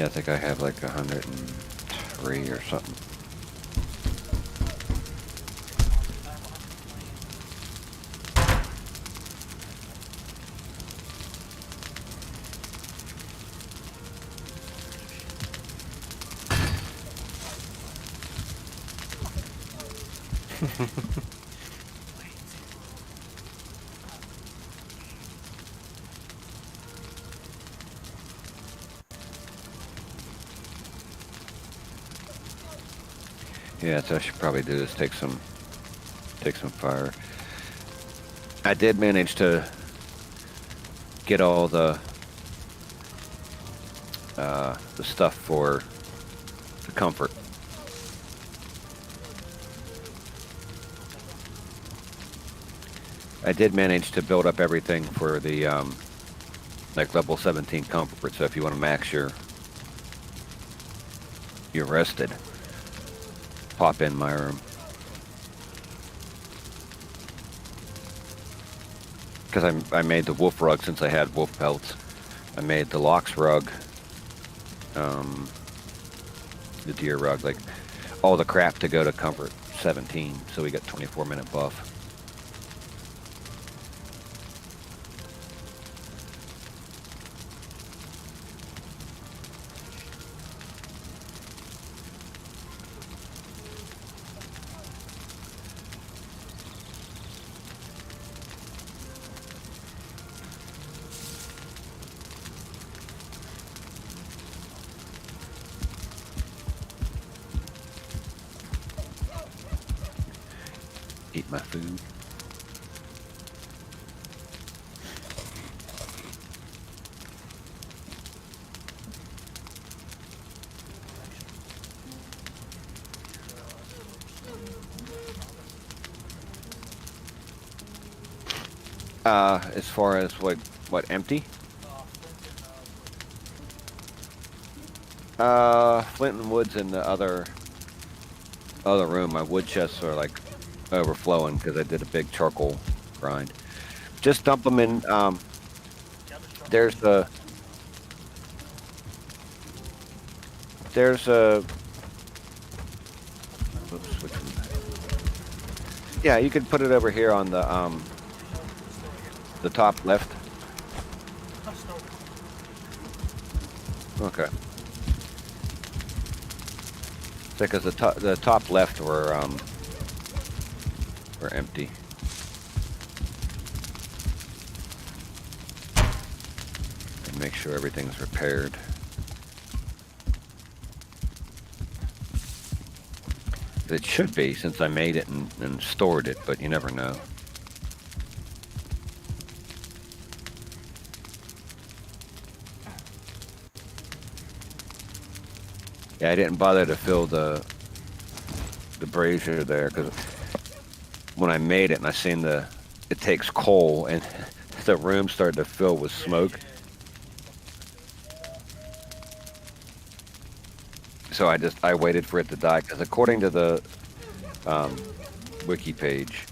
I think I have like 103 or something. Yeah, that's what I should probably do is take some fire. I did manage to get all the stuff for the comfort. I did manage to build up everything for the like level 17 comfort. So if you want to max your rested, pop in my room. Because I made the wolf rug since I had wolf pelts. I made the Lox rug, the deer rug, like all the crap to go to comfort 17. So we got 24-minute buff. Eat my food. As far as what empty? Flint and wood's in the other room. My wood chests are like overflowing because I did a big charcoal grind. Just dump them in. There's a oops, which one? Yeah, you could put it over here on the top left. Okay. Because the top left were empty. And make sure everything's repaired. It should be, since I made it and stored it, but you never know. Yeah, I didn't bother to fill the brazier there because when I made it and I seen it takes coal and the room started to fill with smoke. So I waited for it to die because according to the wiki page,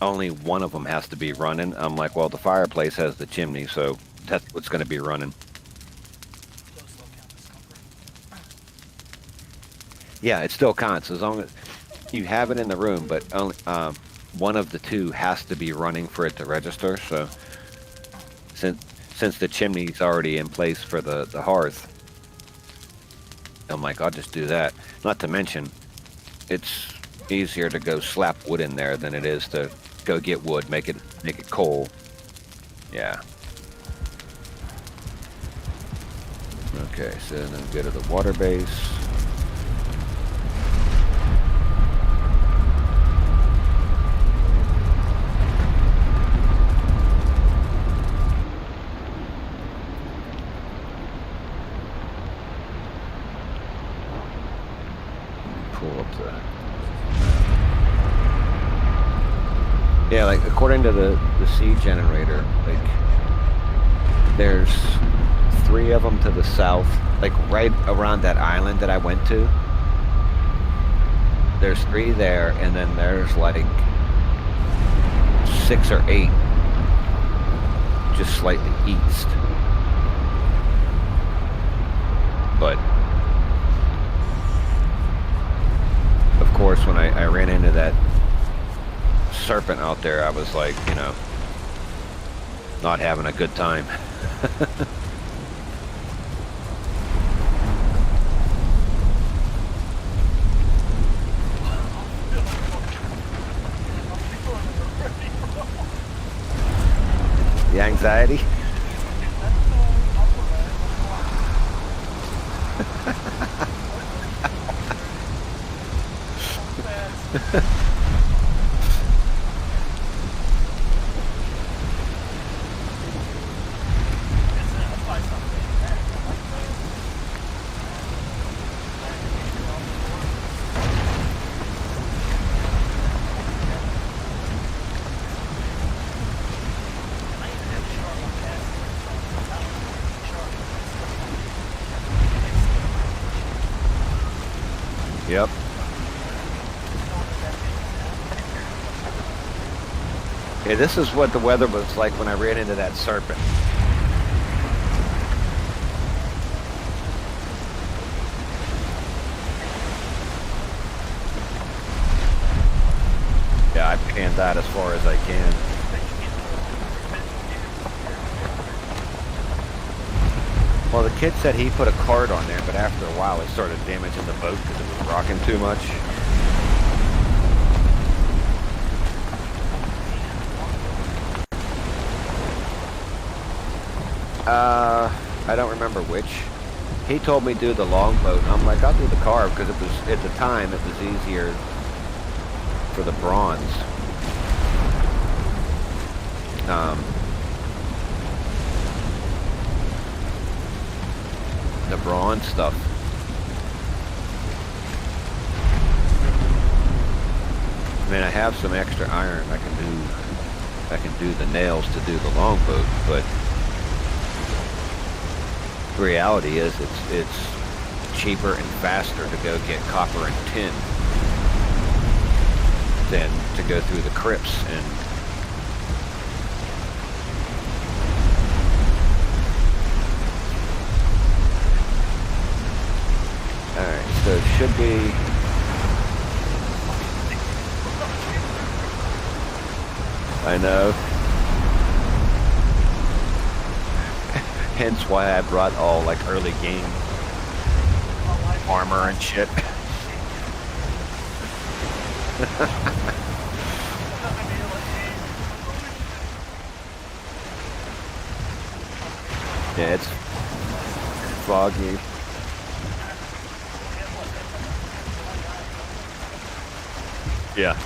only one of them has to be running. I'm like, well, the fireplace has the chimney, so that's what's going to be running. Yeah, it still counts as long as you have it in the room, but only one of the two has to be running for it to register. So since the chimney's already in place for the hearth, I'm like, I'll just do that. Not to mention, it's easier to go slap wood in there than it is to go get wood, make it coal. Yeah. Okay, so then go to the water base. Yeah, like according to the seed generator, like there's 3 of them to the south, like right around that island that I went to. There's 3 there, and then there's like 6 or 8 just slightly east. But of course, when I ran into that serpent out there, I was like, you know, not having a good time. The anxiety. Yep. Yeah, this is what the weather was like when I ran into that serpent. Yeah, I panned that as far as I can. Well, the kid said he put a card on there, but after a while it started damaging the boat because it was rocking too much. I don't remember which. He told me do the longboat, and I'm like, I'll do the carve because it was, at the time, it was easier for the bronze. The bronze stuff. I mean, I have some extra iron. I can do the nails to do the longboat, but the reality is it's cheaper and faster to go get copper and tin than to go through the crypts and alright, so it should be I know. Hence why I brought all like early game armor and shit. Yeah, it's foggy. Yeah.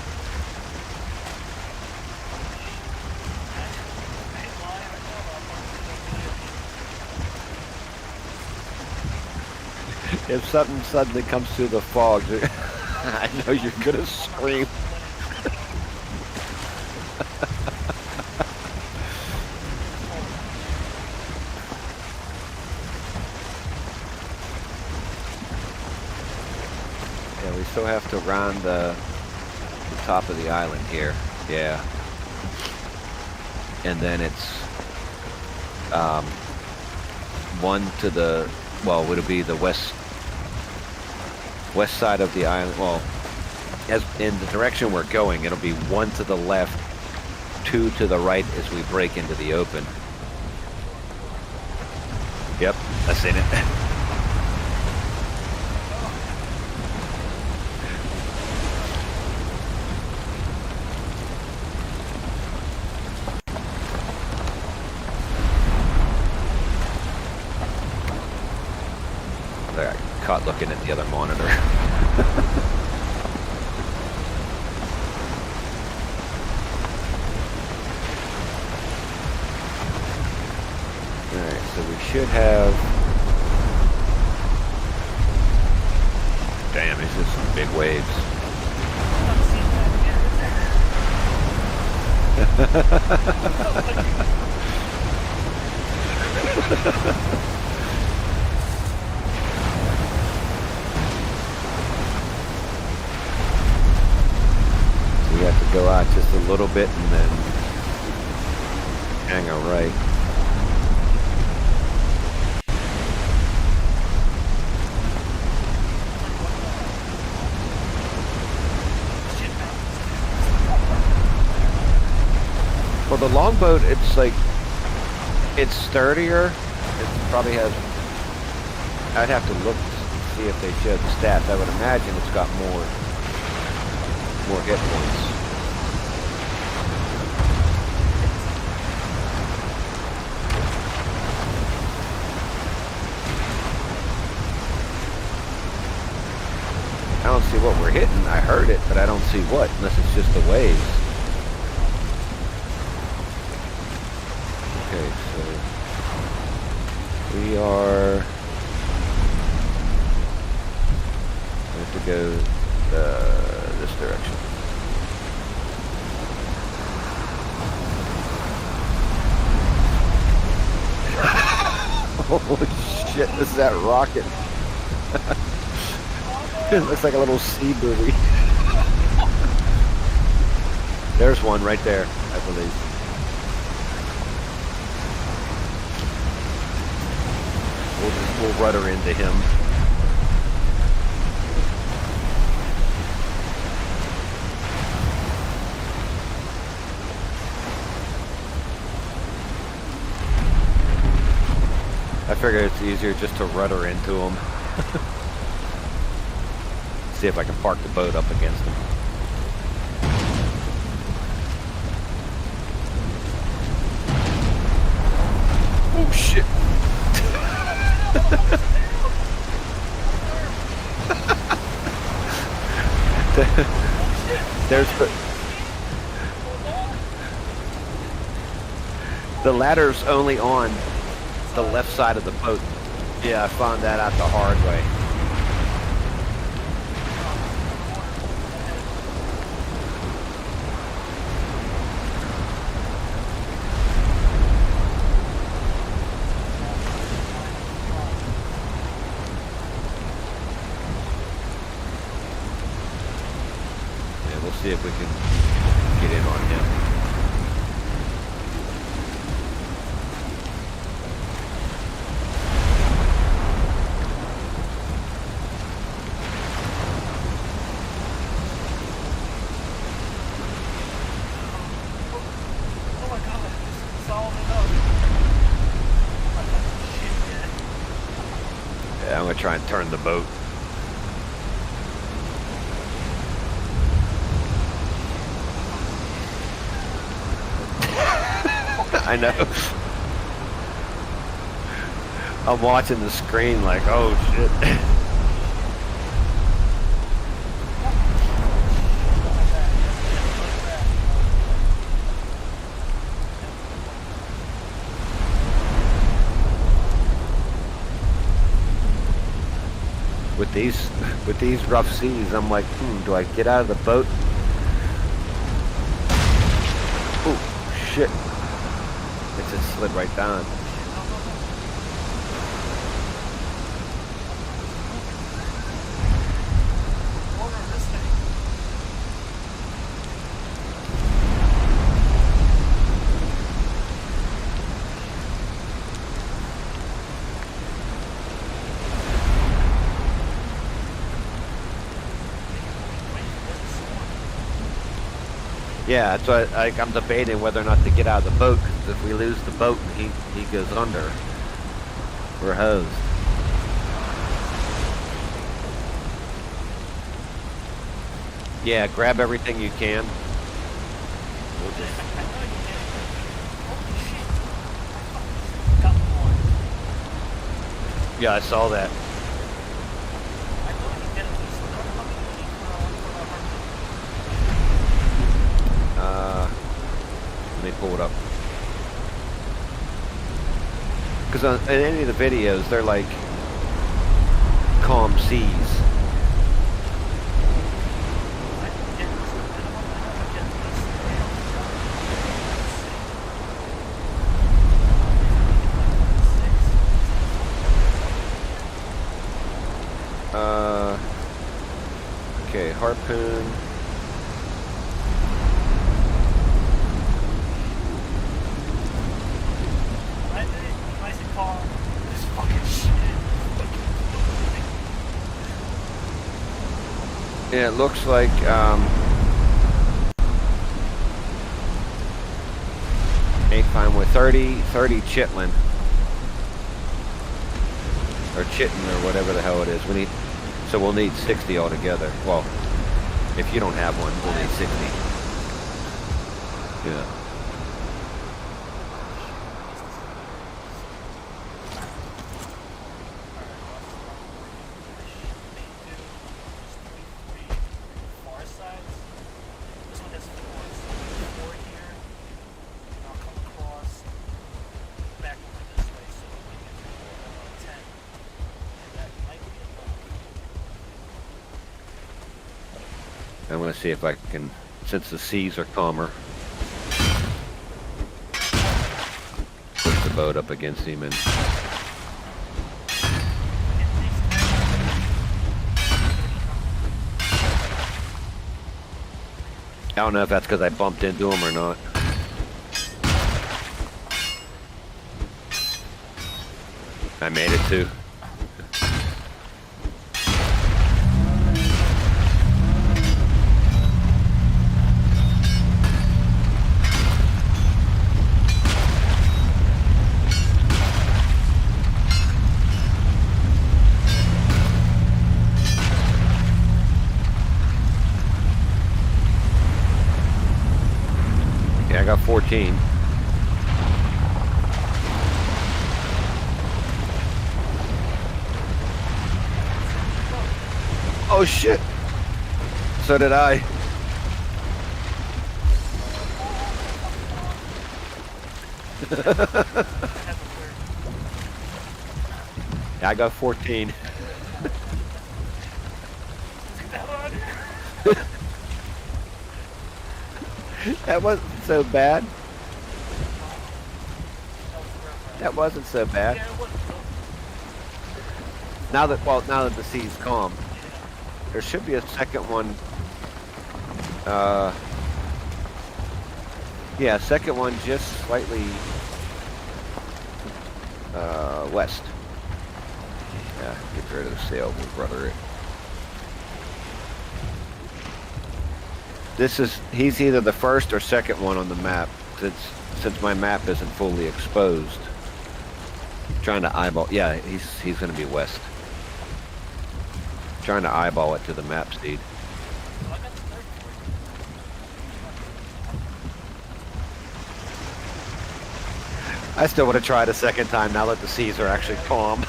If something suddenly comes through the fog, I know you're gonna scream. Yeah, we still have to round the top of the island here. Yeah. And then it's one to the, well, would it be the west side of the island? Well, as in the direction we're going, it'll be one to the left, two to the right as we break into the open. Yep, I've seen it. I got caught looking at the other monitor. Alright, so we should have... Damn, this is some big waves. We have to go out just a little bit and then hang a right. the longboat, it's like, it's sturdier. It probably has, I'd have to look to see if they showed the stats. I would imagine it's got more hit points. I don't see what we're hitting. I heard it, but I don't see what, unless it's just the waves. Okay, so we are... we have to go this direction. Holy shit, this is that rocket. It looks like a little sea buoy. There's one right there, I believe. We'll rudder into him. I figure it's easier just to rudder into him. See if I can park the boat up against him. Oh shit! There's the ladder's only on the left side of the boat. Yeah, I found that out the hard way. See if we can get in on him. Oh my god, it's all enough. Yeah, I'm gonna try and turn the boat. I know. I'm watching the screen like, oh shit. With these rough seas, I'm like, do I get out of the boat? Oh shit. It just slid right down. Yeah, so I'm debating whether or not to get out of the boat, because if we lose the boat and he goes under, we're hosed. Yeah, grab everything you can. We'll just... Yeah, I saw that. Let me pull it up. Because in any of the videos, they're like calm seas. Okay, harpoon. Yeah, it looks like Fine with 30 chitlin. Or chitin or whatever the hell it is. So we'll need 60 altogether. Well, if you don't have one, we'll need 60. Yeah. I'm going to see if I can, since the seas are calmer, push the boat up against him and... I don't know if that's because I bumped into him or not. I made it too. I got 14. Oh shit! So did I. Yeah, I got 14. That wasn't so bad. That wasn't so bad. Now that the sea's calm, there should be a second one. Yeah, second one just slightly west. Yeah, get rid of the sail, we'll rudder it. He's either the first or second one on the map, since my map isn't fully exposed. Trying to eyeball, yeah, he's going to be west. Trying to eyeball it to the map speed. I still want to try it a second time now that the seas are actually calm.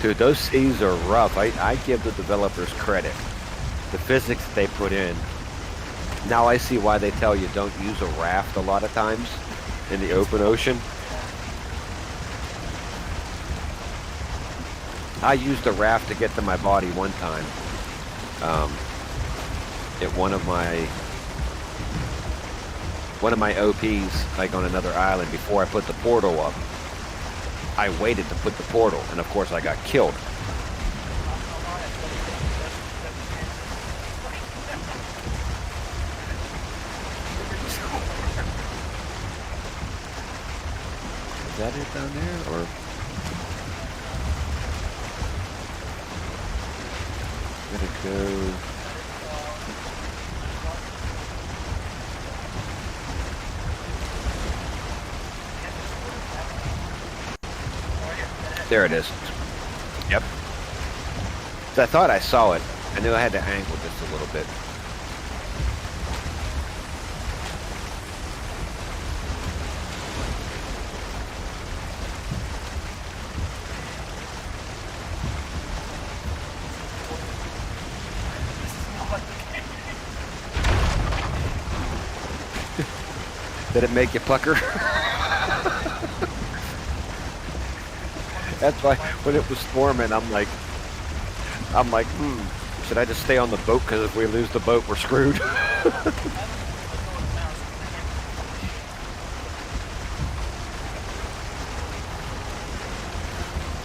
Dude, those seas are rough. I give the developers credit. The physics they put in. Now I see why they tell you don't use a raft a lot of times in the open ocean. I used a raft to get to my body one time. At one of my OPs, like on another island, before I put the portal up. I waited to put the portal, and of course I got killed. Is that it down there, or? Let it go. There it is. Yep. So I thought I saw it. I knew I had to angle just a little bit. Did it make you pucker? That's why when it was storming, I'm like, should I just stay on the boat? Because if we lose the boat, we're screwed.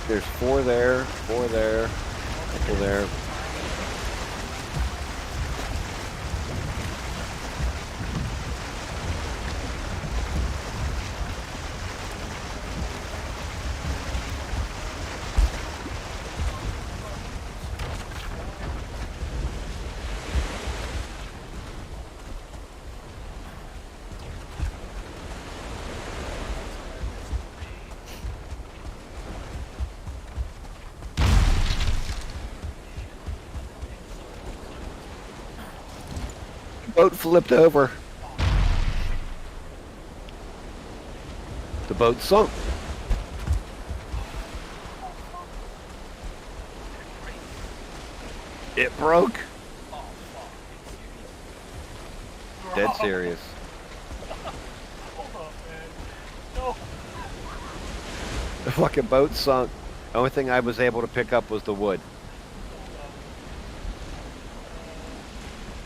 There's four there, couple there. Boat flipped over. The boat sunk. It broke. Oh, fuck. Dead serious. Hold up, man. No. The fucking boat sunk. The only thing I was able to pick up was the wood. Hold up.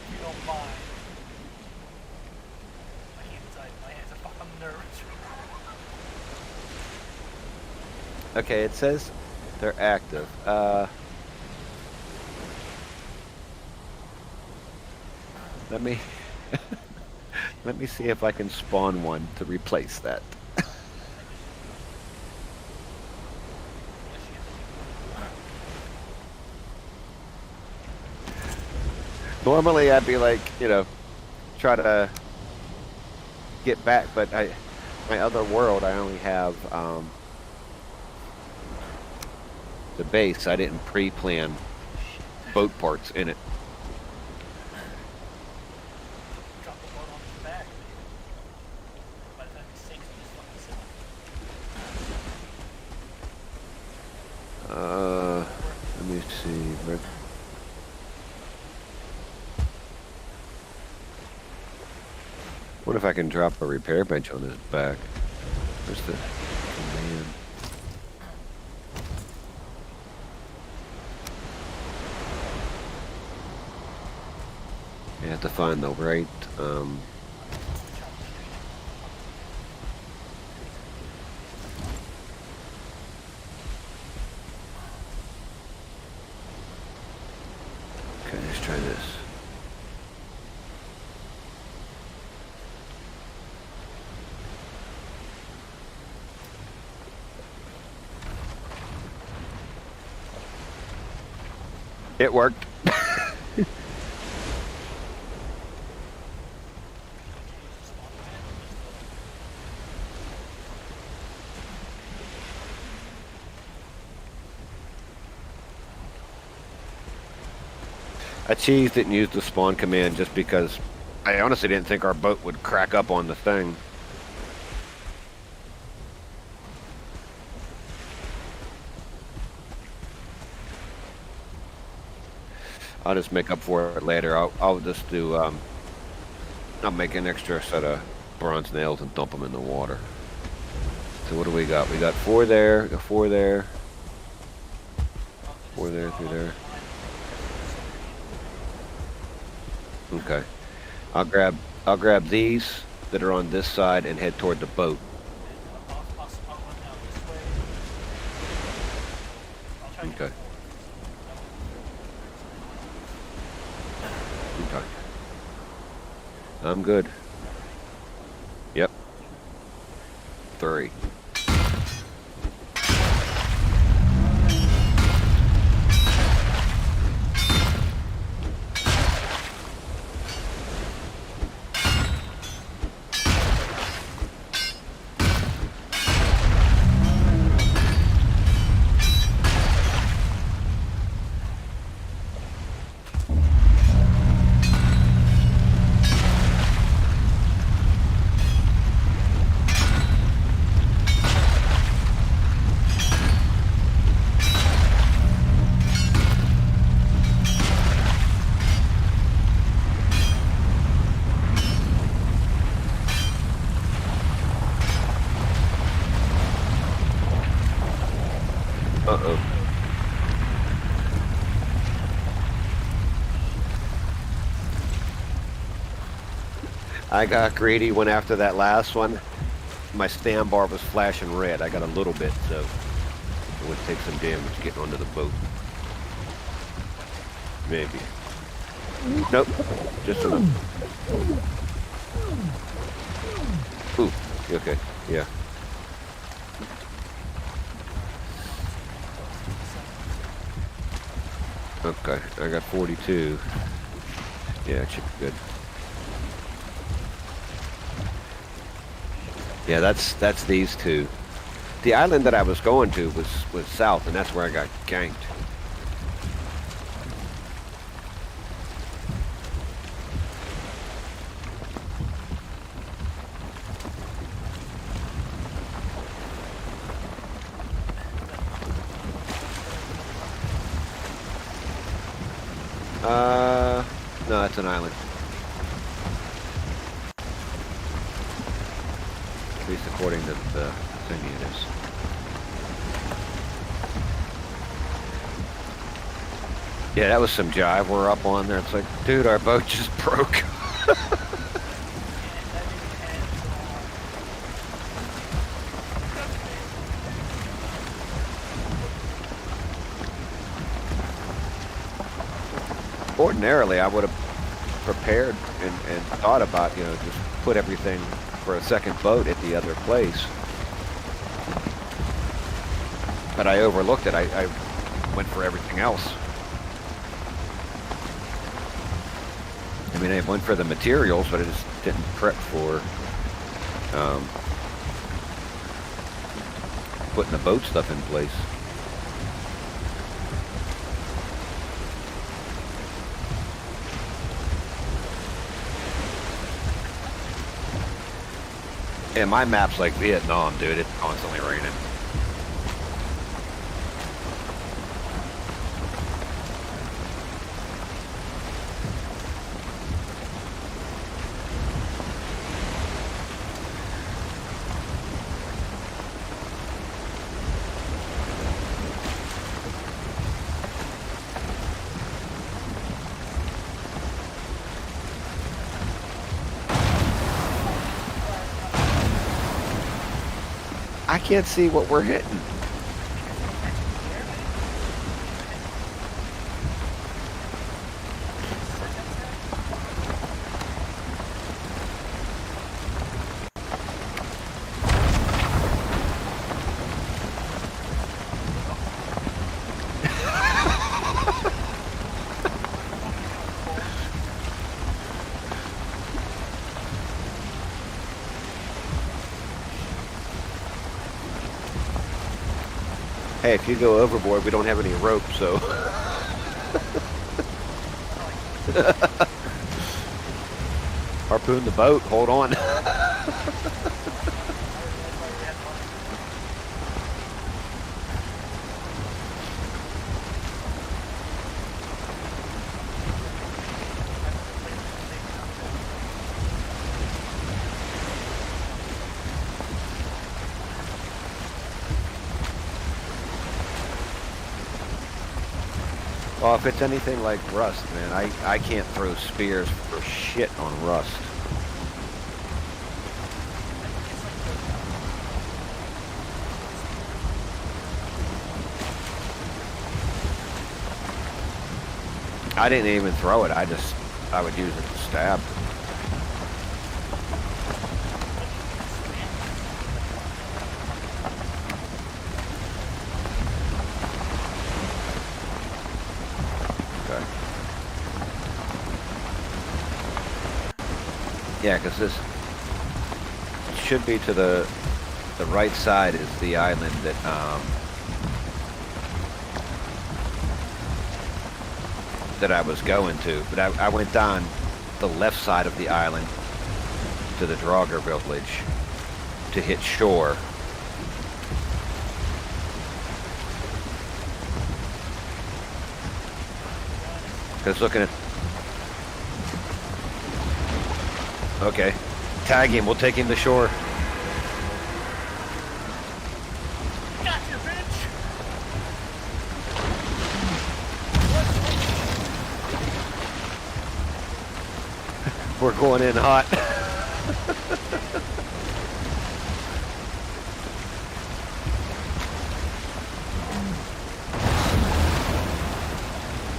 If you don't mind. My hands are fucking nervous. Okay, it says they're active. Let me let me see if I can spawn one to replace that. Normally I'd be like, you know, try to get back, but my other world I only have the base. I didn't pre-plan boat parts in it. Drop the boat on his back. By the time he sinks, he just fucking sinks. Let me see. What if I can drop a repair bench on his back? Where's the command? You have to find the right, okay, let's try this. It worked. I cheesed it and used the spawn command just because I honestly didn't think our boat would crack up on the thing. I'll just make up for it later. I'll just do, I'll make an extra set of bronze nails and dump them in the water. So what do we got? We got 4 there, we got 4 there, 4 there, 3 there. Okay. I'll grab these that are on this side and head toward the boat. I'll run down this way. I'll try to get Okay. Okay. I'm good. Yep. 3. Uh-oh. I got greedy, went after that last one. My stand bar was flashing red. I got a little bit, so it would take some damage getting onto the boat. Maybe. Nope. Just enough. Ooh. Okay. Yeah. Okay. I got 42. Yeah, it should be good. Yeah, that's these two. The island that I was going to was south, and that's where I got ganked. No, that's an island. At least according to the thingy it is. Yeah, that was some jive. We're up on there. It's like, dude, our boat just broke. Ordinarily, I would have prepared and thought about, just put everything for a second boat at the other place. But I overlooked it. I went for everything else. I mean, I went for the materials, but I just didn't prep for putting the boat stuff in place. Yeah, my map's like Vietnam, dude. It's constantly raining. I can't see what we're hitting. Hey, if you go overboard, we don't have any rope, so. Harpoon the boat, hold on. Well, if it's anything like rust, man, I can't throw spears for shit on rust. I didn't even throw it. I would use it to stab. Yeah, because this should be to the right side is the island that I was going to, but I went down the left side of the island to the Draugr village to hit shore. Because looking at... Okay. Tag him. We'll take him to shore. Gotcha, bitch! We're going in hot.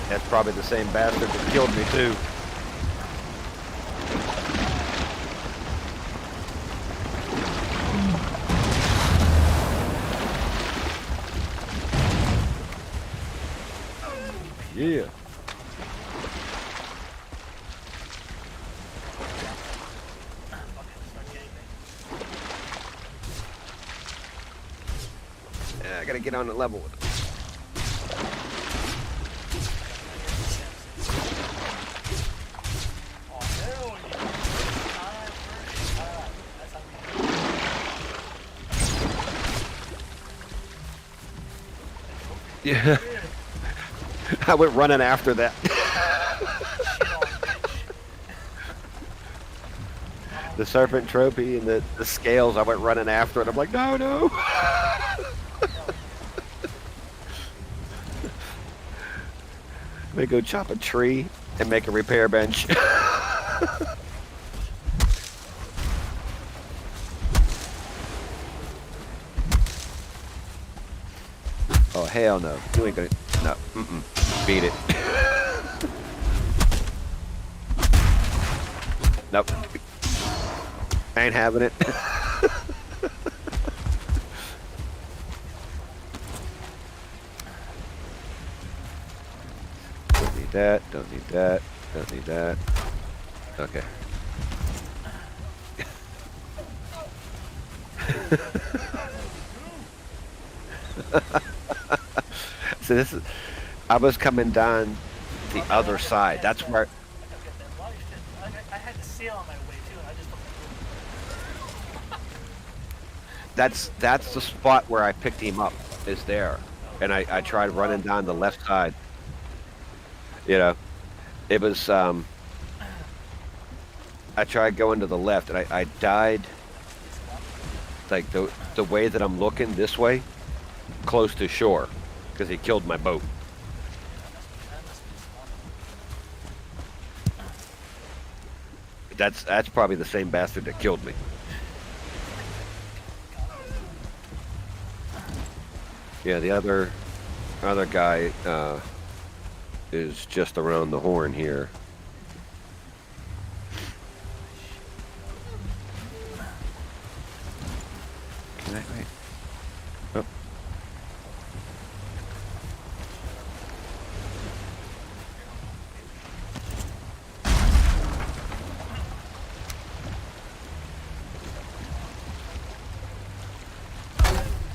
That's probably the same bastard that killed me too. Yeah. Yeah, I gotta get on the level with it. Yeah. I went running after that. The serpent trophy and the scales. I went running after it. I'm like, no, no. Let me go chop a tree and make a repair bench. Oh, hell no. You ain't gonna... No. Mm-mm. Beat it. Nope. Ain't having it. Don't need that. Don't need that. Don't need that. Okay. So this is... I was coming down the other side. That's where... I gotta get that life shit. I had the sail on my way too, and I just don't. That's the spot where I picked him up, is there. And I tried running down the left side. You know, it was, I tried going to the left and I died, like the way that I'm looking this way, close to shore, because he killed my boat. That's probably the same bastard that killed me. Yeah, the other guy is just around the horn here. Can I wait? Oh.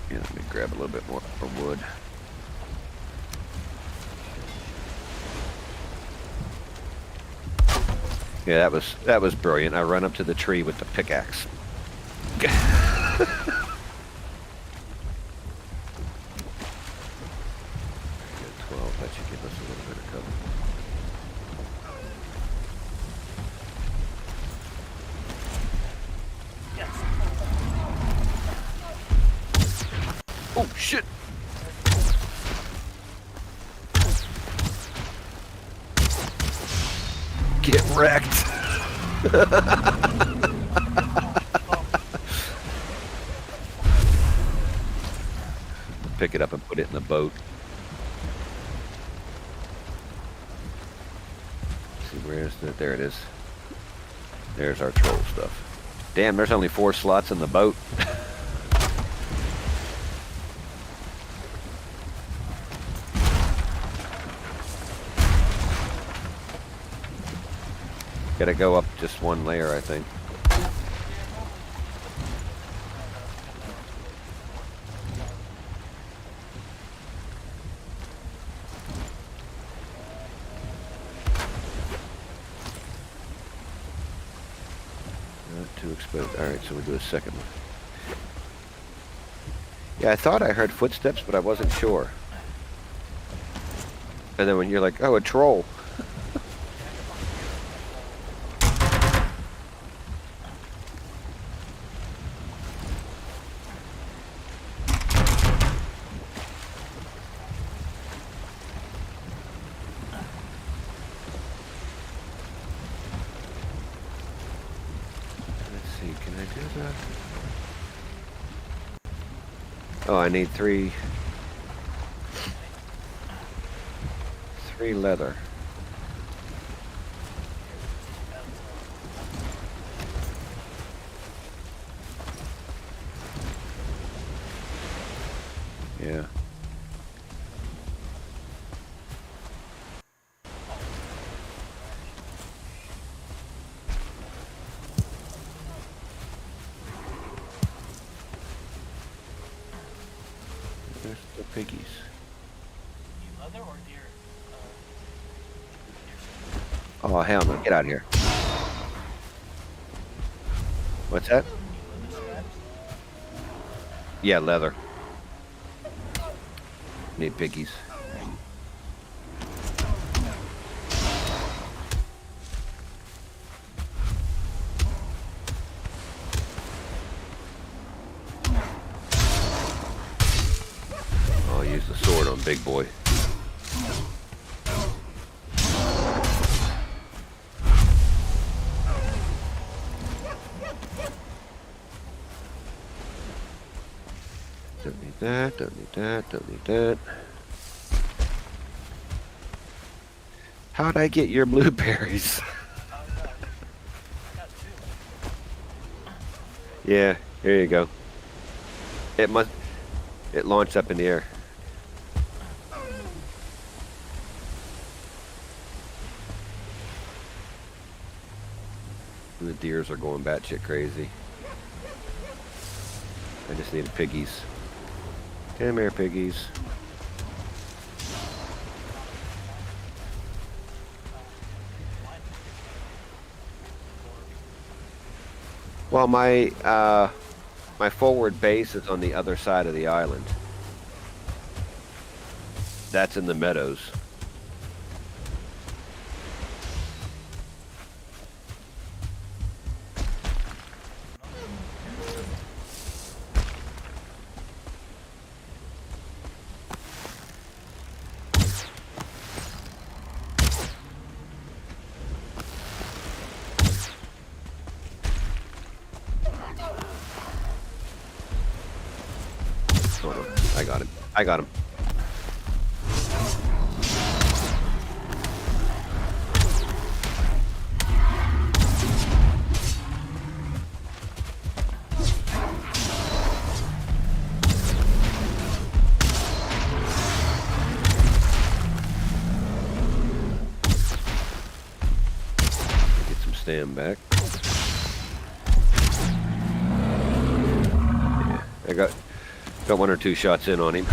Yeah, let me grab a little bit more wood. Yeah, that was brilliant. I run up to the tree with the pickaxe. 12, that should give us a little bit of cover. Yes. Oh shit! Get wrecked! Pick it up and put it in the boat. Let's see, where is it? There it is. There's our troll stuff. Damn, there's only 4 slots in the boat. Gotta go up just one layer, I think. Not too exposed. Alright, so we'll do a second one. Yeah, I thought I heard footsteps, but I wasn't sure. And then when you're like, oh, a troll. Can I do that? Oh, I need 3 leather. Yeah. There's the piggies. Leather or deer? Oh, hell no. Get out of here. What's that? Yeah, leather. Need piggies. I'll use the sword on Big Boy. Don't need that, don't need that, don't need that. How'd I get your blueberries? I got two. Yeah, here you go. It launched up in the air. The deers are going batshit crazy. I just need piggies. Come here, piggies. Well, my forward base is on the other side of the island. That's in the meadows. Hold on. I got him. I got him. Get some stam back. Yeah, I got one or two shots in on him.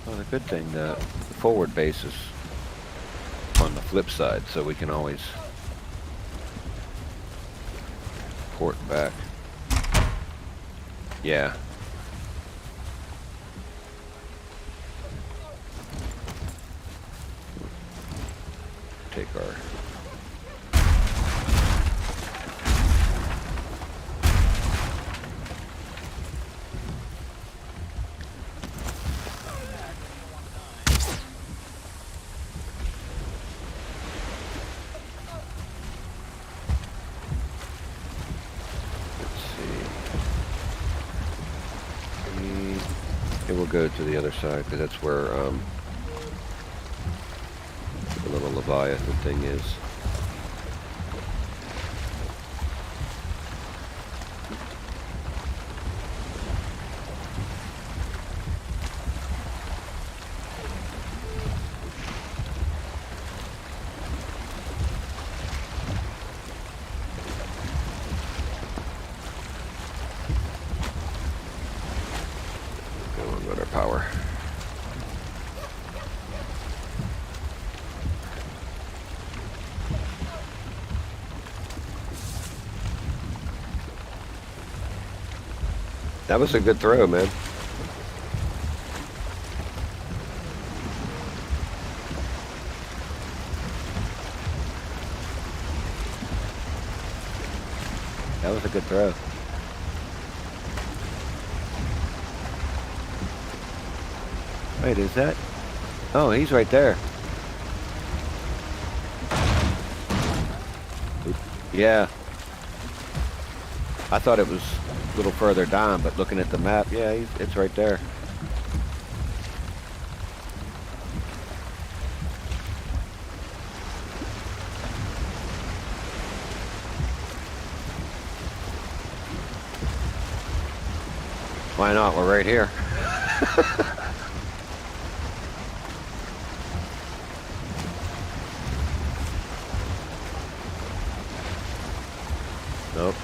Well, the good thing, the forward base is on the flip side, so we can always port back. Yeah. Take our... We'll go to the other side because that's where the little Leviathan thing is. Power. That was a good throw, man. That was a good throw. Wait, is that? Oh, he's right there. Yeah. I thought it was a little further down, but looking at the map, yeah, it's right there. Why not? We're right here. Nope.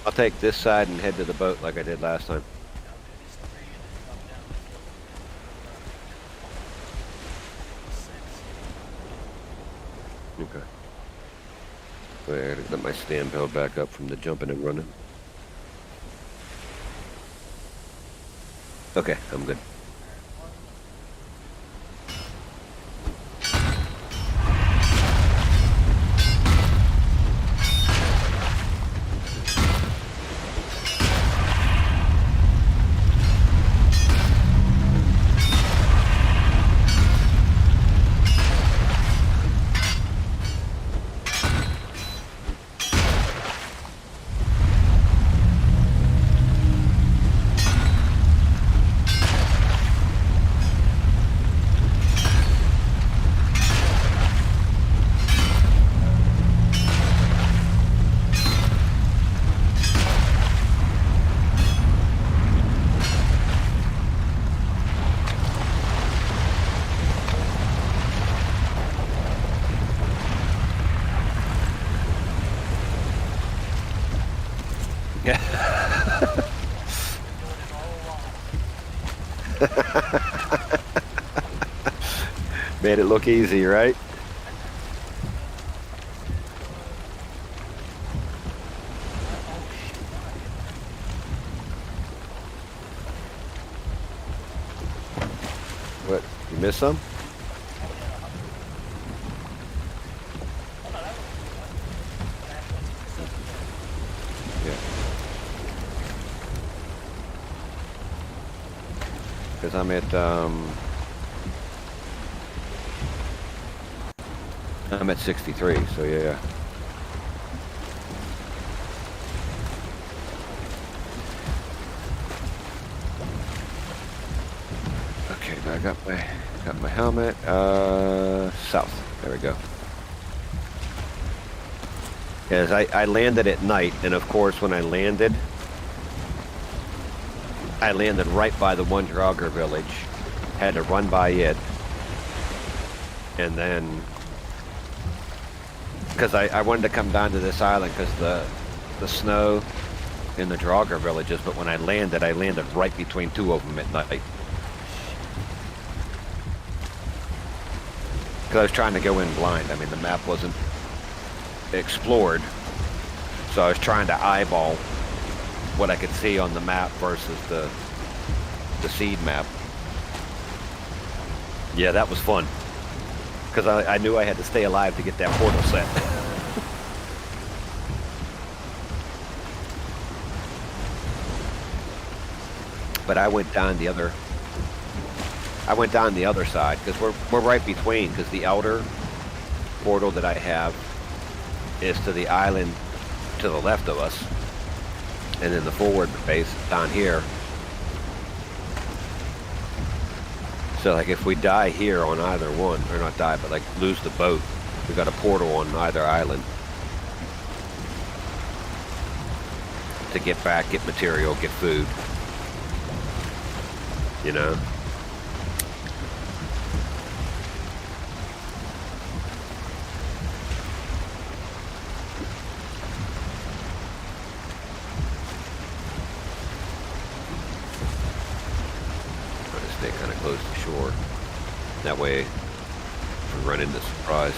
I'll take this side and head to the boat like I did last time. Okay. Wait, I gotta get my stand bell back up from the jumping and running. Okay, I'm good. Made it look easy, right? What? You missed some? Yeah. Because I'm at 63, so yeah. Okay, now I got my helmet. South. There we go. Yes, I landed at night, and of course when I landed right by the one Draugr village. Had to run by it, and then because I wanted to come down to this island because the snow in the Draugr villages, but when I landed right between two of them at night. Because I was trying to go in blind. I mean, the map wasn't explored, so I was trying to eyeball what I could see on the map versus the seed map. Yeah, that was fun. Because I knew I had to stay alive to get that portal set. But I went down the other side because we're right between, because the outer portal that I have is to the island to the left of us, and then the forward base down here. So like if we die here on either one, or not die, but like lose the boat, we got a portal on either island to get back, get material, get food. You know? Try to stay kind of close to shore. That way, if we run into surprises.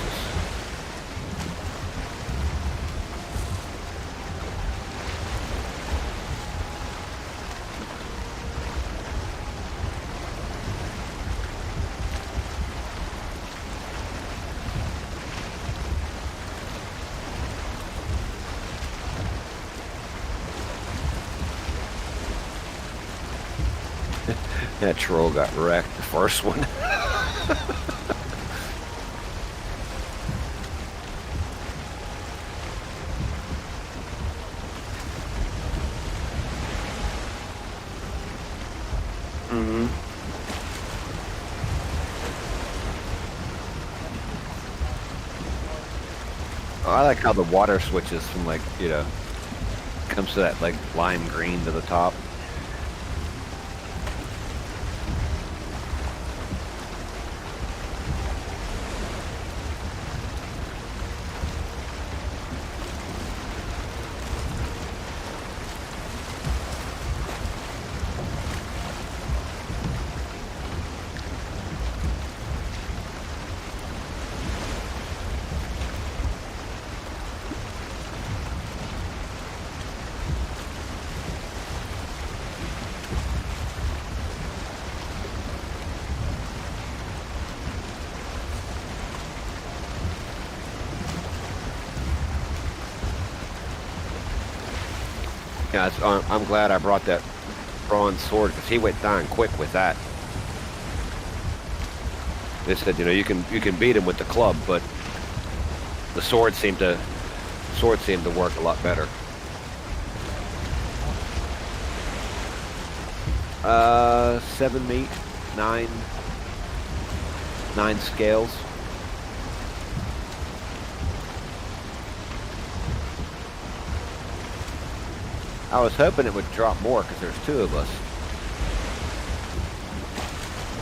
That troll got wrecked, the first one. Mm-hmm. I like how the water switches from like, you know, comes to that like lime green to the top. Yeah, I'm glad I brought that bronze sword because he went down quick with that. They said, you know, you can beat him with the club, but the sword seemed to work a lot better. 7 meat, 9 scales. I was hoping it would drop more because there's 2 of us.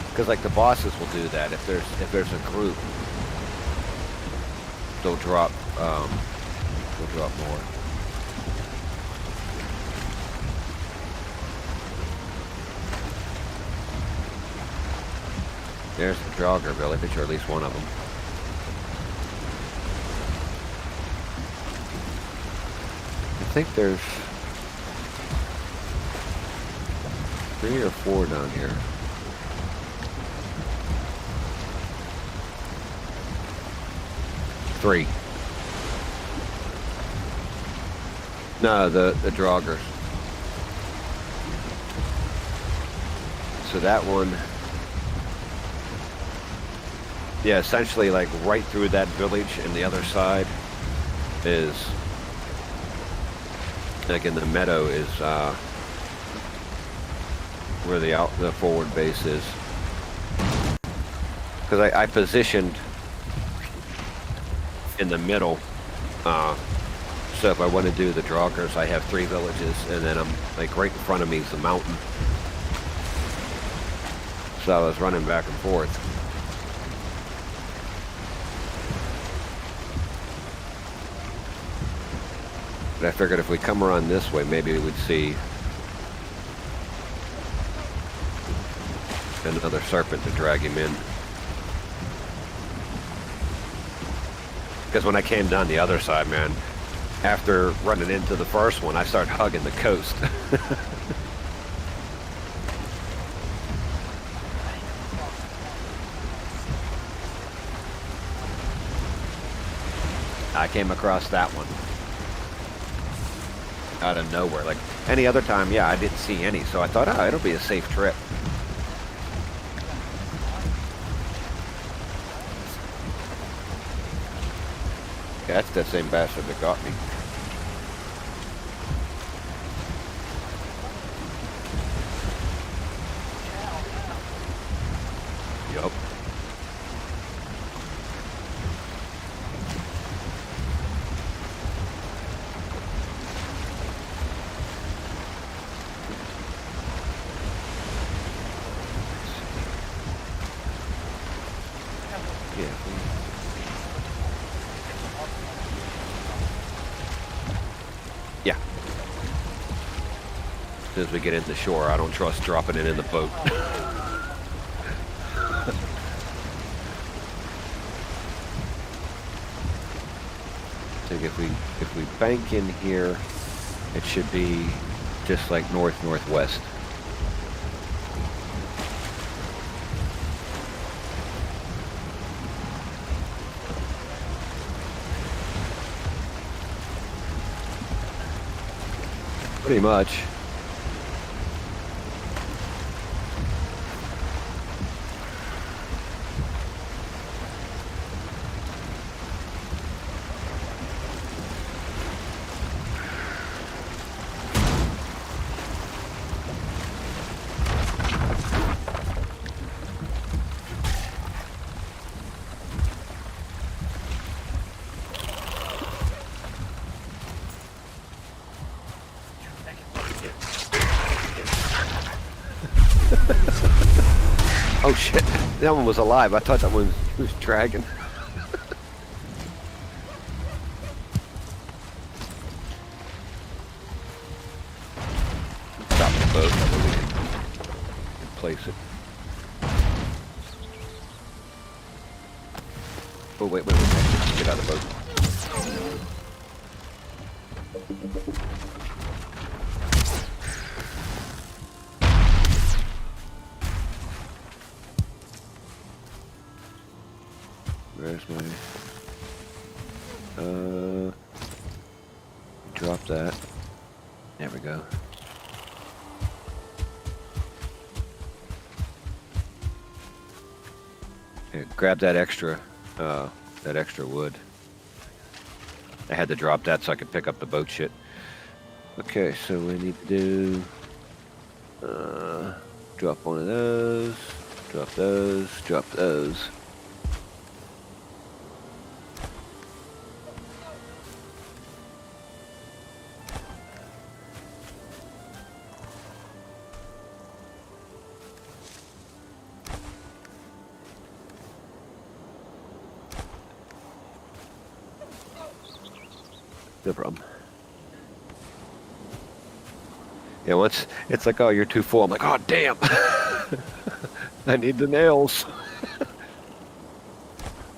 Because like the bosses will do that if there's a group, they'll drop more. There's the Draugr, Bill. I bet you're at least one of them. I think there's 3 or 4 down here. Three. No, the Draugrs. So that one, yeah, essentially like right through that village, and the other side is like in the meadow is where the forward base is. Because I positioned in the middle, so if I want to do the Draugrs, I have 3 villages, and then I'm like right in front of me is the mountain. So I was running back and forth. But I figured if we come around this way, maybe we would see another serpent to drag him in. Because when I came down the other side, man, after running into the first one, I started hugging the coast. I came across that one out of nowhere. Like any other time, yeah, I didn't see any, so I thought, oh, it'll be a safe trip. Yeah, that's that same bastard that got me. Yup. Yeah. As soon as we get into shore, I don't trust dropping it in the boat. I think if we bank in here, it should be just like northwest. Pretty much. Oh shit, that one was alive. I thought that one was dragging. Stop the boat, that way we can place it. Oh wait, get out of the boat. Where's my... drop that. There we go. Here, grab that extra wood. I had to drop that so I could pick up the boat shit. Okay, so we need to do... drop one of those. Drop those. Drop those. No problem. Yeah, once it's like, oh, you're too full. I'm like, oh, damn. I need the nails.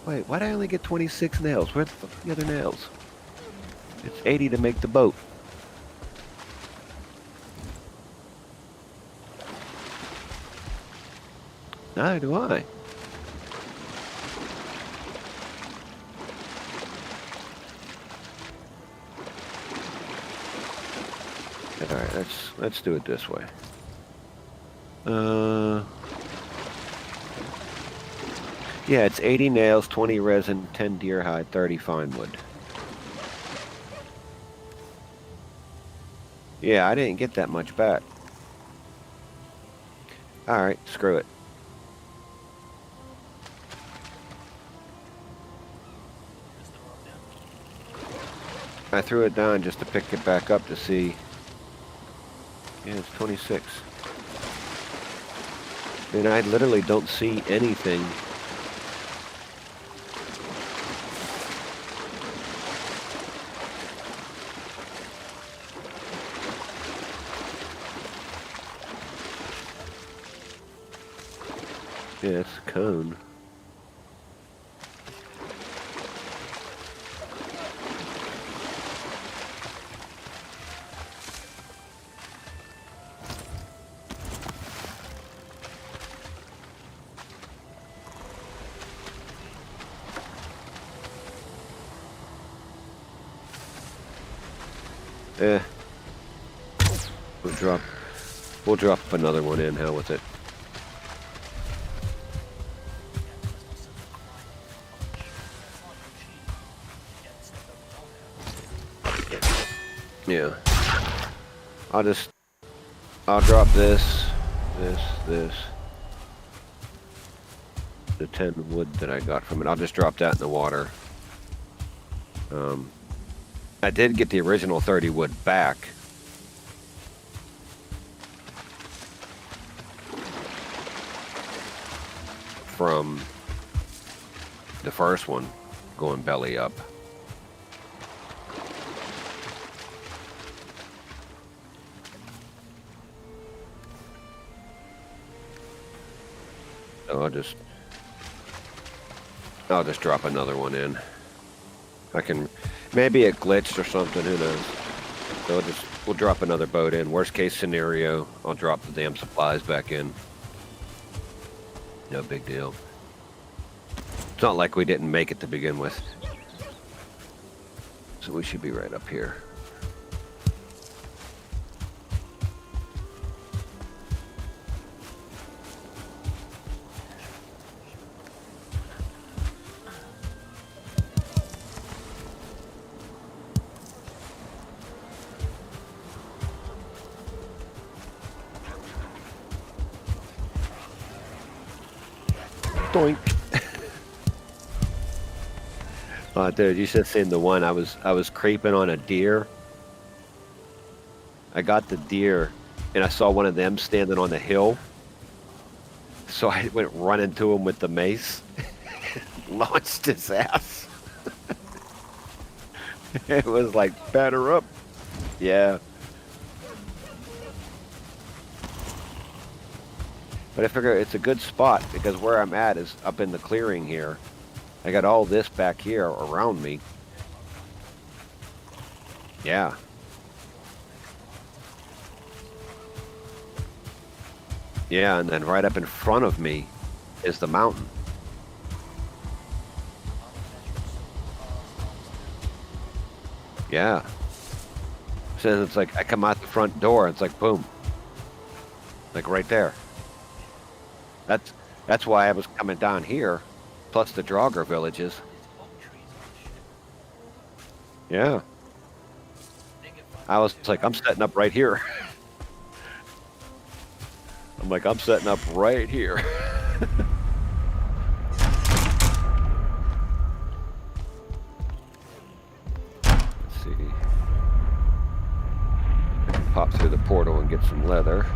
Wait, why'd I only get 26 nails? Where's the other nails? It's 80 to make the boat. Neither do I. Alright, let's do it this way. Yeah, it's 80 nails, 20 resin, 10 deer hide, 30 fine wood. Yeah, I didn't get that much back. Alright, screw it. I threw it down just to pick it back up to see. Yeah, it's 26. And I literally don't see anything. Yeah, it's a cone. We'll drop another one in, hell with it. Yeah. I'll drop this. The 10 wood that I got from it. I'll just drop that in the water. I did get the original 30 wood back. From the first one, going belly up. So I'll just drop another one in. Maybe it glitched or something, who knows. So we'll drop another boat in. Worst case scenario, I'll drop the damn supplies back in. No big deal. It's not like we didn't make it to begin with. So we should be right up here. Doink. Oh, dude, you should have seen the one. I was creeping on a deer. I got the deer, and I saw one of them standing on the hill. So I went running to him with the mace, launched his ass. It was like, batter up. Yeah. But I figure it's a good spot because where I'm at is up in the clearing here. I got all this back here around me. Yeah. Yeah, and then right up in front of me is the mountain. Yeah. So it's like I come out the front door, it's like boom. Like right there. That's why I was coming down here, plus the Draugr villages. Yeah. I was like, I'm setting up right here. I'm like, I'm setting up right here. Let's see. I can pop through the portal and get some leather.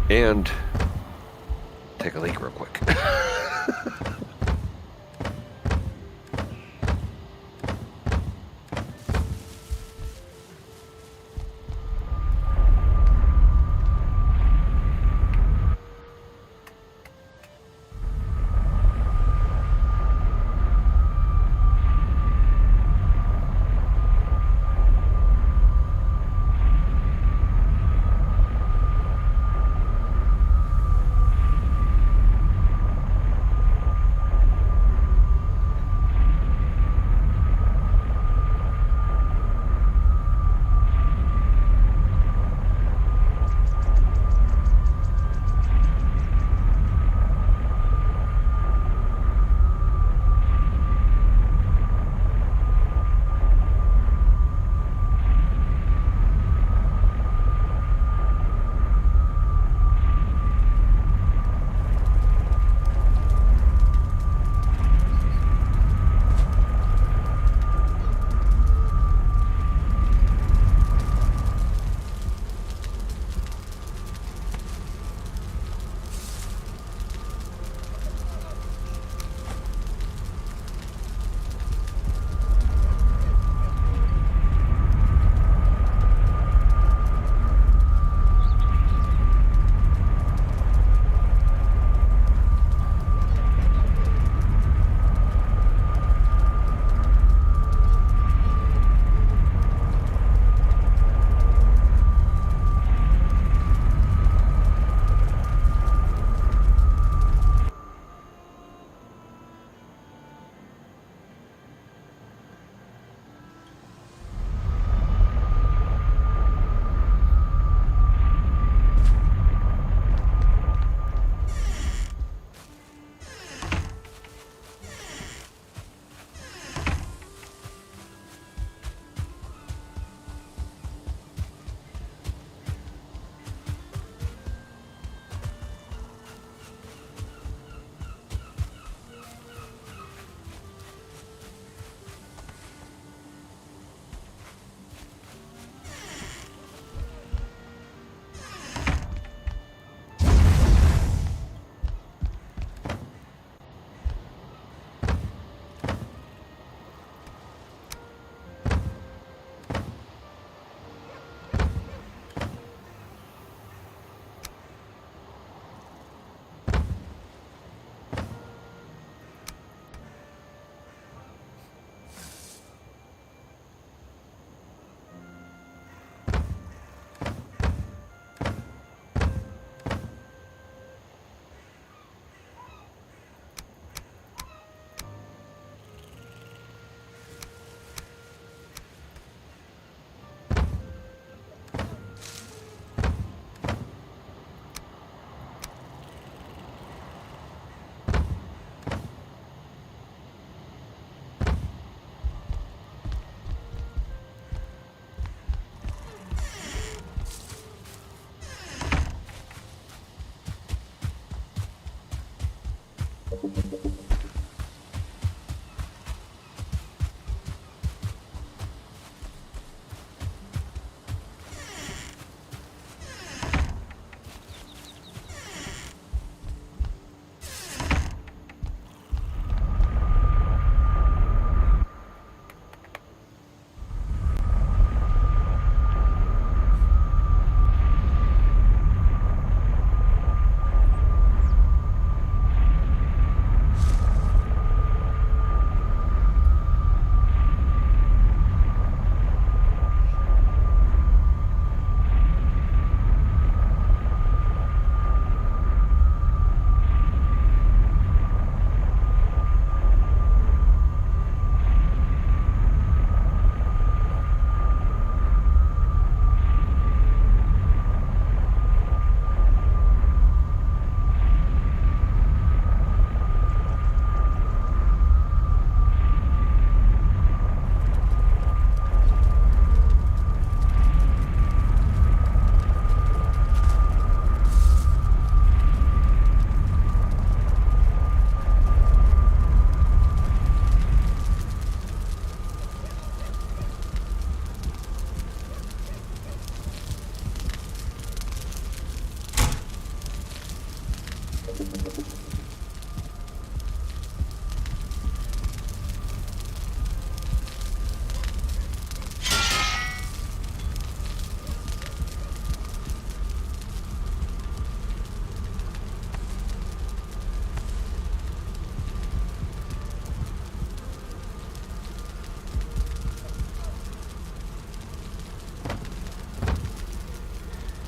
And take a leak real quick.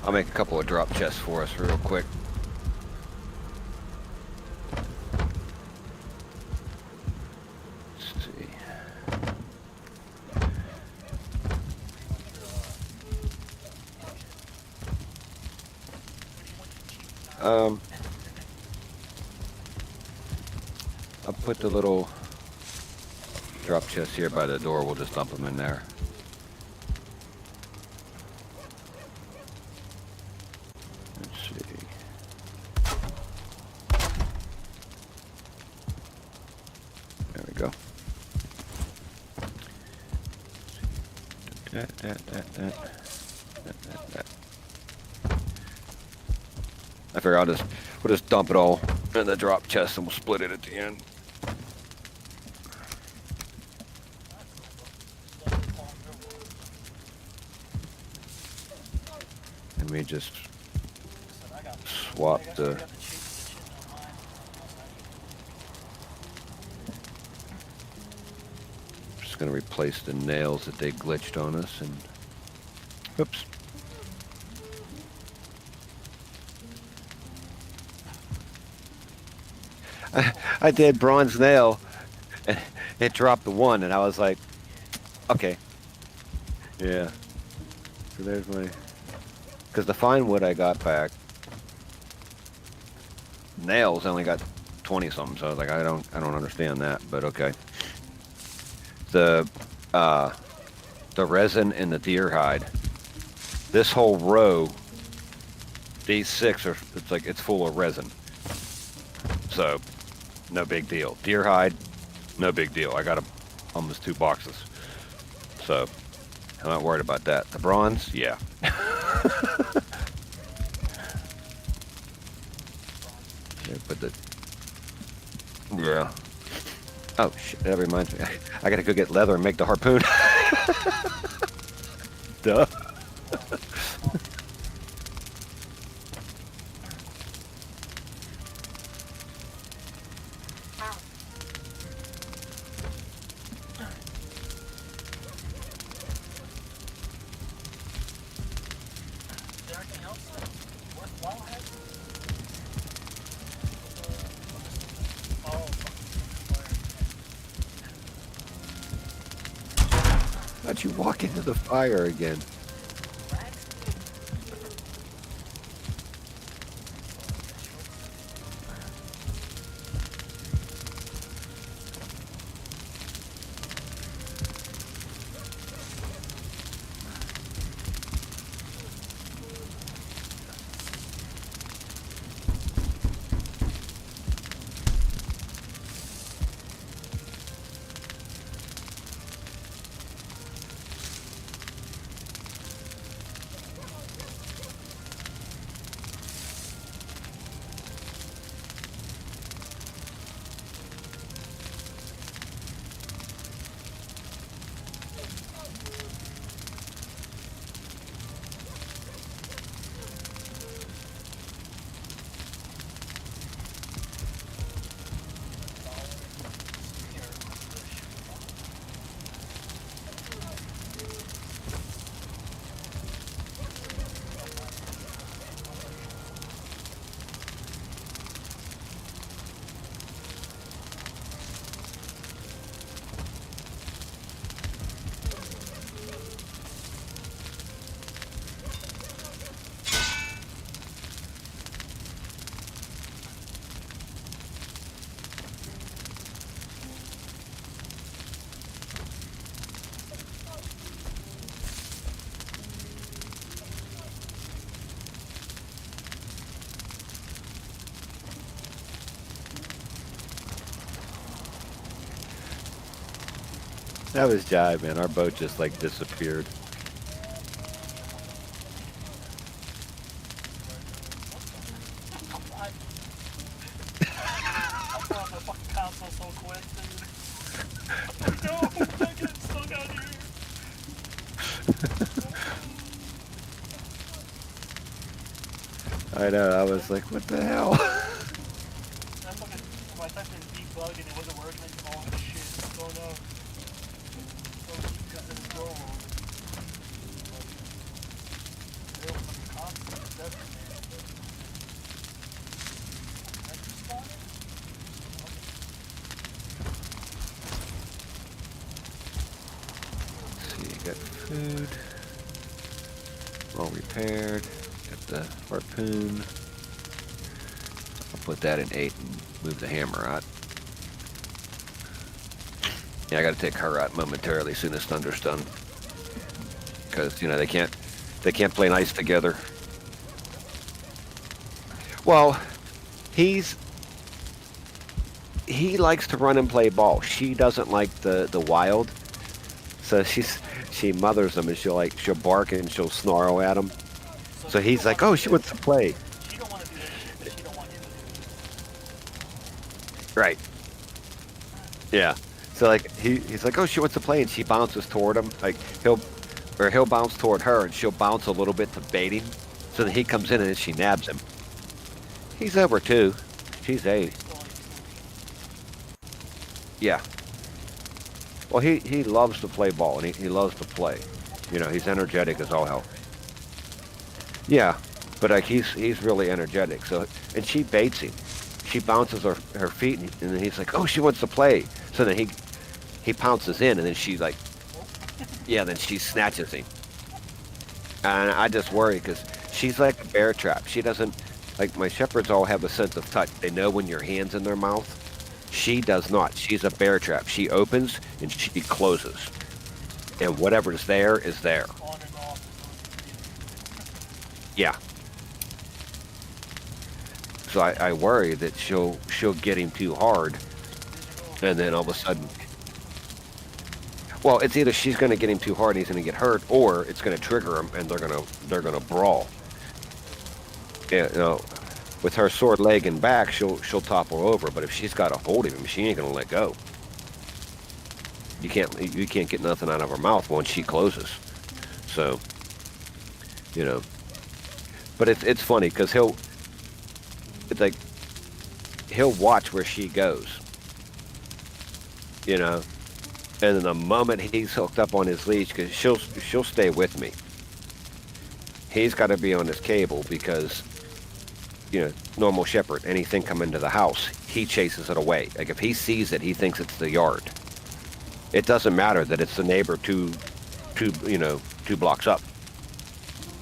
I'll make a couple of drop chests for us real quick. Let's see. I'll put the little drop chest here by the door. We'll just dump them in there. Let's see. There we go. That. I figure we'll just dump it all in the drop chest and we'll split it at the end. Let me just swap the... Just gonna replace the nails that they glitched on us and... Oops. I did bronze nail and it dropped the one and I was like, okay. Yeah. So there's my... Because the fine wood I got back, nails only got 20 something, so I was like, I don't understand that, but okay. The resin in the deer hide, this whole row, these 6 are, it's full of resin. So, no big deal. Deer hide, no big deal. I got almost 2 boxes. So, I'm not worried about that. The bronze, yeah. Yeah. Oh shit! That reminds me. I gotta go get leather and make the harpoon. Duh. How'd you walk into the fire again? That was jive, man. Our boat just like disappeared. I know, I was like, what the hell? I typed in debug and it wasn't working. Oh shit, what's going on? Oh, you got this go. food. All repaired. Got the harpoon. I'll put that in 8 and move the hammer out. Yeah, I gotta take her out momentarily as soon as Thunder's done. Because, you know, they can't play nice together. Well, he likes to run and play ball. She doesn't like the wild. So she mothers him, and she'll bark and she'll snarl at him. So he's like, oh, she wants to play. She don't want to do anything. She don't want him to do it. Right. Yeah. So like he's like, oh, she wants to play, and she bounces toward him. Like he'll bounce toward her, and she'll bounce a little bit to bait him. So then he comes in and then she nabs him. He's over 2. She's 8. Yeah. Well, he loves to play ball, and he loves to play. You know, he's energetic as all hell. Yeah, but like he's really energetic. So, and she baits him. She bounces her feet, and then he's like, oh, she wants to play. So then he pounces in, and then she like, yeah, then she snatches him. And I just worry because she's like a bear trap. She doesn't, like my shepherds all have a sense of touch. They know when your hand's in their mouth. She does not. She's a bear trap. She opens and she closes. And whatever's there is there. On and off. Yeah. So I worry that she'll get him too hard, and then all of a sudden, well, it's either she's going to get him too hard and he's going to get hurt, or it's going to trigger him and they're going to brawl. Yeah, you know, with her sword leg and back, she'll topple over, but if she's got a hold of him, she ain't going to let go. You can't get nothing out of her mouth once she closes. So, you know, but it's funny because he'll watch where she goes, you know, and then the moment he's hooked up on his leash, because she'll stay with me. He's got to be on his cable because, you know, normal shepherd, anything come into the house, he chases it away. Like if he sees it, he thinks it's the yard. It doesn't matter that it's the neighbor two blocks up.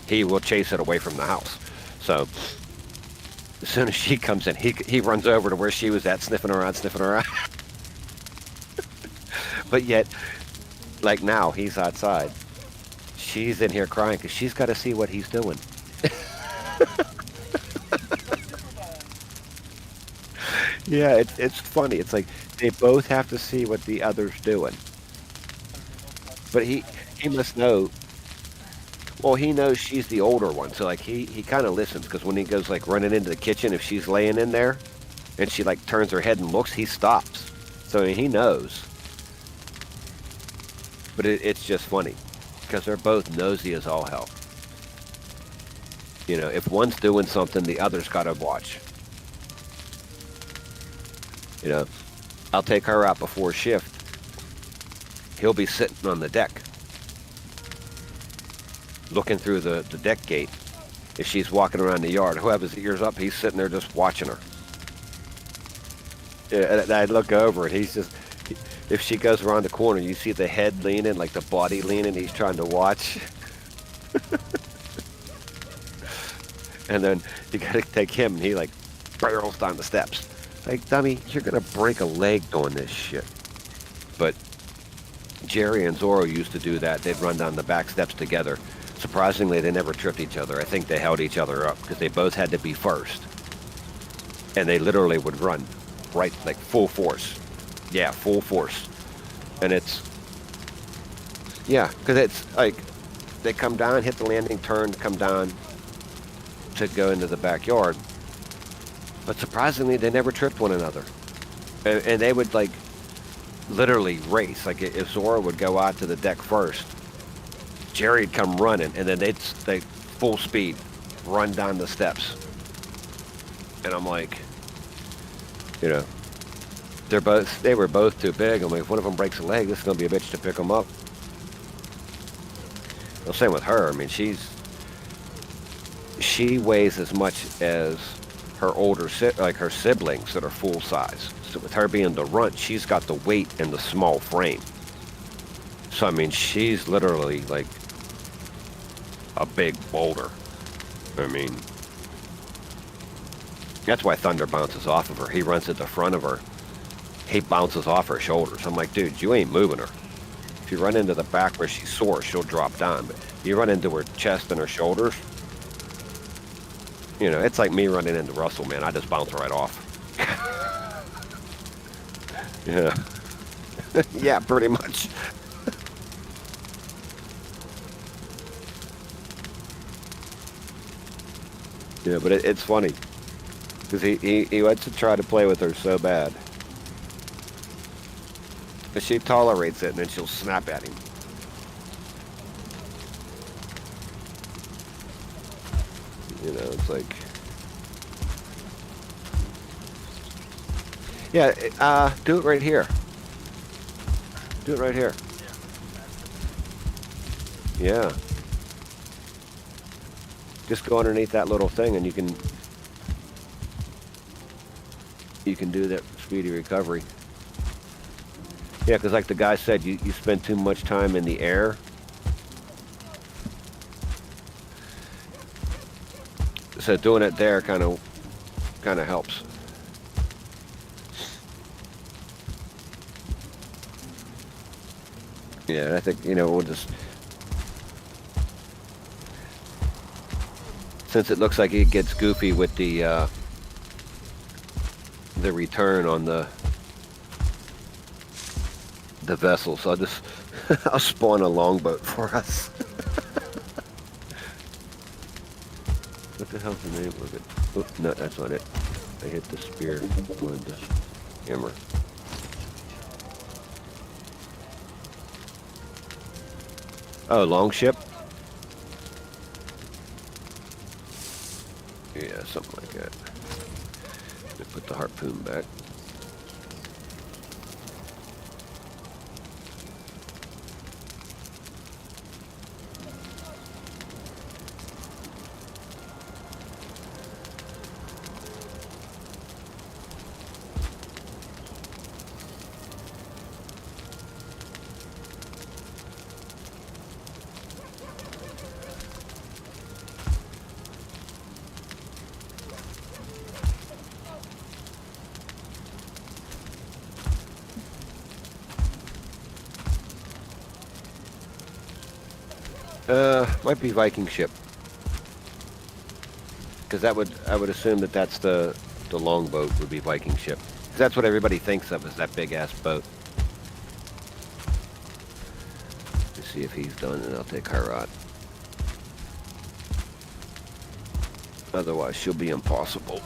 He will chase it away from the house. So as soon as she comes in, he runs over to where she was at, sniffing around. But yet, like now, he's outside. She's in here crying because she's got to see what he's doing. Yeah, it's funny. It's like they both have to see what the other's doing. But he must know. Well, he knows she's the older one, so like he kind of listens, because when he goes like running into the kitchen, if she's laying in there, and she like turns her head and looks, he stops. So he knows. But it's just funny, because they're both nosy as all hell. You know, if one's doing something, the other's got to watch. You know, I'll take her out before shift. He'll be sitting on the deck, looking through the deck gate. If she's walking around the yard, he'll have his ears up. He's sitting there just watching her. Yeah, and I look over, and he's just, if she goes around the corner, you see the head leaning, like the body leaning. He's trying to watch. And then you got to take him, and he like barrels down the steps. Like, dummy, you're going to break a leg doing this shit. But Jerry and Zorro used to do that. They'd run down the back steps together. Surprisingly, they never tripped each other. I think they held each other up because they both had to be first. And they literally would run, right, like full force. Yeah, full force. And it's, yeah, because it's like they come down, hit the landing, turn, come down to go into the backyard. But surprisingly, they never tripped one another. And they would like literally race. Like if Zora would go out to the deck first, Jerry'd come running, and then they'd full speed run down the steps. And I'm like, you know, they were both too big. I'm like, if one of them breaks a leg, this is gonna be a bitch to pick them up. Well, same with her. I mean, she weighs as much as her older her siblings that are full size. So with her being the runt, she's got the weight and the small frame. So I mean, she's literally like a big boulder. I mean, that's why Thunder bounces off of her. He runs at the front of her. He bounces off her shoulders. I'm like, dude, you ain't moving her. If you run into the back where she's sore, she'll drop down. But you run into her chest and her shoulders, you know, it's like me running into Russell, man. I just bounce right off. Yeah. Yeah, pretty much. Yeah, but it's funny. Because he wants to try to play with her so bad. But she tolerates it, and then she'll snap at him. You know, it's like... Yeah, do it right here. Do it right here. Yeah. Just go underneath that little thing, and you can do that speedy recovery. Yeah, because like the guy said, you spend too much time in the air. So doing it there kind of helps. Yeah, I think, you know, we'll just... Since it looks like it gets goofy with the return on the vessel, so I'll just I'll spawn a longboat for us. What the hell's the name of it? Oh, no, that's not it. I hit the spear with the hammer. Oh, longship? Yeah, something like that. Let me put the harpoon back. Might be Viking ship. Because I would assume that that's the longboat would be Viking ship. 'Cause that's what everybody thinks of, is that big ass boat. Let's see if he's done, and I'll take her out. Otherwise, she'll be impossible.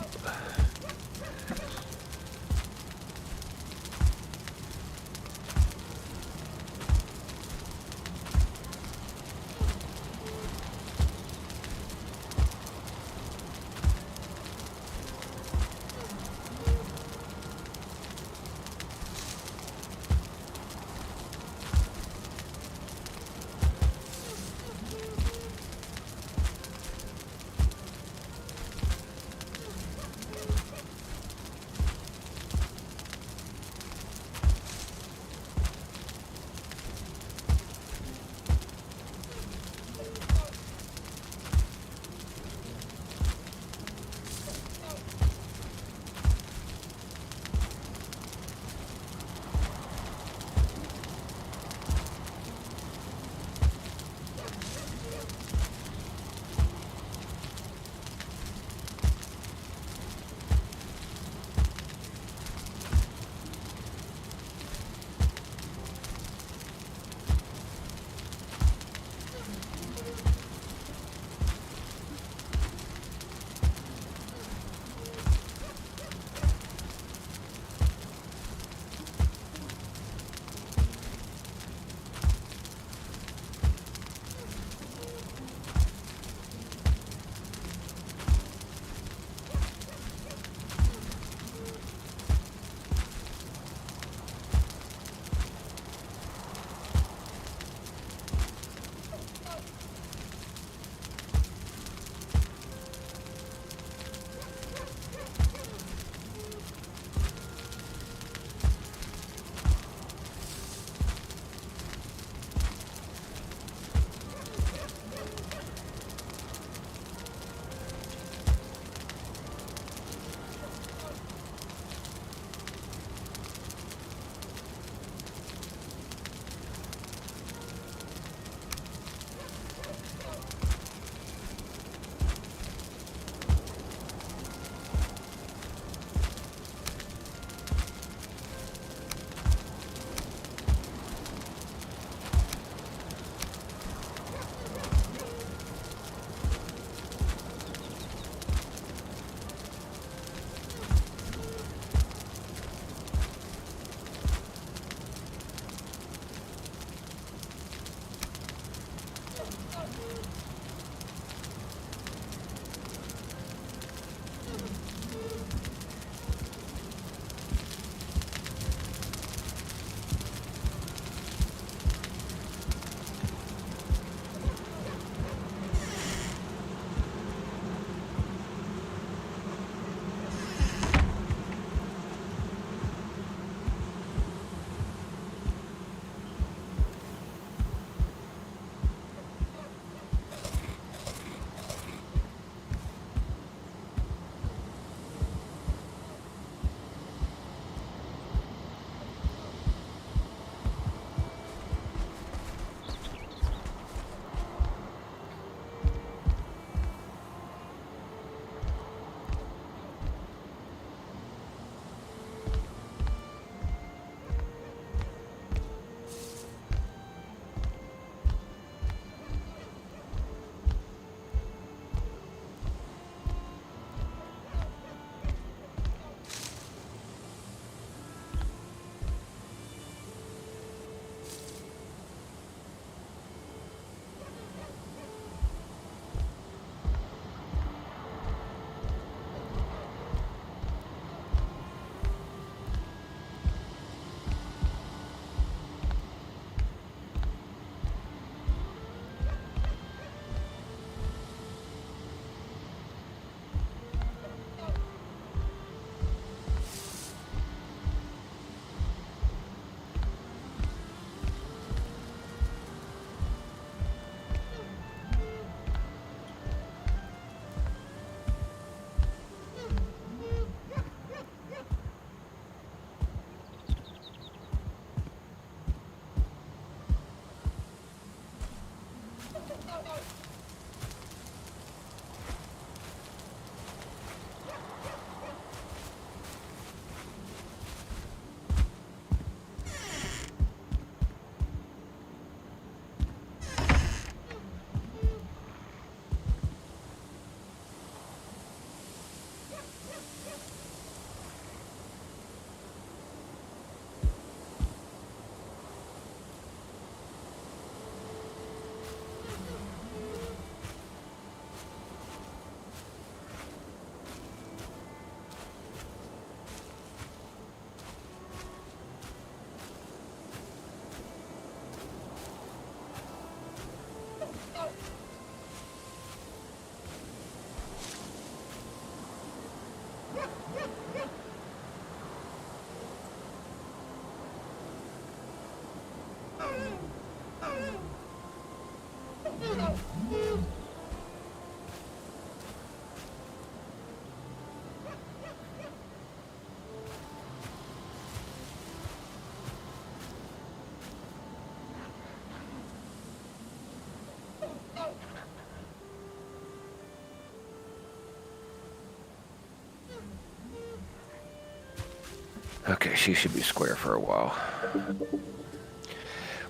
Okay, she should be square for a while.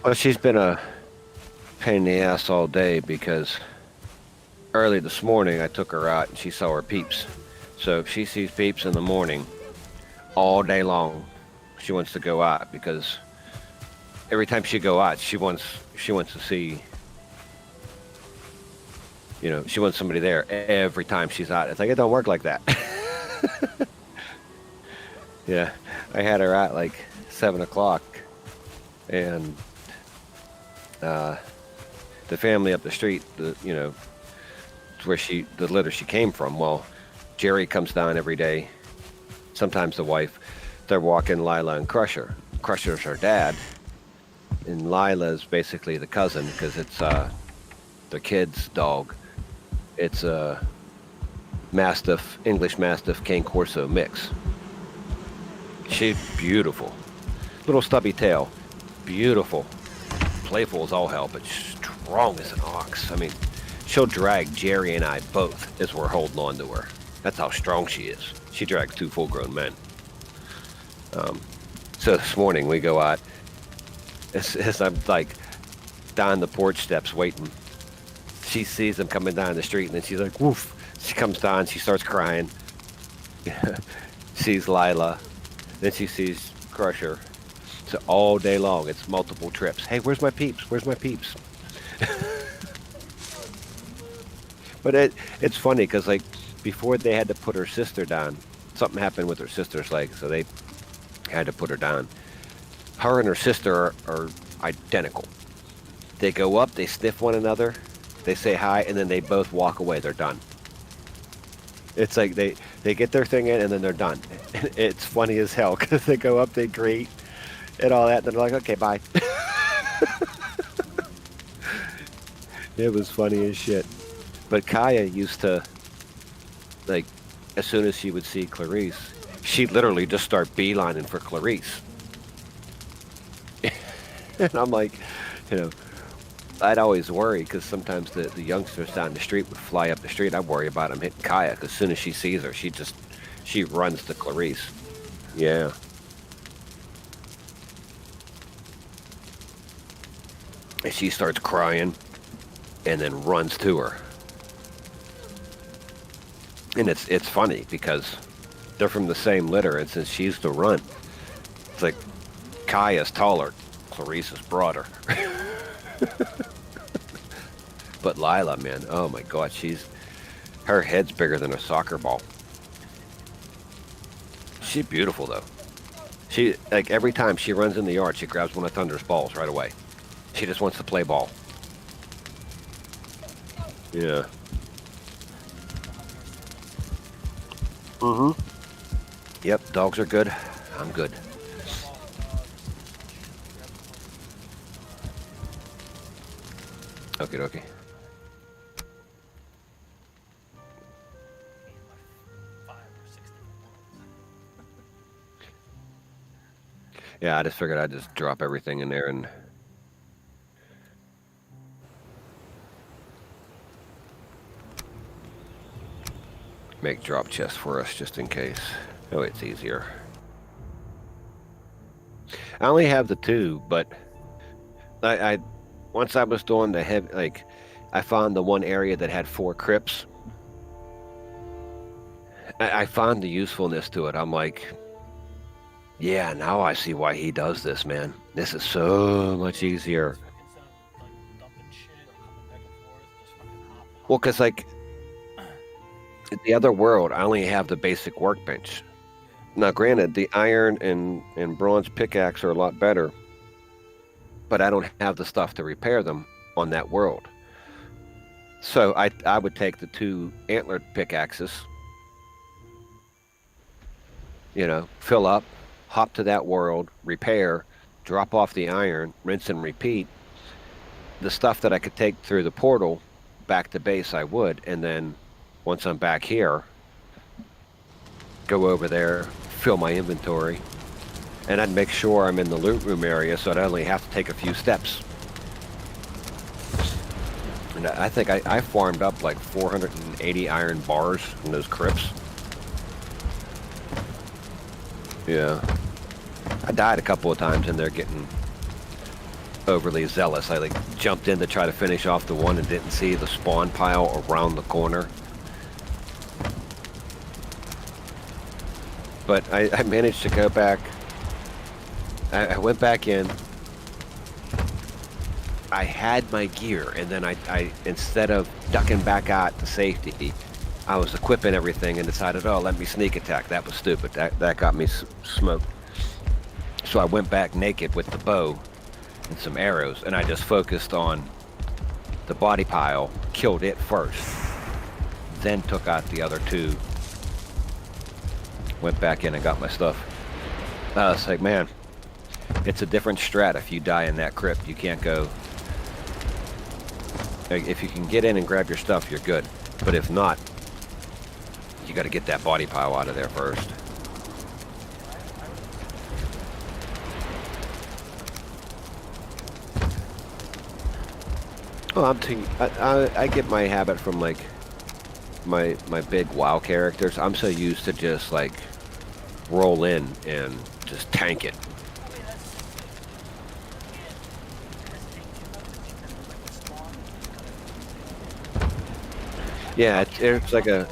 Well, she's been a pain in the ass all day because early this morning I took her out and she saw her peeps. So if she sees peeps in the morning, all day long, she wants to go out because every time she go out, she wants to see, she wants somebody there every time she's out. It's like, it don't work like that. Yeah, I had her at like 7 o'clock, and the family up the street, where the litter she came from. Well, Jerry comes down every day. Sometimes the wife, they're walking Lila and Crusher. Crusher's her dad, and Lila's basically the cousin because it's the kid's dog. It's a Mastiff, English Mastiff Cane Corso mix. She's beautiful. Little stubby tail. Beautiful. Playful as all hell, but strong as an ox. I mean, she'll drag Jerry and I both as we're holding on to her. That's how strong she is. She drags 2 full-grown men. So this morning we go out. As I'm like down the porch steps waiting, she sees them coming down the street, and then she's like, woof. She comes down, she starts crying. Sees Lila. Then she sees Crusher. So all day long, it's multiple trips. Hey, where's my peeps? Where's my peeps? But it's funny because like before they had to put her sister down, something happened with her sister's leg, so they had to put her down. Her and her sister are identical. They go up, they sniff one another, they say hi, and then they both walk away. They're done. It's like they get their thing in and then they're done. It's funny as hell because they go up, they greet, and all that, and they're like, okay, bye. It was funny as shit. But Kaya used to, like, as soon as she would see Clarice, she'd literally just start beelining for Clarice. And I'm like, you know, I'd always worry because sometimes the youngsters down the street would fly up the street. I'd worry about them hitting Kaya because as soon as she sees her, she runs to Clarice. Yeah. And she starts crying and then runs to her. And it's funny because they're from the same litter, and since she's the runt, it's like Kaya's taller, Clarice is broader. But Lila, man, oh my God, her head's bigger than a soccer ball. She's beautiful though. She, like, every time she runs in the yard, she grabs one of Thunder's balls right away. She just wants to play ball. Yeah. Mm-hmm. Yep, dogs are good. I'm good. Okay, okay. Yeah, I just figured I'd just drop everything in there and make drop chests for us just in case. Oh, it's easier. I only have the 2, but I once I was doing the heavy, like, I found the one area that had 4 crypts. I found the usefulness to it. I'm like, yeah, now I see why he does this, man. This is so much easier. Well, because, like, at the other world, I only have the basic workbench. Now, granted, the iron and bronze pickaxe are a lot better, but I don't have the stuff to repair them on that world. So I would take the 2 antlered pickaxes, you know, fill up, hop to that world, repair, drop off the iron, rinse and repeat. The stuff that I could take through the portal back to base, I would, and then once I'm back here, go over there, fill my inventory, and I'd make sure I'm in the loot room area so I'd only have to take a few steps. And I think I farmed up like 480 iron bars in those crypts. Yeah. I died a couple of times in there getting overly zealous. I like jumped in to try to finish off the one and didn't see the spawn pile around the corner. But I managed to go back. I went back in. I had my gear, and then I instead of ducking back out to safety, I was equipping everything and decided, oh, let me sneak attack. That was stupid. That got me smoked. So I went back naked with the bow and some arrows, and I just focused on the body pile, killed it first, then took out the other 2. Went back in and got my stuff. I was like, man, it's a different strat if you die in that crypt. You can't go... Like, if you can get in and grab your stuff, you're good. But if not, you got to get that body pile out of there first. Well, I get my habit from, like, my big WoW characters. I'm so used to just, like, roll in and just tank it. Yeah, it's like a...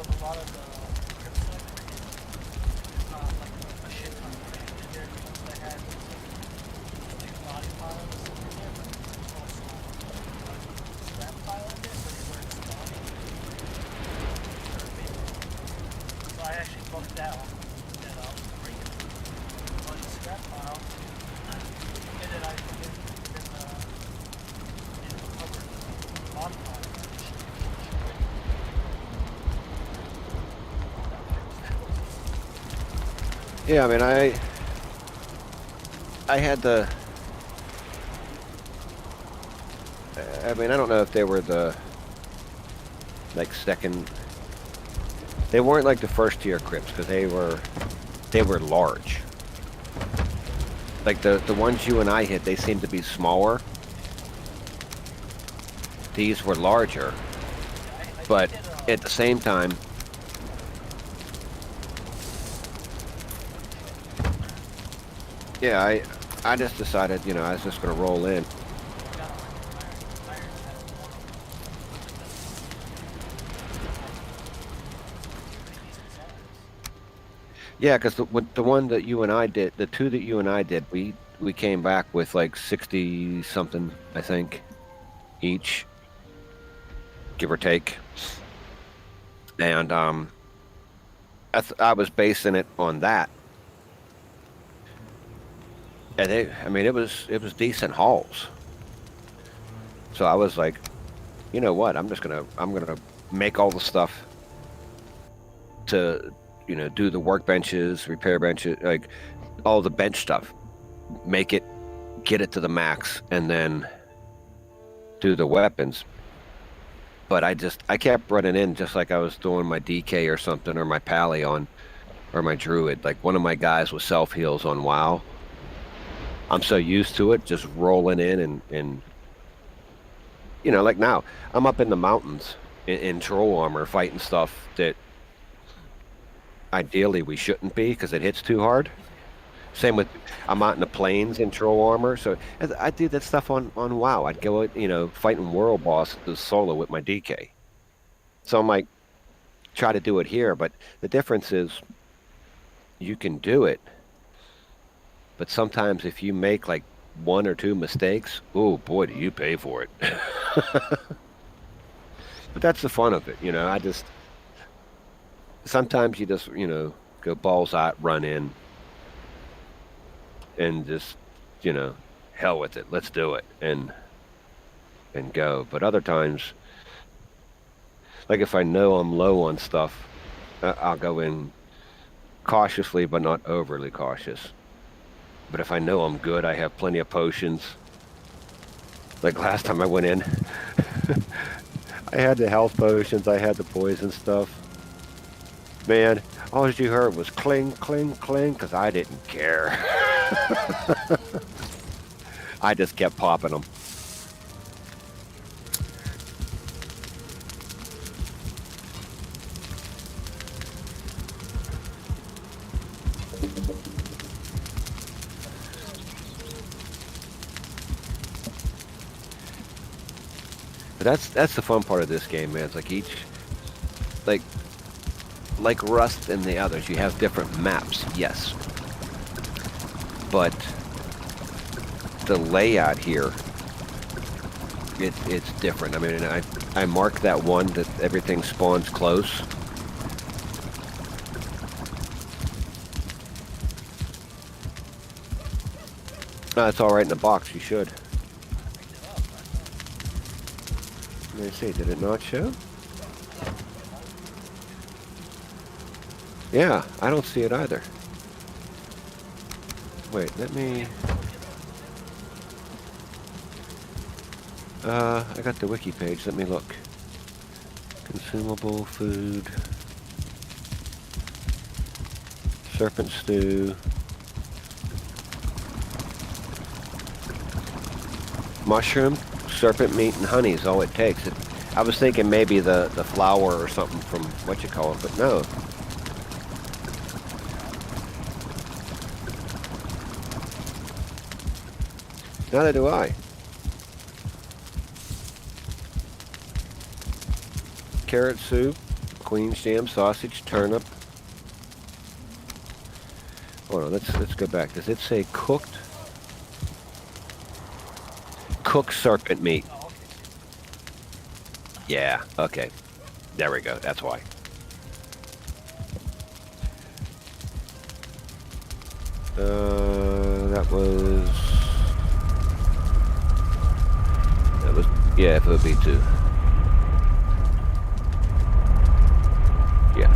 that one, and I'll bring it on the scrap pile, and then I put it in the cupboard, mod pile. Yeah, I mean, I had the. I mean, I don't know if they were the like second. They weren't like the first tier crypts because they were large. Like the ones you and I hit, they seemed to be smaller. These were larger, but at the same time, yeah, I just decided, you know, I was just gonna roll in. Yeah, because the one that you and I did, the two that you and I did, we came back with like 60 something, I think, each, give or take. And I was basing it on that. And I mean, it was decent hauls. So I was like, you know what? I'm gonna make all the stuff to, you know, do the workbenches, repair benches, like all the bench stuff, make it, get it to the max, and then do the weapons. But I kept running in just like I was doing my DK or something, or my Pally on, or my Druid. Like one of my guys was self heals on WoW. I'm so used to it, just rolling in and you know, like now I'm up in the mountains in troll armor fighting stuff that ideally we shouldn't be because it hits too hard. Same with, I'm out in the plains in troll armor, so I do that stuff on WoW. I'd go, you know, fighting world bosses solo with my DK. So I'm like, try to do it here, but the difference is you can do it, but sometimes if you make like one or two mistakes, oh boy, do you pay for it. But that's the fun of it, you know. Sometimes you just, you know, go balls out, run in, and just, you know, hell with it, let's do it, and go. But other times, like if I know I'm low on stuff, I'll go in cautiously, but not overly cautious. But if I know I'm good, I have plenty of potions. Like last time I went in, I had the health potions, I had the poison stuff. Man, all you heard was cling, cling, cling, because I didn't care. I just kept popping them. But that's the fun part of this game, man. It's like each, like Rust and the others, you have different maps, yes. But the layout here, it's different. I mean, I marked that one that everything spawns close. No, it's all right in the box. You should. Let me see. Did it not show? Yeah, I don't see it either. Wait, let me... I got the wiki page. Let me look. Consumable food. Serpent stew. Mushroom, serpent meat, and honey is all it takes. I was thinking maybe the flour or something from what you call it, but no. Neither do I. Carrot soup, queen's jam, sausage, turnip. Hold on, let's go back. Does it say cooked? Cooked serpent meat. Yeah, okay. There we go, that's why. That was, yeah, FOB2. Yeah.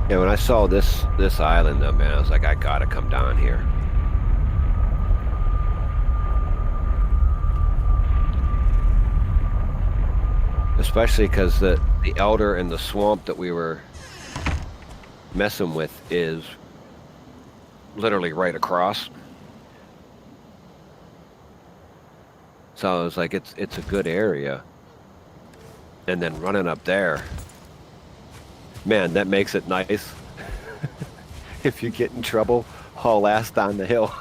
Yeah, when I saw this island though, man, I was like, I gotta come down here. Especially because the elder and the swamp that we were messing with is literally right across. So I was like, it's a good area. And then running up there, man, that makes it nice. If you get in trouble, haul ass down the hill.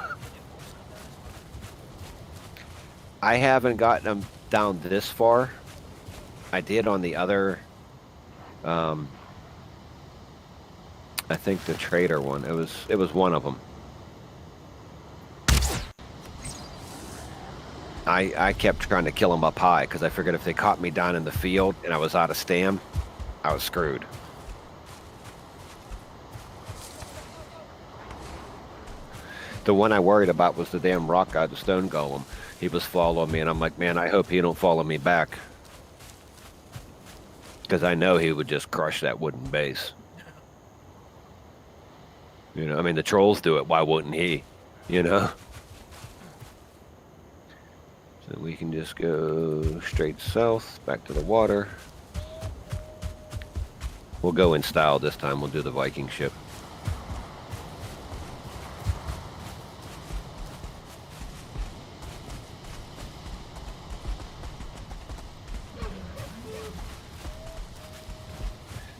I haven't gotten them down this far. I did on the other, I think the trader one. It was one of them. I kept trying to kill them up high because I figured if they caught me down in the field and I was out of stam, I was screwed. The one I worried about was the damn rock guy, the stone golem. He was following me, and I'm like, man, I hope he don't follow me back. Because I know he would just crush that wooden base. You know, I mean, the trolls do it. Why wouldn't he? You know? So we can just go straight south, back to the water. We'll go in style this time. We'll do the Viking ship.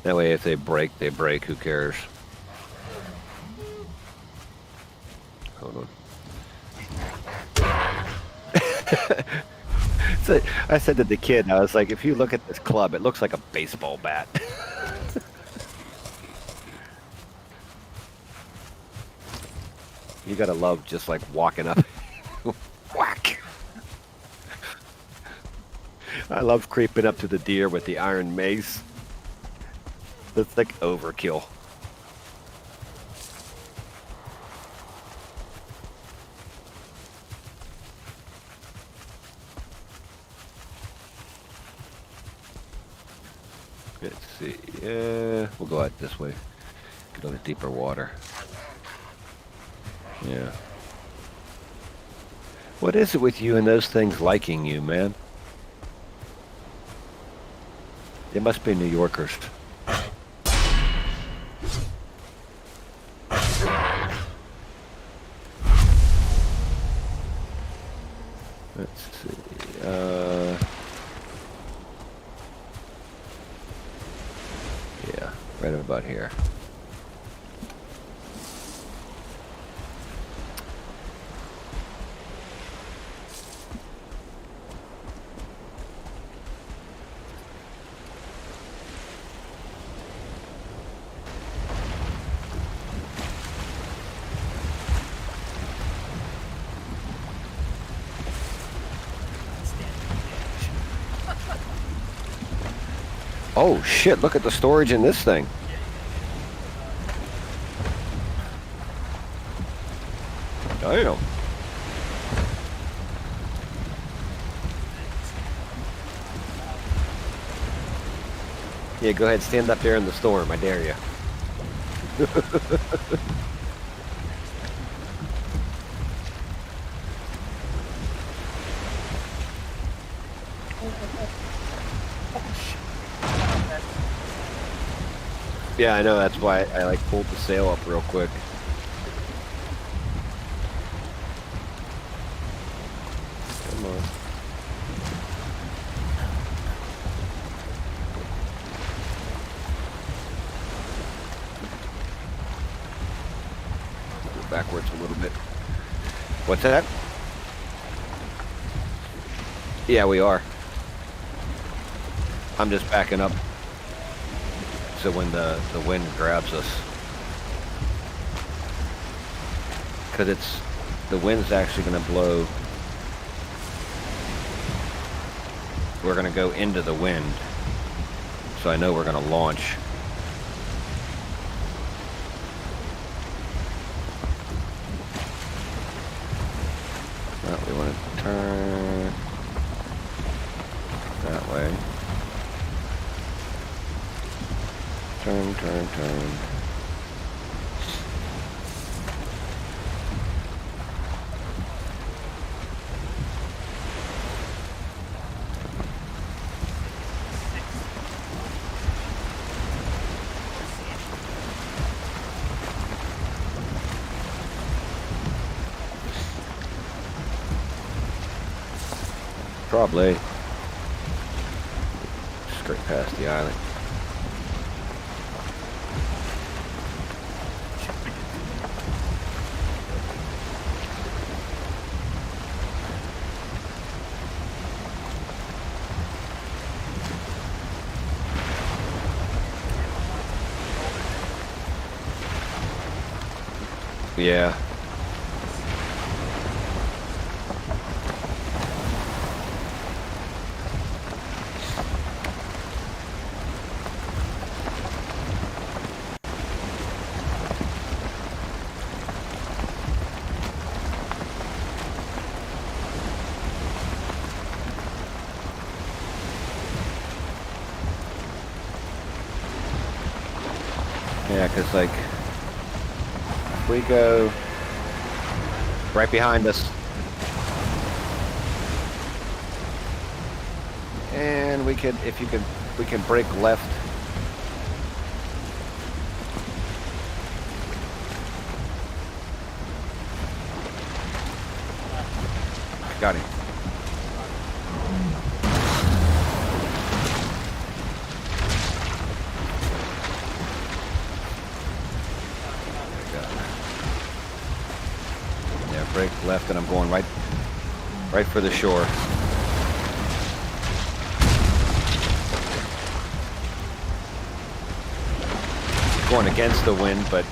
That way, if they break, they break. Who cares? Hold on. So I said to the kid, I was like, if you look at this club, it looks like a baseball bat. You gotta love just like walking up. Whack! I love creeping up to the deer with the iron mace. That's like overkill. Let's see. Yeah, we'll go out this way. Get on the deeper water. Yeah. What is it with you and those things liking you, man? They must be New Yorkers. Let's see. Yeah, right about here. Oh shit, look at the storage in this thing. Damn. Yeah, go ahead, stand up there in the storm, I dare you. Yeah, I know, that's why I like pulled the sail up real quick. Come on. Go backwards a little bit. What's that? Yeah, we are. I'm just backing up. So when the wind grabs us. Because the wind's actually going to blow. We're going to go into the wind. So I know we're going to launch. Well, we want to turn that way. Turn, turn, turn. Probably. Straight past the island. Yeah. Yeah, because, like, if we go right behind us, and we can break left. Got him. Yeah, break left, and I'm going right for the shore. Going against the wind, but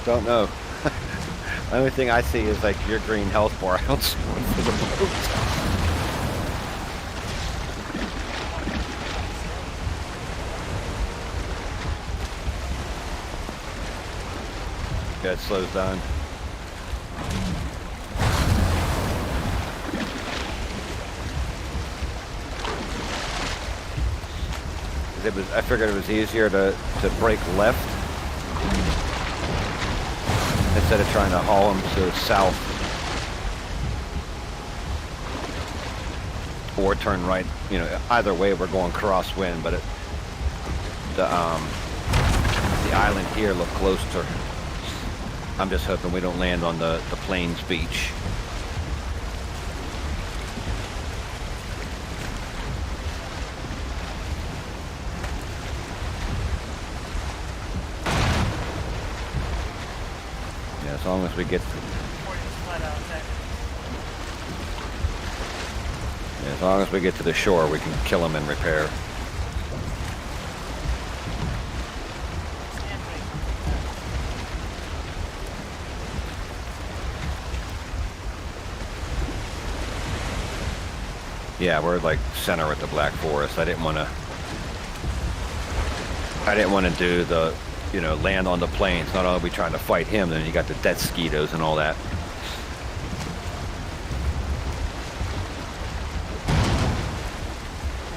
don't know. The only thing I see is like your green health bar. I don't see one for the boat. Yeah, it slows down. I figured it was easier to break left instead of trying to haul them to the south or turn right. You know, either way we're going crosswind, but the island here looked closer. I'm just hoping we don't land on the plains beach. As long as we get to, as long as we get to the shore, we can kill them and repair. Yeah, we're like center at the Black Forest. I didn't want to do the, you know, land on the plains. Not only are we trying to fight him, then you got the death skeetos and all that.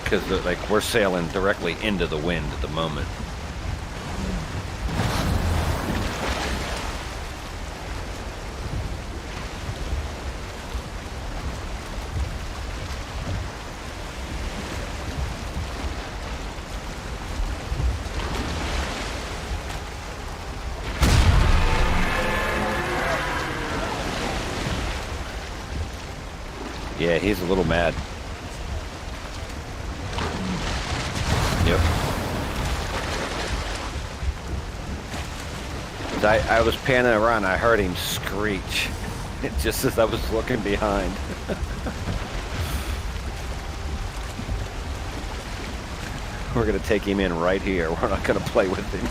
Because like we're sailing directly into the wind at the moment. Yeah, he's a little mad. Yep. I was panning around, I heard him screech. Just as I was looking behind. We're gonna take him in right here. We're not gonna play with him.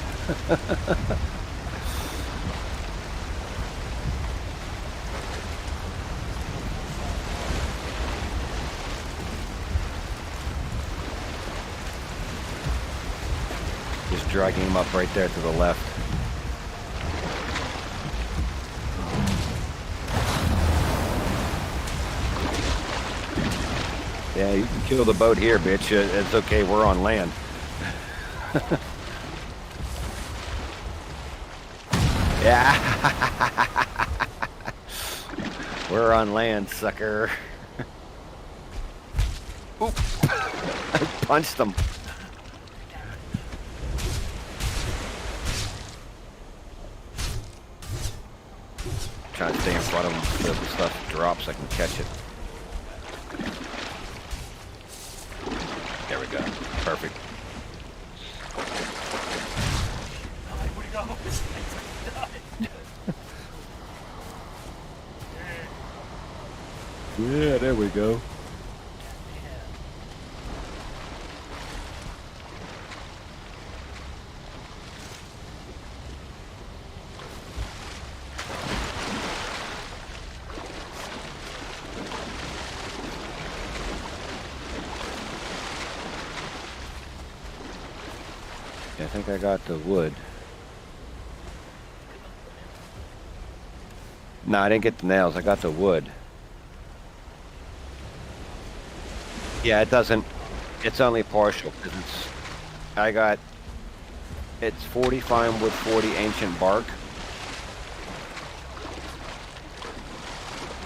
Just dragging him up right there to the left. Yeah, you can kill the boat here, bitch. It's okay, we're on land. Yeah. We're on land, sucker. Oop. I punched him. Trying to stay in front of him so the stuff drops, I can catch it. There we go. Perfect. Where'd he go? Yeah, there we go. I think I got the wood. No, I didn't get the nails. I got the wood. Yeah, it doesn't. It's only partial because it's 40 fine wood, 40 ancient bark,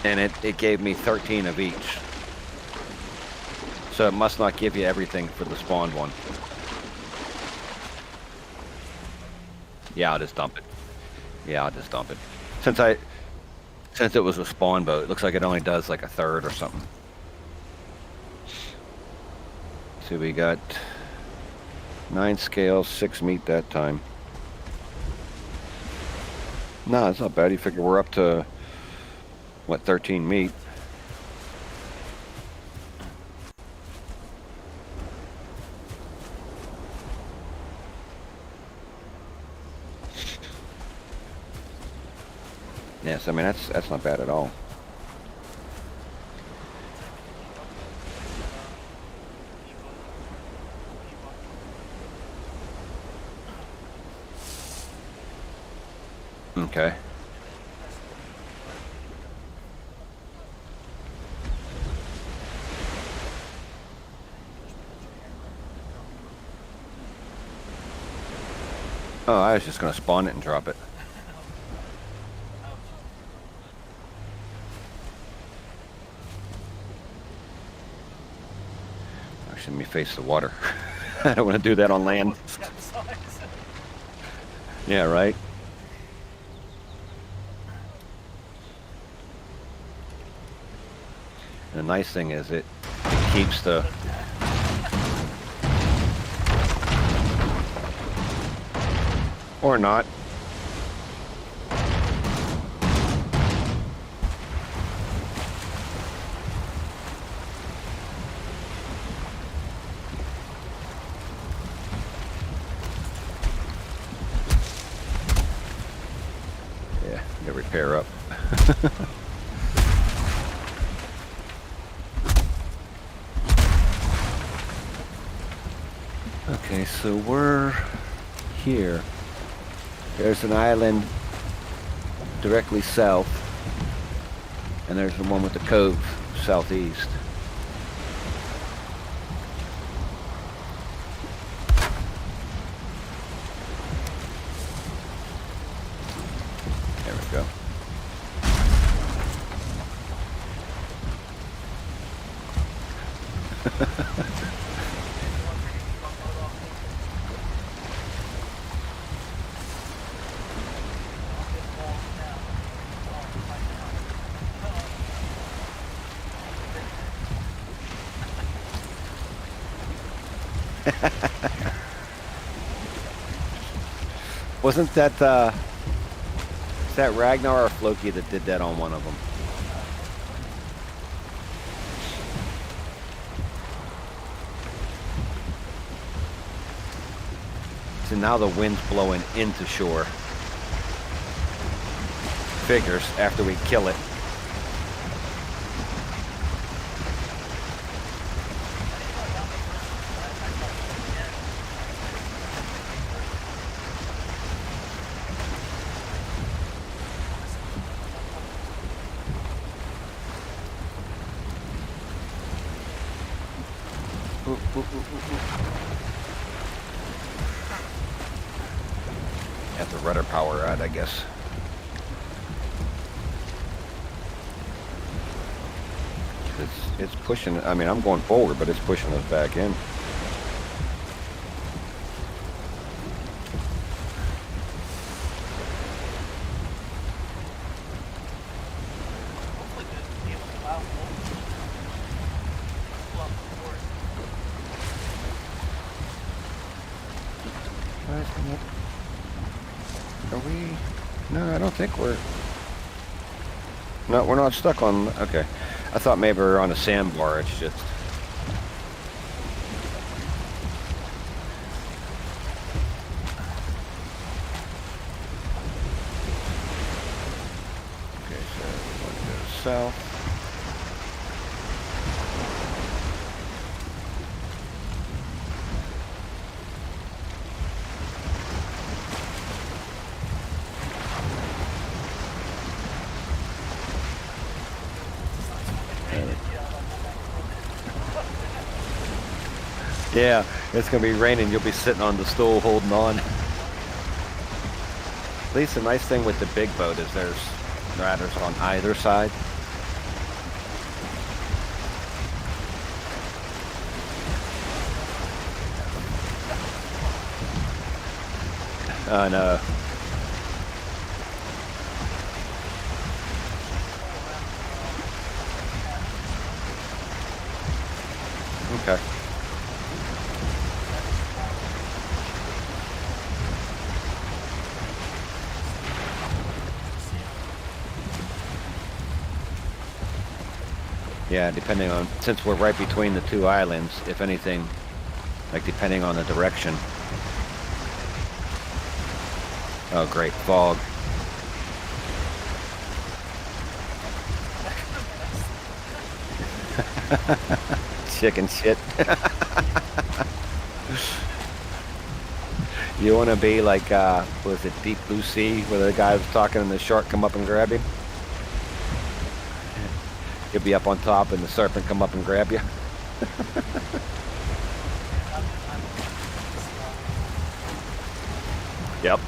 and it gave me 13 of each. So it must not give you everything for the spawned one. Yeah, I'll just dump it. Yeah, I'll just dump it. Since it was a spawn boat, it looks like it only does like a third or something. So we got 9 scales, 6 meat that time. No, it's not bad. You figure we're up to, what, 13 meat. Yes, I mean, that's not bad at all. Okay. Oh, I was just gonna spawn it and drop it. Actually, let me face the water. I don't want to do that on land. Yeah, right? And the nice thing is it keeps the... Or not. Yeah, to repair up. Okay, so we're here. There's an island directly south, and there's the one with the cove southeast. There we go. Wasn't that Is that Ragnar or Floki that did that on one of them? So now the wind's blowing into shore. Figures after we kill it. Got the rudder power out, I guess. It's pushing, I mean, I'm going forward, but it's pushing us back in. Hopefully they'll be able to allow pull up the course. Are we? No, I don't think we're... No, we're not stuck on... Okay. I thought maybe we were on a sandbar. It's just... Okay, so we want to go south. Yeah, it's going to be raining. You'll be sitting on the stool holding on. At least the nice thing with the big boat is there's ladders on either side. I know. Okay. Yeah, depending on, since we're right between the two islands, if anything, like depending on the direction. Oh, great, fog. Chicken shit. You want to be like, was it Deep Blue Sea, where the guy was talking and the shark come up and grab him? You'll be up on top and the serpent come up and grab you. Yep.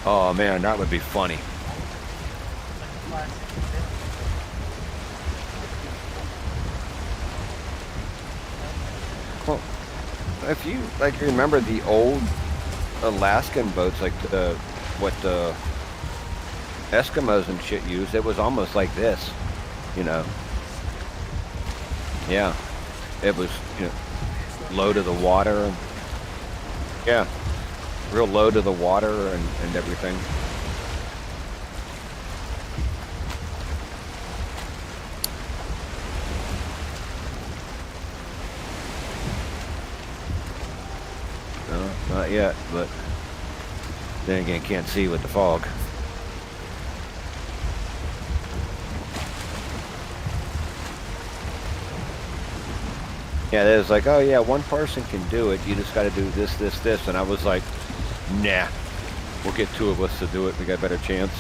Oh man, that would be funny. Well, if you like remember the old Alaskan boats, like what the Eskimos and shit used, it was almost like this, you know. Yeah, it was, you know, low to the water. And, yeah. Real low to the water and everything. No, not yet, but then again, can't see with the fog. Yeah, it was like, oh yeah, one person can do it. You just got to do this, this, this. And I was like, nah, we'll get two of us to do it. We got a better chance.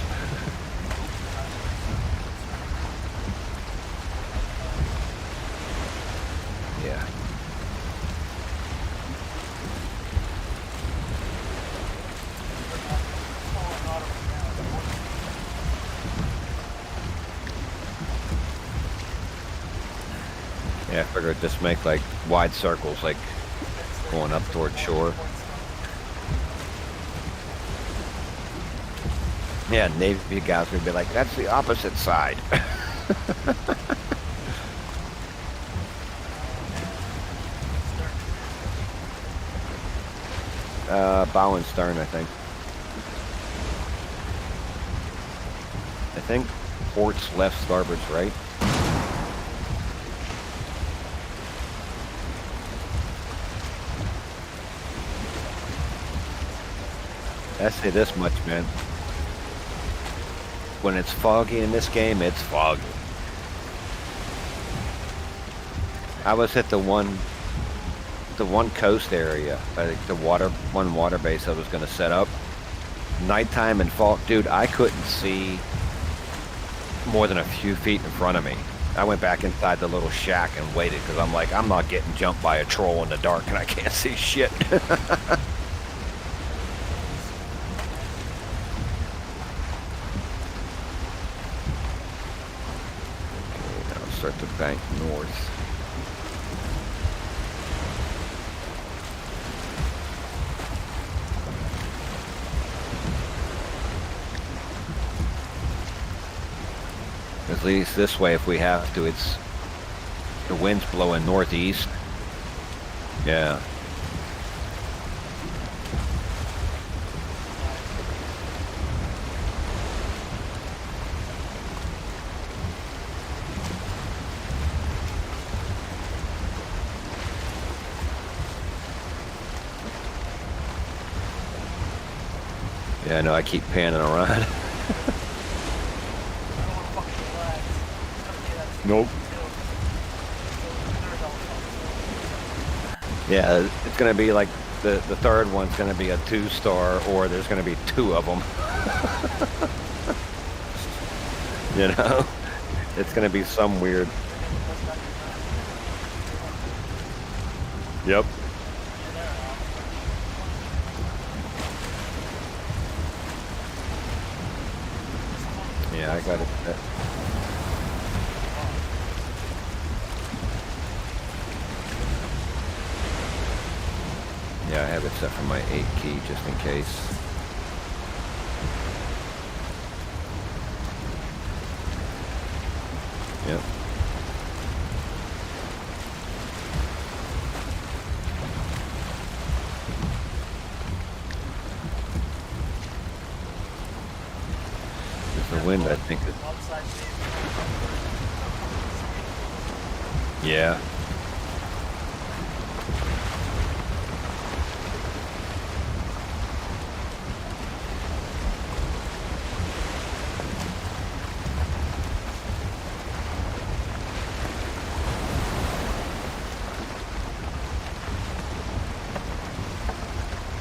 Yeah. Yeah, I figured just make like wide circles, like going up toward shore. Yeah, Navy guys would be like, that's the opposite side. Bow and stern, I think. I think port's left, starboard's right. I say this much, man. When it's foggy in this game, it's foggy. I was at the one coast area, I think the one water base I was going to set up. Nighttime and fog, dude, I couldn't see more than a few feet in front of me. I went back inside the little shack and waited because I'm like, I'm not getting jumped by a troll in the dark and I can't see shit. I'll start to bank north. At least this way, if we have to, it's the wind's blowing northeast. Yeah. Yeah, I know, I keep panning around. Nope. Yeah, it's going to be like the third one's going to be a 2-star, or there's going to be 2 of them. You know? It's going to be some weird. Yep. Yeah, I got it. Yeah, I have it set for my 8 key just in case. Yep. The wind, I think, is... Yeah.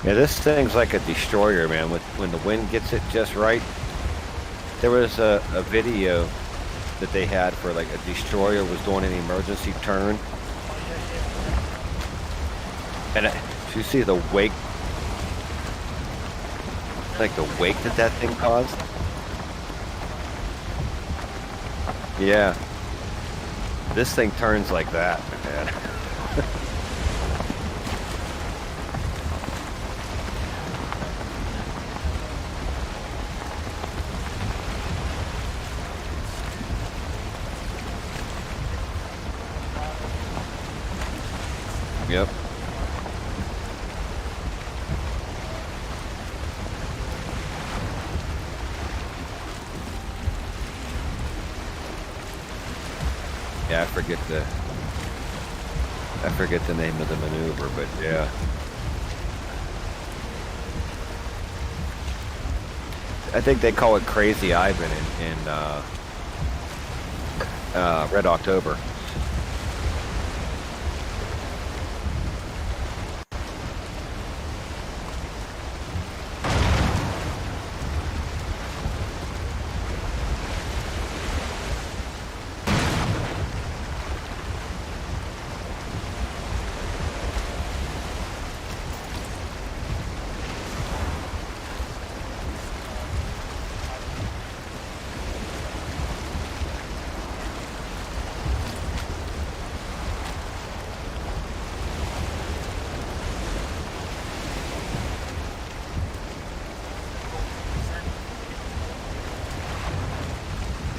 Yeah, this thing's like a destroyer, man. When the wind gets it just right. There was a video that they had for like a destroyer was doing an emergency turn. And did you see the wake? Like the wake that thing caused? Yeah. This thing turns like that, man. Yep. Yeah, I forget the name of the maneuver, but yeah. I think they call it Crazy Ivan in Red October.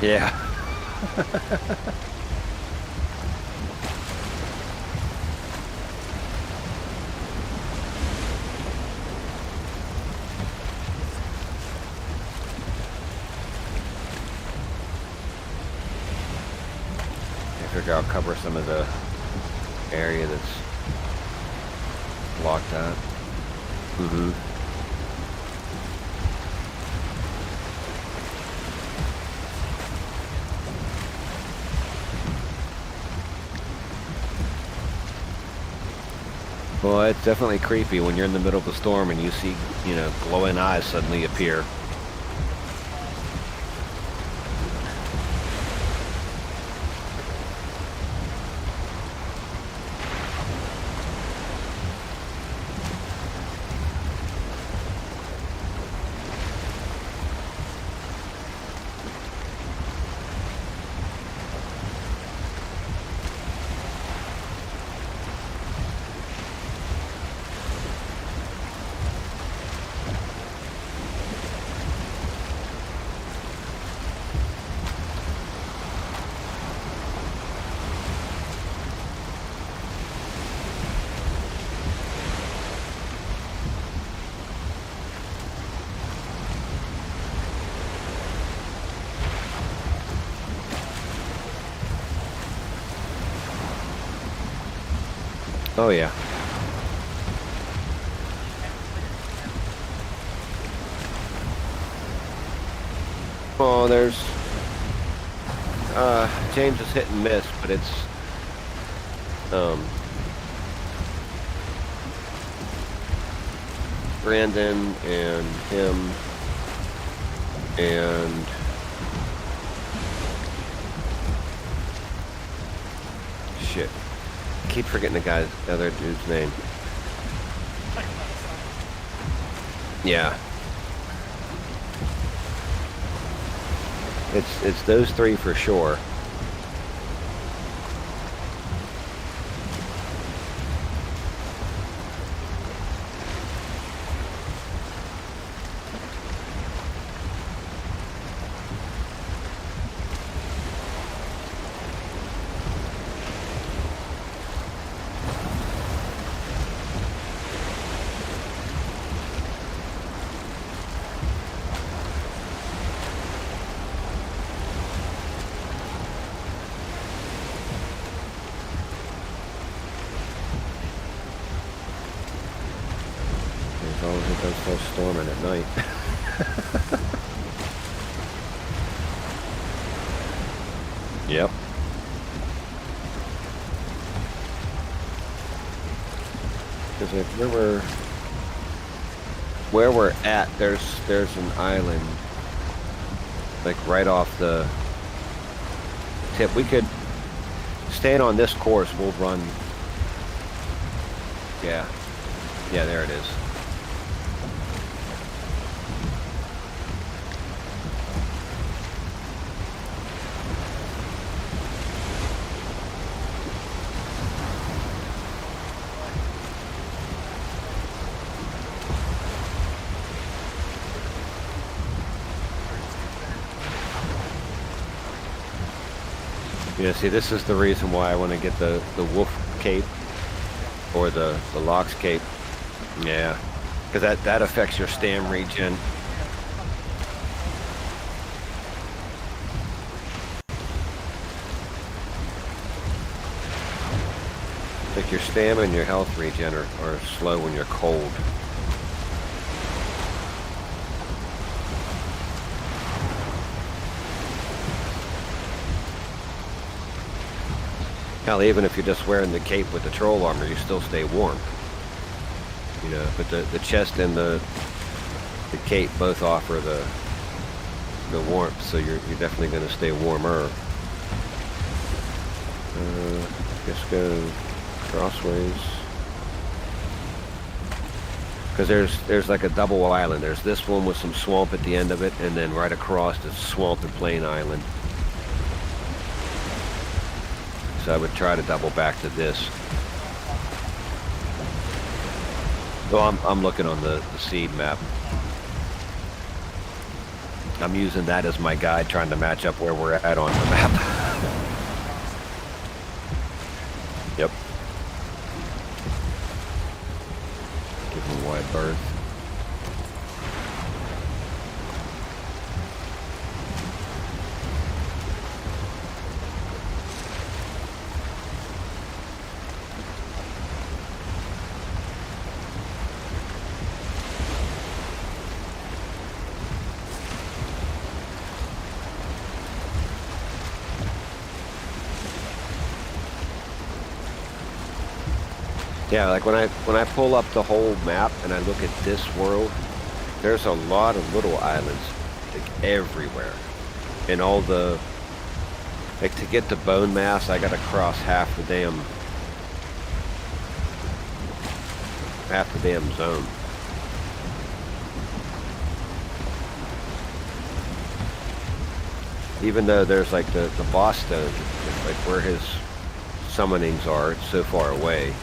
Yeah. I figure I'll cover some of the area that's blocked out. Mm-hmm. Well, it's definitely creepy when you're in the middle of a storm and you see, you know, glowing eyes suddenly appear. Oh, yeah. Oh, there's James is hit and miss, but it's Brandon and him and shit. I keep forgetting the other dude's name. Yeah. It's those three for sure. As long as it doesn't start storming at night. Yep. Because if where we're at, there's an island, like right off the tip. We could staying on this course. We'll run. Yeah, yeah, there it is. Yeah, see, this is the reason why I want to get the wolf cape or the lox cape. Yeah, because that affects your stam regen. Like your stam and your health regen are slow when you're cold. Hell, even if you're just wearing the cape with the troll armor, you still stay warm. You know, but the chest and the cape both offer the warmth, so you're definitely going to stay warmer. Just go crossways. Because there's like a double island. There's this one with some swamp at the end of it, and then right across is swamp and plain island. So I would try to double back to this. So I'm looking on the seed map. I'm using that as my guide, trying to match up where we're at on the map. Yep. Give him a wide berth. Yeah, like when I pull up the whole map and I look at this world, there's a lot of little islands, like everywhere. And all the, like to get to Bone Mass, I gotta cross half the damn zone. Even though there's like the boss stone, like where his summonings are, it's so far away.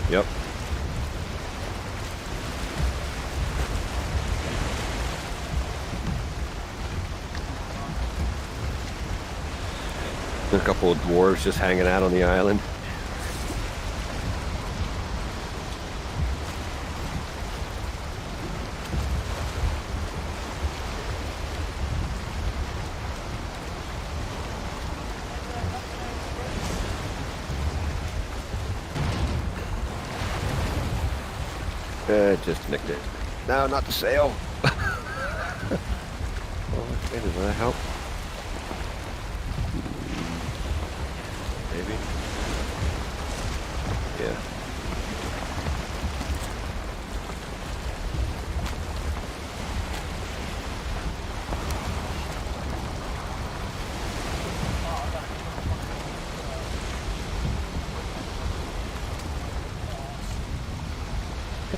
Yep. A couple of dwarves just hanging out on the island. Just nicked it. No, not the sail. Oh, maybe will that help? Maybe. Yeah.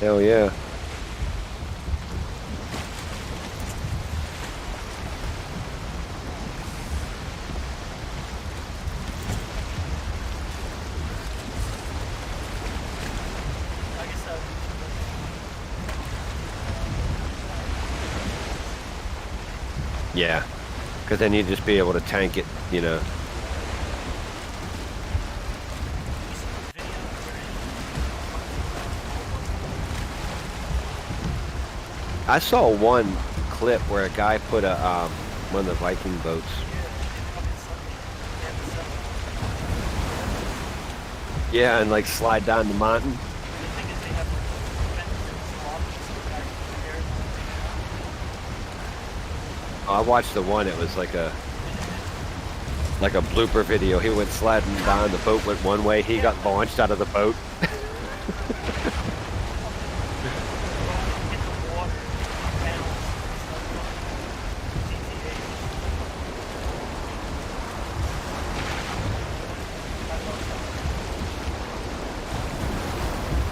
Hell yeah. Yeah, because then you'd just be able to tank it, you know. I saw one clip where a guy put a one of the Viking boats. Yeah, and like slide down the mountain. I watched the one. It was like a blooper video. He went sliding down. The boat went one way. He got launched out of the boat.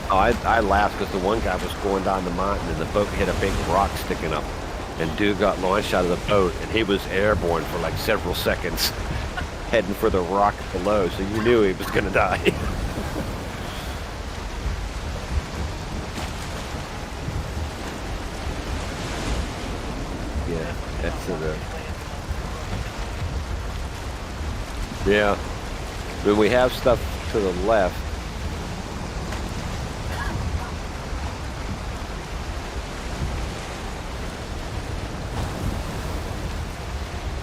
Oh, I laughed because the one guy was going down the mountain and the boat hit a big rock sticking up. And dude got launched out of the boat and he was airborne for like several seconds, heading for the rock below, so you knew he was going to die. Yeah, that's it. Yeah. When we have stuff to the left,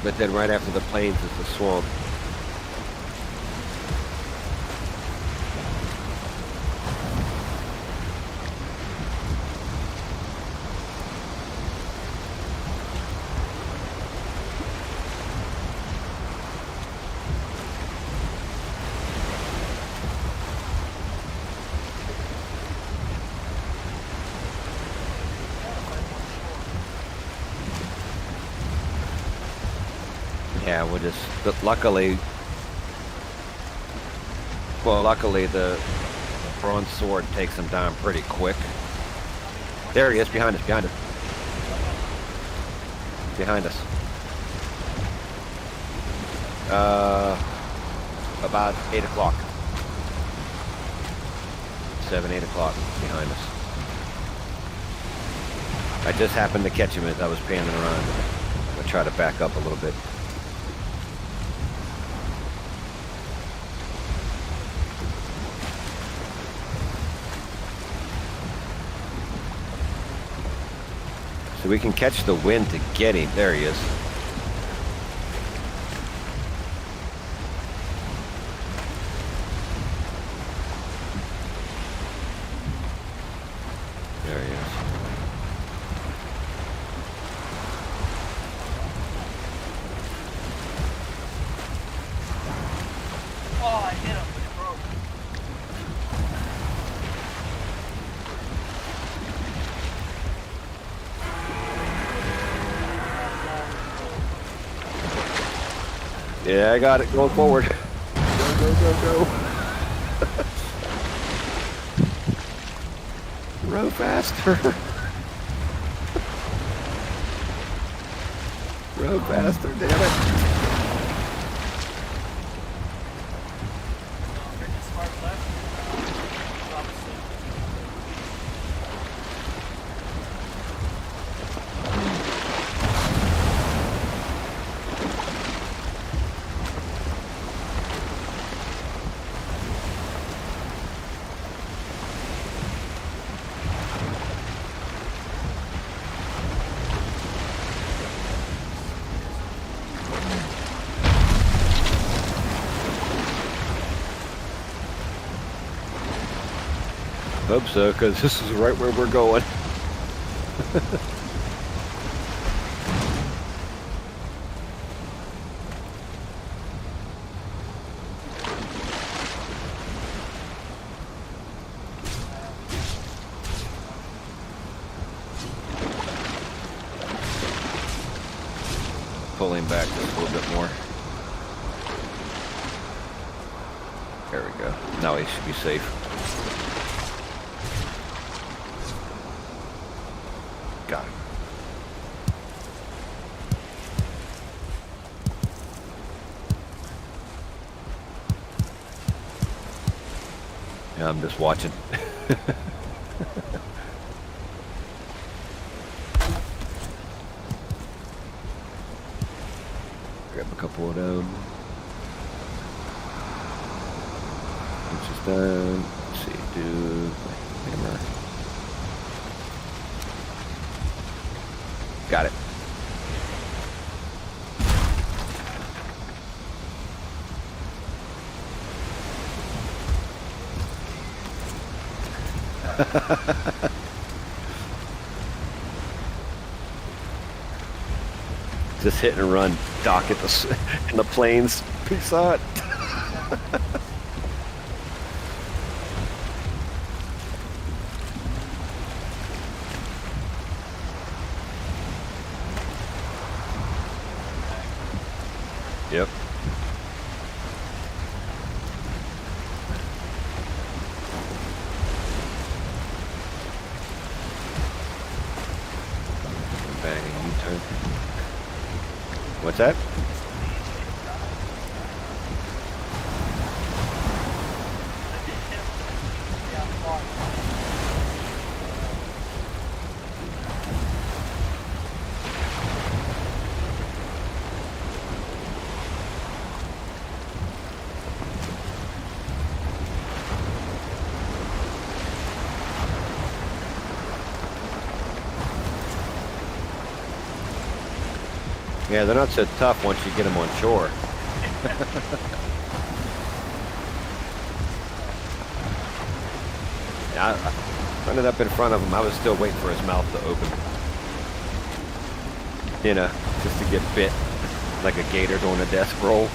but then right after the plains is the swamp. Yeah, we'll just, but luckily the bronze sword takes him down pretty quick. There he is, behind us. Behind us. About 8 o'clock. 7, 8 o'clock behind us. I just happened to catch him as I was panning around. I'll try to back up a little bit. So we can catch the wind to get him. There he is. There he is. Oh, I hit him, but it broke. Yeah, I got it. Going forward. Go, go, go, go. Row faster. Row faster, damn it. Freaking smart left. Obviously. Hope so, because this is right where we're going. Pulling back just a little bit more. There we go. Now he should be safe. Got it. Yeah, I'm just watching. Grab a couple of them. Which is done. Let's see, do hammer. Got it. Just hit and run, dock at in the plains. Peace out. Yep. Bang, U-turn. What's that? Yeah, they're not so tough once you get them on shore. Yeah, I ended up in front of him. I was still waiting for his mouth to open. You know, just to get bit like a gator doing a death roll.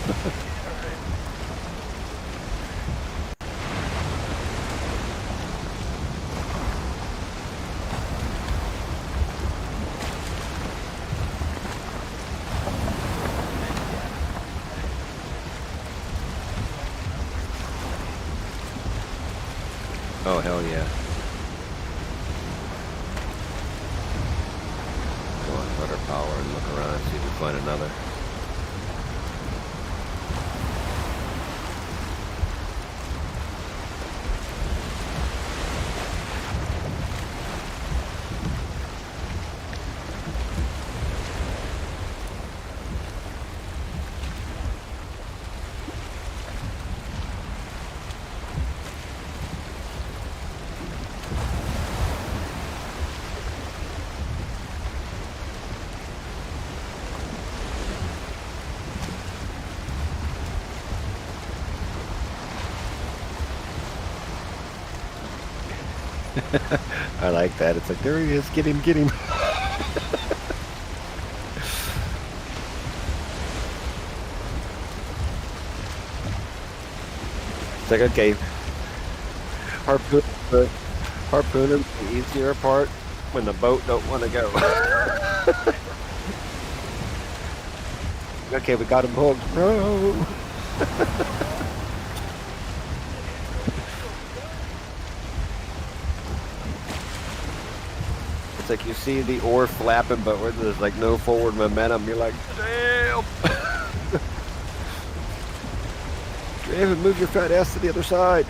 Oh, hell yeah. Go on rudder power and look around, see if we find another. I like that. It's like, there he is. Get him, get him. It's like, okay, harpoon, but harpoon is the easier part when the boat don't want to go. Okay, we got him hooked, bro. It's like you see the oar flapping, but when there's like no forward momentum, you're like, damn. David, move your fat ass to the other side.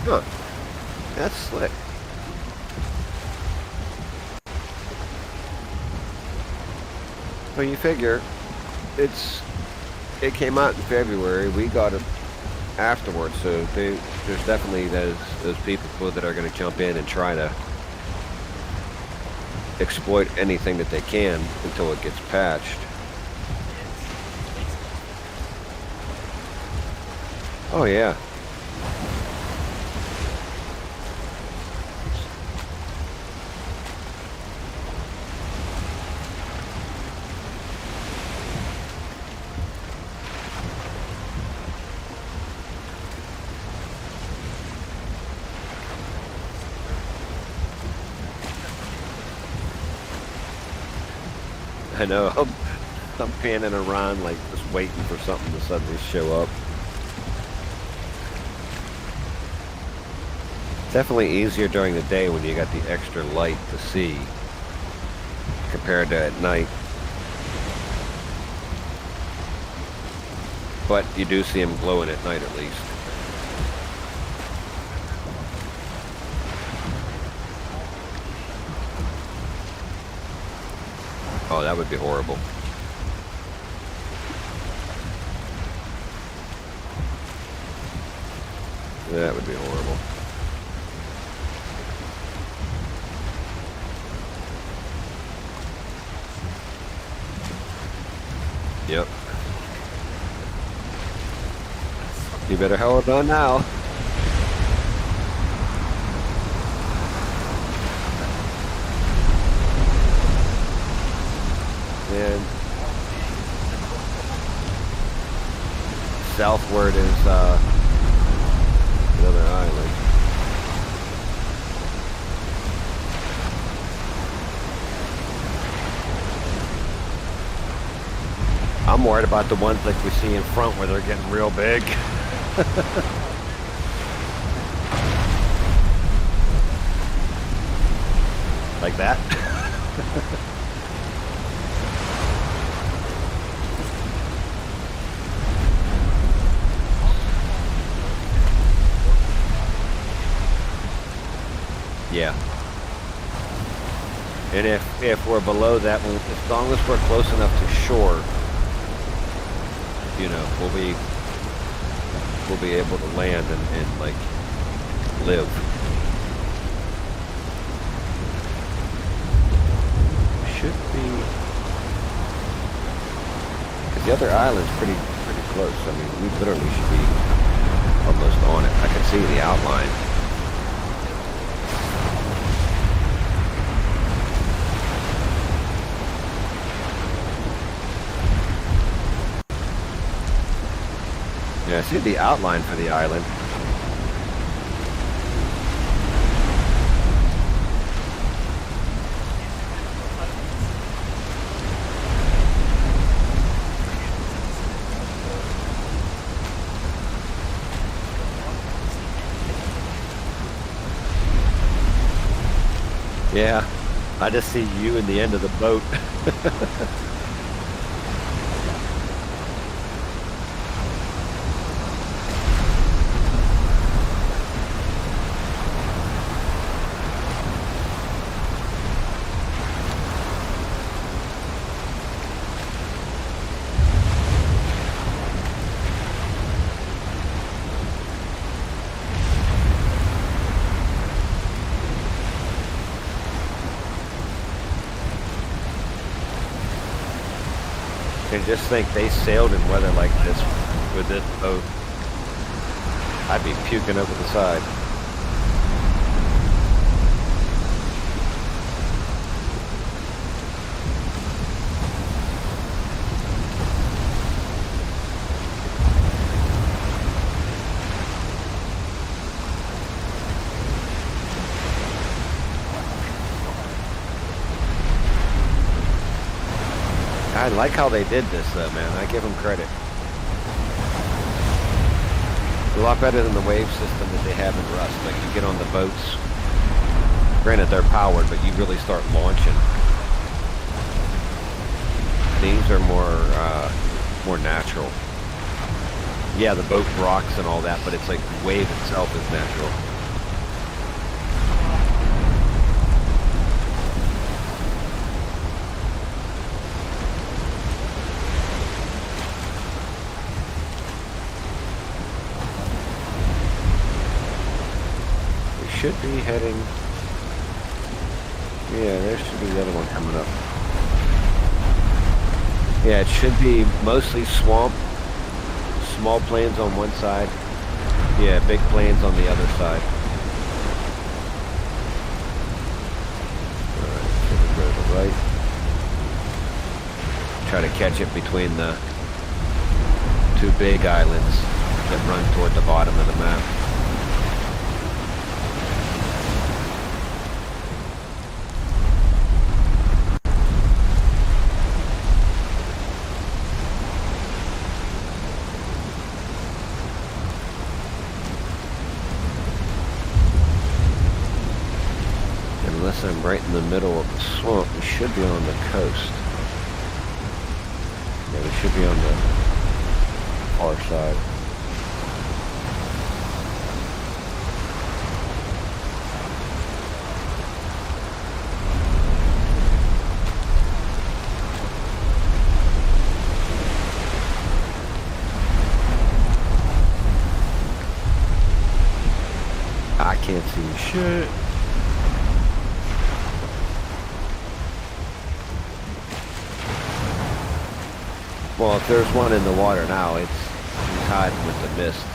Huh. That's slick. Well, you figure it came out in February. We got it afterwards, so there's definitely those people that are going to jump in and try to exploit anything that they can until it gets patched. Oh yeah. I know. I'm panning around like just waiting for something to suddenly show up. Definitely easier during the day when you got the extra light to see compared to at night. But you do see them glowing at night at least. Oh, that would be horrible. That would be horrible. Yep. You better hold on now. And southward is another island. I'm worried about the ones like we see in front where they're getting real big. Like that. Yeah. And if we're below that, as long as we're close enough to shore, you know, we'll be able to land and like live. Should be, because the other island's pretty close. I mean, we literally should be almost on it. I can see the outline. Yeah, I see the outline for the island. Yeah, I just see you in the end of the boat. And just think they sailed in weather like this with this boat. I'd be puking over the side. I like how they did this though, man. I give them credit. A lot better than the wave system that they have in Rust. Like you get on the boats, granted they're powered, but you really start launching. These are more natural. Yeah, the boat rocks and all that, but it's like the wave itself is natural. Should be heading. Yeah, there should be the other one coming up. Yeah, it should be mostly swamp. Small plains on one side. Yeah, big plains on the other side. Alright, so we go to the right. Try to catch it between the two big islands that run toward the bottom of the map. Unless I'm right in the middle of the swamp, we should be on the coast. Yeah, we should be on the far side. I can't see shit. Well, if there's one in the water now, it's hiding with the mist.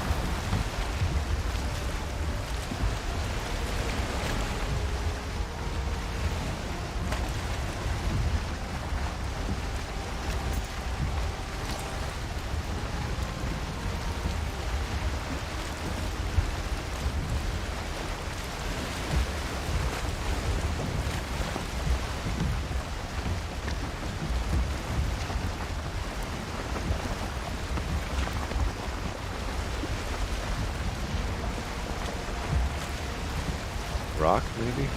Rock, maybe?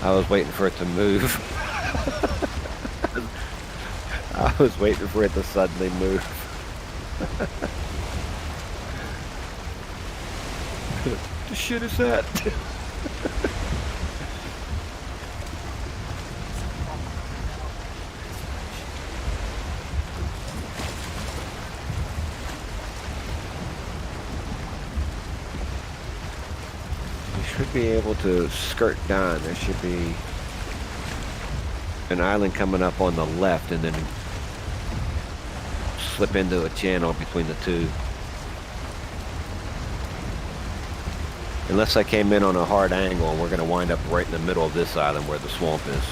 I was waiting for it to move. I was waiting for it to suddenly move. What the shit is that? You should be able to skirt down. There should be an island coming up on the left and then slip into a channel between the two. Unless I came in on a hard angle, and we're going to wind up right in the middle of this island where the swamp is.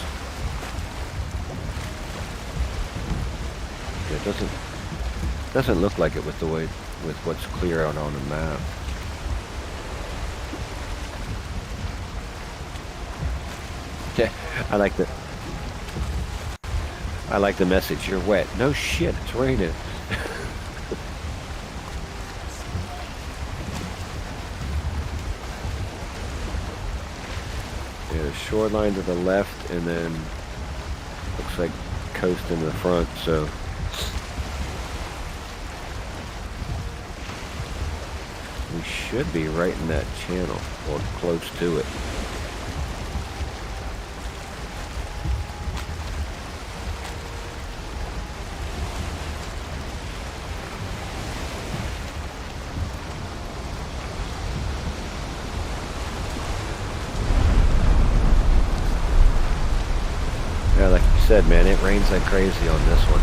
It doesn't look like it with the way, with what's clear out on the map. Yeah, I like the message. You're wet. No shit, it's raining. Yeah, shoreline to the left, and then looks like coast in the front. So We should be right in that channel, or close to it. Yeah, like you said, man, it rains like crazy on this one.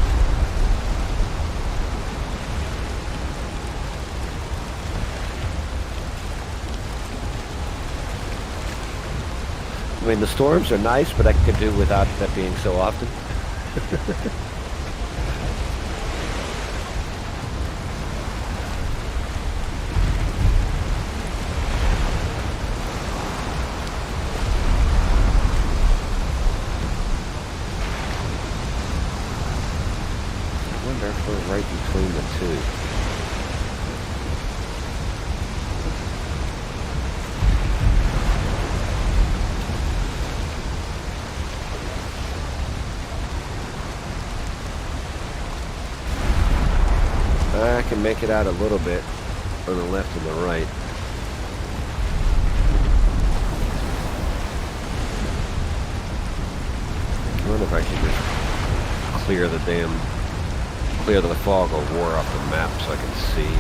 I mean, the storms are nice, but I could do without that being so often. I wonder if we're right between the two. I can make it out a little bit on the left and the right. I wonder if I should just clear the fog or war off the map so I can see.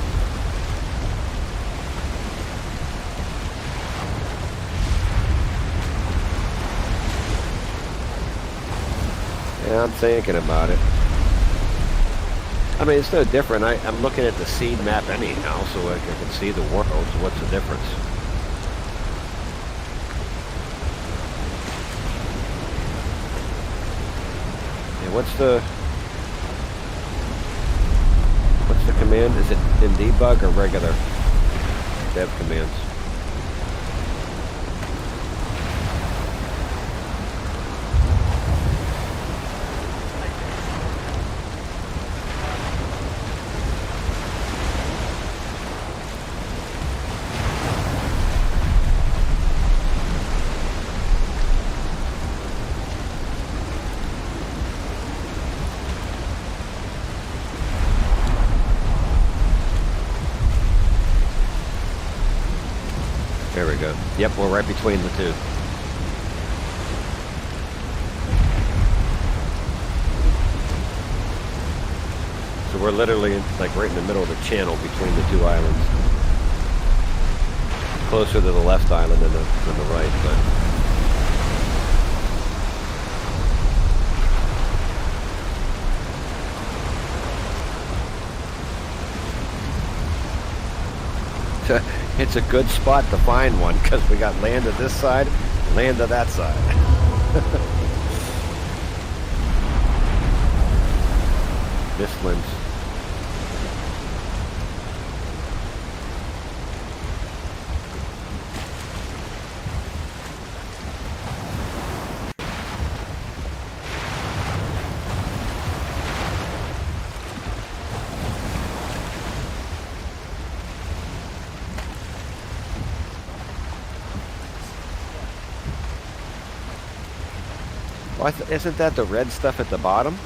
Yeah, I'm thinking about it. I mean, it's no different. I'm looking at the seed map anyhow, so I can see the world. So what's the difference? Yeah, what's the command? Is it in debug or regular dev commands? There we go. Yep, we're right between the two. So we're literally like right in the middle of the channel between the two islands. Closer to the left island than the right, but it's a good spot to find one because we got land to this side, land to that side. Mistlands. Well, isn't that the red stuff at the bottom?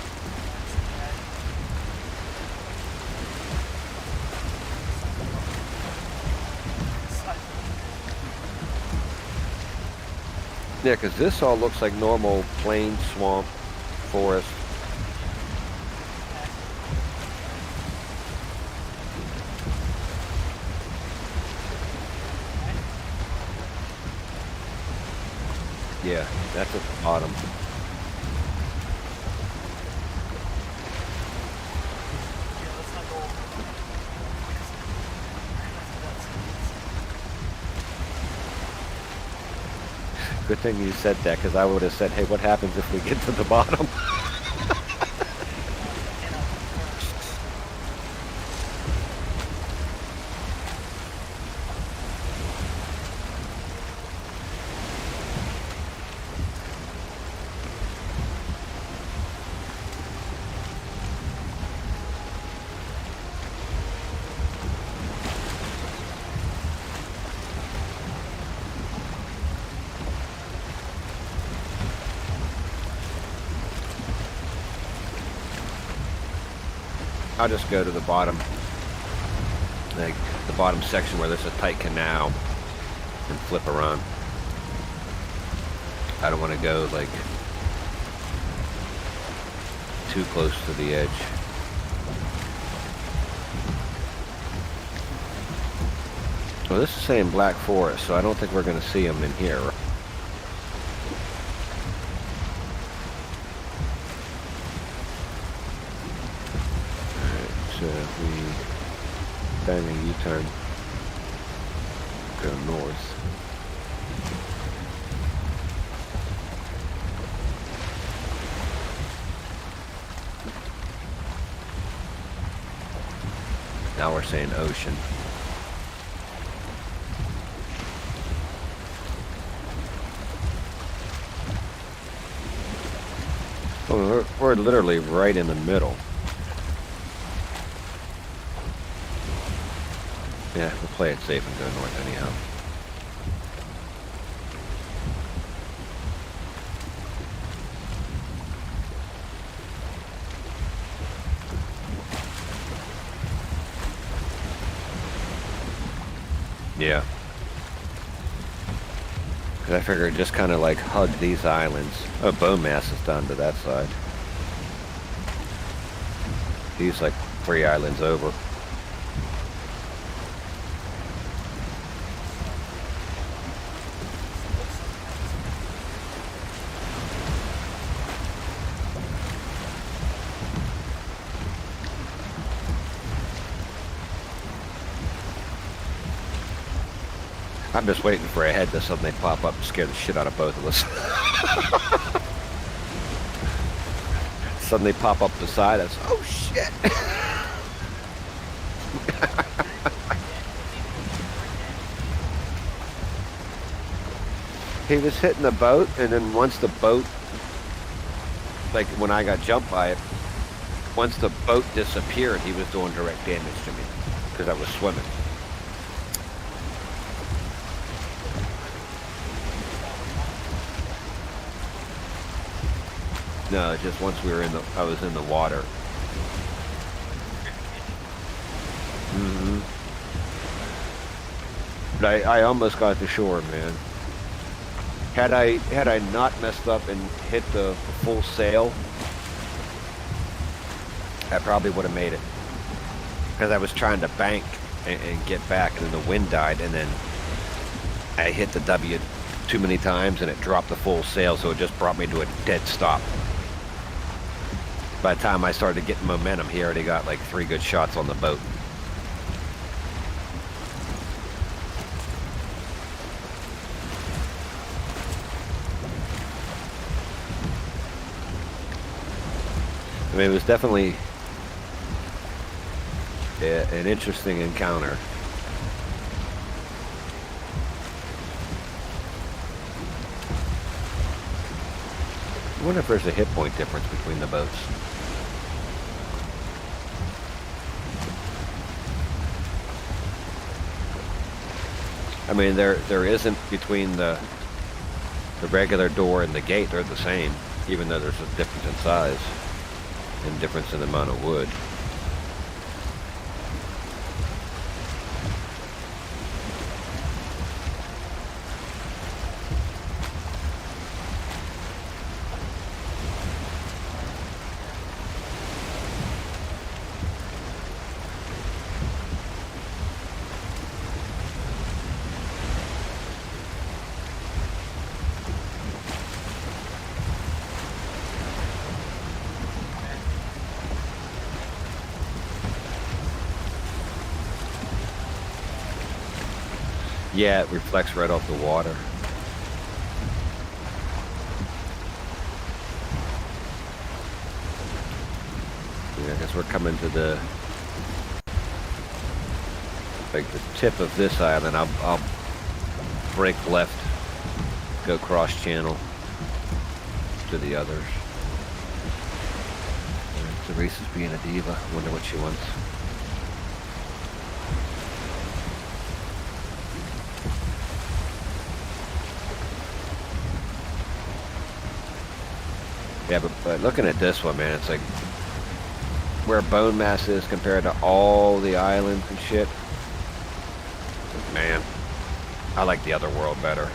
Yeah, because this all looks like normal plain, swamp, forest. Yeah, that's at the bottom. Good thing you said that, because I would have said, hey, what happens if we get to the bottom? I'll just go to the bottom like the bottom section where there's a tight canal and flip around. I don't want to go like too close to the edge. Well, this is saying Black Forest, so I don't think we're going to see them in here. Alright, so if we bang a U-turn, go north. Now we're saying ocean. Oh, we're literally right in the middle. Yeah, we'll play it safe and go north anyhow. Yeah. Because I figured just kind of like hug these islands. Oh, bone mass is down to that side. He's like 3 islands over. I'm just waiting for a head to suddenly pop up and scare the shit out of both of us. Suddenly pop up the side, that's, oh shit! He was hitting the boat, and then once the boat, like when I got jumped by it, once the boat disappeared, he was doing direct damage to me, because I was swimming. No, just once we were I was in the water. Mm-hmm. But I almost got to shore, man. Had I not messed up and hit the full sail, I probably would have made it. Because I was trying to bank and get back, and then the wind died, and then I hit the W too many times, and it dropped the full sail, so it just brought me to a dead stop. By the time I started getting momentum, he already got like 3 good shots on the boat. I mean, it was definitely an interesting encounter. I wonder if there's a hit point difference between the boats. I mean, there isn't between the regular door and the gate. They're the same, even though there's a difference in size and difference in the amount of wood. Yeah, it reflects right off the water. Yeah, I guess we're coming to the tip of this island. I'll break left, go cross channel to the others. Teresa's being a diva. Wonder what she wants. Yeah, but looking at this one, man, it's like where bone mass is compared to all the islands and shit. Man, I like the other world better.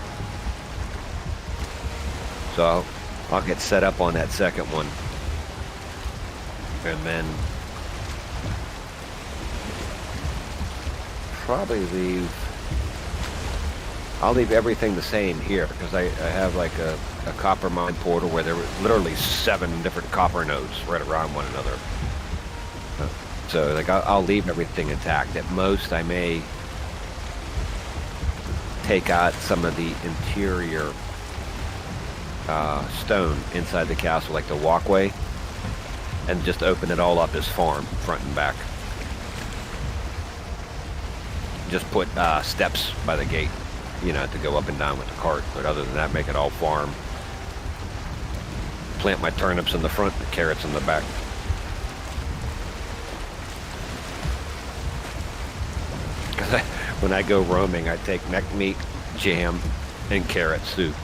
So I'll get set up on that second one. And then probably I'll leave everything the same here because I have like a copper mine portal where there were literally 7 different copper nodes right around one another. So like I'll leave everything intact. At most I may take out some of the interior stone inside the castle, like the walkway, and just open it all up as farm, front and back. Just put steps by the gate, you know, to go up and down with the cart. But other than that, make it all farm. Plant my turnips in the front, the carrots in the back. Because when I go roaming, I take neck meat, jam, and carrot soup.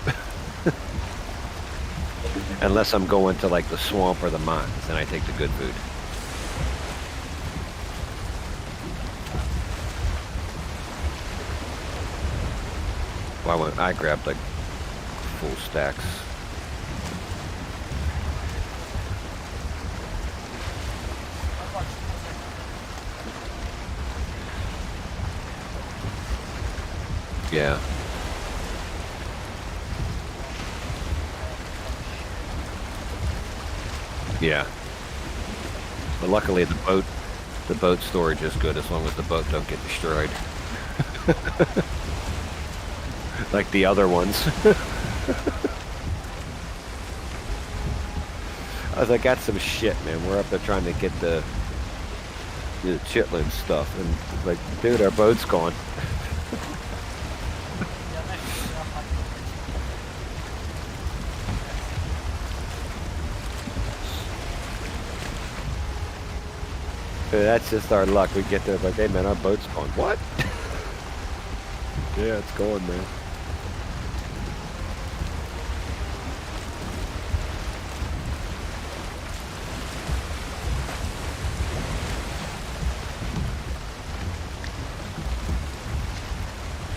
Unless I'm going to like the swamp or the mines, then I take the good food. Well, I grabbed like full stacks. Yeah. Yeah. But luckily the boat storage is good as long as the boat don't get destroyed. Like the other ones. I got some shit, man. We're up there trying to get the chitlin stuff, and like, dude, our boat's gone. That's just our luck. We get there like, hey man, our boat's gone. What? Yeah, it's going, man.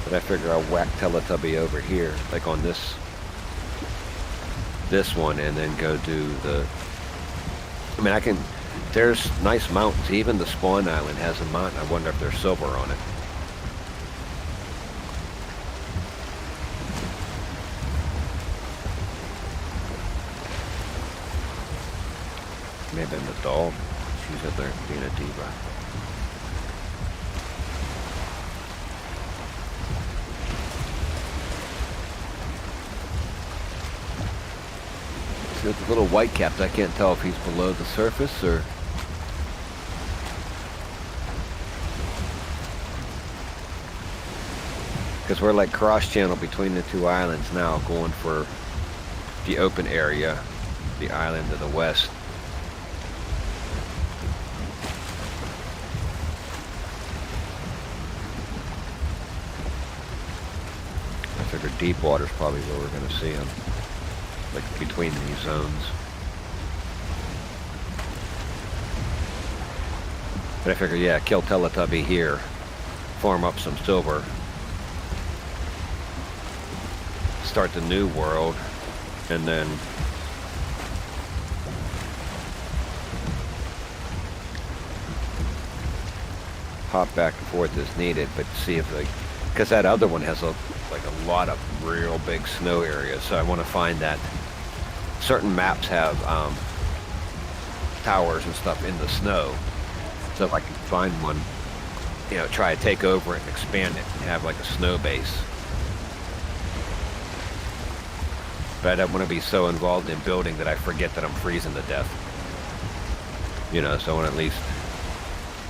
But I figure I'll whack Teletubby over here, like on this one, and then go do the... I mean, I can... There's nice mountains. Even the spawn island has a mountain. I wonder if there's silver on it. Maybe the dog. She's up there being a diva. See, with the little white caps, I can't tell if he's below the surface or... Because we're like cross-channel between the two islands now, going for the open area, the island to the west. I figure deep water's probably where we're going to see them, like between these zones. But I figure, yeah, kill Teletubby here, farm up some silver, start the new world, and then hop back and forth as needed, but see if like, because that other one has a lot of real big snow areas, so I want to find that certain maps have towers and stuff in the snow, so if I can find one, you know, try to take over it and expand it and have like a snow base. But I don't want to be so involved in building that I forget that I'm freezing to death. You know, so I want to at least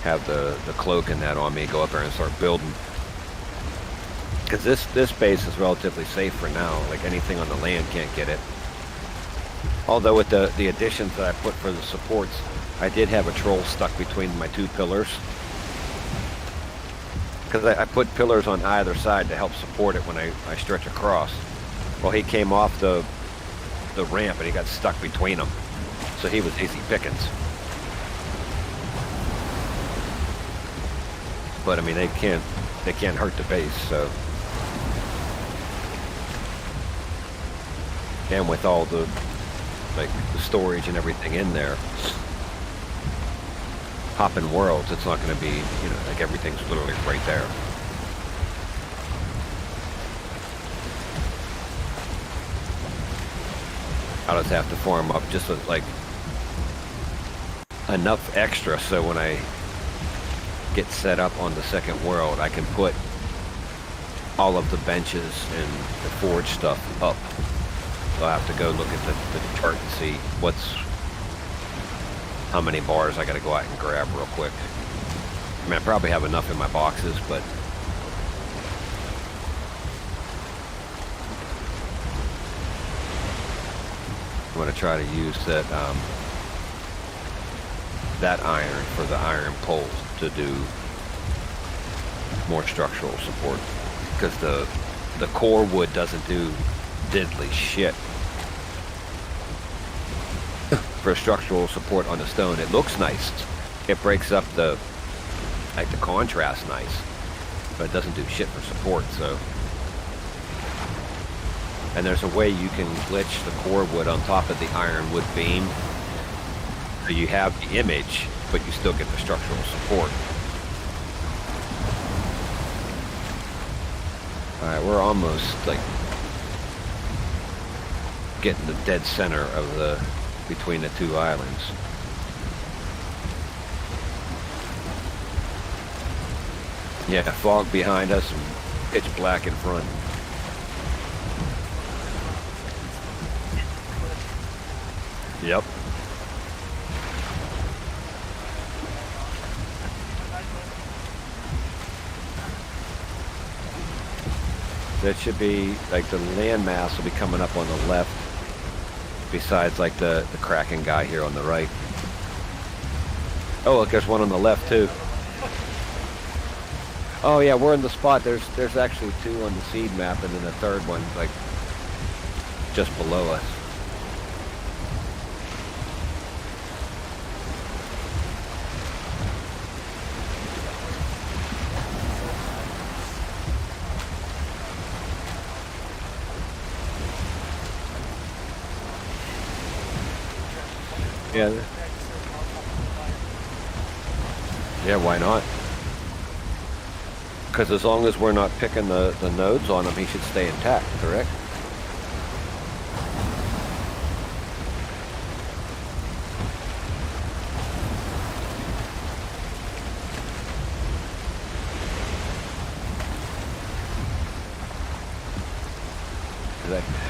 have the cloak and that on me, go up there and start building. Because this base is relatively safe for now. Like anything on the land can't get it. Although with the additions that I put for the supports, I did have a troll stuck between my 2 pillars. Because I put pillars on either side to help support it when I stretch across. Well, he came off the ramp and he got stuck between them. So he was easy pickings. But I mean, they can't they can't hurt the base, so. And with all the, like, the storage and everything in there, hopping worlds, it's not going to be, you know, like everything's literally right there. I'll just have to form up just like enough extra so when I get set up on the second world, I can put all of the benches and the forge stuff up. So I'll have to go look at the chart and see how many bars I got to go out and grab real quick. I mean, I probably have enough in my boxes, but I'm going to try to use that iron for the iron poles to do more structural support, because the core wood doesn't do diddly shit for structural support on the stone. It looks nice. It breaks up the contrast nice, but it doesn't do shit for support. So, and there's a way you can glitch the core wood on top of the ironwood beam, so you have the image, but you still get the structural support. All right, we're almost like getting the dead center of between the two islands. Yeah, fog behind us and pitch black in front. Yep. That should be, like, the landmass will be coming up on the left, besides, like, the Kraken guy here on the right. Oh, look, there's one on the left, too. Oh, yeah, we're in the spot. There's actually two on the seed map, and then a third one, like, just below us. Yeah. Yeah, why not? Because as long as we're not picking the nodes on him, he should stay intact, correct?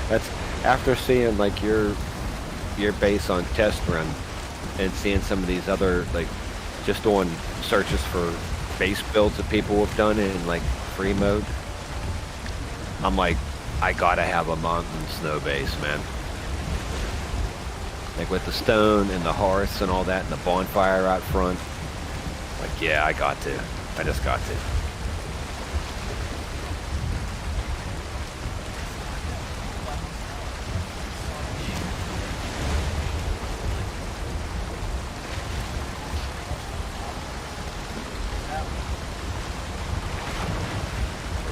That's after seeing, like, your base on test run and seeing some of these other, like, just doing searches for base builds that people have done in, like, free mode. I'm like, I gotta have a mountain snow base, man. Like, with the stone and the hearths and all that and the bonfire out front. Like, yeah, I got to. I just got to.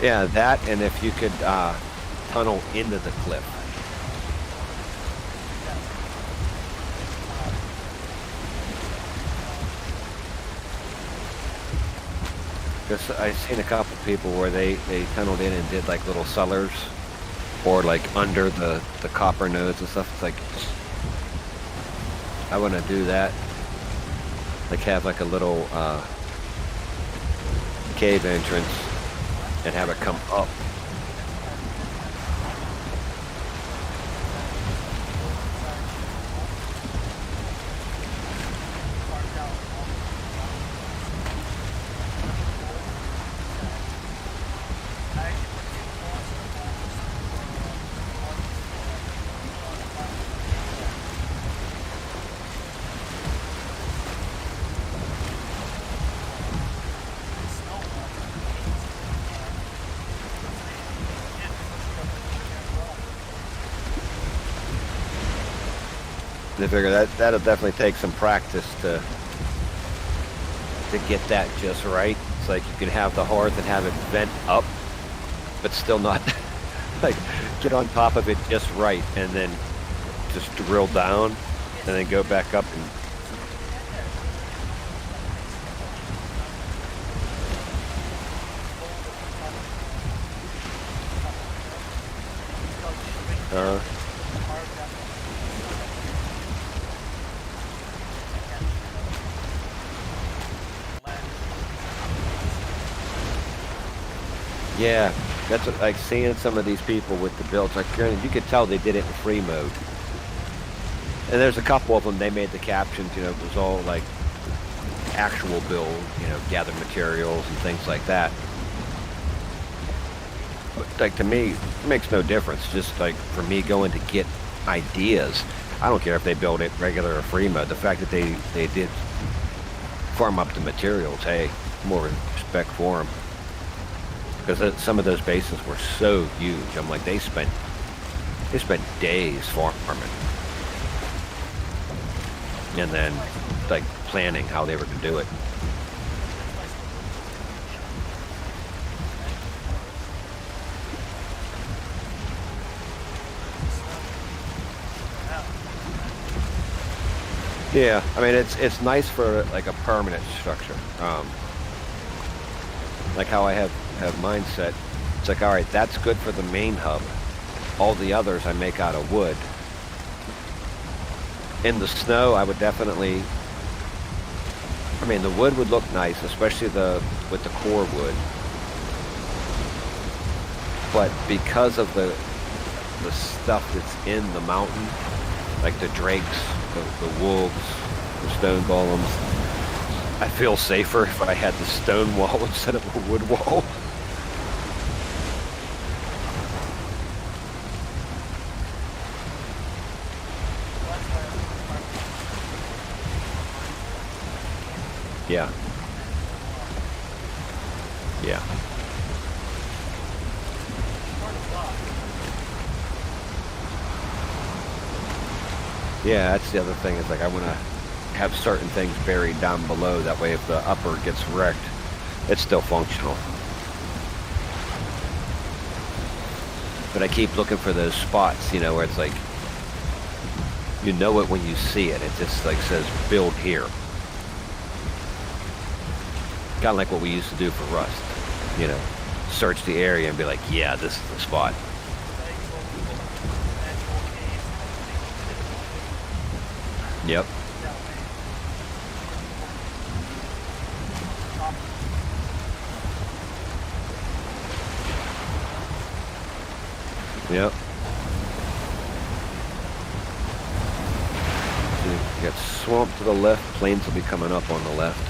Yeah, that, and if you could tunnel into the cliff. Because I've seen a couple people where they tunneled in and did, like, little cellars, or, like, under the copper nodes and stuff. It's like, I want to do that. Like, have, like, a little cave entrance and have it come up. I figure that'll definitely take some practice to get that just right, it's like you can have the hearth and have it vent up, but still not like get on top of it just right, and then just drill down, and then go back up and. Yeah, that's what, like seeing some of these people with the builds. Like you could tell they did it in free mode. And there's a couple of them. They made the captions. You know, it was all like actual build. You know, gather materials and things like that. But like to me, it makes no difference. Just like for me going to get ideas, I don't care if they build it regular or free mode. The fact that they did farm up the materials, hey, more respect for them. Because some of those bases were so huge. I'm like, they spent days farming, and then like planning how they were going to do it. Yeah, I mean it's nice for like a permanent structure. Like how I have mine set. It's like, all right, that's good for the main hub. All the others I make out of wood. In the snow, I would definitely. I mean, the wood would look nice, especially with the core wood. But because of the stuff that's in the mountain, like the drakes, the wolves, the stone golems, I feel safer if I had the stone wall instead of a wood wall. Yeah. Yeah. Yeah, that's the other thing. Is like I want to have certain things buried down below. That way, if the upper gets wrecked, it's still functional. But I keep looking for those spots, you know, where it's like, you know it when you see it. It just like says build here. Kind of like what we used to do for Rust, you know, search the area and be like, yeah, this is the spot. Yep. Yep. So you got swamp to the left, plains will be coming up on the left.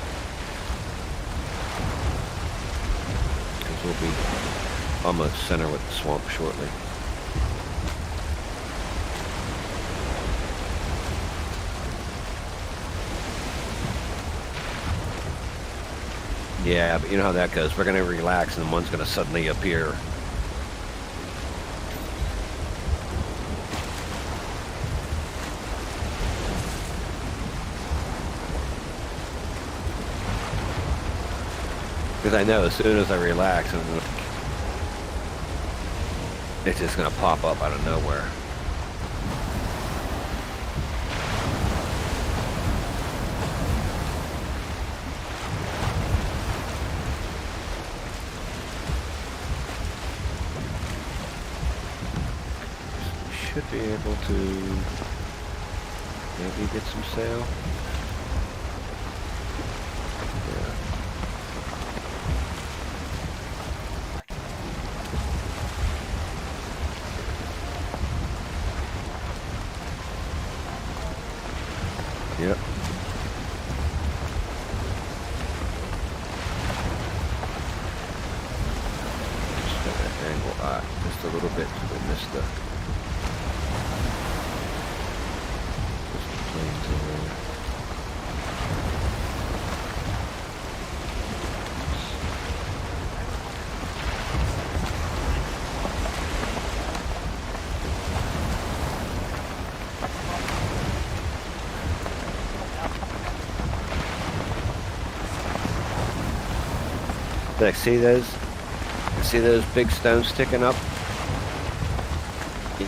Because we'll be almost center with the swamp shortly. Yeah, but you know how that goes. We're going to relax and one's going to suddenly appear. Because I know as soon as I relax, it's just going to pop up out of nowhere. Should be able to maybe get some sail. Yeah. Yep. Just got that angle just a little bit so we missed the planes over there. Look, see those? See those big stones sticking up?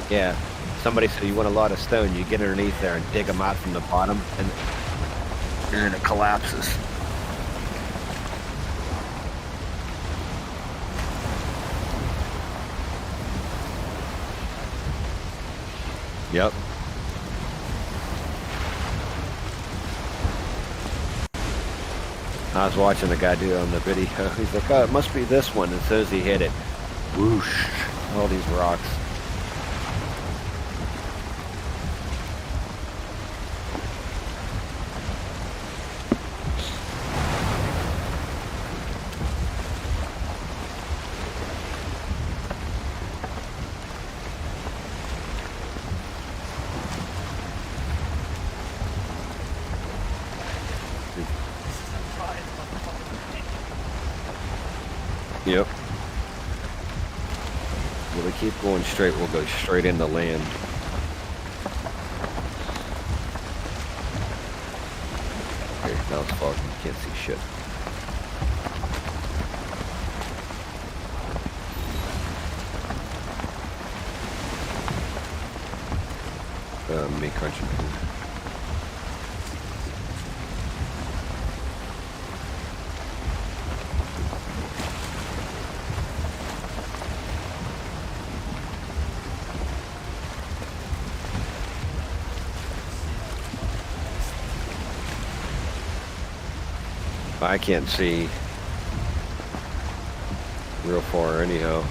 Yeah. Somebody said you want a lot of stone, you get underneath there and dig them out from the bottom, and then it collapses. Yep. I was watching the guy do it on the video. He's like, oh, it must be this one. As soon as he hit it, whoosh, all these rocks. Yep. If we keep going straight, we'll go straight into land. Okay, now it's fog. You can't see shit. Me crunching food. I can't see real far anyhow.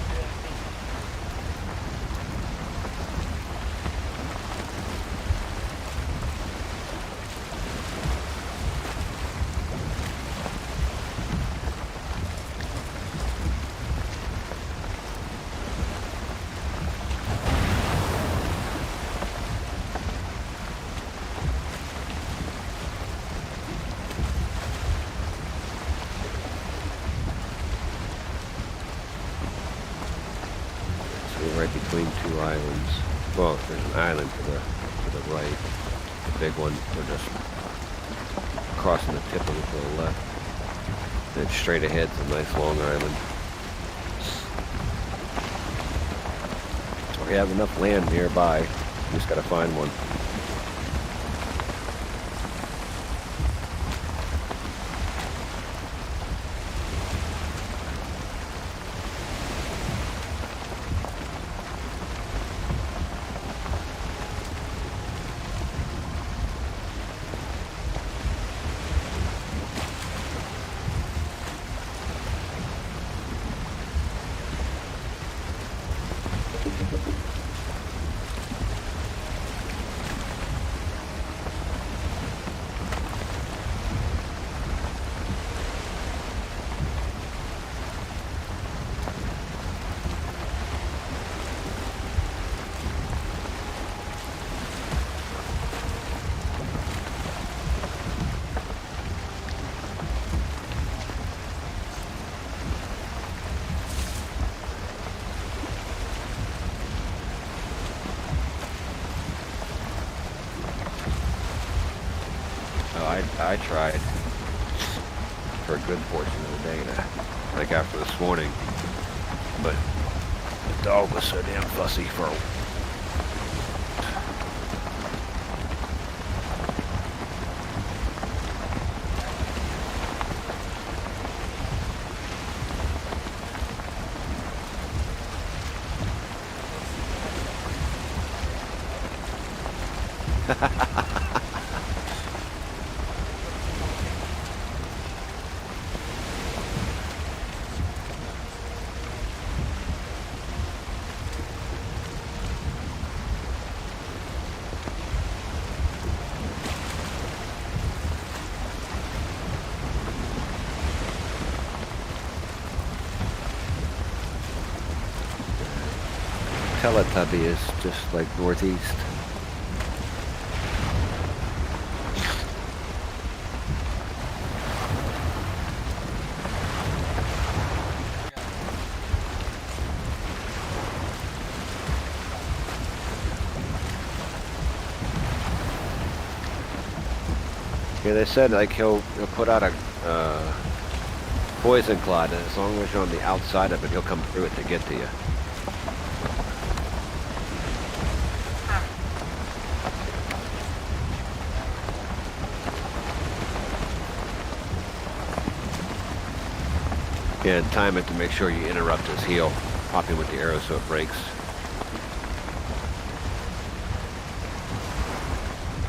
Right between two islands. Well, there's an island to the right, the big one. We're just crossing the tip of it to the left. Then straight ahead's a nice long island. We have enough land nearby. We just gotta find one. I tried for a good portion of the day, like after this morning, but the dog was so damn fussy for Teletubby is just like northeast. Yeah, they said like he'll put out a poison clot, and as long as you're on the outside of it, he'll come through it to get to you. Yeah, and time it to make sure you interrupt his heal. Pop him with the arrow so it breaks.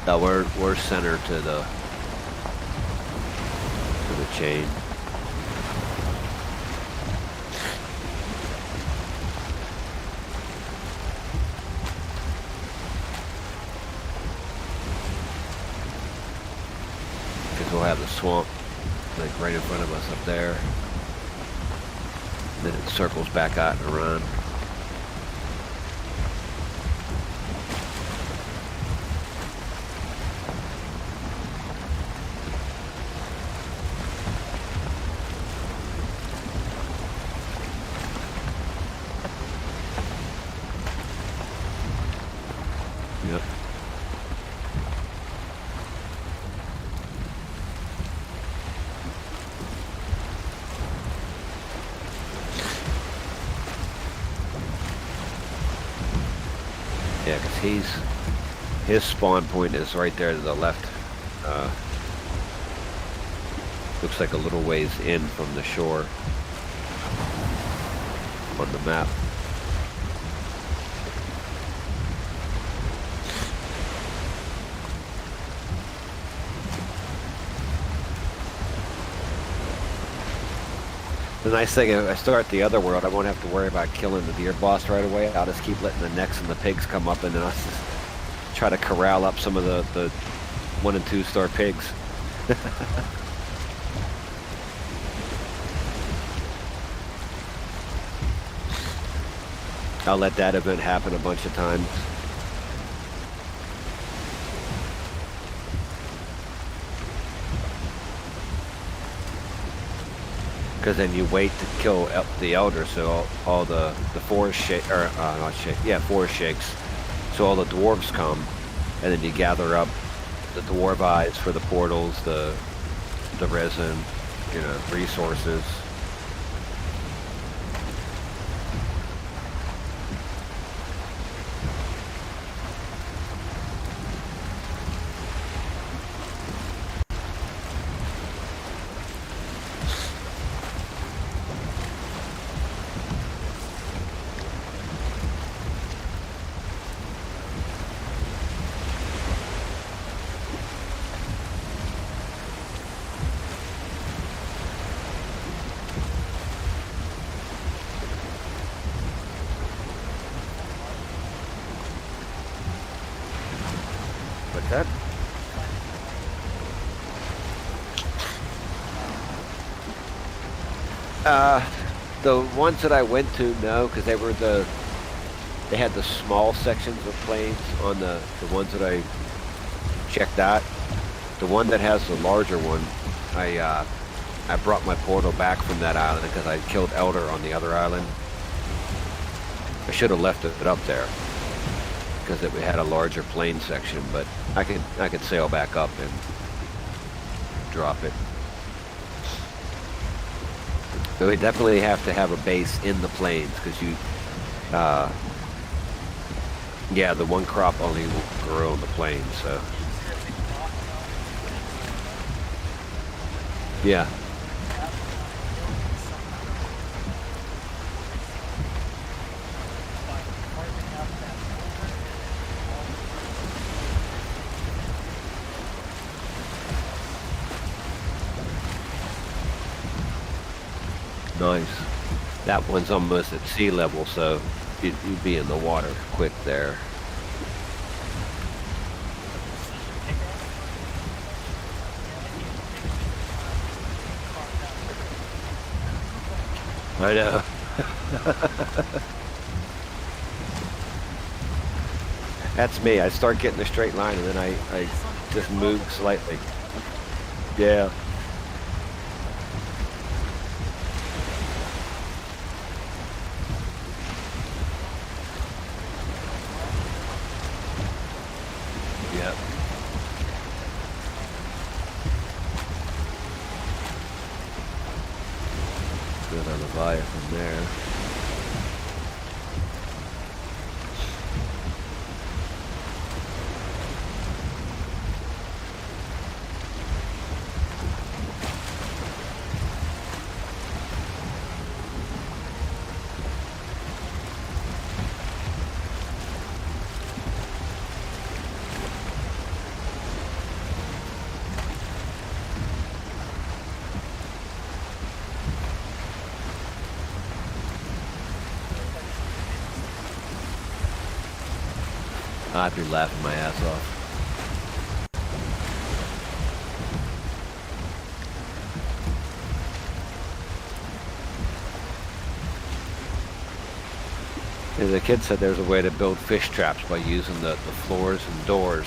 Now we're center to the chain. Because we'll have the swamp like right in front of us up there. Then it circles back out and around. Yep. Yeah, because his spawn point is right there to the left. Looks like a little ways in from the shore on the map. The nice thing, if I start the other world, I won't have to worry about killing the deer boss right away. I'll just keep letting the necks and the pigs come up, and then I'll just try to corral up some of the 1 and 2 star pigs. I'll let that event happen a bunch of times. Because then you wait to kill the elder, so all the forest shake, or not shake, yeah, forest shakes. So all the dwarves come, and then you gather up the dwarf eyes for the portals, the resin, resources. That the ones that I went to, no, because they had the small sections of plains on the ones that I checked out. The one that has the larger one, I brought my portal back from that island because I killed Elder on the other island. I should have left it up there because it had a larger plain section, but I could sail back up and drop it. But we definitely have to have a base in the plains because yeah, the one crop only will grow on the plains, so. Yeah. Nice. That one's almost at sea level, so you'd be in the water quick there. I know. That's me. I start getting a straight line and then I just move slightly. Yeah. I'd be laughing my ass off. Yeah, the kid said there's a way to build fish traps by using the floors and doors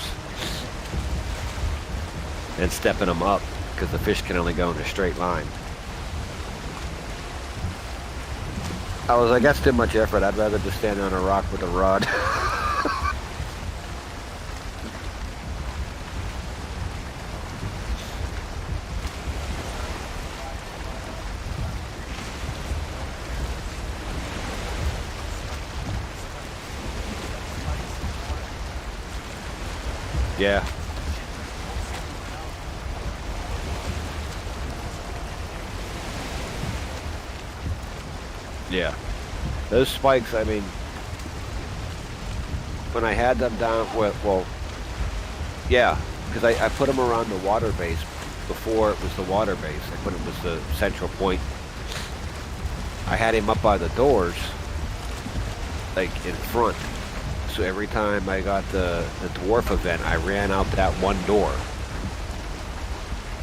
and stepping them up because the fish can only go in a straight line. I was like, that's too much effort. I'd rather just stand on a rock with a rod. Yeah. Yeah. Those spikes, I mean, when I had them down, well, yeah, because I put them around the water base before it was the water base, like when it was the central point. I had him up by the doors, like in front. So every time I got the dwarf event, I ran out that one door.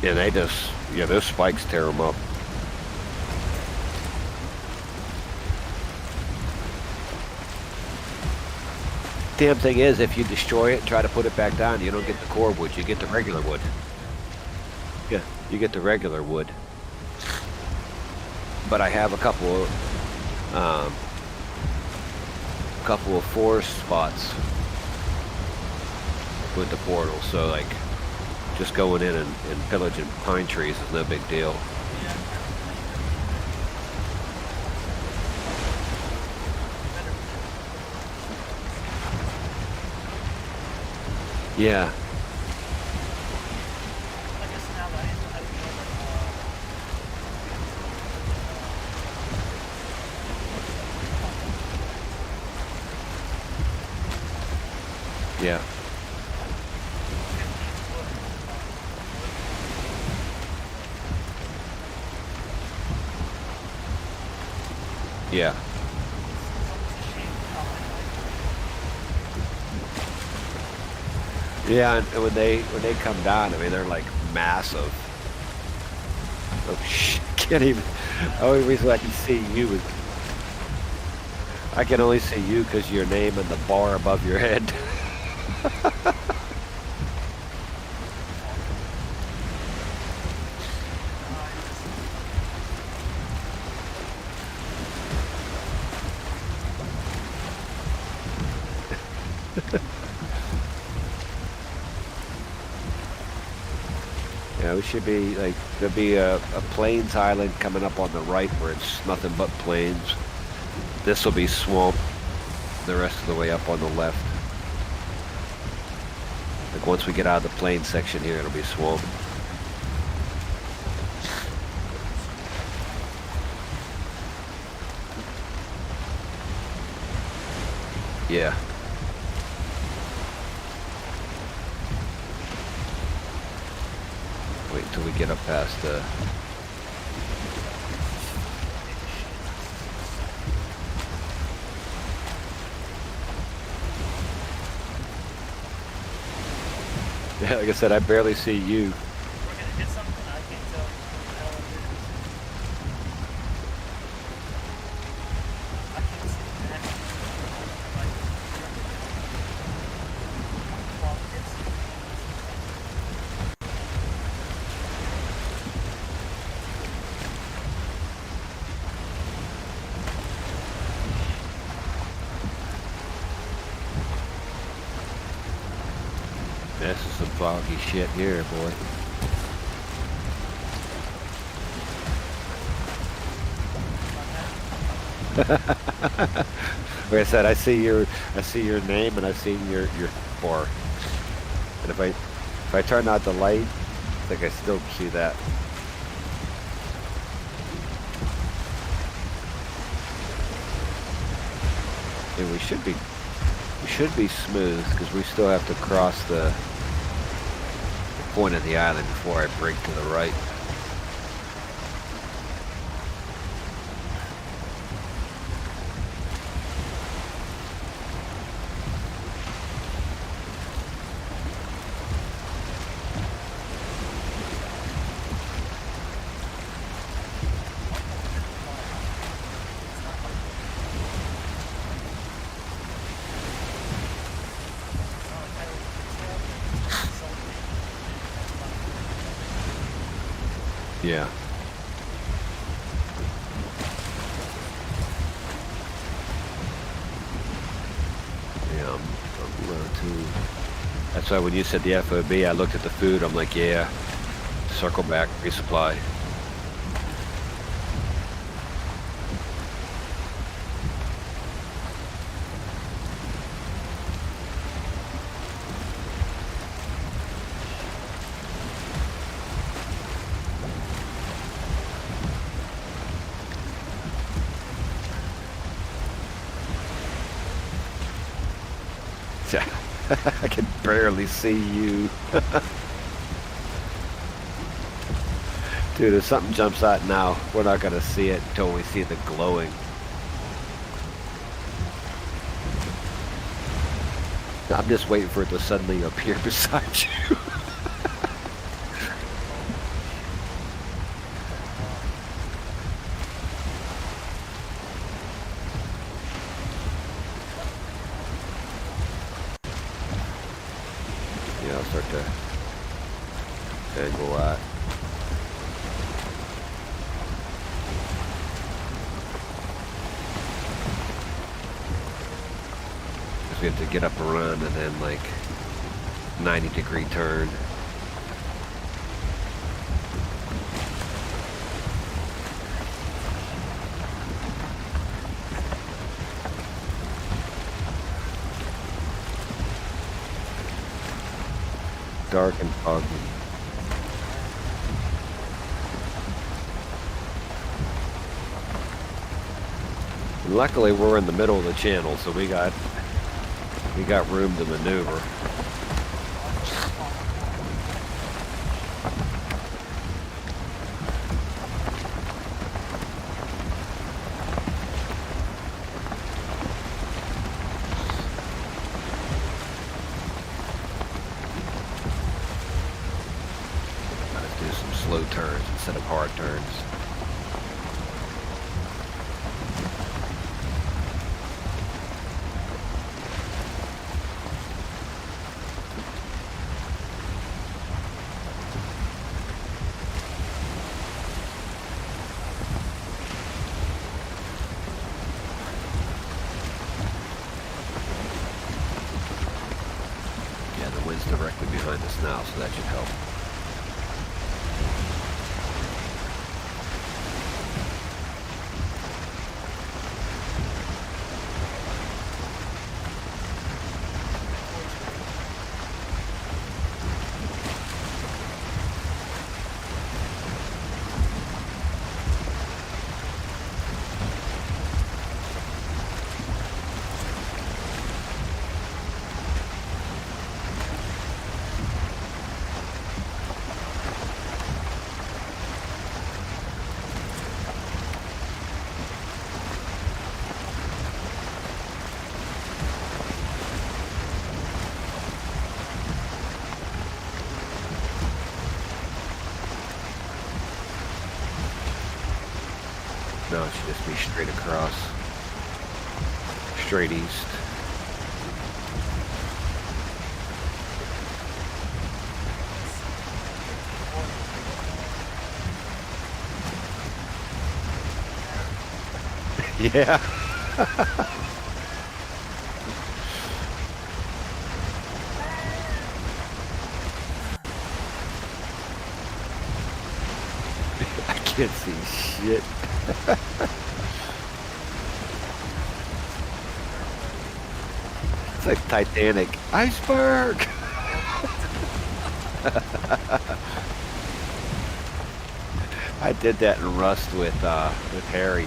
And they just, yeah, those spikes tear them up. Damn thing is, if you destroy it and try to put it back down, you don't get the core wood, you get the regular wood. Yeah, you get the regular wood. But I have a couple of forest spots with the portal, so like just going in and pillaging pine trees is no big deal. Yeah. I guess now that I didn't know Yeah. Yeah. Yeah, and when they come down, I mean they're like massive. Oh shit! Can't even. The only reason I can see you is I can only see you because your name and the bar above your head. Yeah, we should be like there'll be a plains island coming up on the right where it's nothing but plains. This will be swamp. The rest of the way up on the left. Like once we get out of the plain section here, it'll be swamp. Yeah. Wait until we get up past the... Yeah, like I said, I barely see you. we're gonna hit something. I can't tell what the hell it is. I can't see the next like well, This is some foggy shit here, boy. Like I said, I see your name and I see your bar. And if I turn out the light, I think I still see that. And we should be smooth because we still have to cross the point of the island before I break to the right. Yeah. Yeah, I'm low too. That's why when you said the FOB, I looked at the food. I'm like, yeah, circle back, resupply. I can barely see you. Dude, if something jumps out now, we're not going to see it until we see the glowing. I'm just waiting for it to suddenly appear beside you. Yeah, I'll start to angle that. We have to get up around and then like 90-degree turn. Dark and foggy. And luckily we're in the middle of the channel, so we got room to maneuver. Let's do some slow turns instead of hard turns. Directly behind us now, so that should help. No, it should just be straight across. Straight east. Yeah. I can't see shit. It's like Titanic. Iceberg! I did that in Rust with Harry.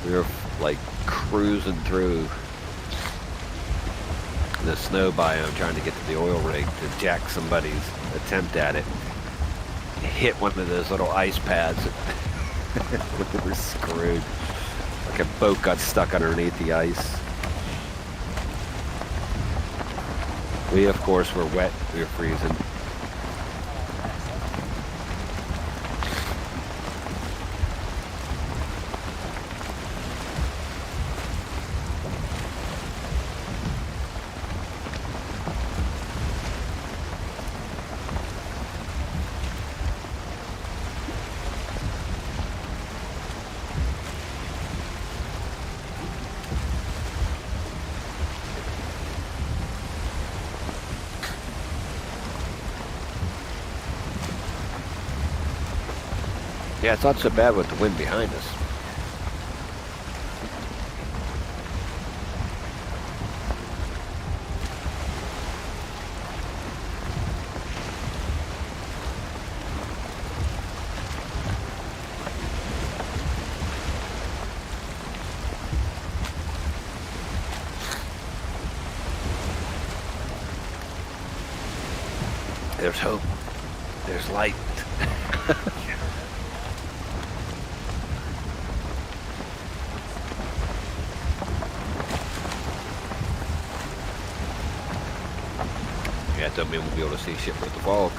We were like cruising through the snow biome trying to get to the oil rig to jack somebody's attempt at it. Hit one of those little ice pads. We were screwed. Like a boat got stuck underneath the ice. We, of course, were wet. We were freezing. Yeah, it's not so bad with the wind behind us. There's hope. There's light. Yeah, it doesn't mean we'll be able to see shit with the fog.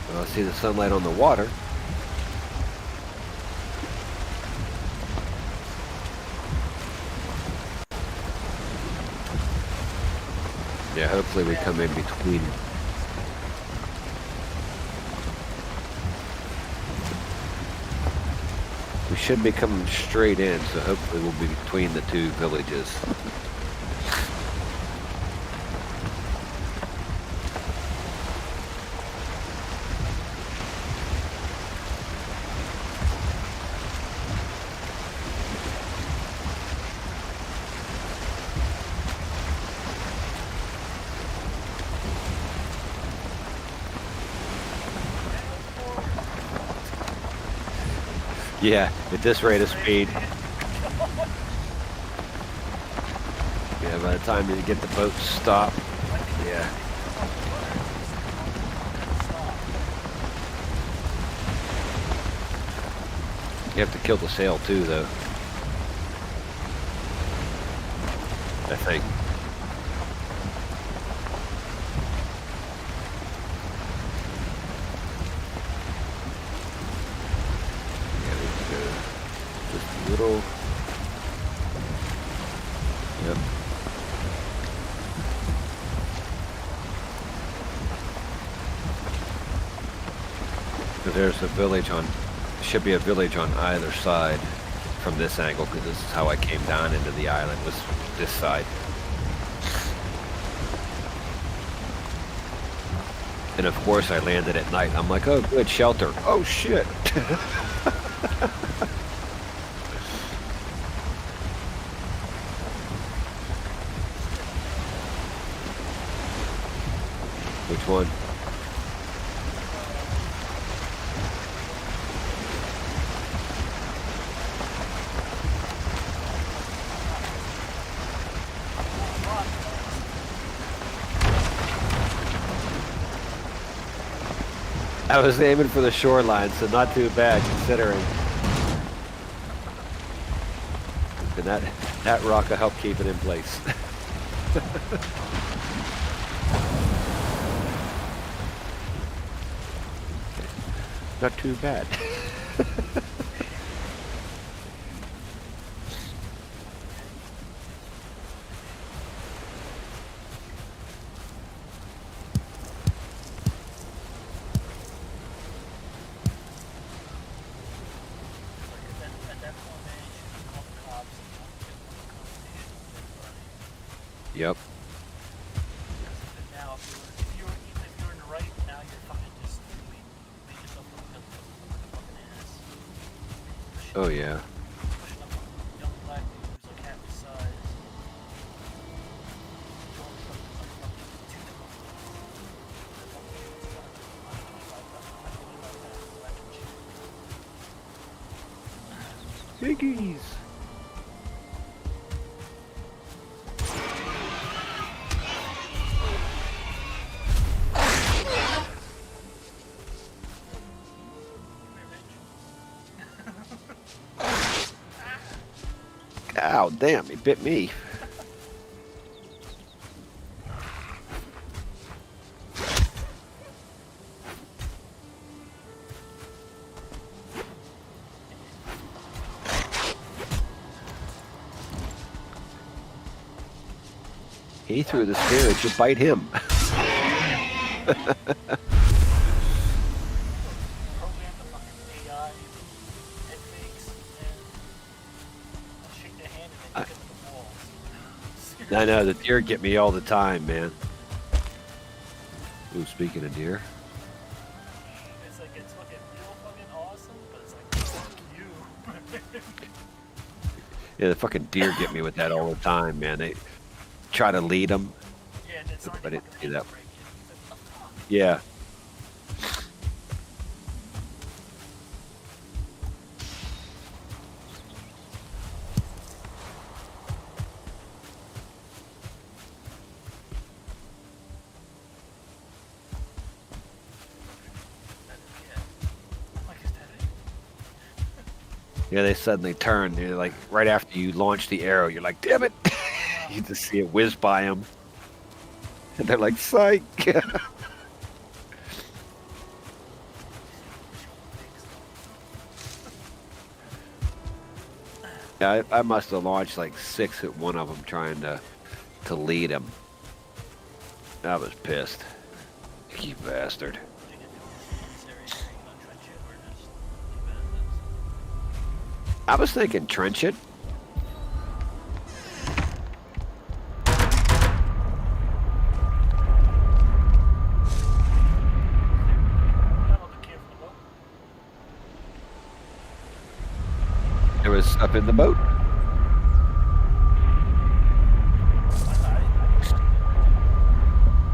Well, I see the sunlight on the water. Yeah, hopefully we come in between. We should be coming straight in, so hopefully we'll be between the two villages. Yeah, at this rate of speed. Yeah, by the time you get the boat stopped, yeah. You have to kill the sail too, though. I think. Little. Yep. So there's a village on, should be a village on either side from this angle, because this is how I came down into the island, was this side. And of course I landed at night. I'm like, oh good, shelter. Oh shit. Which one? I was aiming for the shoreline, so not too bad considering. And that rock will help keep it in place. Not too bad. Yep. Now, if you were in the right, now you're fucking just make yourself look like a fucking ass. Oh yeah. Pushing up a young black dude who's like half his size. Biggies. Ow, damn, he bit me. He threw the spear to bite him. Program the fucking AI head fakes and I'll shake their hand and then kick them in the wall. I know, the deer get me all the time, man. Ooh, speaking of deer. It's like, it's fucking real fucking awesome, but it's like, fuck you. Yeah, the fucking deer get me with that all the time, man. They try to lead them. Yeah, and it's I didn't see that. break it. It's like, what the fuck? Yeah. Like his daddy. Yeah, they suddenly turn. They're like, right after you launch the arrow, you're like, damn it. You just see it whiz by them. And they're like, psych. Yeah, I must have launched like 6 at one of them trying to lead him. I was pissed. You bastard. I was thinking trench it. There was stuff in the boat.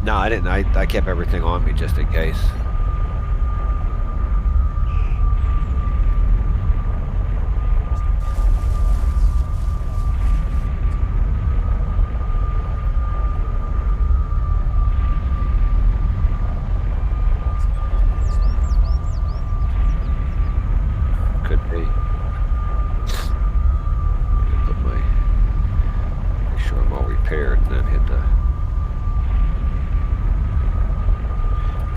No, I didn't. I kept everything on me just in case. Could be. Make sure I'm all repaired and then hit the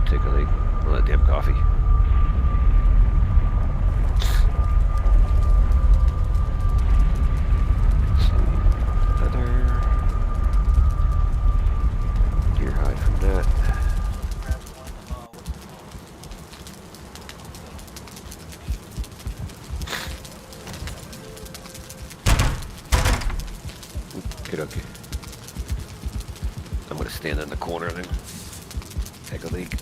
take a leak. Well, that damn coffee. Let's see. Leather. Deer hide from that. Okay. I'm gonna stand in the corner and take a leak.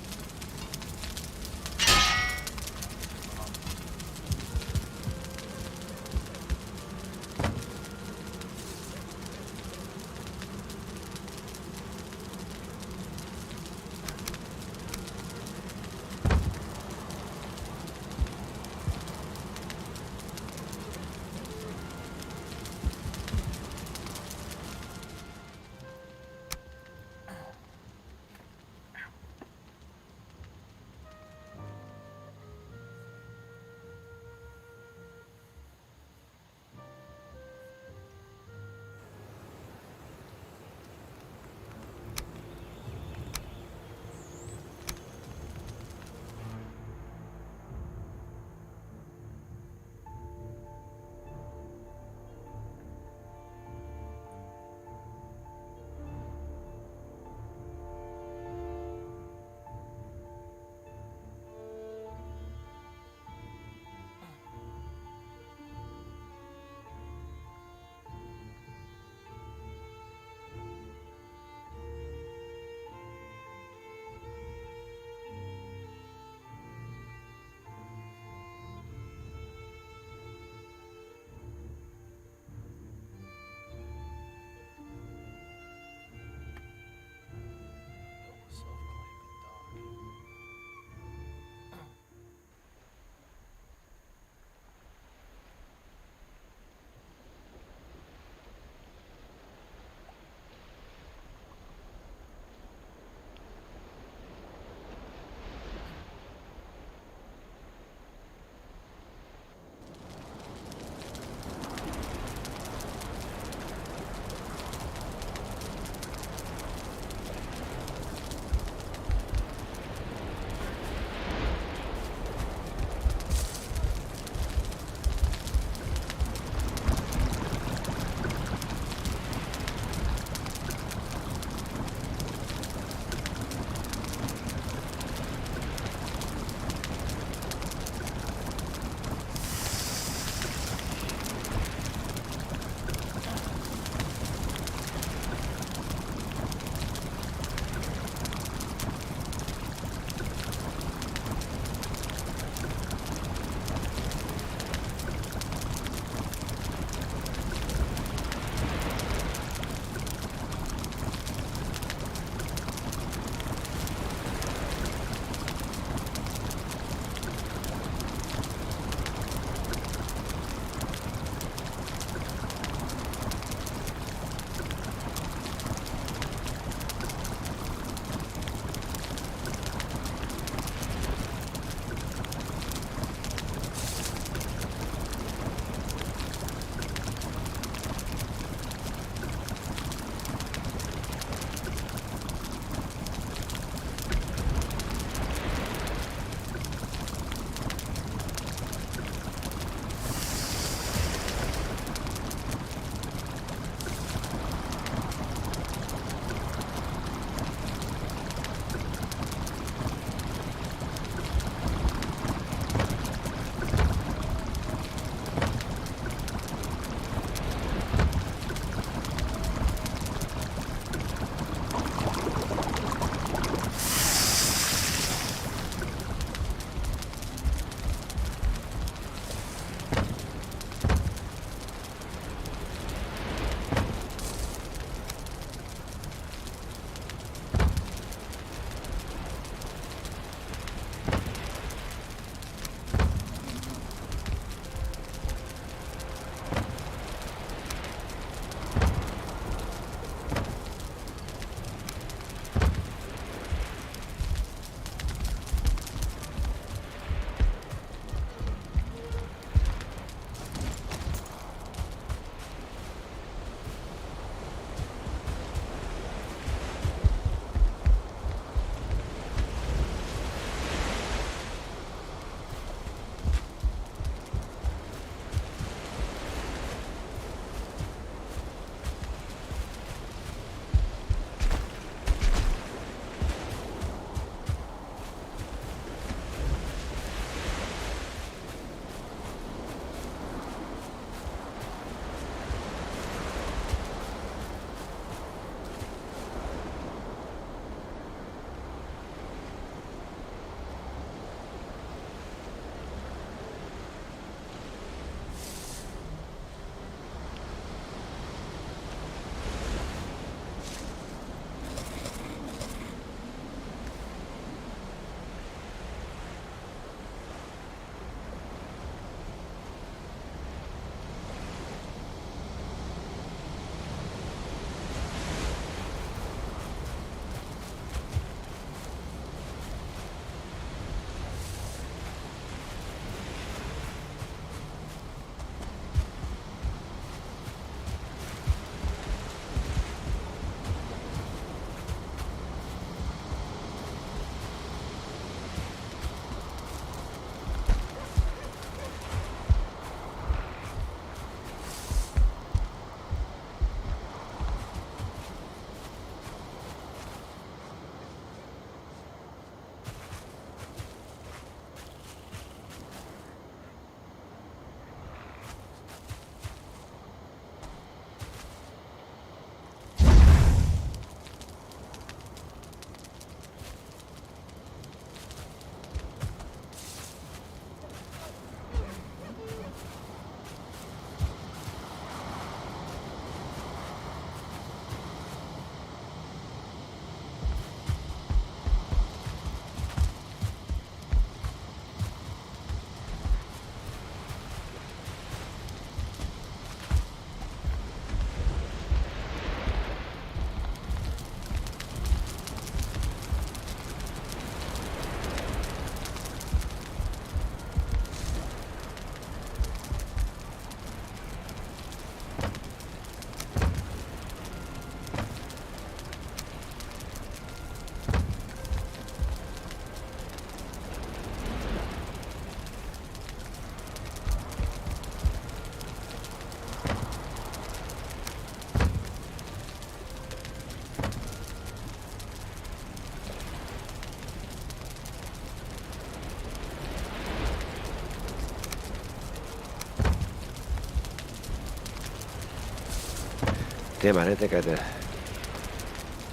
Damn, I didn't think I'd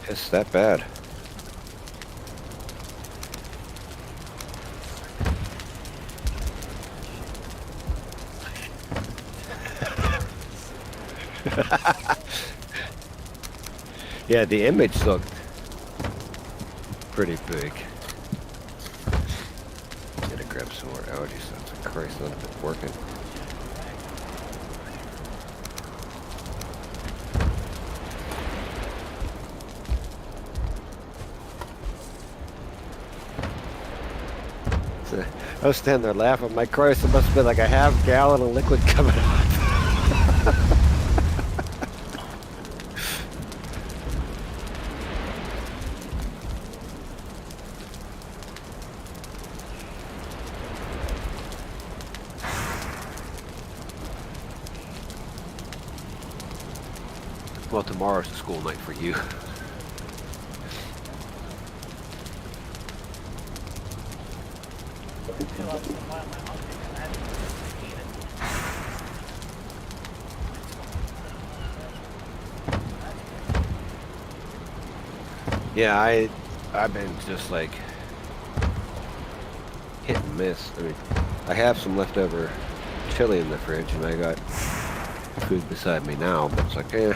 piss that bad. Yeah, the image looked pretty big. Gotta grab some more allergy stuff. Christ, none of it's working. So, I was standing there laughing. My Christ, it must have been like a half gallon of liquid coming out. Well, tomorrow's the school night for you. Yeah, I've been just like hit and miss. I mean, I have some leftover chili in the fridge, and I got food beside me now, but it's like, eh.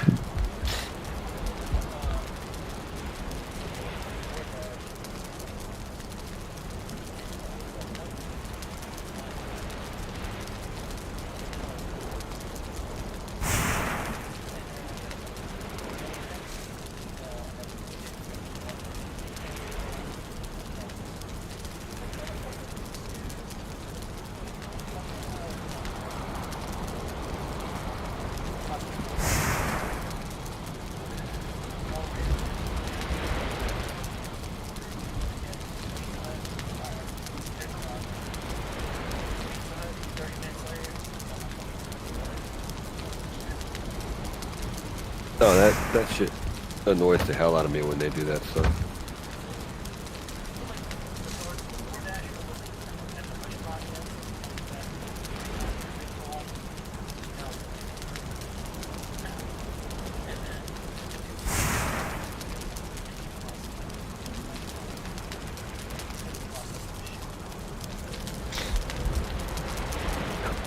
Oh, that shit annoys the hell out of me when they do that stuff.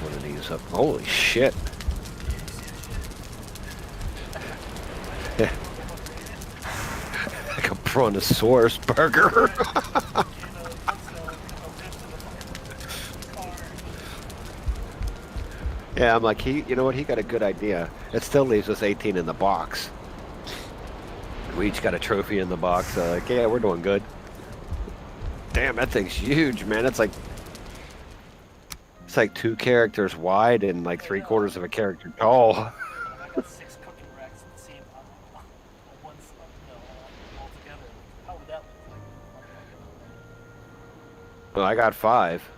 One of these up. Holy shit. Like a brontosaurus burger. Yeah, I'm like, you know what, he got a good idea. It still leaves us 18 in the box. We each got a trophy in the box. Like, yeah, we're doing good. Damn, that thing's huge, man. It's like 2 characters wide and like 3/4 of a character tall. I got 6 cooking racks at the same on one, all together. How would that look like? Well, I got 5.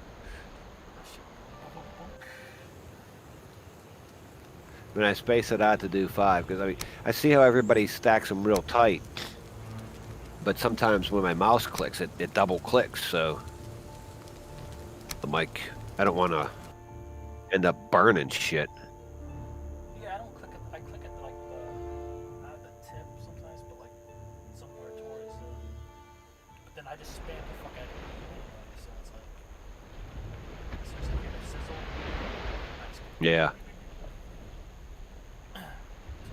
And I space it out to do 5 because I mean, I see how everybody stacks them real tight. But sometimes when my mouse clicks, it double clicks. So I'm like, I don't want to end up burning shit. Yeah, I don't click it. I click it like not the tip sometimes, but like somewhere towards the. But then I just spam the fuck out of it anyway, so it's like as soon as I hear the sizzle, I just get Yeah. so,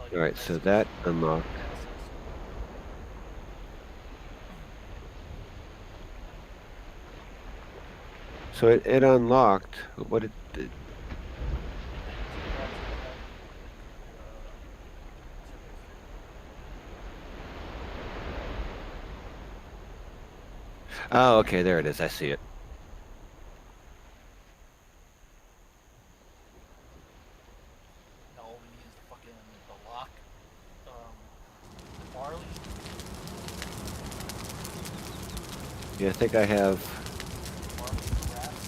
like, All right, so that unlocked. So it unlocked. What it did. Oh, okay, there it is. I see it. No, we use the fucking the lock, barley. Yeah, I think I have. Barley wraps.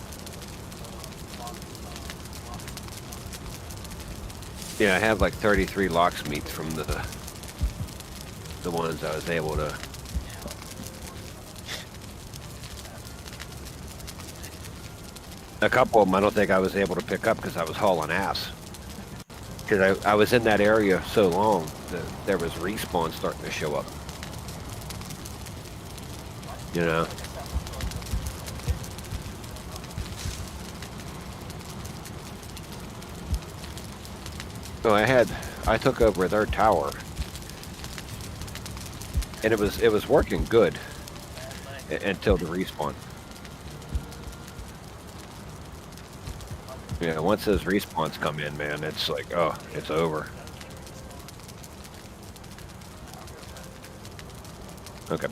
Yeah, I have like 33 locksmiths from the ones I was able to. A couple of them I don't think I was able to pick up because I was hauling ass. Because I was in that area so long that there was respawn starting to show up. You know? I guess that was So I took over their tower, and it was working good until the respawn. Yeah, once those respawns come in, man, it's like, oh, it's over. Okay.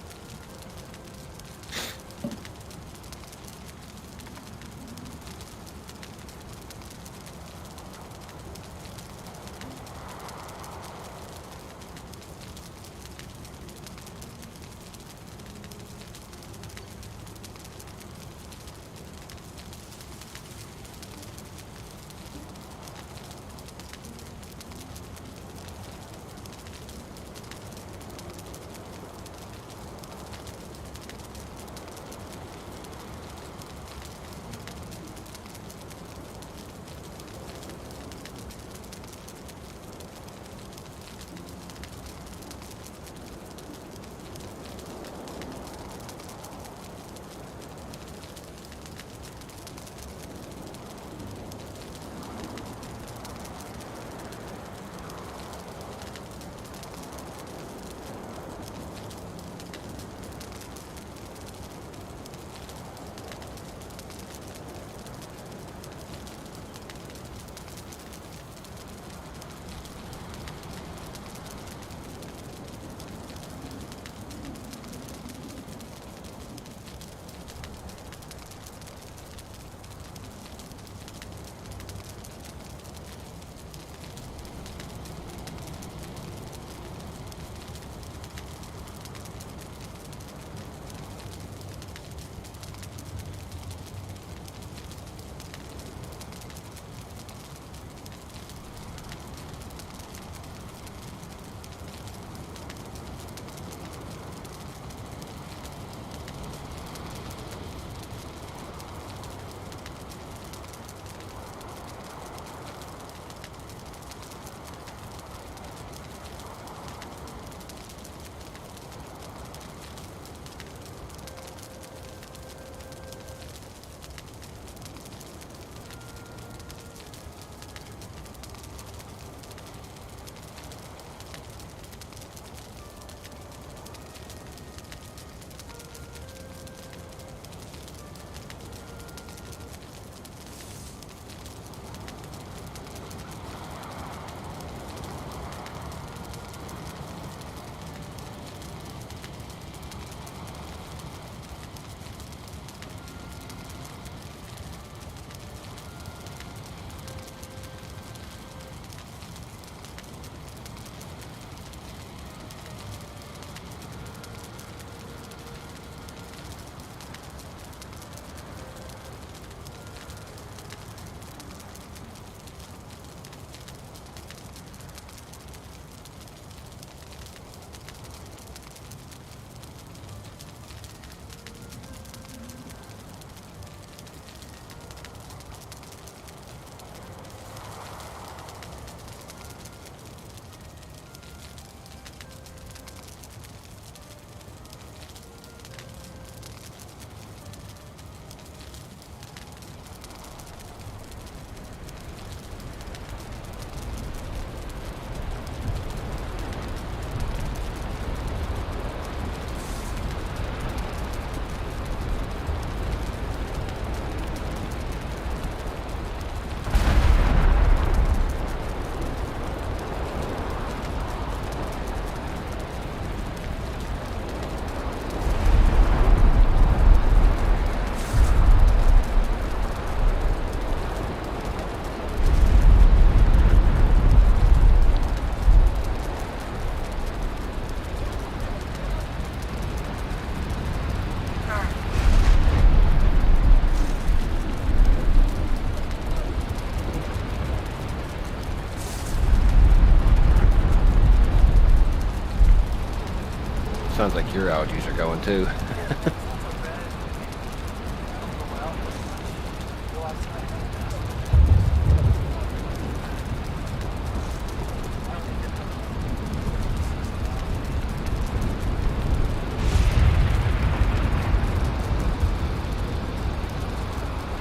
Sounds like your allergies are going too.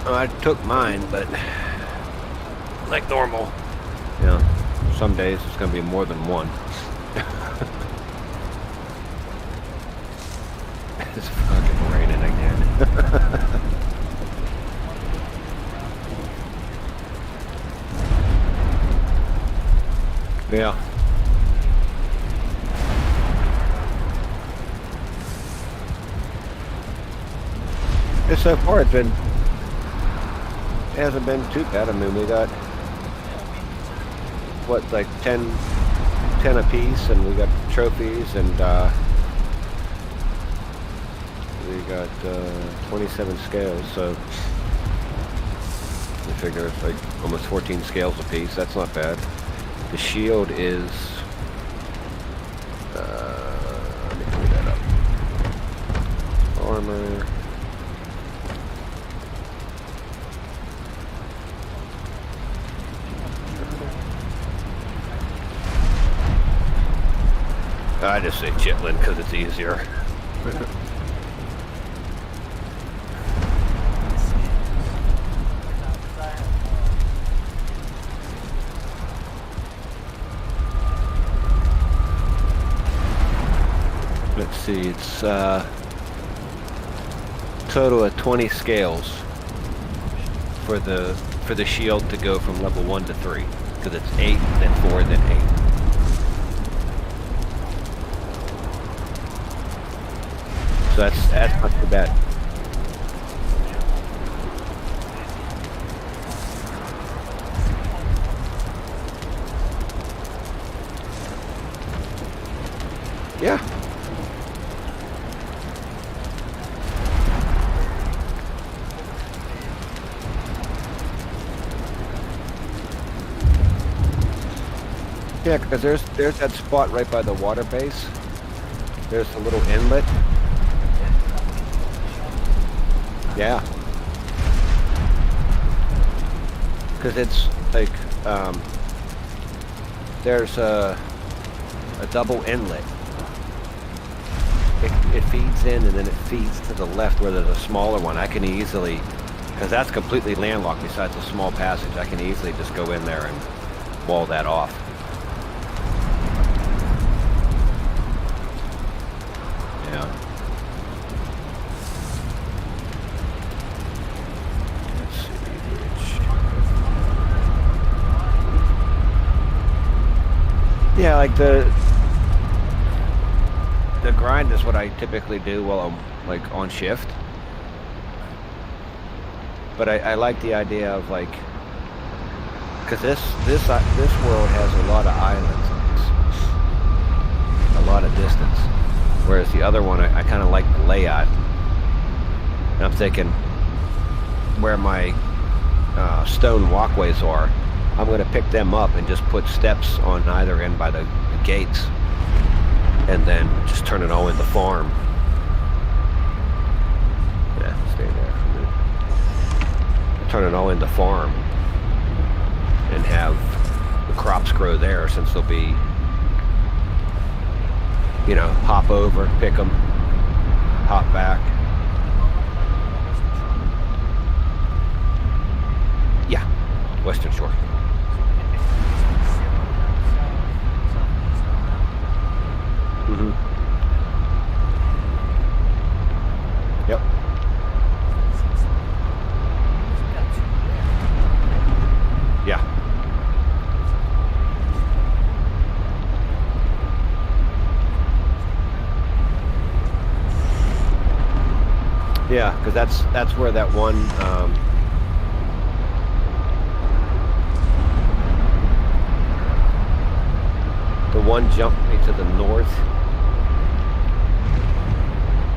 I took mine, but like normal, you know, some days it's gonna be more than one. It's fucking raining again. Yeah. And so far it hasn't been too bad. I mean, we got, what, like 10 apiece, and we got trophies, and we got 27 scales, so we figure it's like almost 14 scales apiece. That's not bad. The shield is, let me clear that up. Armor. I just say Chitlin because it's easier. Let's see, it's total of 20 scales for the shield to go from level 1 to 3, because it's 8, then 4, then 8. So that's not too bad. Yeah. Yeah, because there's that spot right by the water base. There's a little inlet. Yeah. Because it's like, there's a double inlet. It feeds in and then it feeds to the left where there's a smaller one. I can easily, because that's completely landlocked besides a small passage, I can easily just go in there and wall that off. Yeah. Let's see, yeah, like the grind is what I typically do while I'm like on shift. But I like the idea of like, because this world has a lot of islands, a lot of distance, whereas the other one I kind of like the layout. And I'm thinking where my stone walkways are, I'm going to pick them up and just put steps on either end by the gates, and then just turn it all into farm. Yeah, stay there for a minute. Turn it all into farm and have the crops grow there, since they'll be, you know, hop over, pick them, hop back. Yeah, Western Shore. Mm-hmm. Yep. Yeah. Yeah, because that's where that one the one jumped me to the north,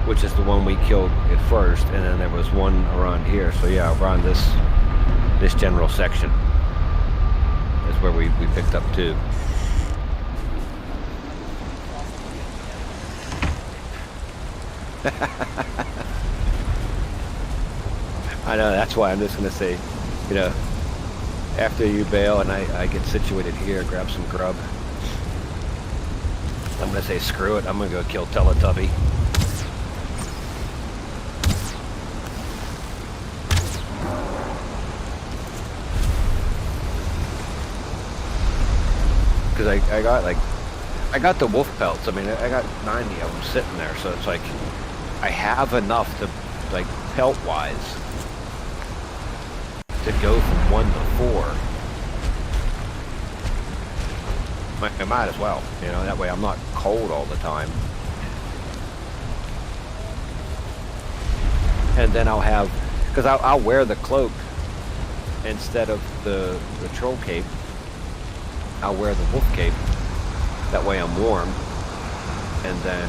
which is the one we killed at first, and then there was one around here. So yeah, around this general section is where we picked up two. I know, that's why I'm just gonna say, you know, after you bail and I get situated here, grab some grub, I'm gonna say screw it, I'm gonna go kill Teletubby. because I got like, I got the wolf pelts. I mean, I got 90 of them sitting there, so it's like, I have enough to, like, pelt-wise, to go from 1 to 4. I might as well, you know, that way I'm not cold all the time. And then I'll have, because I'll wear the cloak instead of the troll cape. I'll wear the wolf cape. That way I'm warm. And then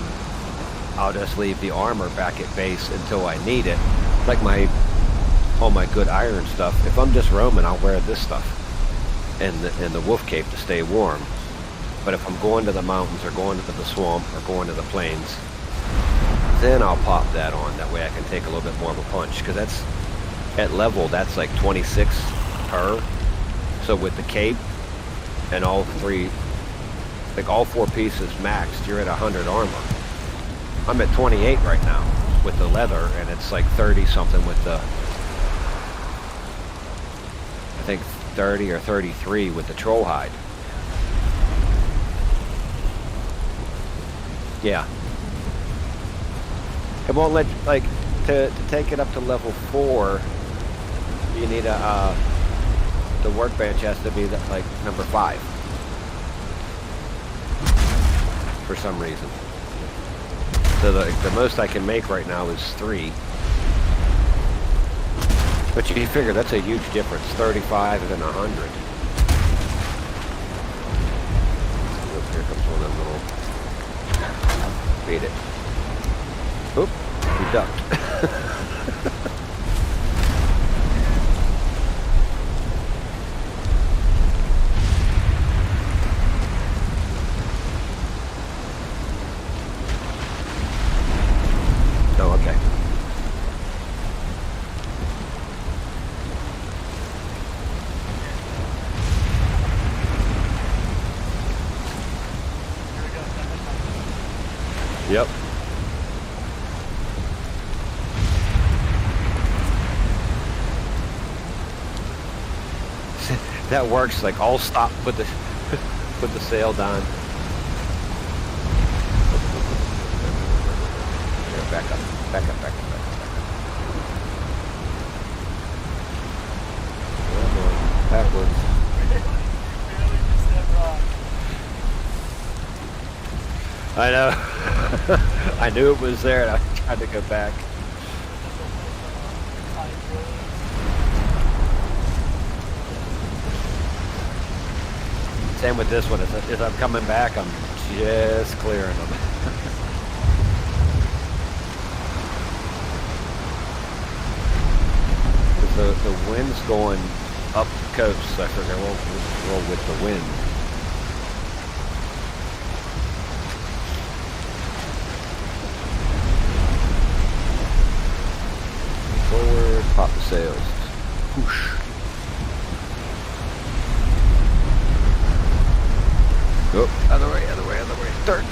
I'll just leave the armor back at base until I need it. Like all my good iron stuff. If I'm just roaming, I'll wear this stuff and the wolf cape to stay warm. But if I'm going to the mountains or going to the swamp or going to the plains, then I'll pop that on. That way I can take a little bit more of a punch. Because that's, at level, that's like 26 per. So with the cape and all 3, like all 4 pieces maxed, you're at 100 armor. I'm at 28 right now with the leather, and it's like 30 something with the, I think 30 or 33 with the troll hide. Yeah. It won't let, like, to take it up to level 4, you need the workbench has to be like number 5. For some reason. So the most I can make right now is 3. But you figure that's a huge difference, 35 and 100. Here comes one of them little... Beat it. Oop, he ducked. Oh, okay. Yep. That works. Like, I'll stop, put the sail down. Here, back up. Backwards. I know. I knew it was there, and I tried to go back. Same with this one. As I'm coming back, I'm just clearing them. The wind's going up the coast, so I figure we'll roll with the wind. Forward, pop the sails. Whoosh. Oh, other way. Turn.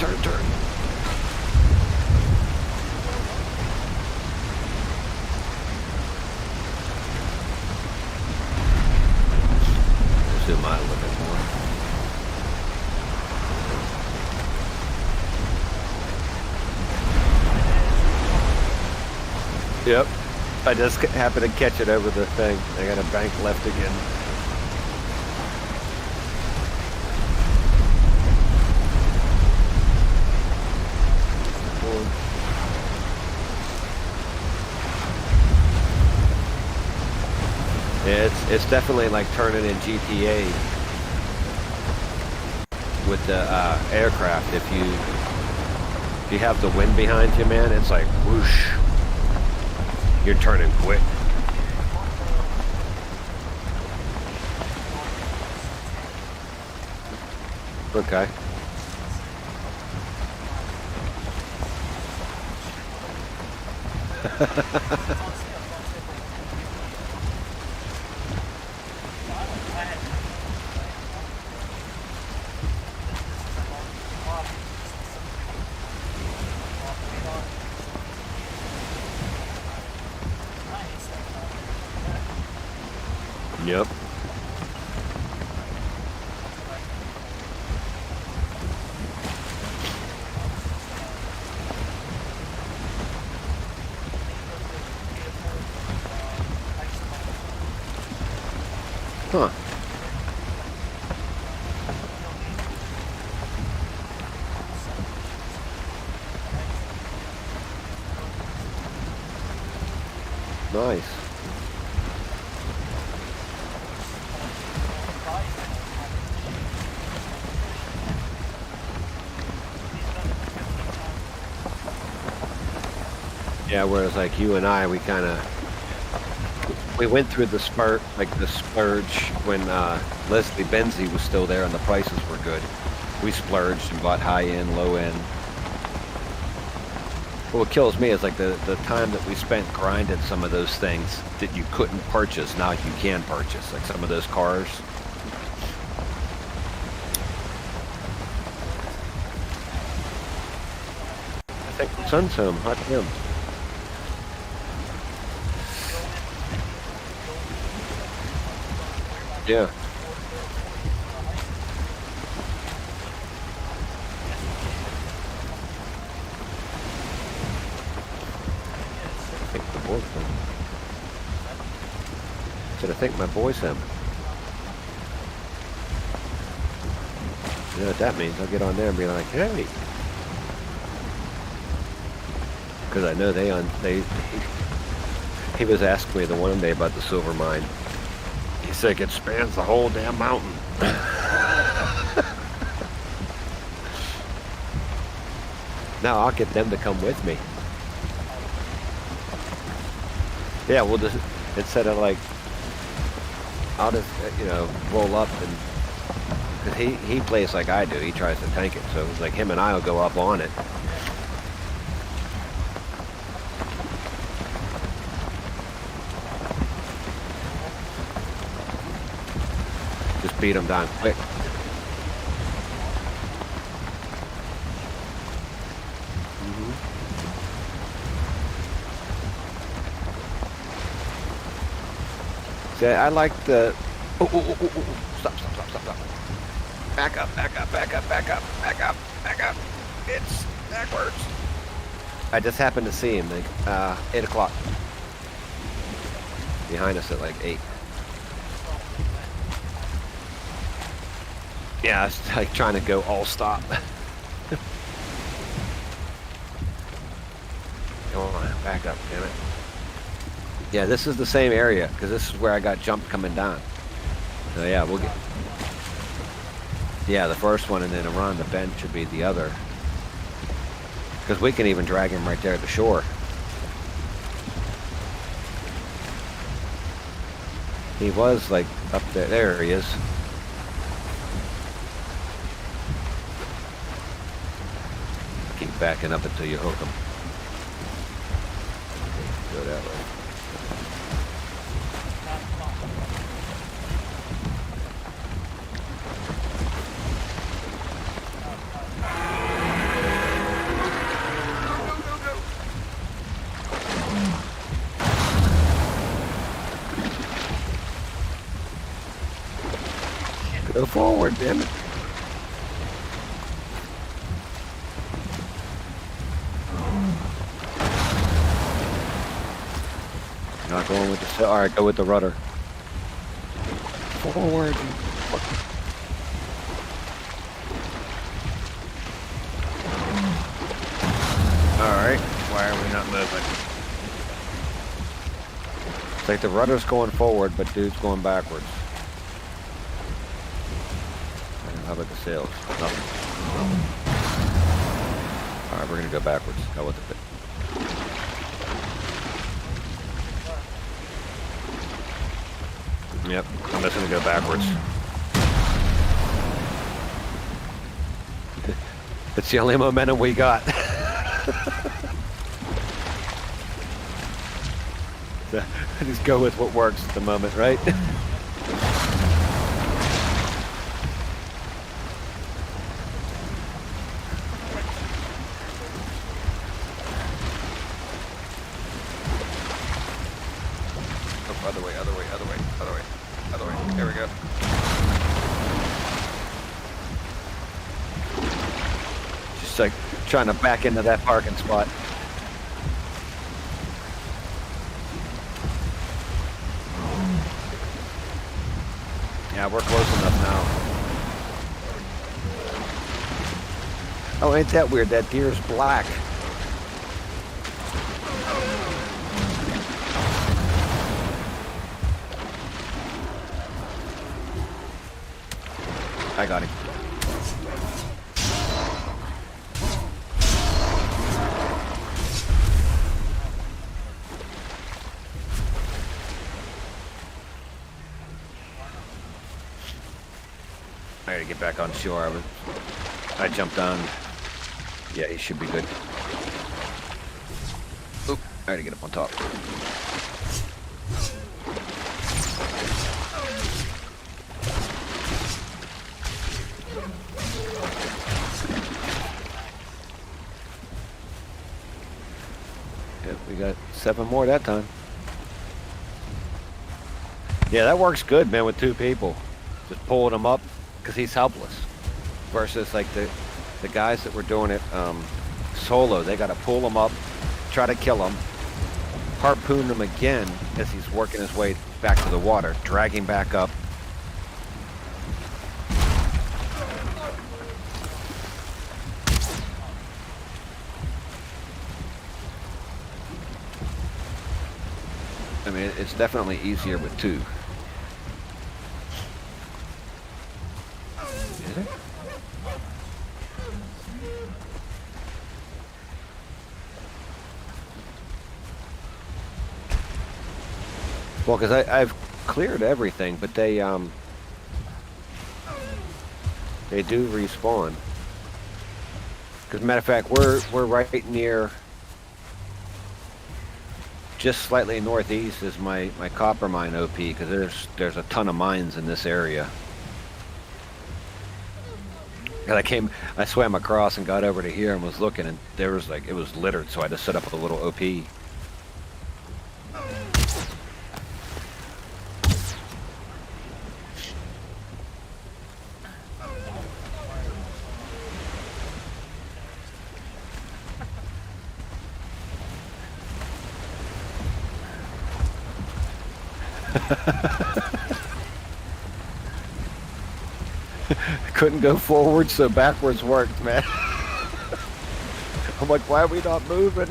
Zoom out a little bit more. Yep. I just happened to catch it over the thing. I got a bank left again. Yeah, it's definitely like turning in GTA with the aircraft. If you have the wind behind you, man, it's like whoosh. You're turning quick. Okay. Yep. Huh. Nice. Yeah, whereas like you and I, we went through the spurt, like the splurge when Leslie Benzie was still there and the prices were good. We splurged and bought high end, low end. But what kills me is like the time that we spent grinding some of those things that you couldn't purchase, now you can purchase. Like some of those cars. I think Sun's home, hot damn. Yeah. I think the boy's him. I think my boy's him. You know what that means? I'll get on there and be like, hey. Because I know he was asking me the one day about the silver mine. He said it spans the whole damn mountain. Now I'll get them to come with me. Yeah, we'll just, instead of like, I'll just, roll up and, because he plays like I do. He tries to tank it. So it's like him and I will go up on it. Just beat him down quick. See, I like the... Stop. Back up. It's backwards. I just happened to see him, like, 8 o'clock. Behind us at, like, 8. Yeah, I was, like, trying to go all stop. Come on, back up, damn it. Yeah, this is the same area, because this is where I got jumped coming down. So yeah, we'll get... Yeah, the first one, and then around the bend should be the other. Because we can even drag him right there at the shore. He was, like, up there. There he is. Keep backing up until you hook him. Go that way. Go forward, damn it. Not going with the sail. Alright, go with the rudder. Forward. Alright, why are we not moving? It's like the rudder's going forward, but dude's going backwards. How about the sails? Nothing. Alright, we're gonna go backwards. Hell with it. Yep, I'm just gonna go backwards. It's the only momentum we got. So, just go with what works at the moment, right? Other way. There we go. Just like trying to back into that parking spot. Yeah, we're close enough now. Oh, ain't that weird? That deer's black. I got him. I gotta get back on shore. I jumped on. Yeah, he should be good. Oop, I gotta get up on top. Yep, we got 7 more that time. Yeah, that works good, man, with 2 people. Just pulling him up, because he's helpless. Versus, like, the guys that were doing it solo, they got to pull him up, try to kill him, harpoon him again as he's working his way back to the water, drag him back up. I mean, it's definitely easier with 2. Is it? Well, because I've cleared everything, but they do respawn. Because matter of fact, we're right near, just slightly northeast is my copper mine OP, because there's a ton of mines in this area. And I swam across and got over to here and was looking, and there was it was littered, so I just set up a little OP. Couldn't go forward, so backwards worked, man. I'm like, why are we not moving?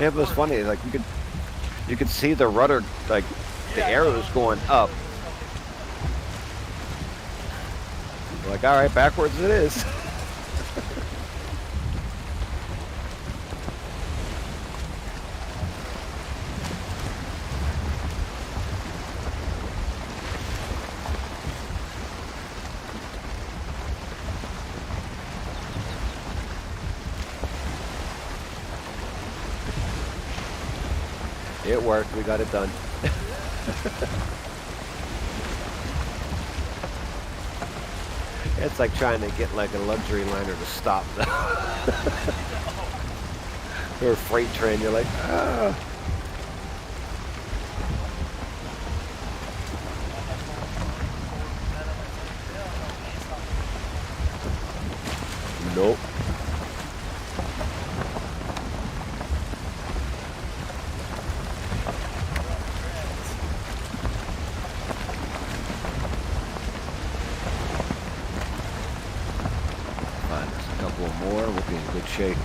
It was funny, like you could see the rudder, like the arrows going up. We're like, all right, backwards it is. It worked. We got it done. It's like trying to get like a luxury liner to stop. Or a freight train. You're like, ah. Nope. More, we'll be in good shape.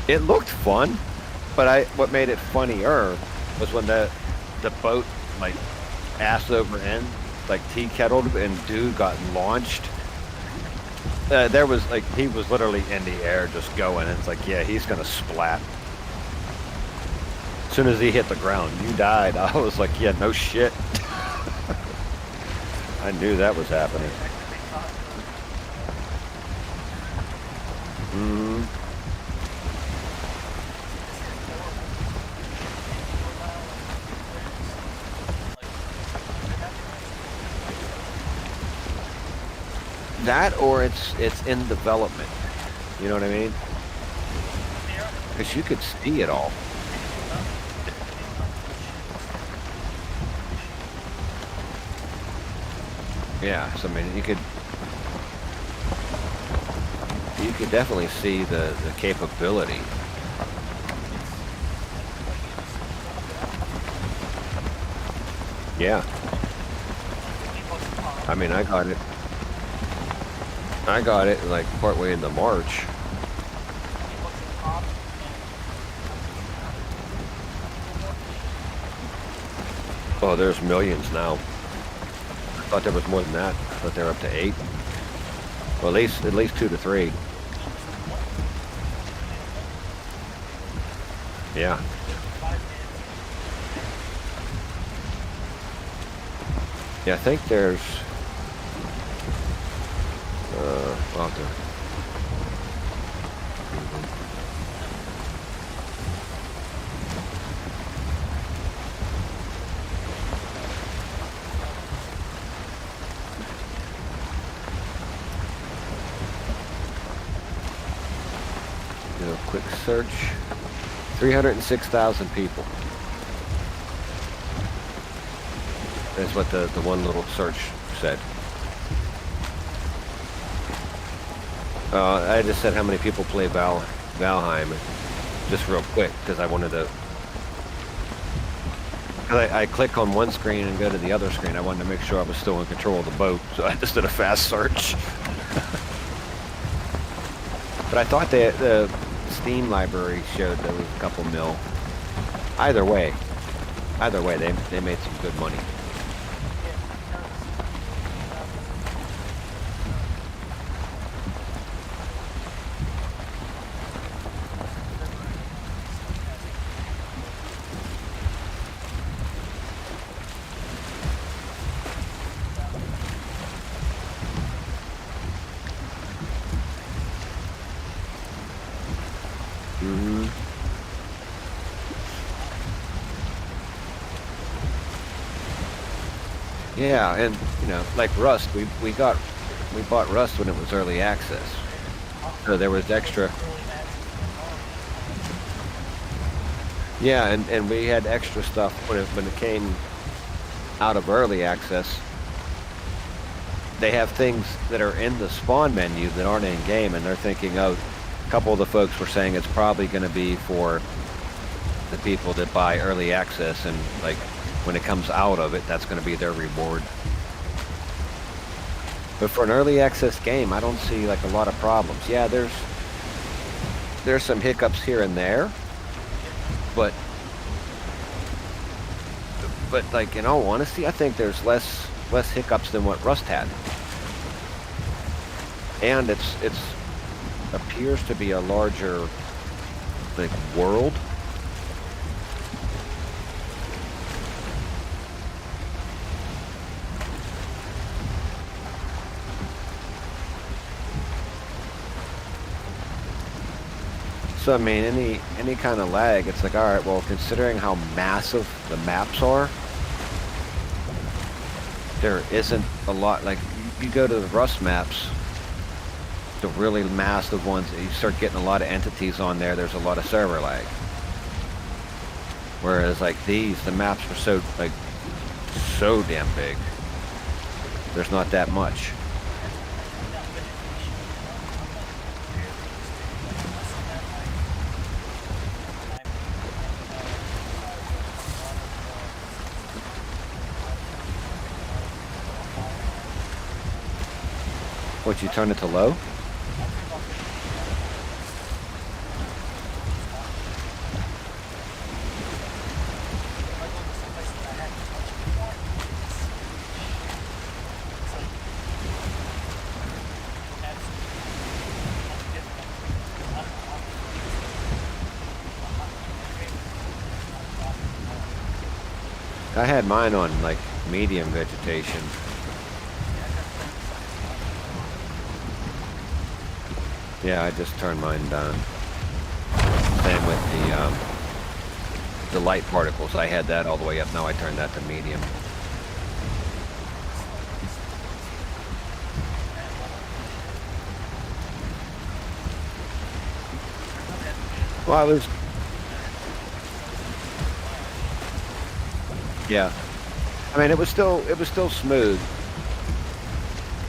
It looked fun, but what made it funnier was when the boat like ass over end, like tea kettled, and dude got launched. There was like, he was literally in the air just going. It's like, yeah, he's gonna splat. As soon as he hit the ground, you died. I was like, yeah, no shit. I knew that was happening. Mm-hmm. That, or it's in development. You know what I mean? Because you could see it all. Yeah, so I mean, you could definitely see the capability. Yeah, I mean, I got it. I got it like partway into March. Oh, there's millions now. I thought there was more than that. I thought they were up to 8. Well, at least 2 to 3. Yeah. Yeah, I think there's well, do a quick search. 306,000 people. That's what the one little search said. I just said how many people play Valheim, just real quick, because I wanted to. I click on one screen and go to the other screen. I wanted to make sure I was still in control of the boat, so I just did a fast search. But I thought the Steam library showed there was a couple mil. Either way, they made some good money. Yeah, and you know, like Rust, we bought Rust when it was early access, so there was extra. Yeah, and we had extra stuff when it came out of early access. They have things that are in the spawn menu that aren't in game, and they're thinking, oh, a couple of the folks were saying it's probably going to be for the people that buy early access, and like when it comes out of it, that's going to be their reward. But for an early access game, I don't see like a lot of problems. Yeah, there's some hiccups here and there, but like in all honesty, I think there's less hiccups than what Rust had, and it's appears to be a larger like world. So I mean, any kind of lag, it's like, all right, well, considering how massive the maps are, there isn't a lot. Like, you go to the Rust maps, the really massive ones, you start getting a lot of entities on there, there's a lot of server lag. Whereas like these, the maps are so damn big, there's not that much. What, you turn it to low? I had mine on like medium vegetation. Yeah, I just turned mine down. Same with the light particles. I had that all the way up. Now I turned that to medium. Well, I was. Yeah. I mean, it was still smooth.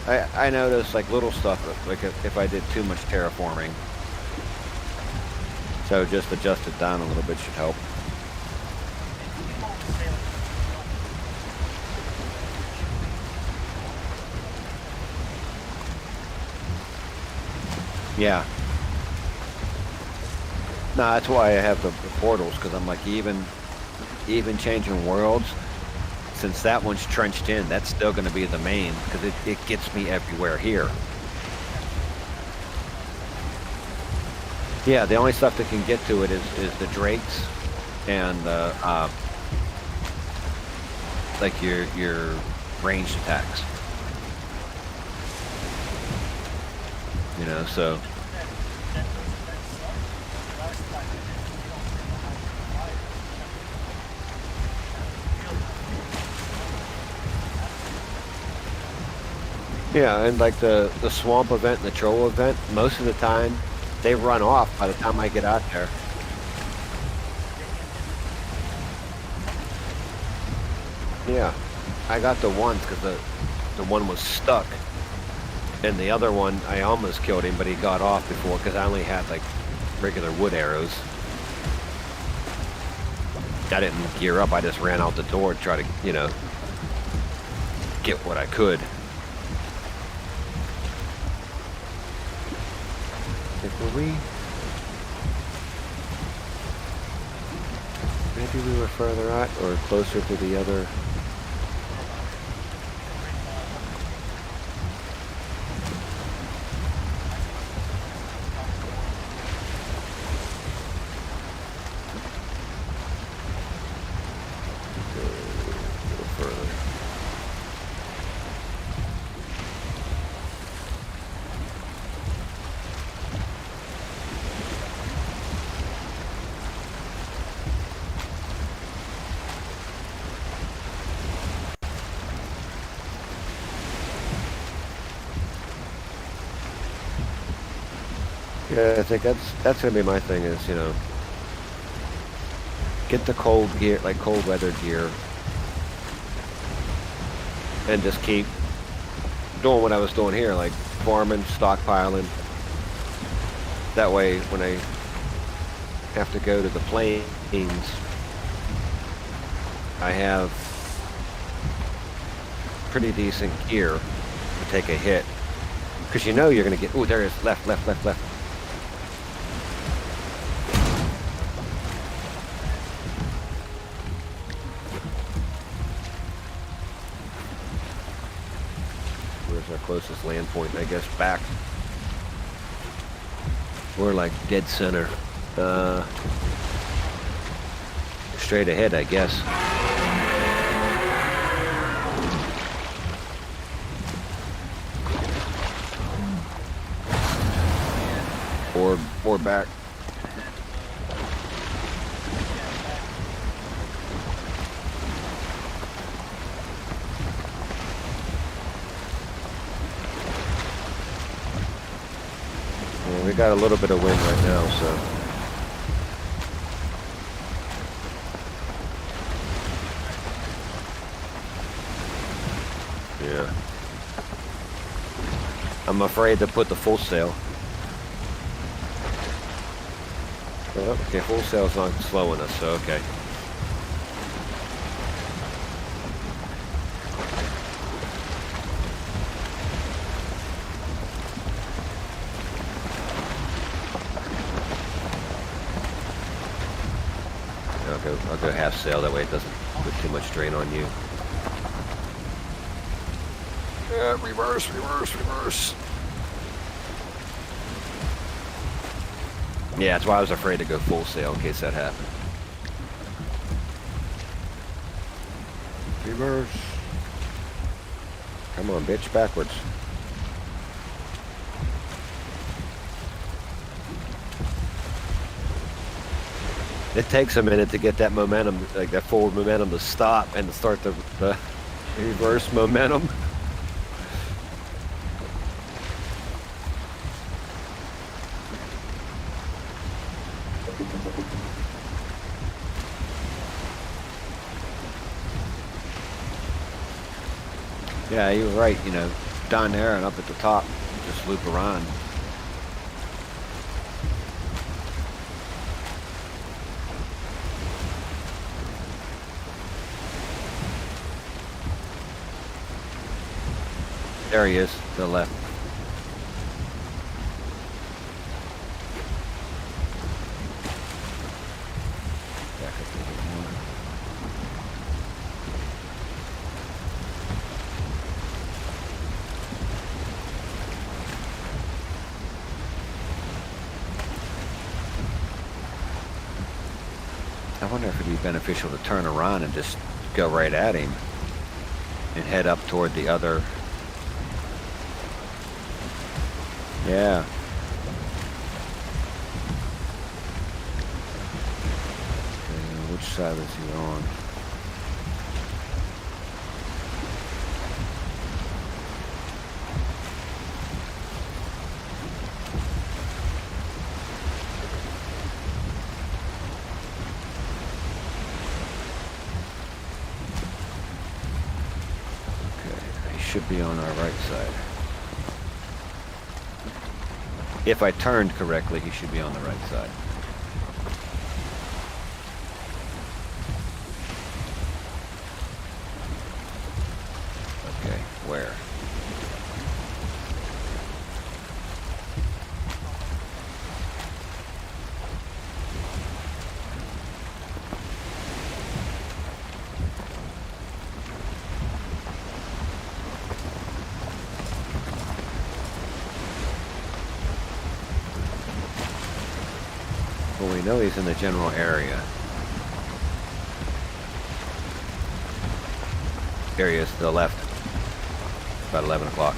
I noticed like little stuff, like if I did too much terraforming. So just adjust it down a little bit should help. People always say, like, Yeah. No, that's why I have the portals, because I'm like, even changing worlds, since that one's trenched in, that's still going to be the main, because it gets me everywhere here. Yeah, the only stuff that can get to it is the drakes and like your ranged attacks. You know, so. Yeah, and like the swamp event and the troll event, most of the time they run off by the time I get out there. Yeah, I got the ones because the one was stuck, and the other one I almost killed him, but he got off before because I only had like regular wood arrows. I didn't gear up. I just ran out the door to try to, you know, get what I could. Were we? Maybe we were further out or closer to the other. Yeah, I think that's gonna be my thing is, you know, get the cold gear, like cold weather gear, and just keep doing what I was doing here, like farming, stockpiling. That way, when I have to go to the plains, I have pretty decent gear to take a hit. Because you know you're gonna get, oh, there it is, left. Where's our closest land point? I guess back. We're like dead center. Straight ahead, I guess. Or back. We got a little bit of wind right now, so. Yeah. I'm afraid to put the full sail. Oh, okay, full sail's not slowing us, so okay. I'll go half sail, that way it doesn't put too much strain on you. Yeah, reverse. Yeah, that's why I was afraid to go full sail in case that happened. Reverse. Come on, bitch, backwards. It takes a minute to get that momentum, like that forward momentum to stop and to start the reverse momentum. Yeah, you're right, you know. down there and up at the top. Just loop around. There he is, to the left. Back up a little bit more. I wonder if it'd be beneficial to turn around and just go right at him and head up toward the other. Yeah. Okay, which side is he on? Okay, he should be on our right side. If I turned correctly, he should be on the right side. Okay, where? Well, we know he's in the general area. There he is, to the left. About 11 o'clock.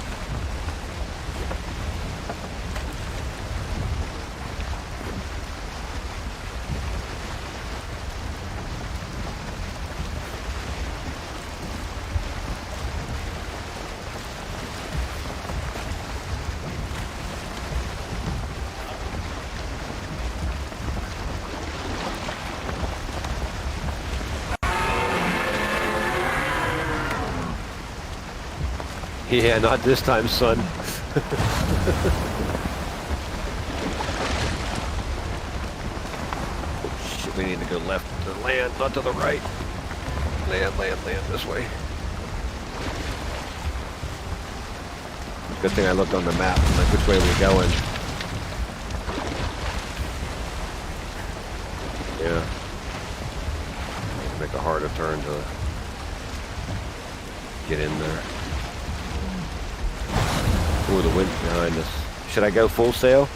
Yeah, not this time, son. Shit, we need to go left to land, not to the right. Land this way. Good thing I looked on the map, like which way we're going. Yeah. Need to make a harder turn to get in there. Ooh, the wind behind us. Should I go full sail?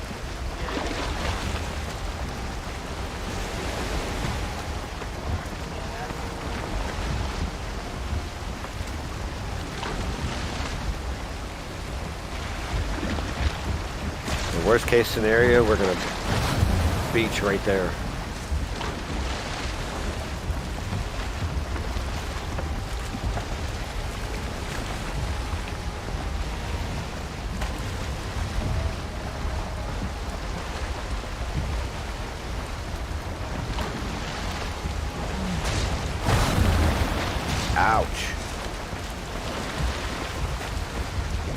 The worst case scenario, we're gonna beach right there. Ouch.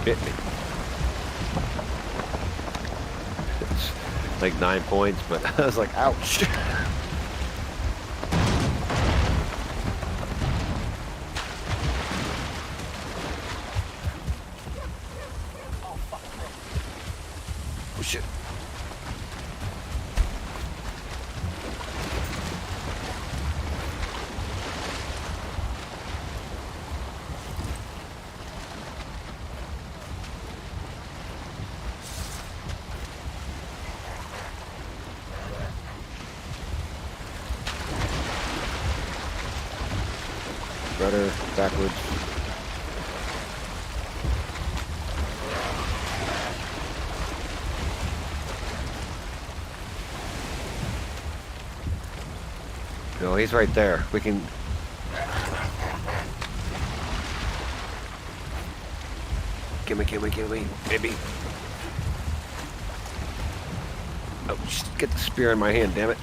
Bit me. It's like 9 points, but I was like, ouch. Oh shit. Rudder backwards. No, he's right there. We can. Gimme, maybe. Oh, just get the spear in my hand, damn it.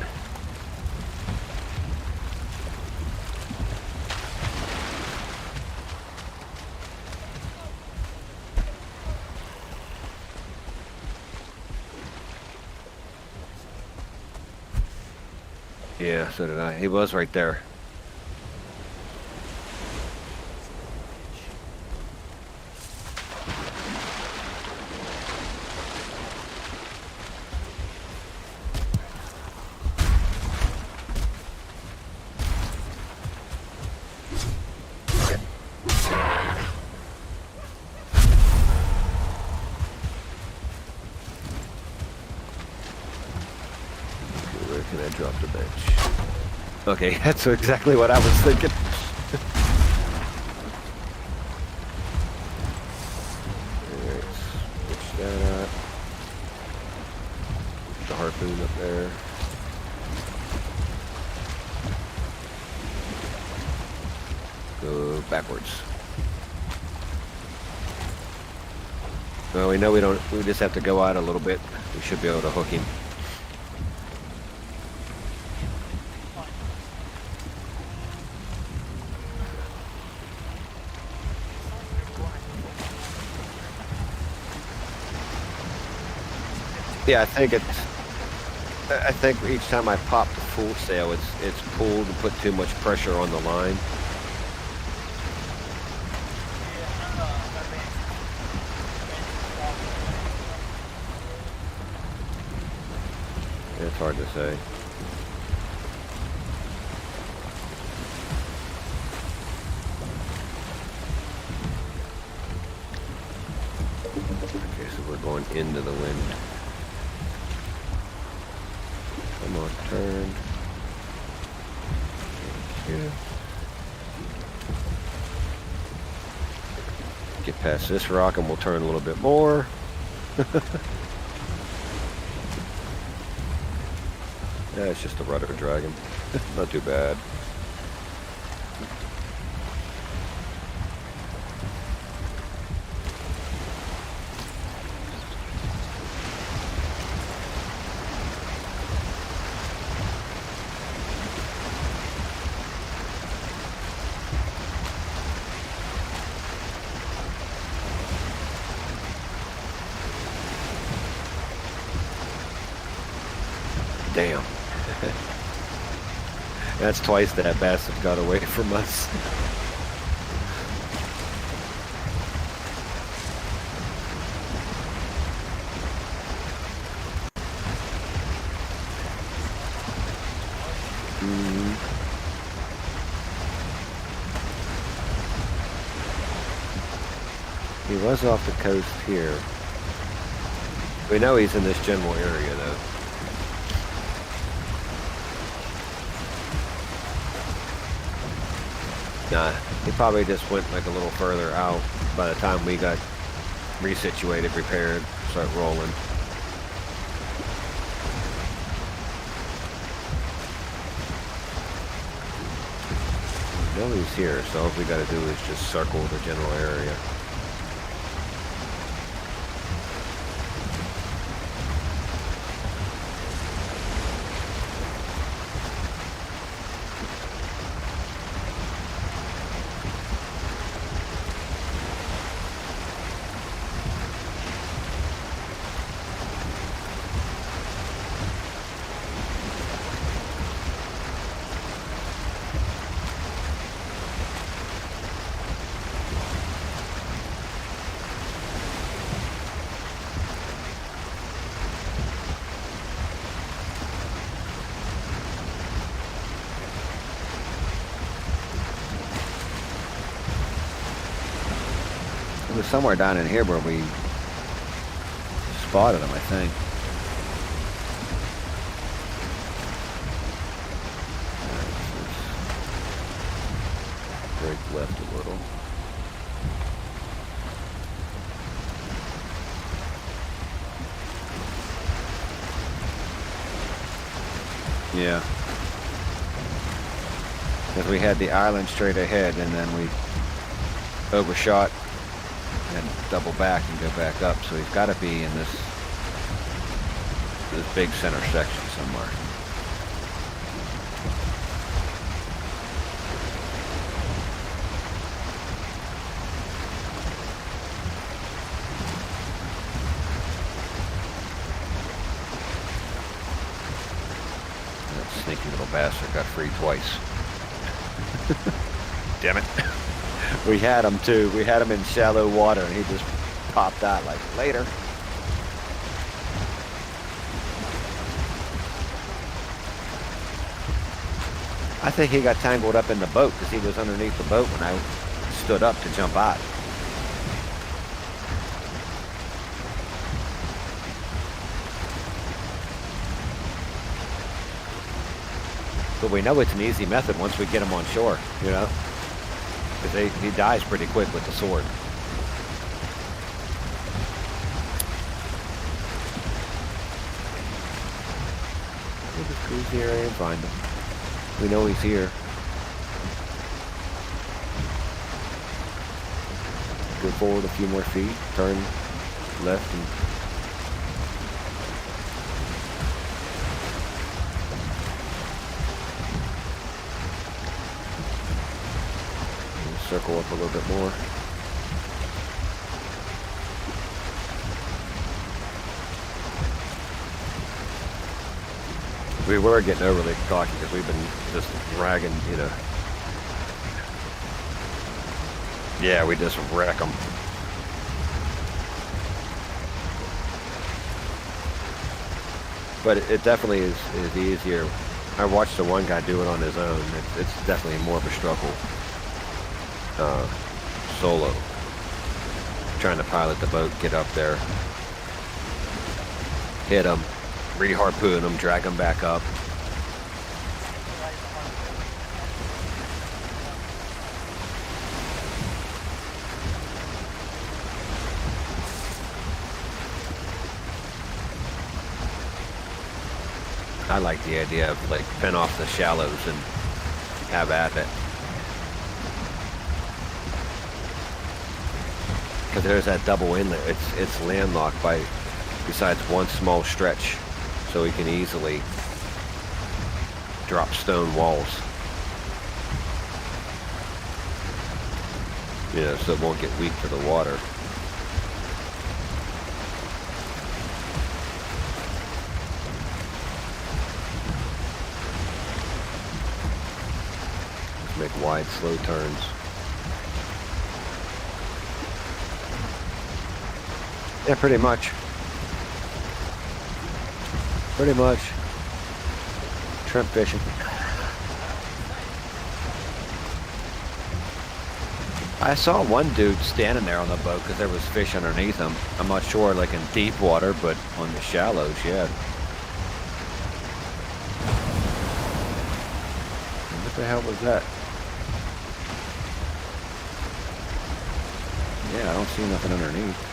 Yeah, so did I. He was right there. Where can I drop the bench? Okay, that's exactly what I was thinking. Alright, switch that up. The harpoon up there. Go backwards. Well, we know we don't, we just have to go out a little bit. We should be able to hook him. Yeah, I think each time I pop the full sail, it's pulled and put too much pressure on the line. It's hard to say. Okay, so we're going into the wind. Come on, turn. Thank you. Get past this rock and we'll turn a little bit more. Yeah, it's just a rudder dragon. Not too bad. Damn. That's twice that bastard got away from us. He was off the coast here. We know he's in this general area though. Nah, he probably just went like a little further out by the time we got resituated, repaired, start rolling. No, he's here, so all we gotta do is just circle the general area. It was somewhere down in here where we spotted him, I think. Break left a little. Yeah. Because we had the island straight ahead and then we overshot and double back and go back up, so he's got to be in this big center section somewhere. That sneaky little bastard got free twice. Damn it. We had him too. We had him in shallow water and he just popped out like later. I think he got tangled up in the boat because he was underneath the boat when I stood up to jump out. But we know it's an easy method once we get him on shore, you know? Because he dies pretty quick with the sword. We'll just cruise the area and find him. We know he's here. Go forward a few more feet, turn left and circle up a little bit more. We were getting overly cocky because we've been just dragging, you know. Yeah, we just wreck them. But it definitely is easier. I watched the one guy do it on his own. It's definitely more of a struggle. Solo. Trying to pilot the boat, get up there, hit them, re-harpoon them, drag them back up. I like the idea of like pin off the shallows and have at it. Because there's that double inlet. It's landlocked by besides one small stretch, so we can easily drop stone walls. You know, so it won't get weak to the water. Just make wide, slow turns. Yeah, pretty much. Pretty much. Shrimp fishing. I saw one dude standing there on the boat because there was fish underneath him. I'm not sure, like in deep water, but on the shallows, yeah. What the hell was that? Yeah, I don't see nothing underneath.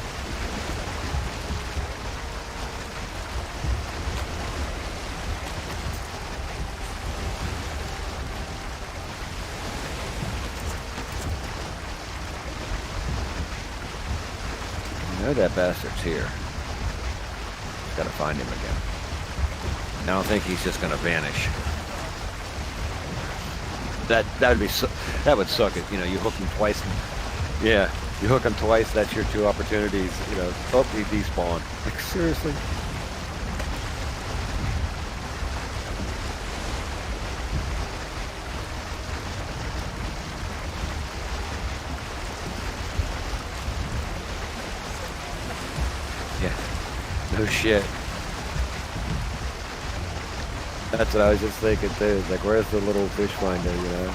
I know that bastard's here. Gotta find him again. I don't think he's just gonna vanish. That would suck it. You know, you hook him twice. Yeah, you hook him twice. That's your two opportunities. You know, oh, he despawned. Like seriously. No shit. That's what I was just thinking too. It's like, where's the little fish finder, you know?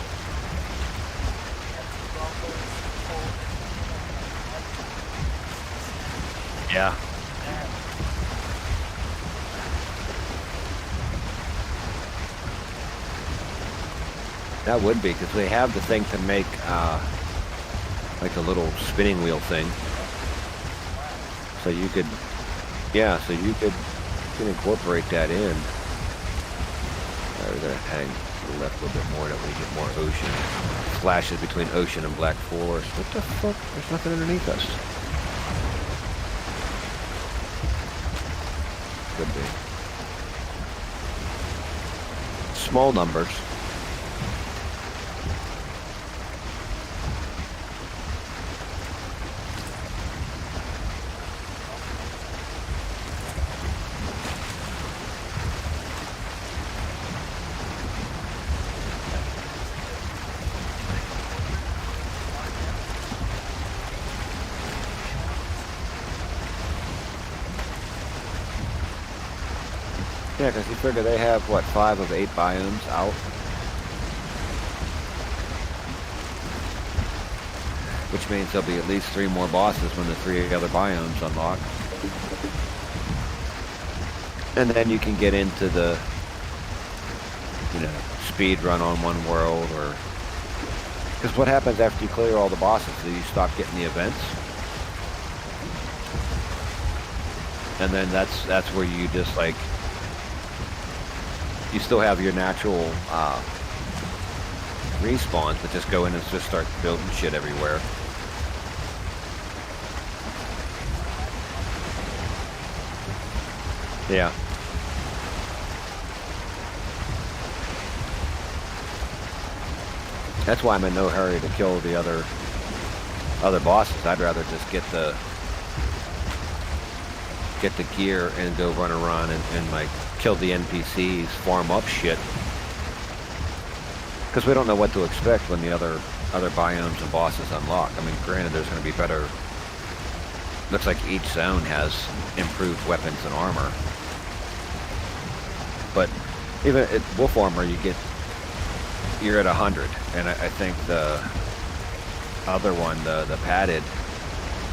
Yeah. That would be, because we have the thing to make, like a little spinning wheel thing. So you could, yeah, so you can incorporate that in. We're gonna hang to the left a little bit more that we get more ocean. Flashes between ocean and black forest. What the fuck? There's nothing underneath us. Could be. Small numbers. Yeah, because you figure they have, what, 5 of 8 biomes out? Which means there'll be at least 3 more bosses when the 3 other biomes unlock. And then you can get into the, you know, speed run on one world, or... Because what happens after you clear all the bosses? Do you stop getting the events? And then that's where you just, like... You still have your natural respawns, but just go in and just start building shit everywhere. Yeah. That's why I'm in no hurry to kill the other bosses. I'd rather just get the gear and go run around and like kill the NPCs, farm up shit. Because we don't know what to expect when the other biomes and bosses unlock. I mean, granted, there's going to be better... Looks like each zone has improved weapons and armor. But even at Wolf Armor, you're at 100. And I think the other one, the padded,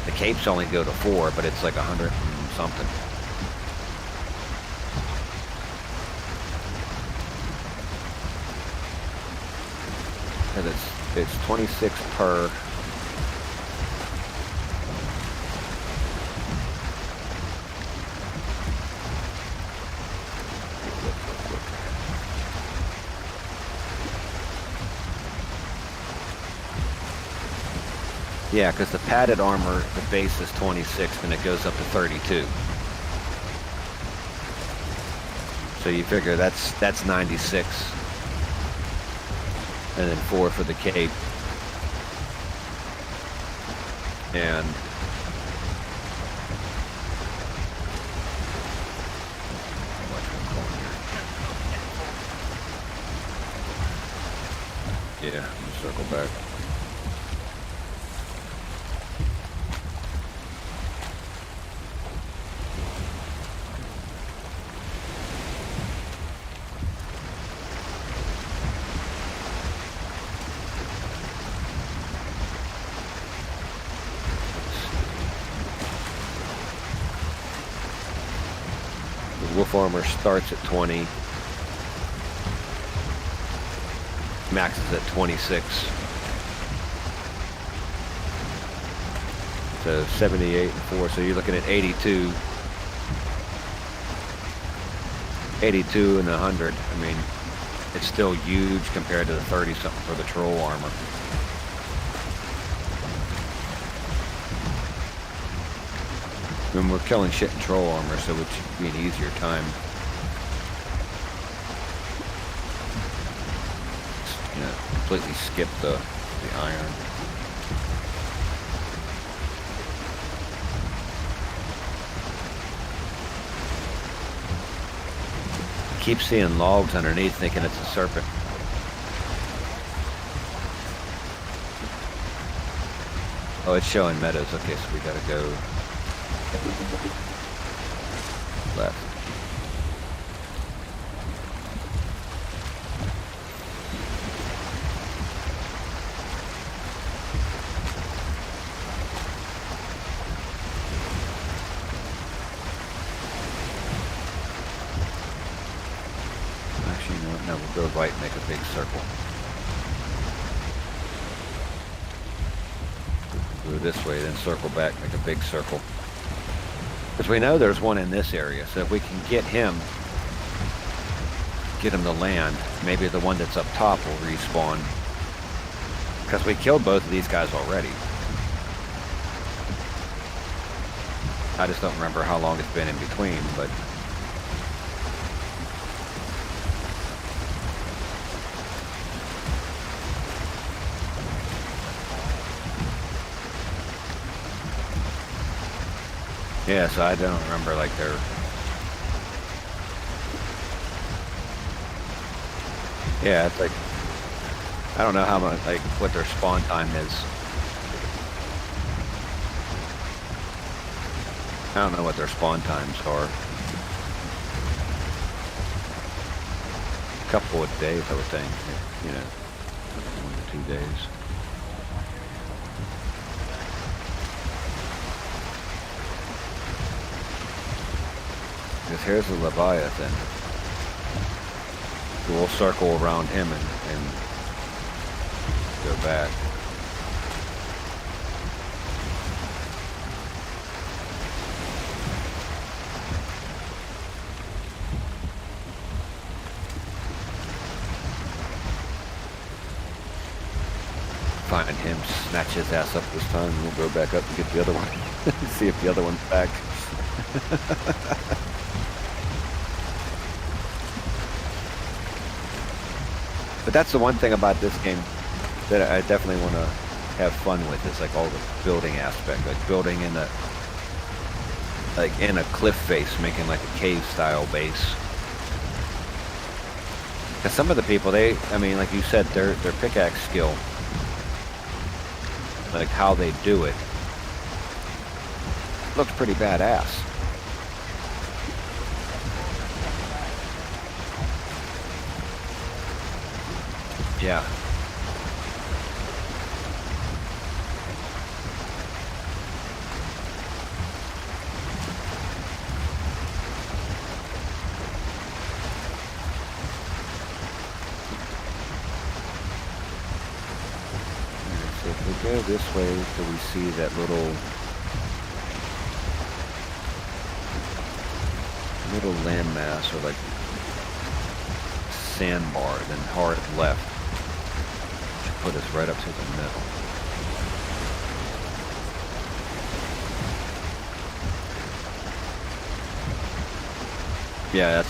the capes only go to 4, but it's like 100 and something. And it's 26 per. Yeah, because the padded armor, the base is 26, and it goes up to 32. So you figure that's 96. And then 4 for the cape. And yeah, let me circle back. Wolf Armor starts at 20, maxes at 26, so 78 and 4, so you're looking at 82, 82 and 100. I mean, it's still huge compared to the 30 something for the troll armor. I mean, we're killing shit in troll armor, so it should be an easier time. You know, completely skip the iron. Keep seeing logs underneath, thinking it's a serpent. Oh, it's showing meadows. Okay, so we gotta go left. Actually, no, we'll go right and make a big circle. Go this way, then circle back, make a big circle. Because we know there's one in this area, so if we can get him to land, maybe the one that's up top will respawn. Because we killed both of these guys already. I just don't remember how long it's been in between, but... Yeah, so I don't remember, like, their... Yeah, it's like... I don't know how much, like, what their spawn time is. I don't know what their spawn times are. couple of days, I would think. You know, 1 to 2 days. Because here's the Leviathan. So we'll circle around him and go back. Find him, snatch his ass up this time, and we'll go back up and get the other one. See if the other one's back. But that's the one thing about this game that I definitely want to have fun with. Is like all the building aspect, like building in a cliff face, making like a cave style base. Because some of the people, I mean, like you said, their pickaxe skill, like how they do it, looks pretty badass. Yeah. So if we go this way till we see that little landmass or like sandbar, then hard left. Put us right up to the middle. Yeah,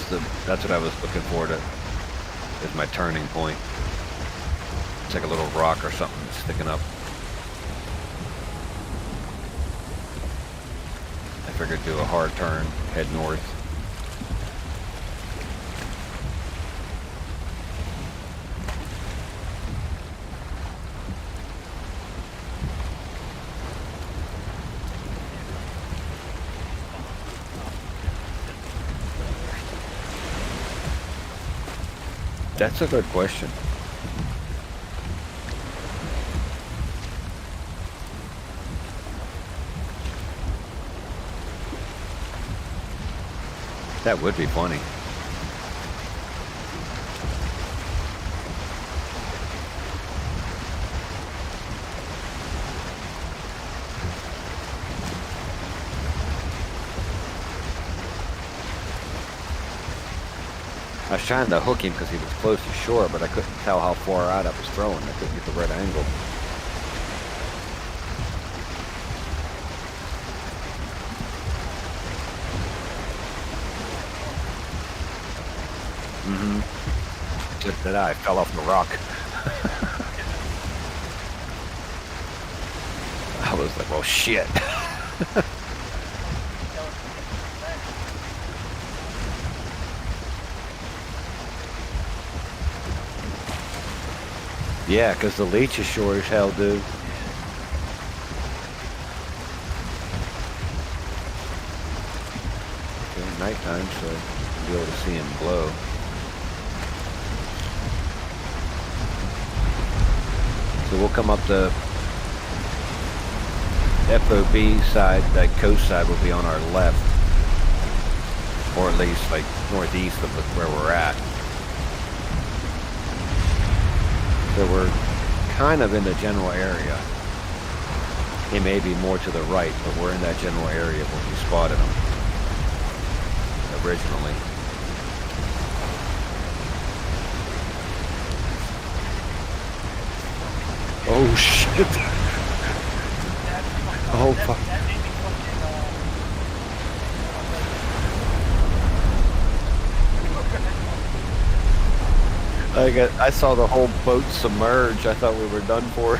that's what I was looking for as my turning point. It's like a little rock or something sticking up. I figured do a hard turn, head north. That's a good question. That would be funny. I was trying to hook him because he was close to shore, but I couldn't tell how far out I was throwing. I couldn't get the right angle. Mm-hmm. Just that I fell off the rock. I was like, well, shit. Yeah, because the leeches sure as hell do. Okay, nighttime, so you'll be able to see him glow. So we'll come up the FOB side, that coast side will be on our left. Or at least like northeast of where we're at. So we're kind of in the general area. It may be more to the right, but we're in that general area where we spotted them originally. Oh shit! Oh fuck! I saw the whole boat submerge. I thought we were done for.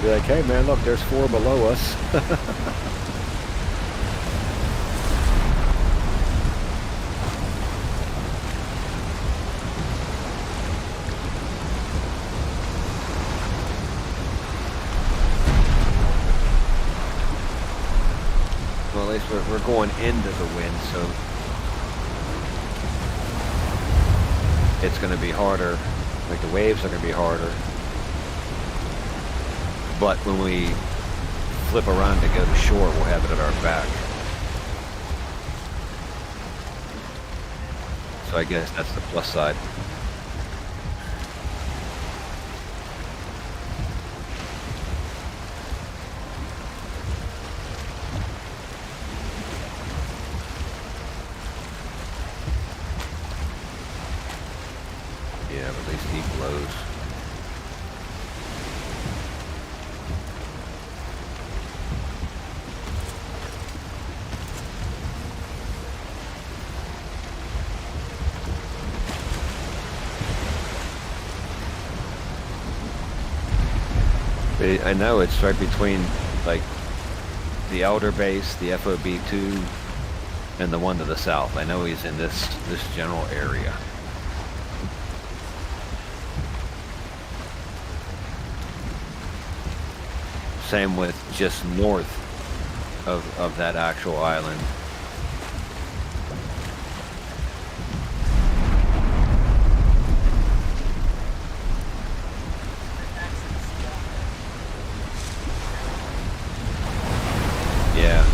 Be like, hey man, look, there's 4 below us. Well, at least we're going into the wind, so it's going to be harder. Like the waves are going to be harder. But when we flip around to go to shore, we'll have it at our back. So I guess that's the plus side. Yeah, release deep blows. I know it's right between, like, the Elder base, the FOB2, and the one to the south. I know he's in this general area. Same with just north of that actual island. Yeah.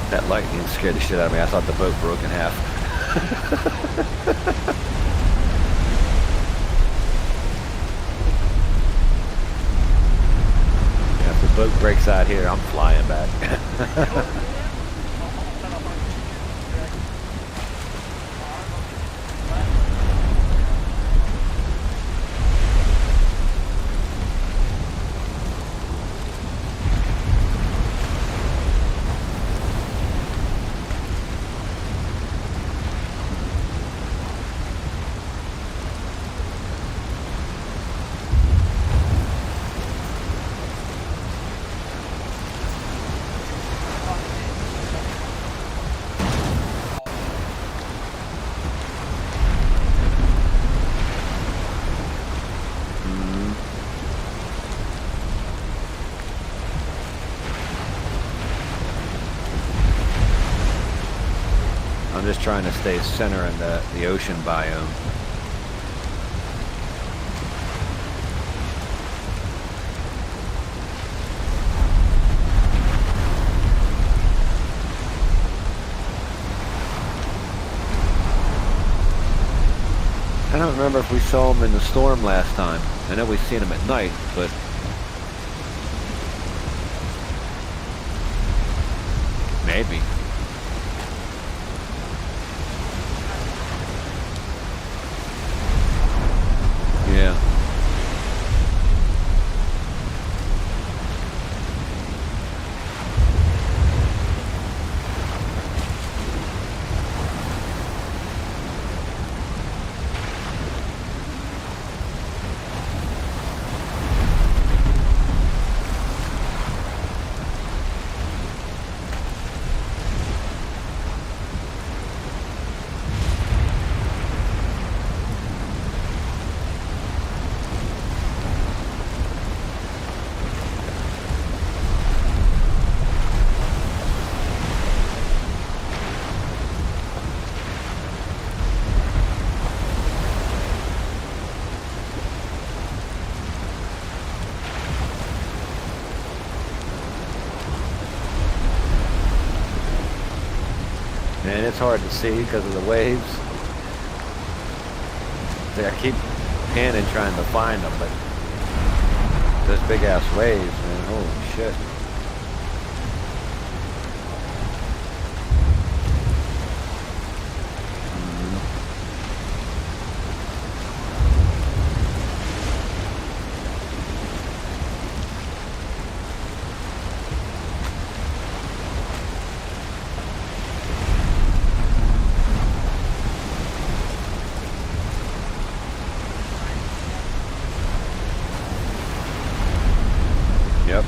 That lightning scared the shit out of me. I thought the boat broke in half. Yeah, if the boat breaks out here, I'm flying back. I'm just trying to stay center in the ocean biome. I don't remember if we saw them in the storm last time. I know we've seen them at night, but maybe. Yeah. And it's hard to see because of the waves. I keep panning trying to find them, but those big ass waves, man. Holy shit. Yep.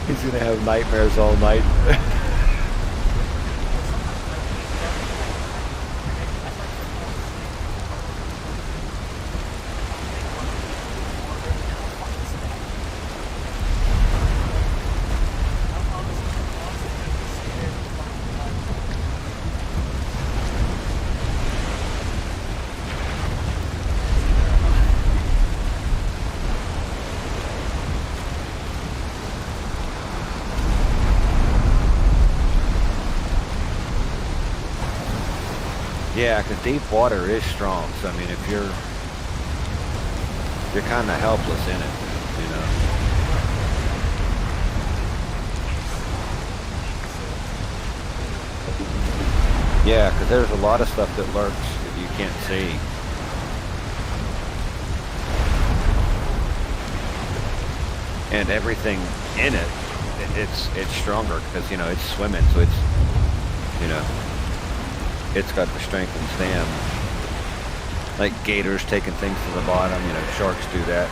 He's gonna have nightmares all night. Yeah, because deep water is strong. So I mean, if you're kind of helpless in it, you know. Yeah, because there's a lot of stuff that lurks that you can't see. And everything in it, it's stronger because, you know, it's swimming, so it's, you know, it's got the strength and stand. Like gators taking things to the bottom, you know, sharks do that.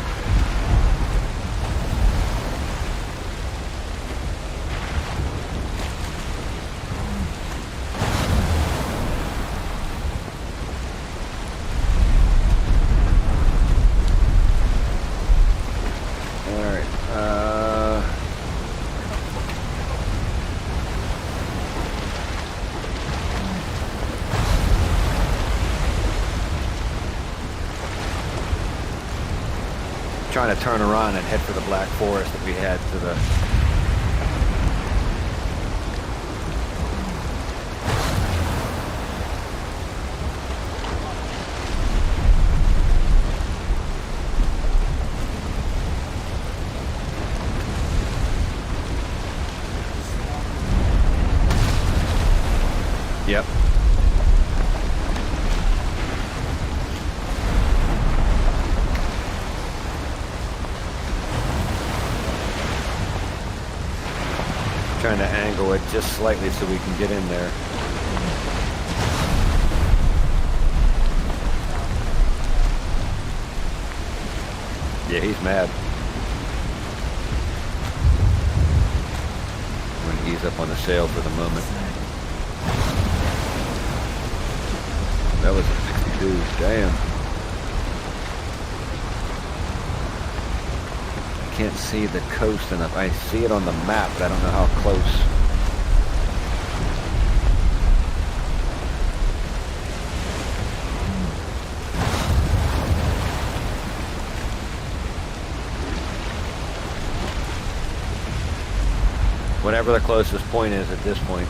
Trying to turn around and head for the black forest that we had to the Yep. Trying to angle it just slightly so we can get in there. Yeah, he's mad. I'm going to ease up on the sail for the moment. That was a 62, damn. Can't see the coast enough. I see it on the map, but I don't know how close. Whatever the closest point is at this point.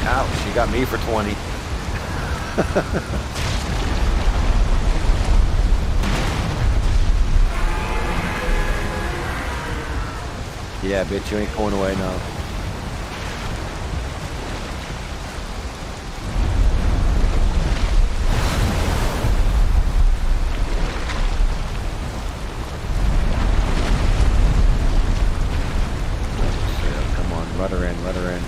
Ouch, you got me for 20. Yeah, bitch, you ain't going away now. So, come on, rudder in, rudder in.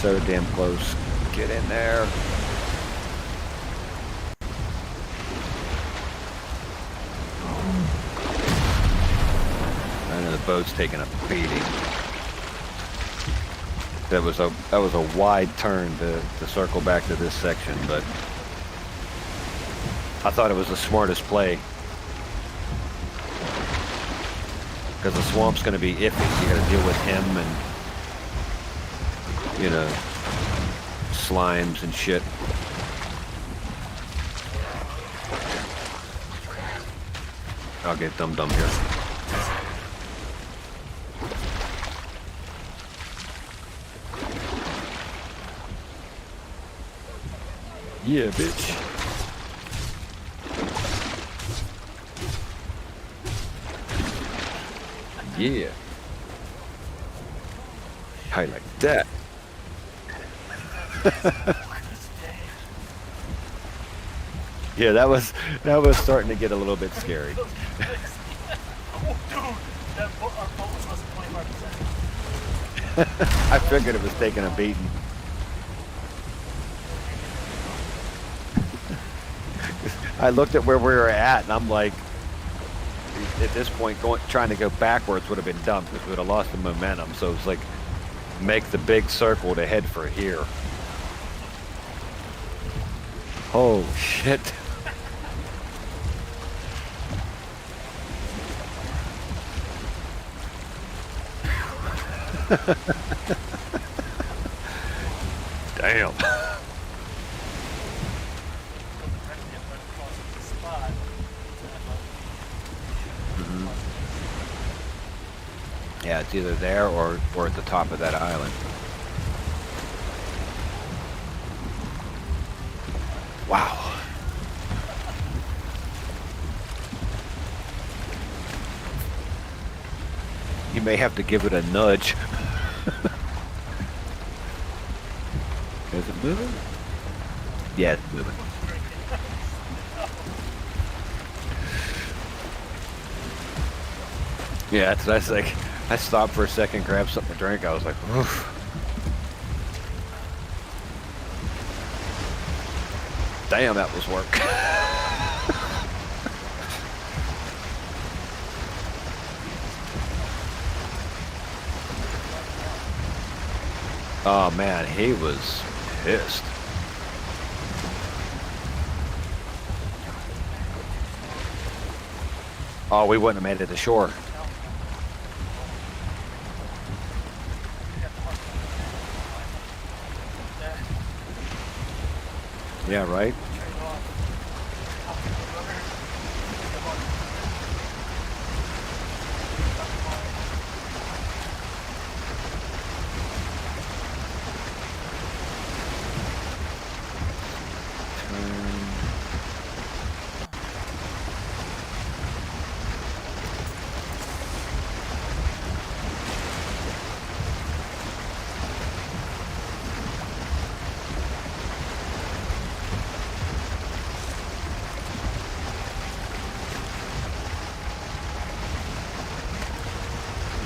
So damn close. Get in there. I know the boat's taking a beating. That was a wide turn to circle back to this section, but I thought it was the smartest play. Because the swamp's going to be iffy. You got to deal with him and, you know, slimes and shit. I'll get Dum Dum here. Yeah, bitch. Yeah. How you like that? Yeah, that was starting to get a little bit scary. Oh, dude, that boat, our boat was less than 25%. I figured it was taking a beating. I looked at where we were at, and I'm like, at this point, trying to go backwards would have been dumb because we would have lost the momentum. So it's like, make the big circle to head for here. Oh shit! Damn. Yeah, it's either there or at the top of that island. Wow. You may have to give it a nudge. Is it moving? Yeah, it's moving. Yeah, that's like, I stopped for a second, grabbed something to drink. I was like, oof. Damn, that was work. Oh man, he was pissed. Oh, we wouldn't have made it to shore. Yeah, right?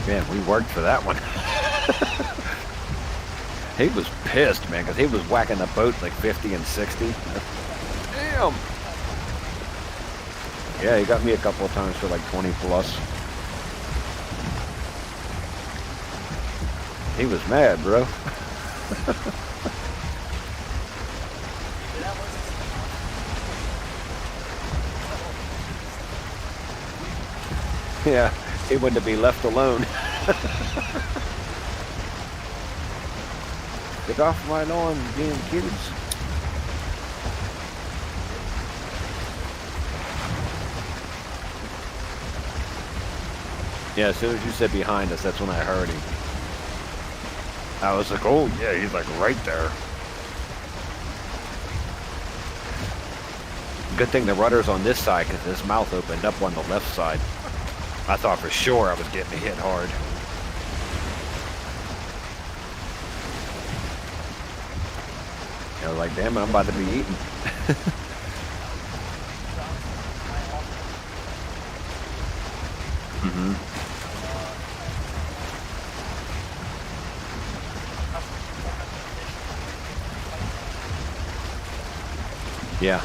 Man, we worked for that one. He was pissed, man, because he was whacking the boat like 50 and 60. Damn. Yeah, he got me a couple of times for like 20 plus. He was mad, bro. Yeah, he wanted to be left alone. Get off my lawn, damn kids. Yeah, as soon as you said behind us, that's when I heard him. I was like, oh yeah, he's like right there. Good thing the rudder's on this side because his mouth opened up on the left side. I thought for sure I was getting hit hard. I was like, damn it, I'm about to be eaten. Mm-hmm. Yeah.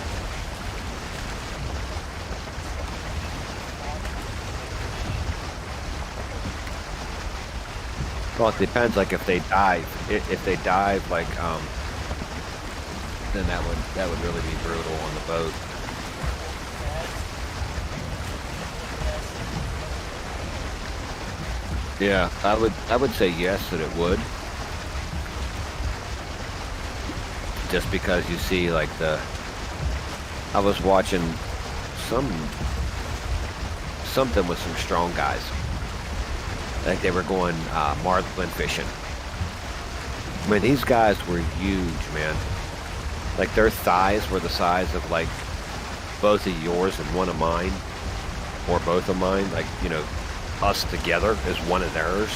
Well, it depends. Like if they dive, like then that would really be brutal on the boat. Yeah, I would say yes that it would. just because you see like I was watching something with some strong guys. Like they were going marlin fishing. I mean, these guys were huge, man. Like their thighs were the size of like both of yours and one of mine, or both of mine. Like, you know, us together as one of theirs.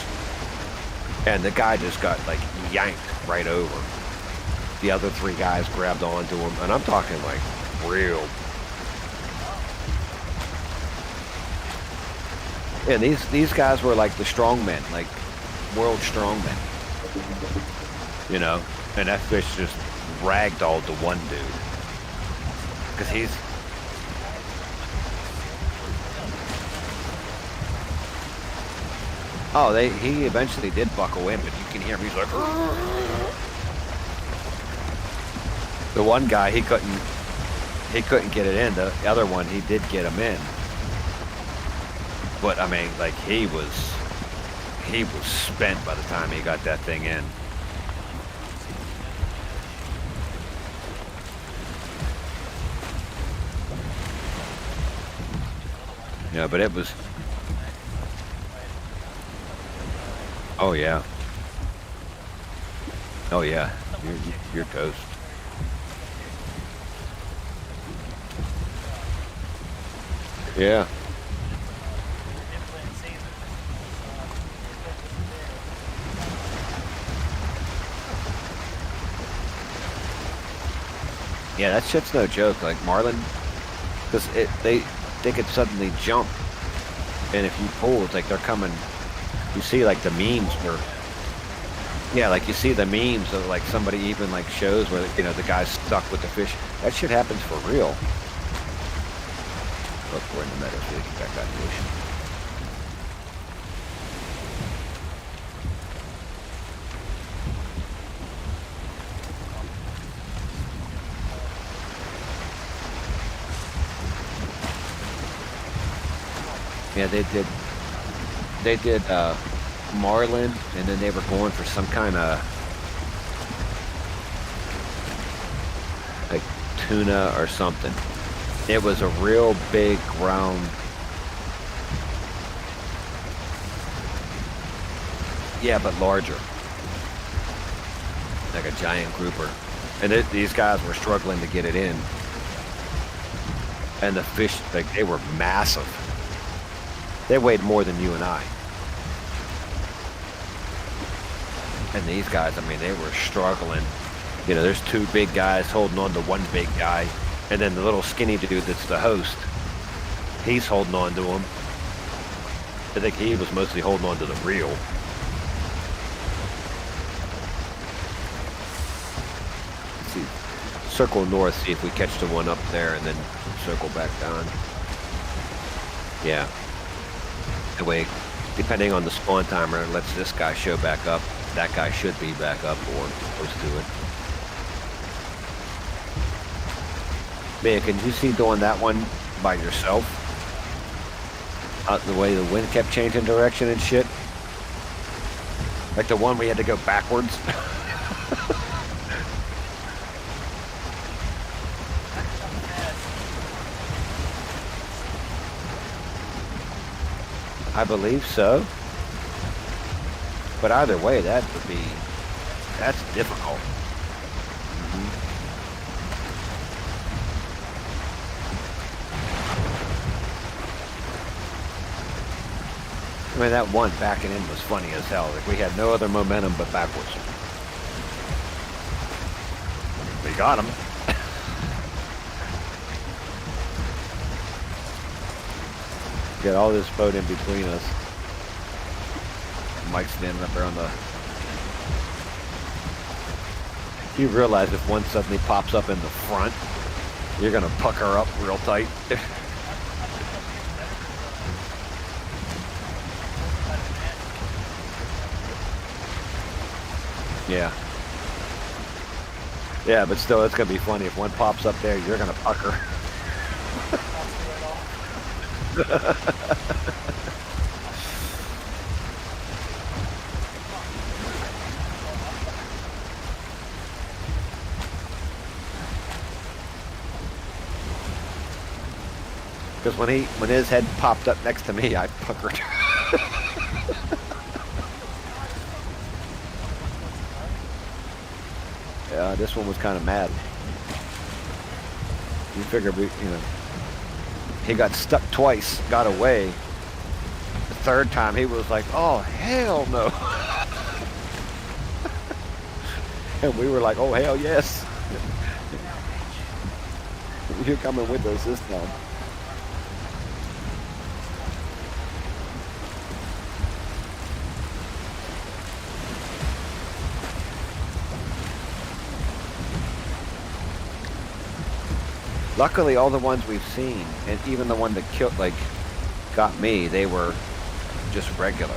And the guy just got like yanked right over. The other three guys grabbed onto him, and I'm talking like real. And these guys were like the strong men, like world strong men. You know, and that fish just ragdolled the one dude. Because he's... Oh, he eventually did buckle in, but you can hear him, he's like... The one guy, he couldn't get it in. The other one, he did get him in. But I mean, like he was spent by the time he got that thing in. Yeah, but it was... Oh yeah. Oh yeah. You're toast. Yeah. Yeah, that shit's no joke. Like marlin, because they could suddenly jump, and if you pull, it's like they're coming. You see, like the memes where, yeah, like you see the memes of like somebody even like shows where, you know, the guy's stuck with the fish. That shit happens for real. Look, we're in the meadow, so we can back out the ocean. Yeah, they did marlin, and then they were going for some kind of like tuna or something. It was a real big round. Yeah, but larger. Like a giant grouper. And these guys were struggling to get it in. And the fish, like, they were massive. They weighed more than you and I. And these guys, I mean, they were struggling. You know, there's two big guys holding on to one big guy. And then the little skinny dude that's the host, he's holding on to him. I think he was mostly holding on to the reel. Let's see. Circle north, see if we catch the one up there, and then circle back down. Yeah. The way, depending on the spawn timer, it lets this guy show back up. That guy should be back up or close to it. Man, can you see doing that one by yourself? The way the wind kept changing direction and shit? Like the one we had to go backwards? I believe so. But either way, that's difficult. I mean, that one backing in was funny as hell. Like, we had no other momentum but backwards. We got him. Get all this boat in between us. Mike's standing up there on the... You realize if one suddenly pops up in the front, you're gonna pucker up real tight. Yeah. Yeah, but still, it's gonna be funny. If one pops up there, you're gonna pucker. Because when his head popped up next to me, I puckered. Yeah, this one was kind of mad. You figure, he got stuck twice, got away. The third time, he was like, "Oh hell no!" And we were like, "Oh hell yes!" You're coming with us this time. Luckily, all the ones we've seen, and even the one that killed, got me, they were just regular.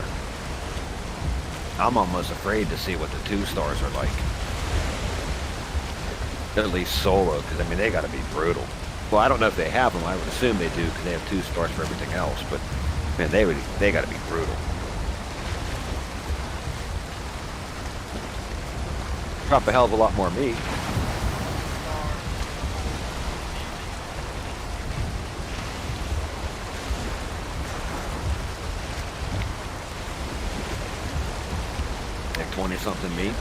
I'm almost afraid to see what the 2-stars are like. At least solo, because, I mean, they got to be brutal. Well, I don't know if they have them. I would assume they do, because they have 2 stars for everything else. But, man, they got to be brutal. Drop a hell of a lot more meat. Like 20-something meat.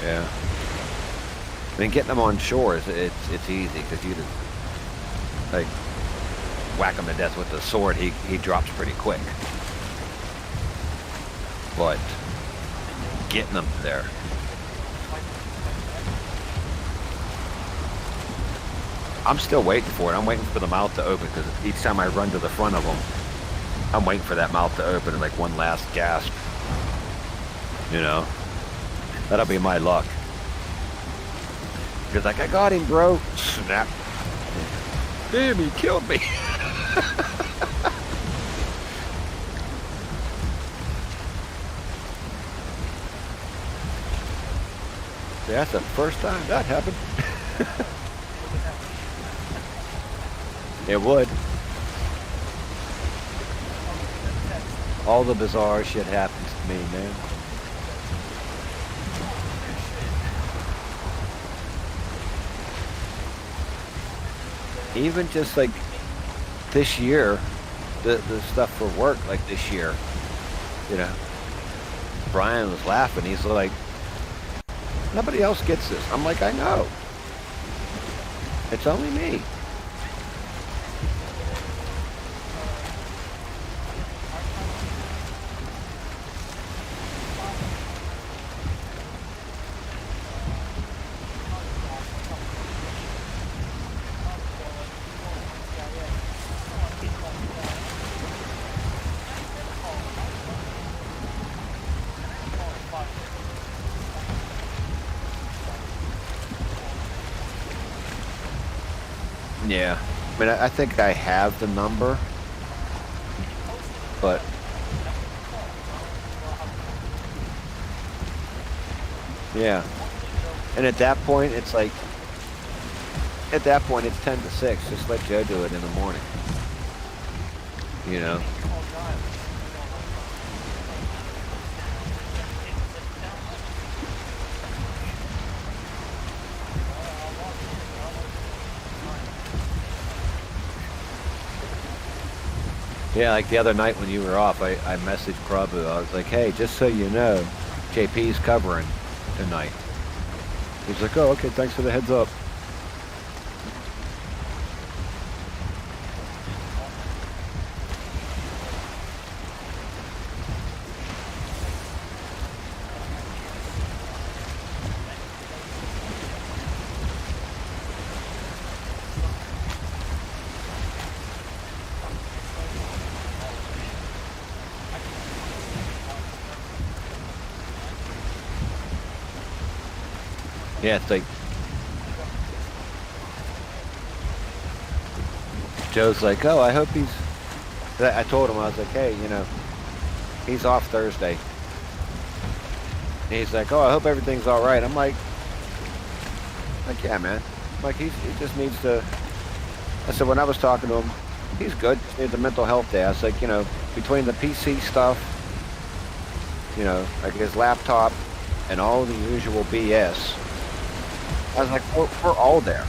Yeah. I mean, getting them on shore it's easy because you just like whack him to death with the sword. He drops pretty quick. But getting them there. I'm still waiting for it. I'm waiting for the mouth to open because each time I run to the front of them, I'm waiting for that mouth to open and like one last gasp. You know? That'll be my luck. Because like, I got him, bro. Snap. Damn, he killed me. That's the first time that happened. It would. All the bizarre shit happens to me, man. Even just like this year, the stuff for work, like this year, you know, Brian was laughing. He's like, nobody else gets this. I'm like, I know. It's only me. Yeah, I mean, I think I have the number, but yeah, and at that point, it's like, at that point, it's 10 to 6. Just let Joe do it in the morning, you know? Yeah, like the other night when you were off, I messaged Prabhu. I was like, hey, just so you know, JP's covering tonight. He's like, oh, okay, thanks for the heads up. Yeah, it's like, Joe's like, oh, I hope he's, I told him, I was like, hey, you know, he's off Thursday. And he's like, oh, I hope everything's all right. I'm like, yeah, man. Like, he just needs to, I said, when I was talking to him, he's good. Just needs a mental health day. I was like, you know, between the PC stuff, you know, like his laptop, and all the usual BS. I was like, we're all there.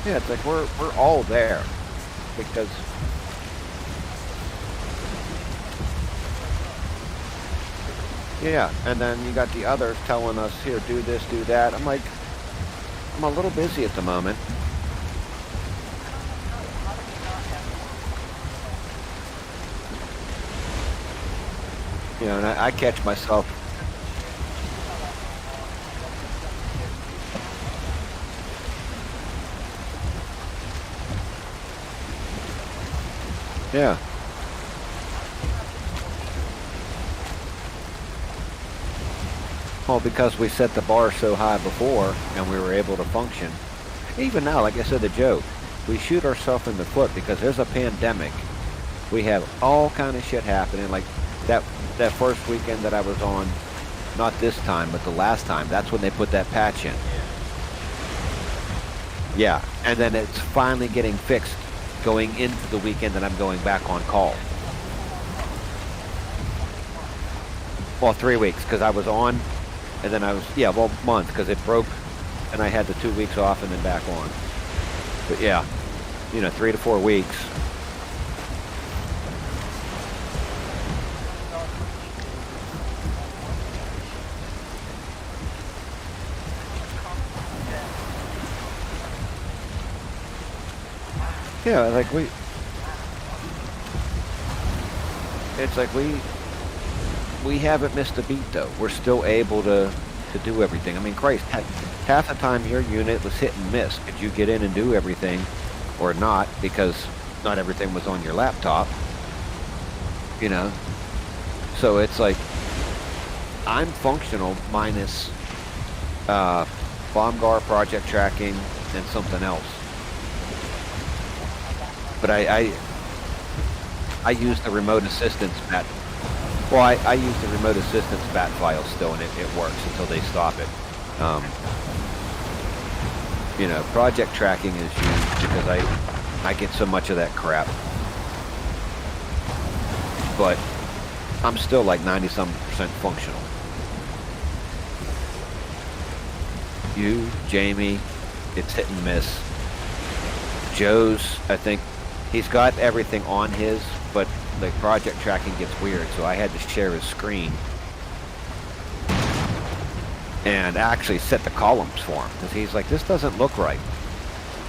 Yeah, it's like we're all there because yeah, and then you got the others telling us here, do this, do that. I'm like, I'm a little busy at the moment. You know, and I catch myself. Yeah. Well, because we set the bar so high before and we were able to function. Even now, like I said to Joe, we shoot ourselves in the foot because there's a pandemic. We have all kind of shit happening. Like that first weekend that I was on, not this time, but the last time, that's when they put that patch in. Yeah, and then it's finally getting fixed going into the weekend that I'm going back on call. Well, 3 weeks, because I was on, and then I was, yeah, well, month, because it broke, and I had the 2 weeks off and then back on. But yeah, 3 to 4 weeks. Yeah, like it's like we haven't missed a beat though. We're still able to do everything. I mean, Christ, half the time your unit was hit and miss. Could you get in and do everything or not because not everything was on your laptop, So it's like I'm functional minus BombGuard project tracking and something else. But I use the remote assistance bat. Well, I use the remote assistance bat file still, and it works until they stop it. Project tracking is used because I get so much of that crap. But I'm still like 90-some% functional. You, Jamie, it's hit and miss. Joe's, I think, he's got everything on his, but the project tracking gets weird, so I had to share his screen and actually set the columns for him because he's like, this doesn't look right.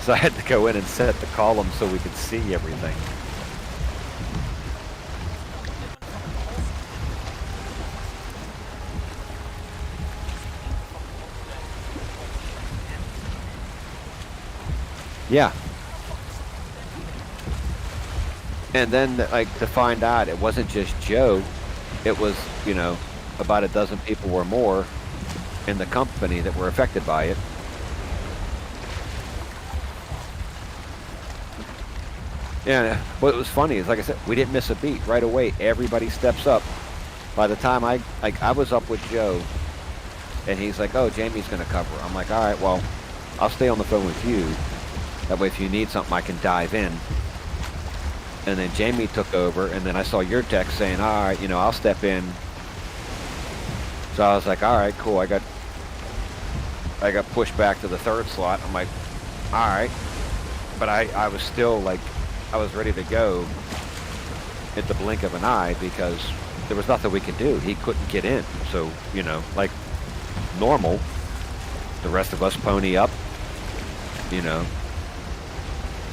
So I had to go in and set the columns so we could see everything. Yeah. And then, like, to find out it wasn't just Joe, it was, about a dozen people or more in the company that were affected by it. Yeah, what was funny is, like I said, we didn't miss a beat right away. Everybody steps up. By the time I was up with Joe, and he's like, oh, Jamie's going to cover. I'm like, all right, well, I'll stay on the phone with you. That way, if you need something, I can dive in. And then Jamie took over, and then I saw your text saying, all right, I'll step in. So I was like, all right, cool. I got pushed back to the third slot. I'm like, all right. But I was still like, I was ready to go at the blink of an eye because there was nothing we could do. He couldn't get in. So, like normal, the rest of us pony up,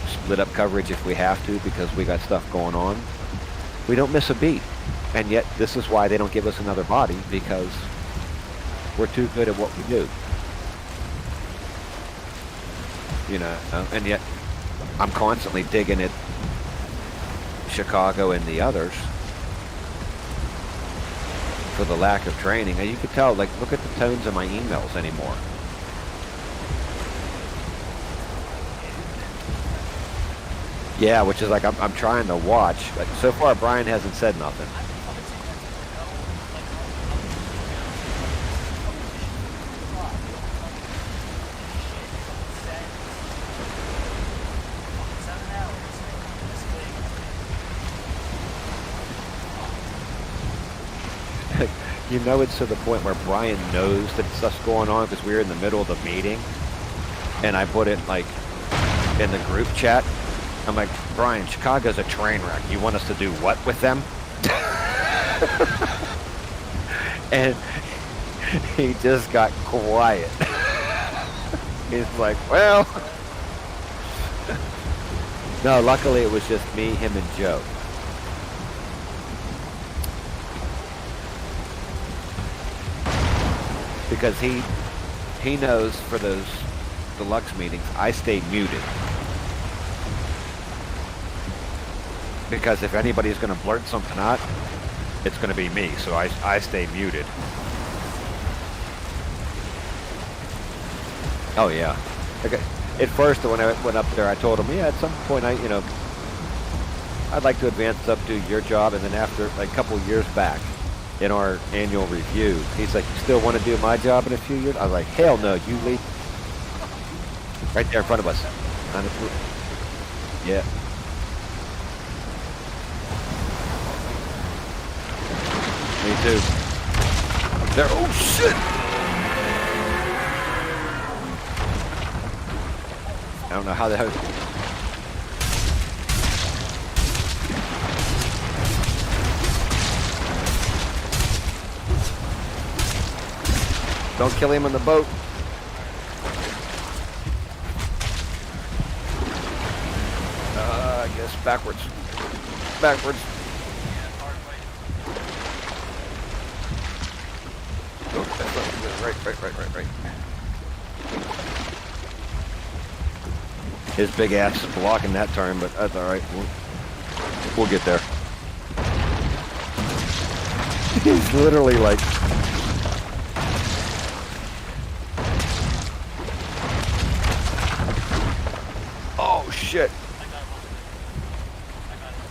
split up coverage if we have to because we got stuff going on. We don't miss a beat. And yet this is why they don't give us another body, because we're too good at what we do. And yet I'm constantly digging at Chicago and the others for the lack of training. And you can tell, like, look at the tones of my emails anymore. Yeah, which is like I'm trying to watch. Like, so far, Brian hasn't said nothing. You know, it's to the point where Brian knows that stuff's going on because we were in the middle of the meeting, and I put it like in the group chat. I'm like, Brian, Chicago's a train wreck. You want us to do what with them? And he just got quiet. He's like, well. No, luckily it was just me, him, and Joe. Because he knows for those deluxe meetings, I stay muted. Because if anybody's going to blurt something out, it's going to be me, so I stay muted. Oh yeah. Okay. At first, when I went up there, I told him, yeah, at some point, I'd like to advance up to your job, and then after, like, a couple years back, in our annual review, he's like, you still want to do my job in a few years? I was like, hell no, you leave. Right there in front of us. On the yeah. Me too. There, oh shit! I don't know how the hell. Don't kill him on the boat. I guess backwards. Backwards. Oh, that's right. His big ass is blocking that turn, but that's all right. We'll get there. He's literally like. Oh shit!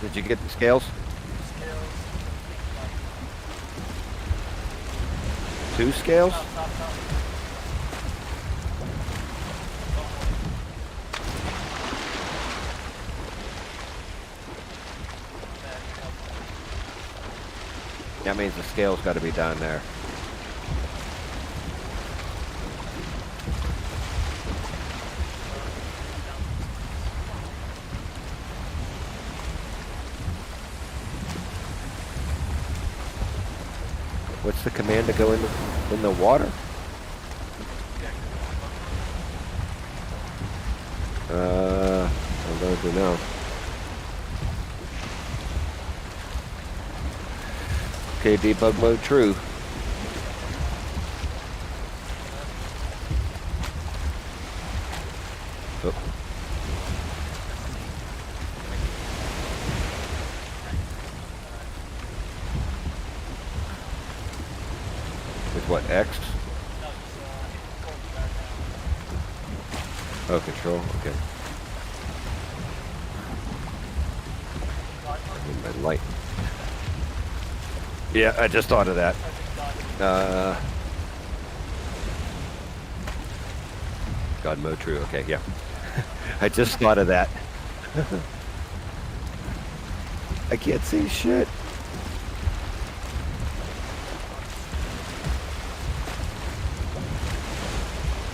Did you get the scales? Two scales? That means the scale's got to be down there. What's the command to go in the water? I don't know. Okay, debug mode true. Oh. With what, X? Oh, control, okay. I need my light. Yeah, I just thought of that. God mode true, okay, yeah. I just thought of that. I can't see shit.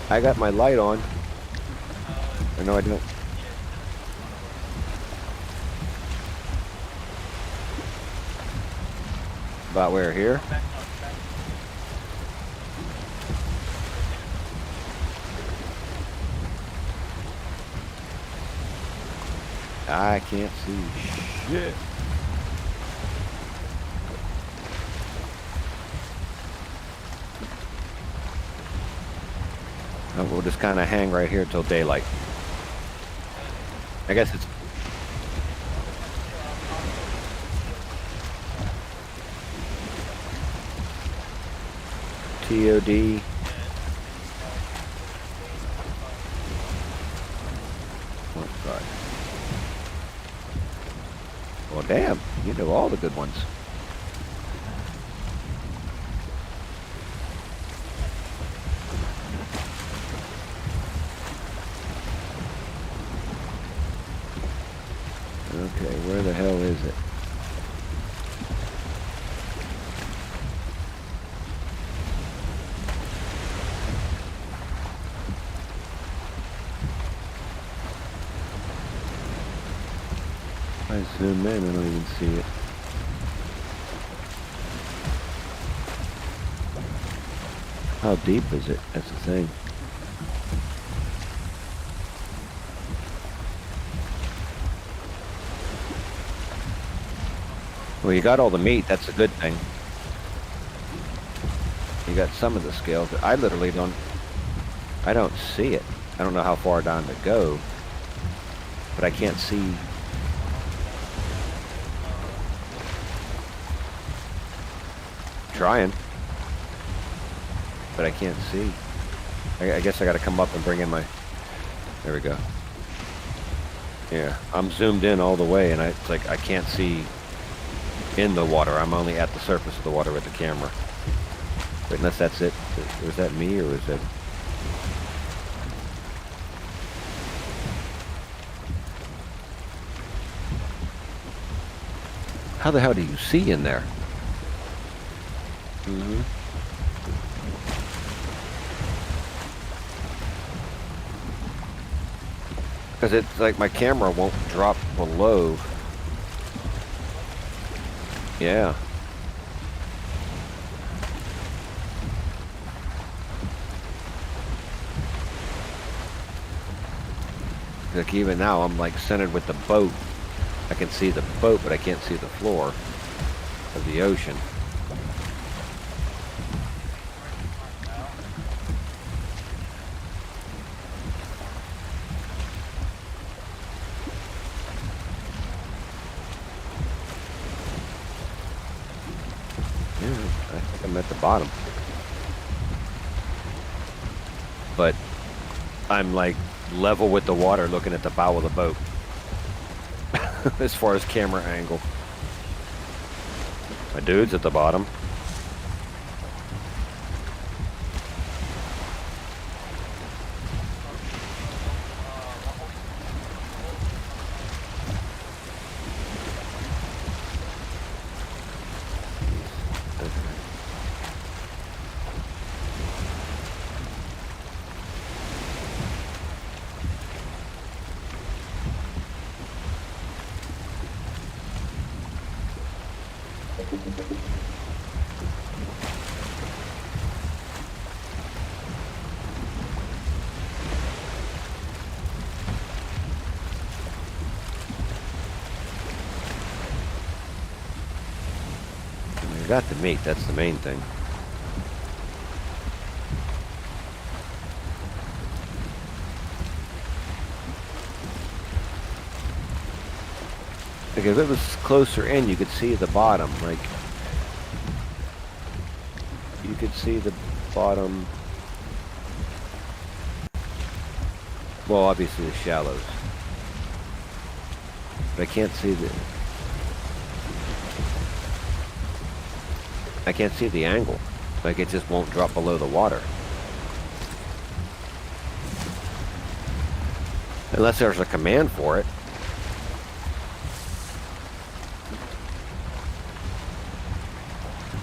I got my light on. Or no, I don't. About where? Here? I can't see shit. Oh, we'll just kind of hang right here till daylight. I guess it's... TOD. Oh, God. Well, damn. You know all the good ones. Okay, where the hell is it? I zoom in, I don't even see it. How deep is it? That's the thing. Well, you got all the meat. That's a good thing. You got some of the scales. I literally don't see it. I don't know how far down to go, but I can't see. Trying, but I can't see. I guess I got to come up and bring in my. There we go. Yeah, I'm zoomed in all the way, and it's like I can't see in the water. I'm only at the surface of the water with the camera. But unless that's it, was that me or was that? How the hell do you see in there? Mm-hmm. Because it's like my camera won't drop below. Yeah. Like even now, I'm like centered with the boat. I can see the boat, but I can't see the floor of the ocean. Yeah, I think I'm at the bottom. But I'm like level with the water looking at the bow of the boat. As far as camera angle. My dude's at the bottom. I got the meat, that's the main thing. Like if it was closer in, you could see the bottom. Like you could see the bottom. Well, obviously the shallows, but I can't see the. I can't see the angle. Like it just won't drop below the water. Unless there's a command for it.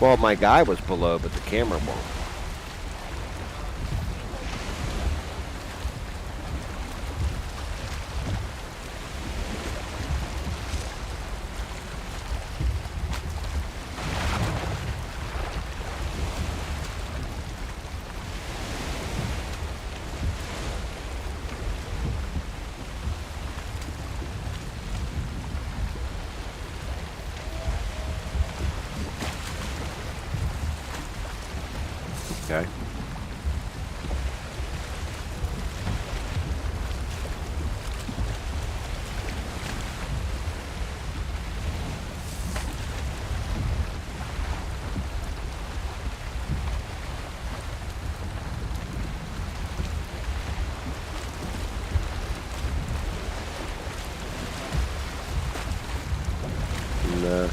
Well, my guy was below, but the camera won't. Okay. No.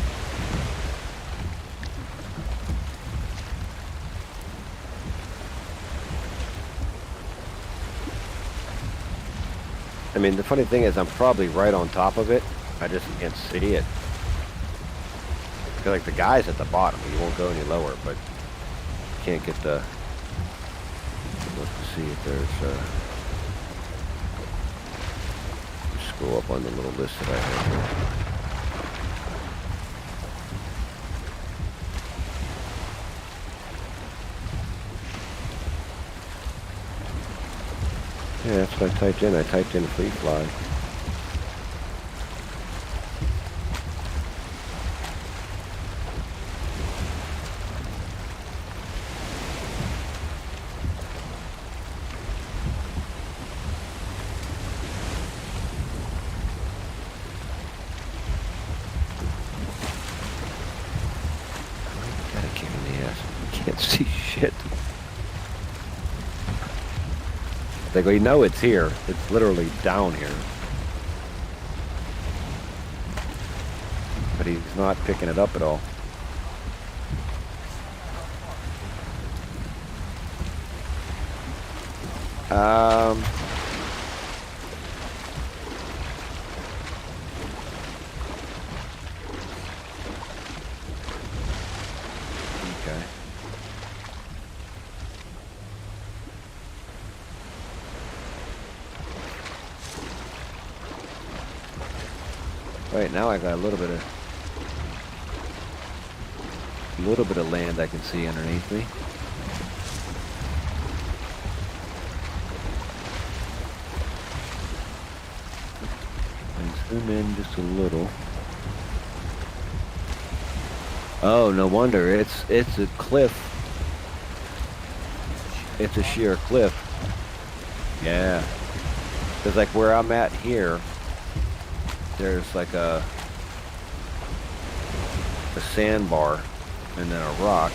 I mean, the funny thing is I'm probably right on top of it. I just can't see it. I feel like the guy's at the bottom. He won't go any lower, but can't get the... Let's see if there's... Scroll up on the little list that I have here. Yeah, that's what I typed in. I typed in free fly. Gotta kick in the ass. Can't see shit. They go, you know it's here. It's literally down here. But he's not picking it up at all. Okay. Wait, now I got a little bit of land I can see underneath me. And zoom in just a little. Oh, no wonder. It's a cliff. It's a sheer cliff. Yeah. Because like where I'm at here, there's like a sandbar and then a rock.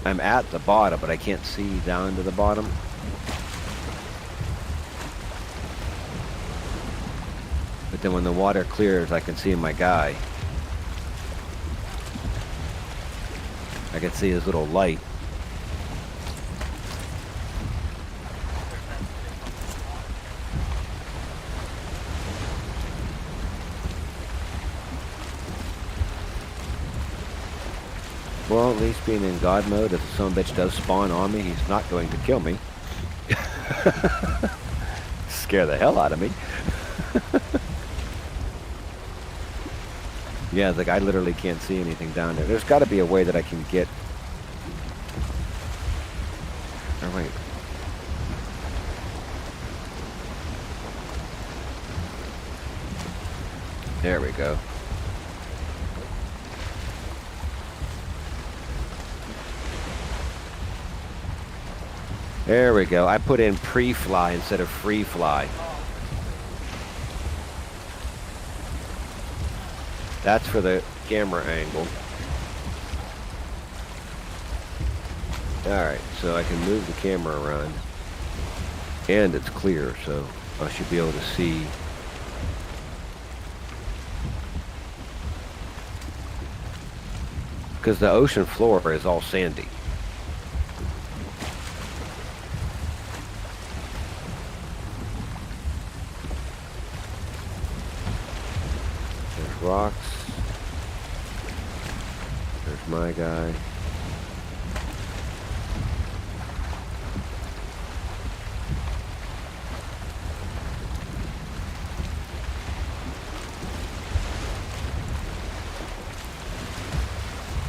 I'm at the bottom, but I can't see down to the bottom. But then when the water clears, I can see my guy. I can see his little light. Well, at least being in God mode, if the son of a bitch does spawn on me, he's not going to kill me. Scare the hell out of me. Yeah, like I literally can't see anything down there. There's got to be a way that I can get... Oh, wait. There we go. There we go. I put in pre-fly instead of free fly. That's for the camera angle. Alright, so I can move the camera around. And it's clear, so I should be able to see. Because the ocean floor is all sandy. There's rocks. There's my guy.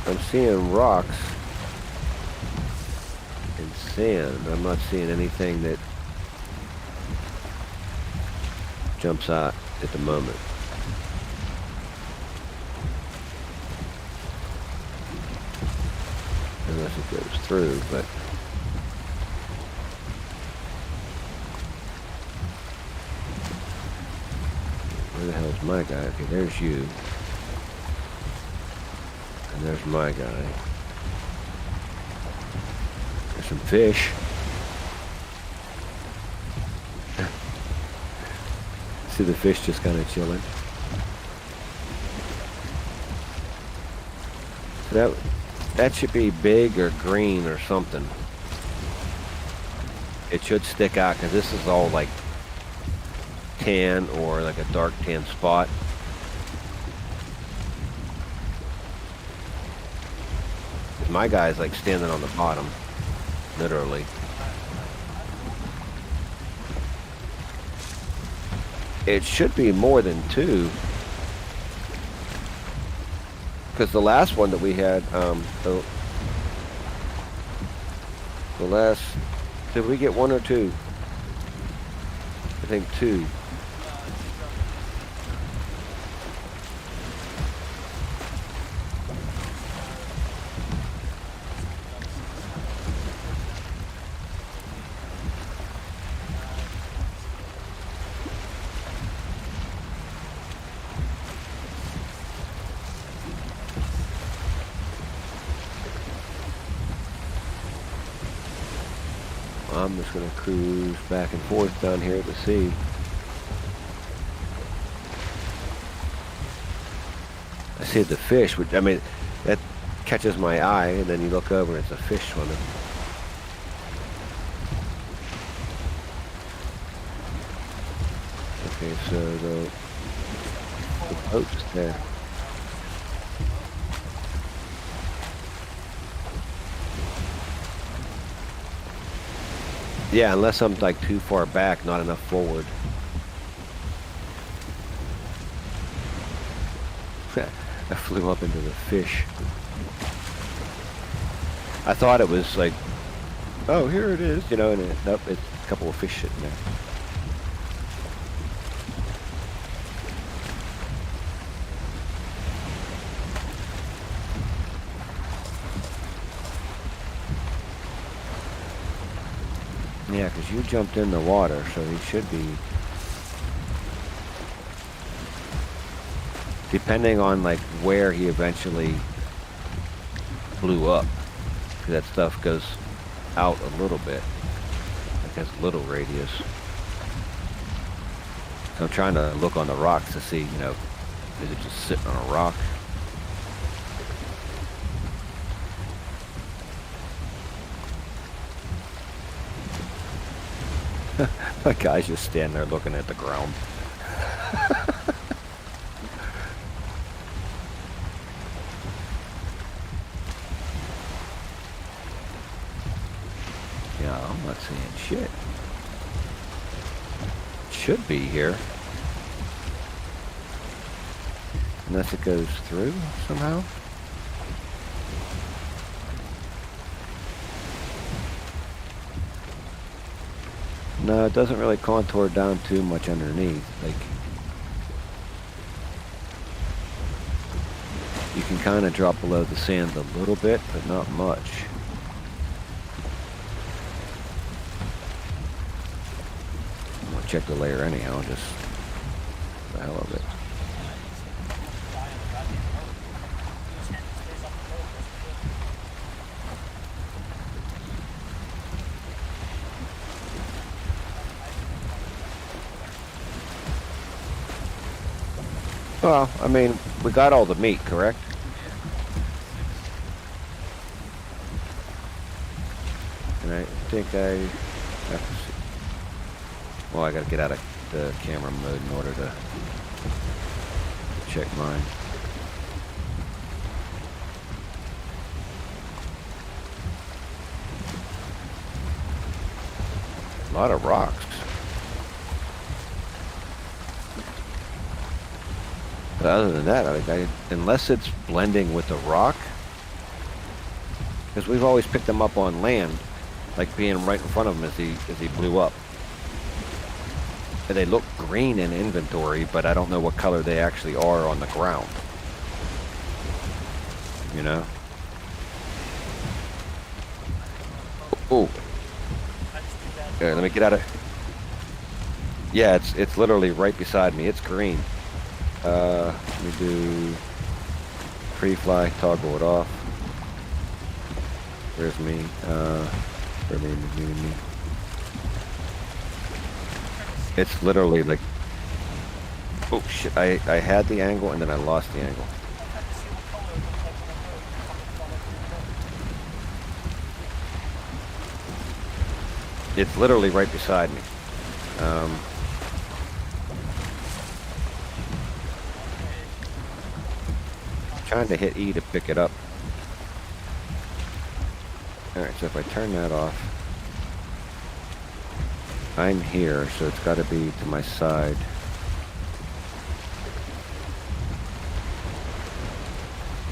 I'm seeing rocks and sand. I'm not seeing anything that jumps out at the moment. Unless it goes through, but where the hell's my guy? Okay, there's you. And there's my guy. There's some fish. See the fish just kind of chilling. So that should be big or green or something. It should stick out because this is all like tan or like a dark tan spot. My guy's like standing on the bottom, literally. It should be more than two. Because the last one that we had, The last, did we get 1 or 2? I think 2. I'm just going to cruise back and forth down here to see. I see the fish, which, I mean, that catches my eye, and then you look over and it's a fish swimming. Okay, so the boat's there. Yeah, unless I'm like too far back, not enough forward. I flew up into the fish. I thought it was like, oh, here it is, you know, and nope, it's a couple of fish sitting there. Yeah, because you jumped in the water, so he should be... Depending on, like, where he eventually blew up. Because that stuff goes out a little bit. Like, has a little radius. So I'm trying to look on the rocks to see, you know, is it just sitting on a rock? My guy's just standing there looking at the ground. Yeah, I'm not seeing shit. It should be here. Unless it goes through somehow. No, it doesn't really contour down too much underneath. Like, you can kind of drop below the sand a little bit, but not much. I'm gonna check the layer anyhow, just for the hell of it. Well, I mean, we got all the meat, correct? And I think I have to see. Well, I gotta get out of the camera mode in order to check mine. A lot of rocks. But other than that, unless it's blending with the rock, because we've always picked them up on land, like being right in front of him as he blew up. And they look green in inventory, but I don't know what color they actually are on the ground. You know? Oh. Here, let me get out of. Yeah, it's literally right beside me. It's green. Let me do pre-fly, toggle it off. Where's me? Where me? It's literally like, oh shit, I had the angle and then I lost the angle. It's literally right beside me. Trying to hit E to pick it up. Alright, so if I turn that off, I'm here, so it's got to be to my side.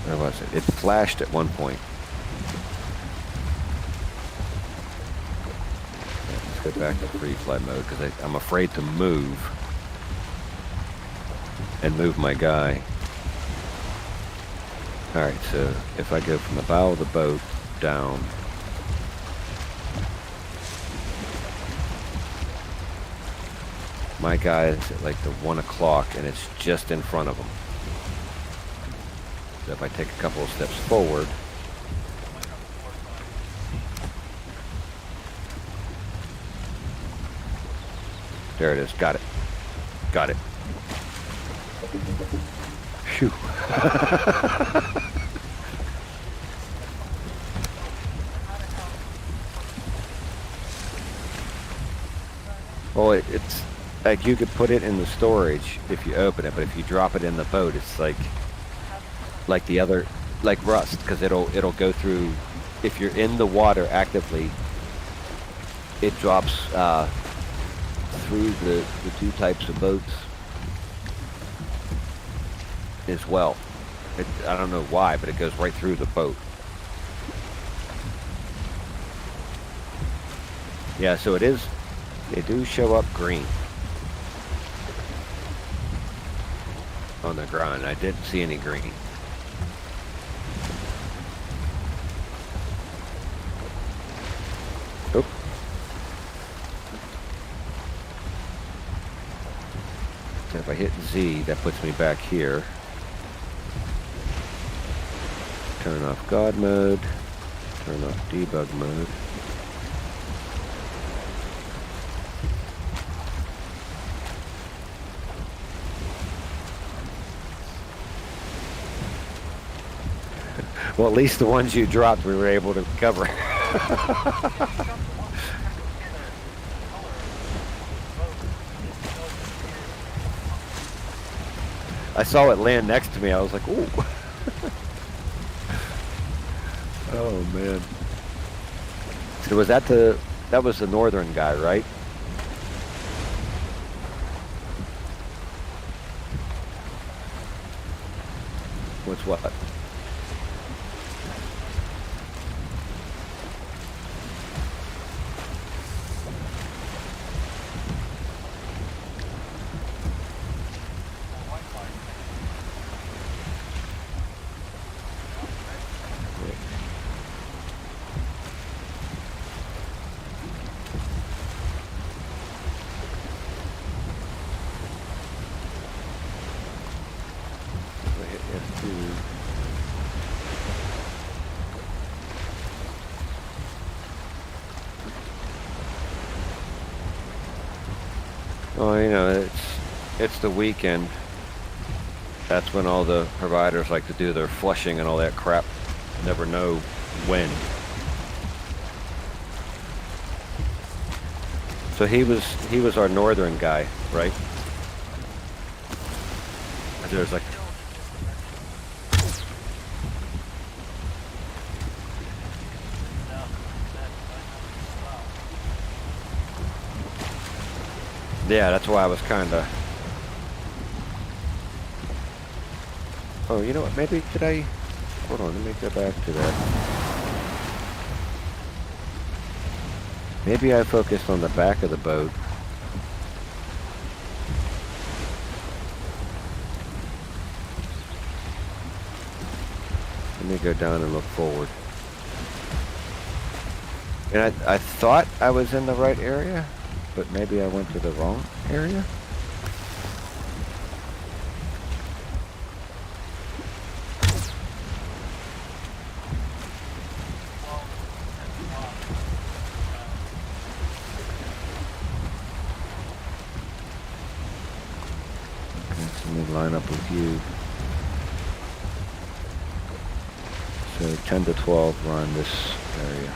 Where was it? It flashed at one point. let's go back to free fly mode because I'm afraid to move and move my guy. All right, so if I go from the bow of the boat down, my guy is at like the 1 o'clock and it's just in front of him. So if I take a couple of steps forward, there it is. Got it. Got it. Phew. Well, it's like you could put it in the storage if you open it, but if you drop it in the boat, it's like the other, like rust, because it'll go through. If you're in the water actively, it drops through the two types of boats as well. I don't know why, but it goes right through the boat. Yeah, so it is. They do show up green on the ground. I didn't see any green. Oop. So if I hit Z, that puts me back here. Turn off God mode. Turn off debug mode. Well, at least the ones you dropped we were able to cover. I saw it land next to me. I was like, ooh. Oh, man. So was that was the northern guy, right? What's what? Well, you know, it's the weekend. That's when all the providers like to do their flushing and all that crap. Never know when. So he was our northern guy, right? There's like yeah, that's why I was kind of. Oh, you know what? Maybe did I? Hold on, let me go back to that. Maybe I focused on the back of the boat. Let me go down and look forward. And I thought I was in the right area, but maybe I went to the wrong area. Let me line up with you. So 10 to 12 run this area.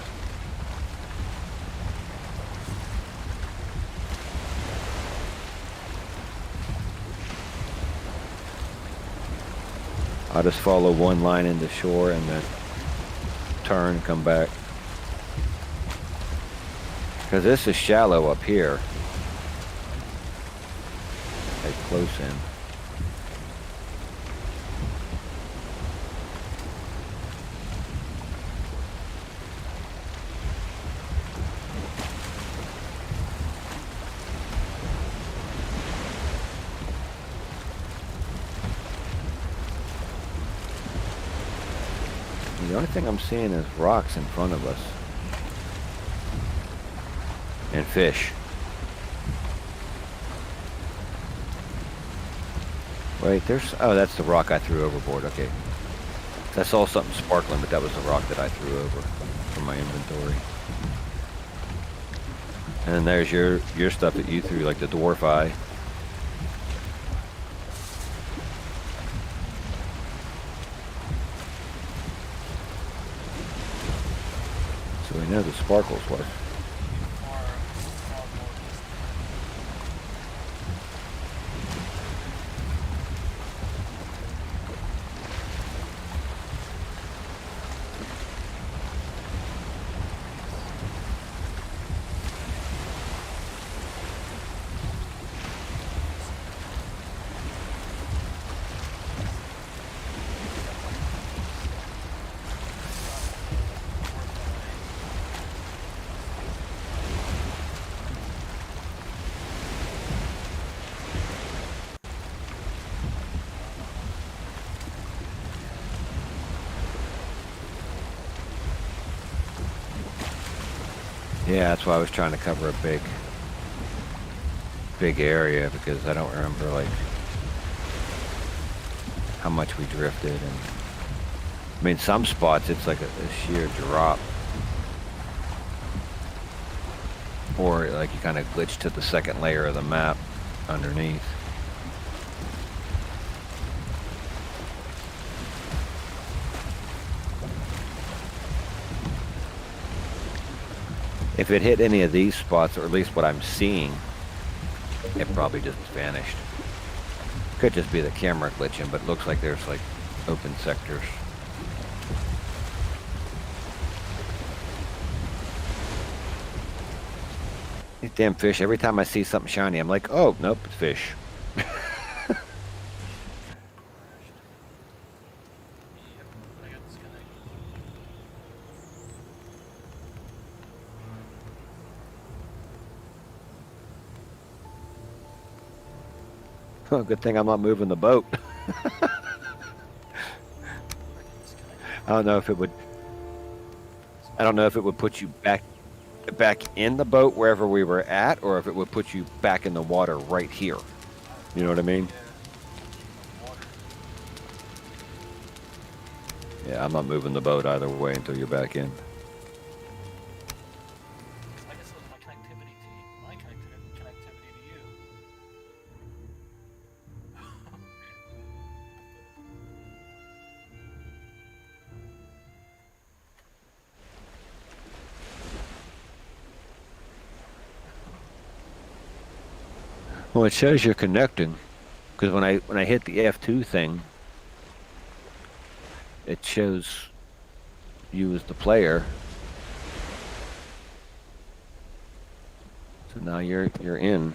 I'll just follow one line into shore and then turn, come back. Because this is shallow up here. Like close in. The only thing I'm seeing is rocks in front of us. And fish. Wait, there's... Oh, that's the rock I threw overboard. Okay. I saw something sparkling, but that was the rock that I threw over from my inventory. And then there's your stuff that you threw, like the dwarf eye. So we know the sparkles was. Yeah, that's why I was trying to cover a big area, because I don't remember like how much we drifted. And I mean, some spots it's like a sheer drop, or like you kind of glitch to the second layer of the map underneath. If it hit any of these spots, or at least what I'm seeing, it probably just vanished. Could just be the camera glitching, but it looks like there's like open sectors. These damn fish, every time I see something shiny, I'm like, oh, nope, it's fish. Oh, good thing I'm not moving the boat. I don't know if it would put you back in the boat wherever we were at, or if it would put you back in the water right here. You know what I mean? Yeah, I'm not moving the boat either way until you're back in. I guess it was my connectivity to you. Well, it shows you're connecting, because when I hit the F2 thing, it shows you as the player. So now you're in.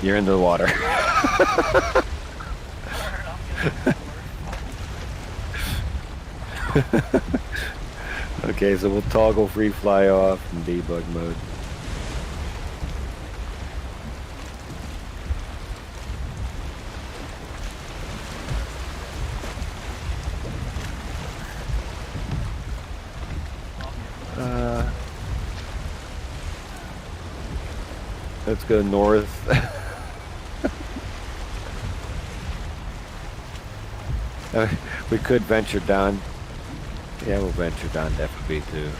You're in the water. Okay, so we'll toggle free fly off in debug mode. Let's go north. We could venture down. Yeah, we'll venture down to FB too.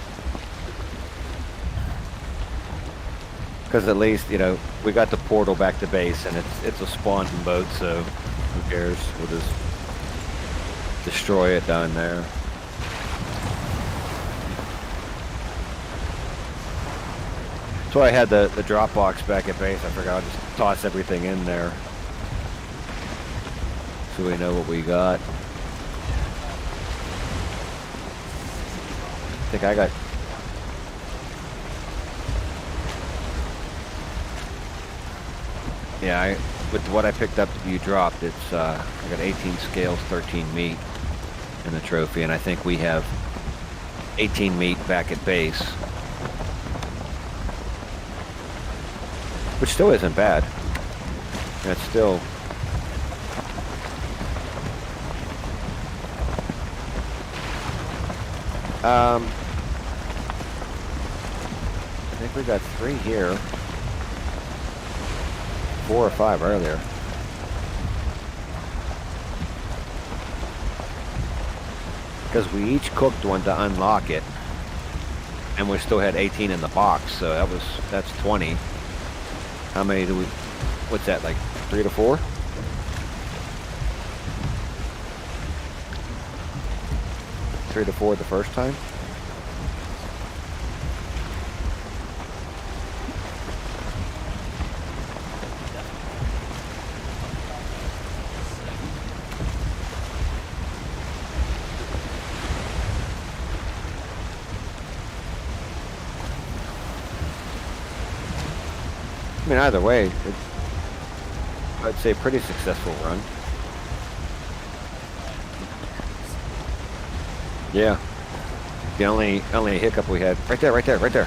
Because at least, you know, we got the portal back to base, and it's a spawning boat, so who cares? We'll just destroy it down there. So I had the drop box back at base. I forgot, I'll just toss everything in there so we know what we got. I think I got... Yeah, with what I picked up that you dropped, it's I got 18 scales, 13 meat in the trophy, and I think we have 18 meat back at base, which still isn't bad. That's still I think we got 3 here. 4 or 5 earlier. Because we each cooked one to unlock it, and we still had 18 in the box, so that's 20. How many do we? What's that, like 3 to 4? Three to 4 the first time. I mean, either way, I'd say pretty successful run. Yeah. The only hiccup we had right there.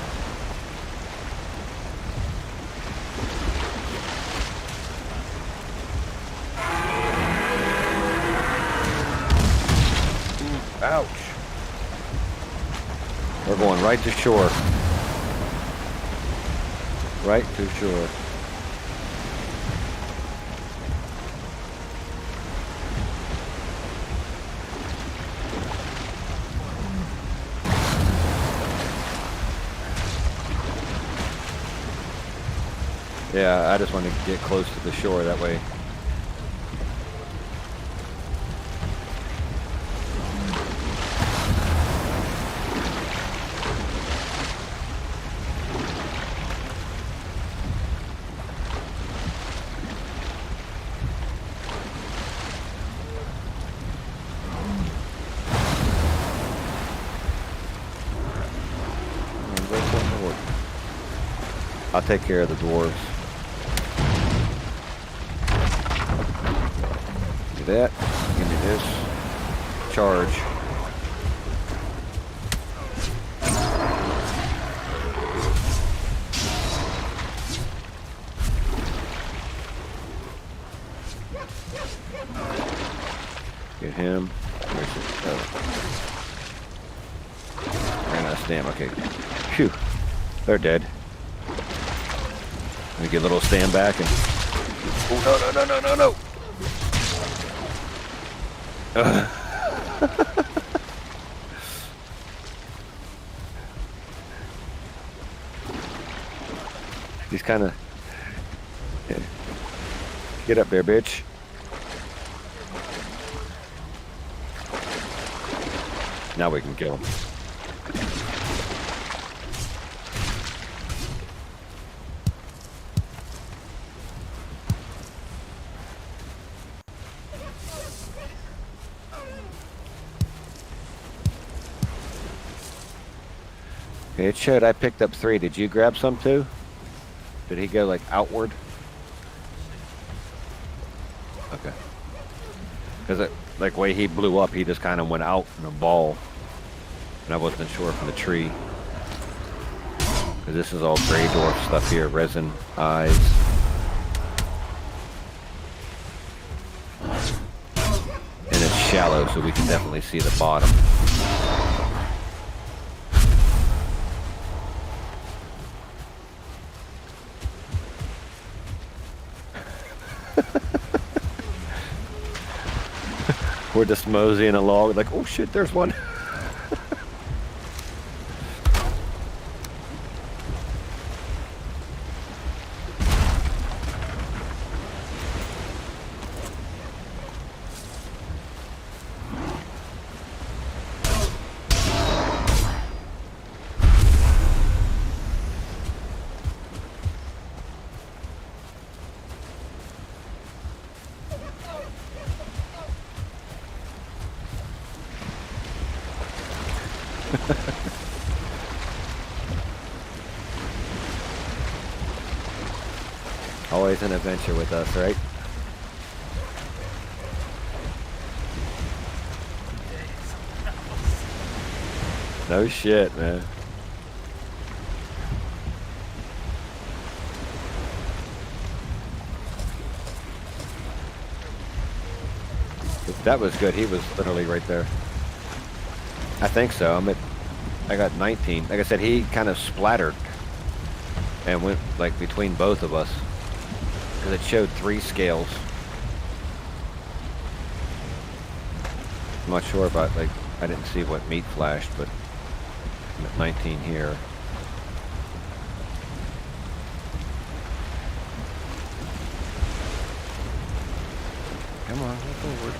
Ouch. We're going right to shore. Right to shore. Yeah, I just want to get close to the shore that way. I'll take care of the dwarves. Give me that. Give me this. Charge. Get him. Where's it? Oh. Ran out of stamina. Okay. Phew. They're dead. Let me get a little stand back and... Oh, no. He's kind of... Yeah. Get up there, bitch. Now we can kill him. Okay, it showed I picked up 3. Did you grab some too? Did he go like outward? Okay. Because like way he blew up, he just kind of went out in a ball. And I wasn't sure from the tree. Because this is all gray dwarf stuff here. Resin, eyes. And it's shallow, so we can definitely see the bottom. We're just moseying along, like, oh shit, there's one. Always an adventure with us, right? No shit, man. That was good. He was literally right there. I think so. I got 19. Like I said, he kind of splattered and went like between both of us because it showed 3 scales. I'm not sure about like I didn't see what meat flashed, but I'm at 19 here. Come on, go forward.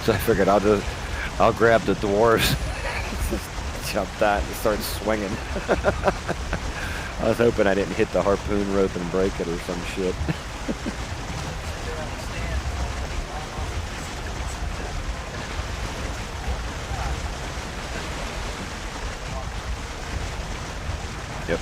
So I figured I'll grab the dwarves, just jump that and start swinging. I was hoping I didn't hit the harpoon rope and break it or some shit. Yep.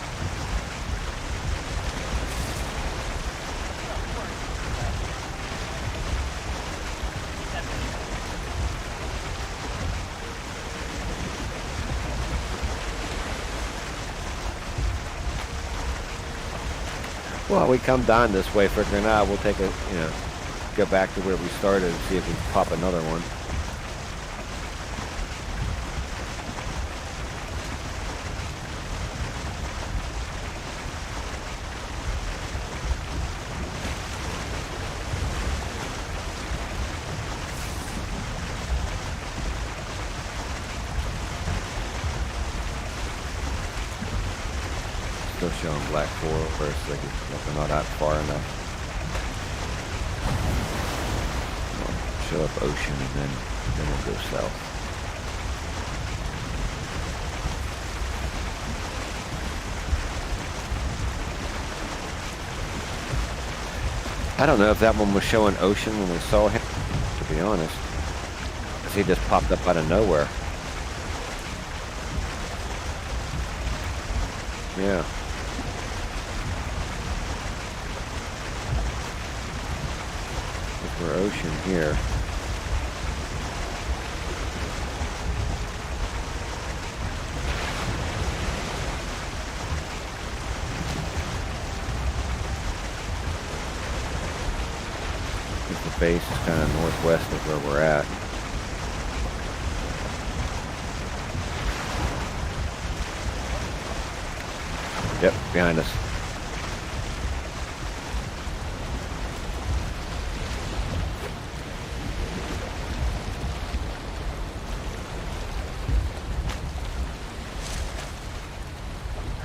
Well, we come down this way, figuring out we'll take a, go back to where we started and see if we can pop another one. Still showing black forest, like we're not out far enough. We'll show up ocean and then we'll go south. I don't know if that one was showing ocean when we saw him, to be honest. Because he just popped up out of nowhere. Yeah. We're ocean here. I think the base is kind of northwest of where we're at. Yep, behind us.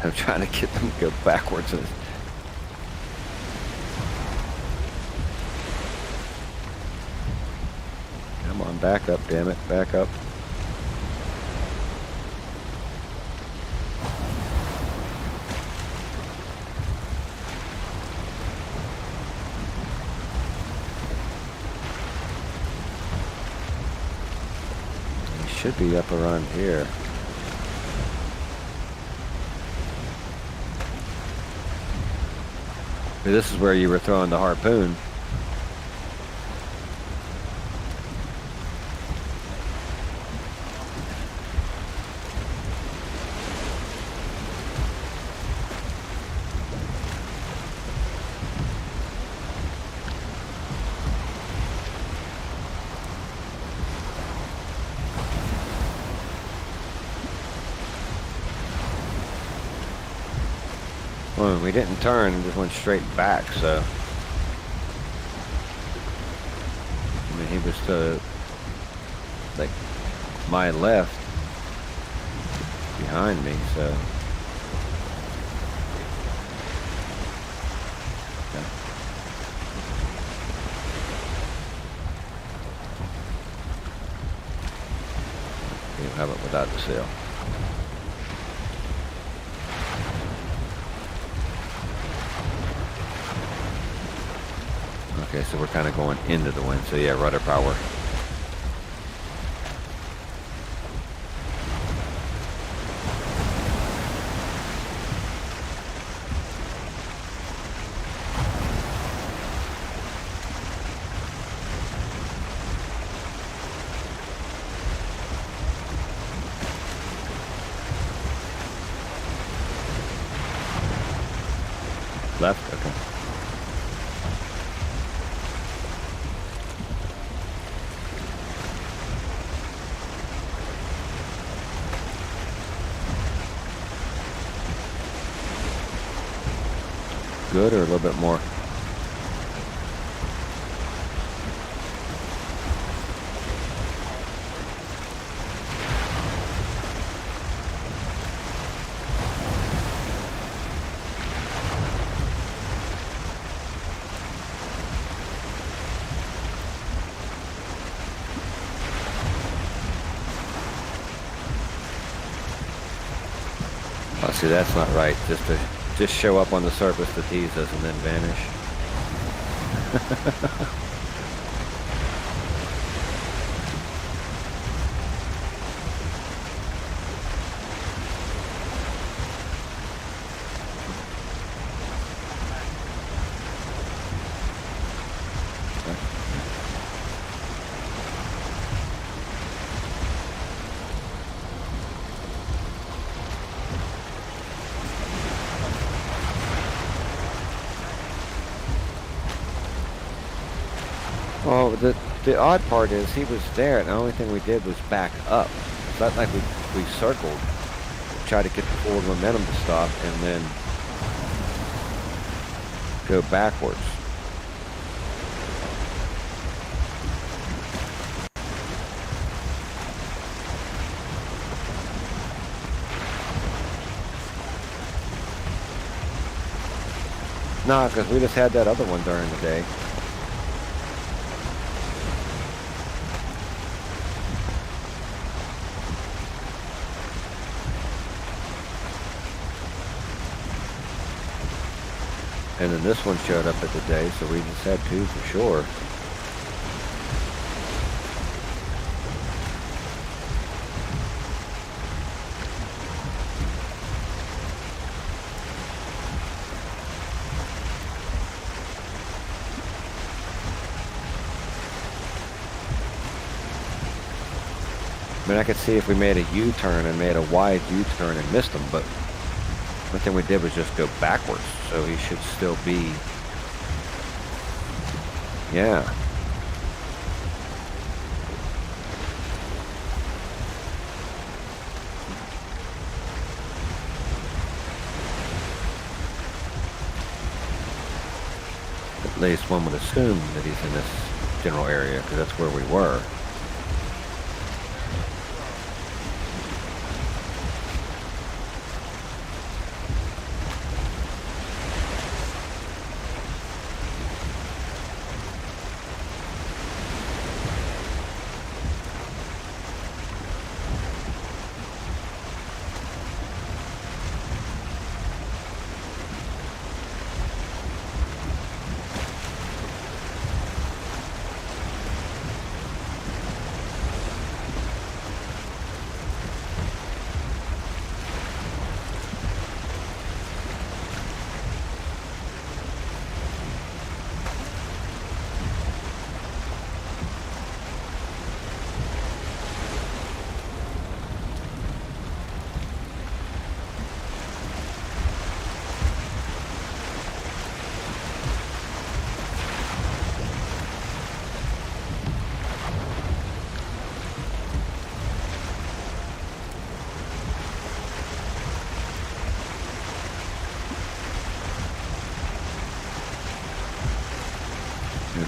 I'm trying to get them to go backwards. Come on, back up, damn it, back up. He should be up around here. This is where you were throwing the harpoon. Well, we didn't turn, we just went straight back, so. I mean, he was to, like, my left, behind me, so. Yeah. You have it without the sail. Okay, so we're kind of going into the wind, so yeah, rudder power. Left? Okay. Good, or a little bit more? Oh, see, that's not right. Just show up on the surface to tease us and then vanish. Well, the odd part is he was there, and the only thing we did was back up. It's not like we circled, tried to get the forward momentum to stop, and then go backwards. No, because we just had that other one during the day. And then this one showed up at the day, so we just had two for sure. I mean, I could see if we made a U-turn and made a wide U-turn and missed them, but one thing we did was just go backwards, so he should still be, yeah. At least one would assume that he's in this general area, because that's where we were.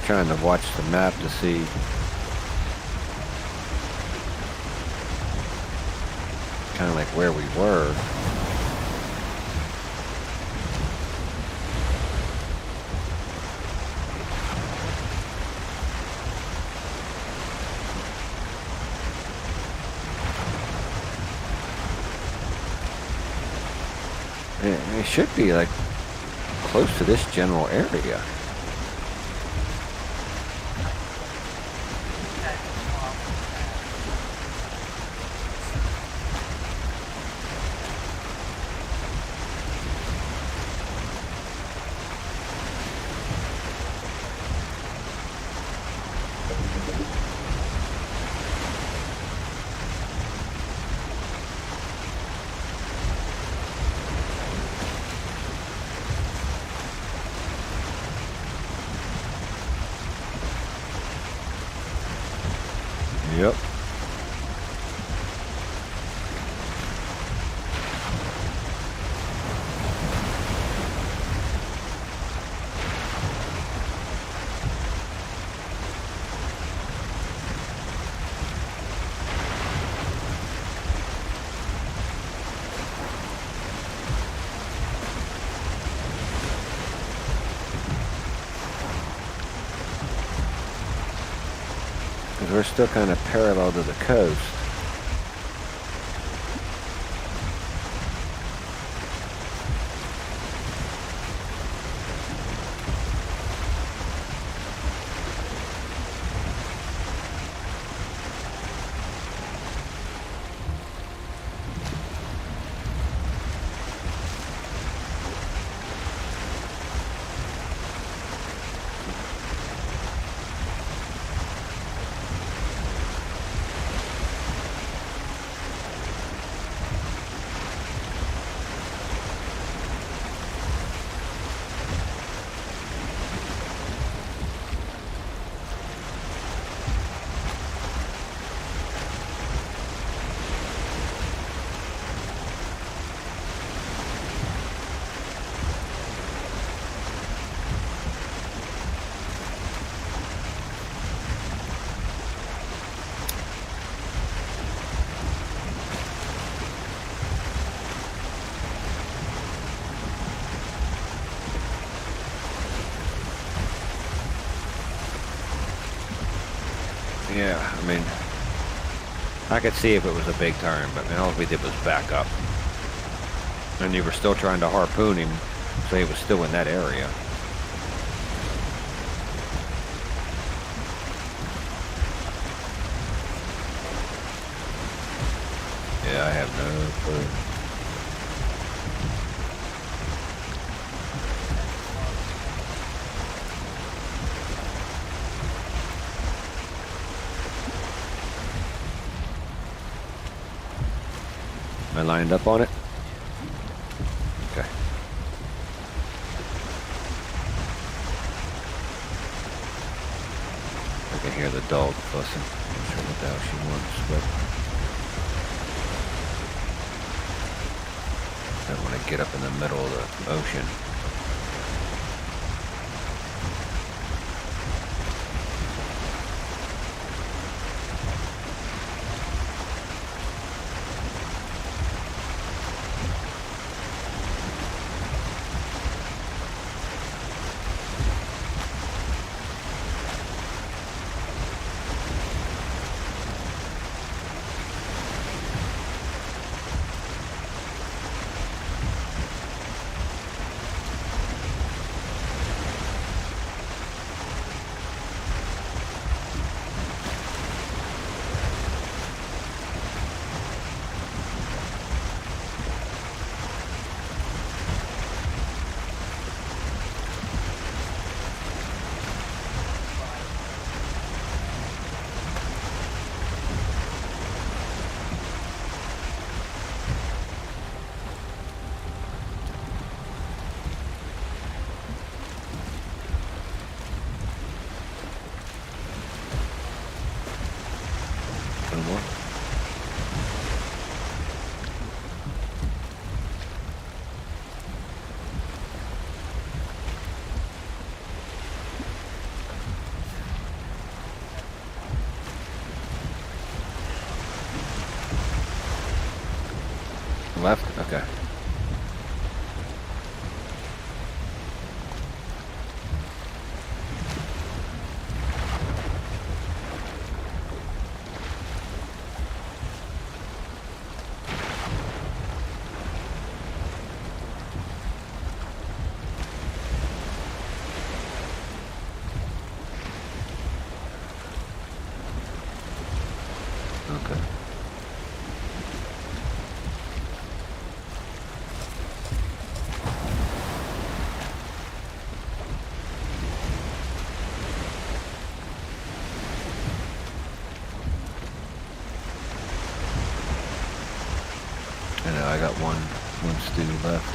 Trying to watch the map to see kind of like where we were. It should be like close to this general area. because we're still kind of parallel to the coast. Yeah, I mean, I could see if it was a big turn, but all we did was back up. And you were still trying to harpoon him, so he was still in that area. Yeah, I have no clue. Am I lined up on it? Okay. I can hear the dog fussing. I'm not sure what the hell she wants, but I don't want to get up in the middle of the ocean. No more. Left? Okay. Okay. I know, I got one stew left.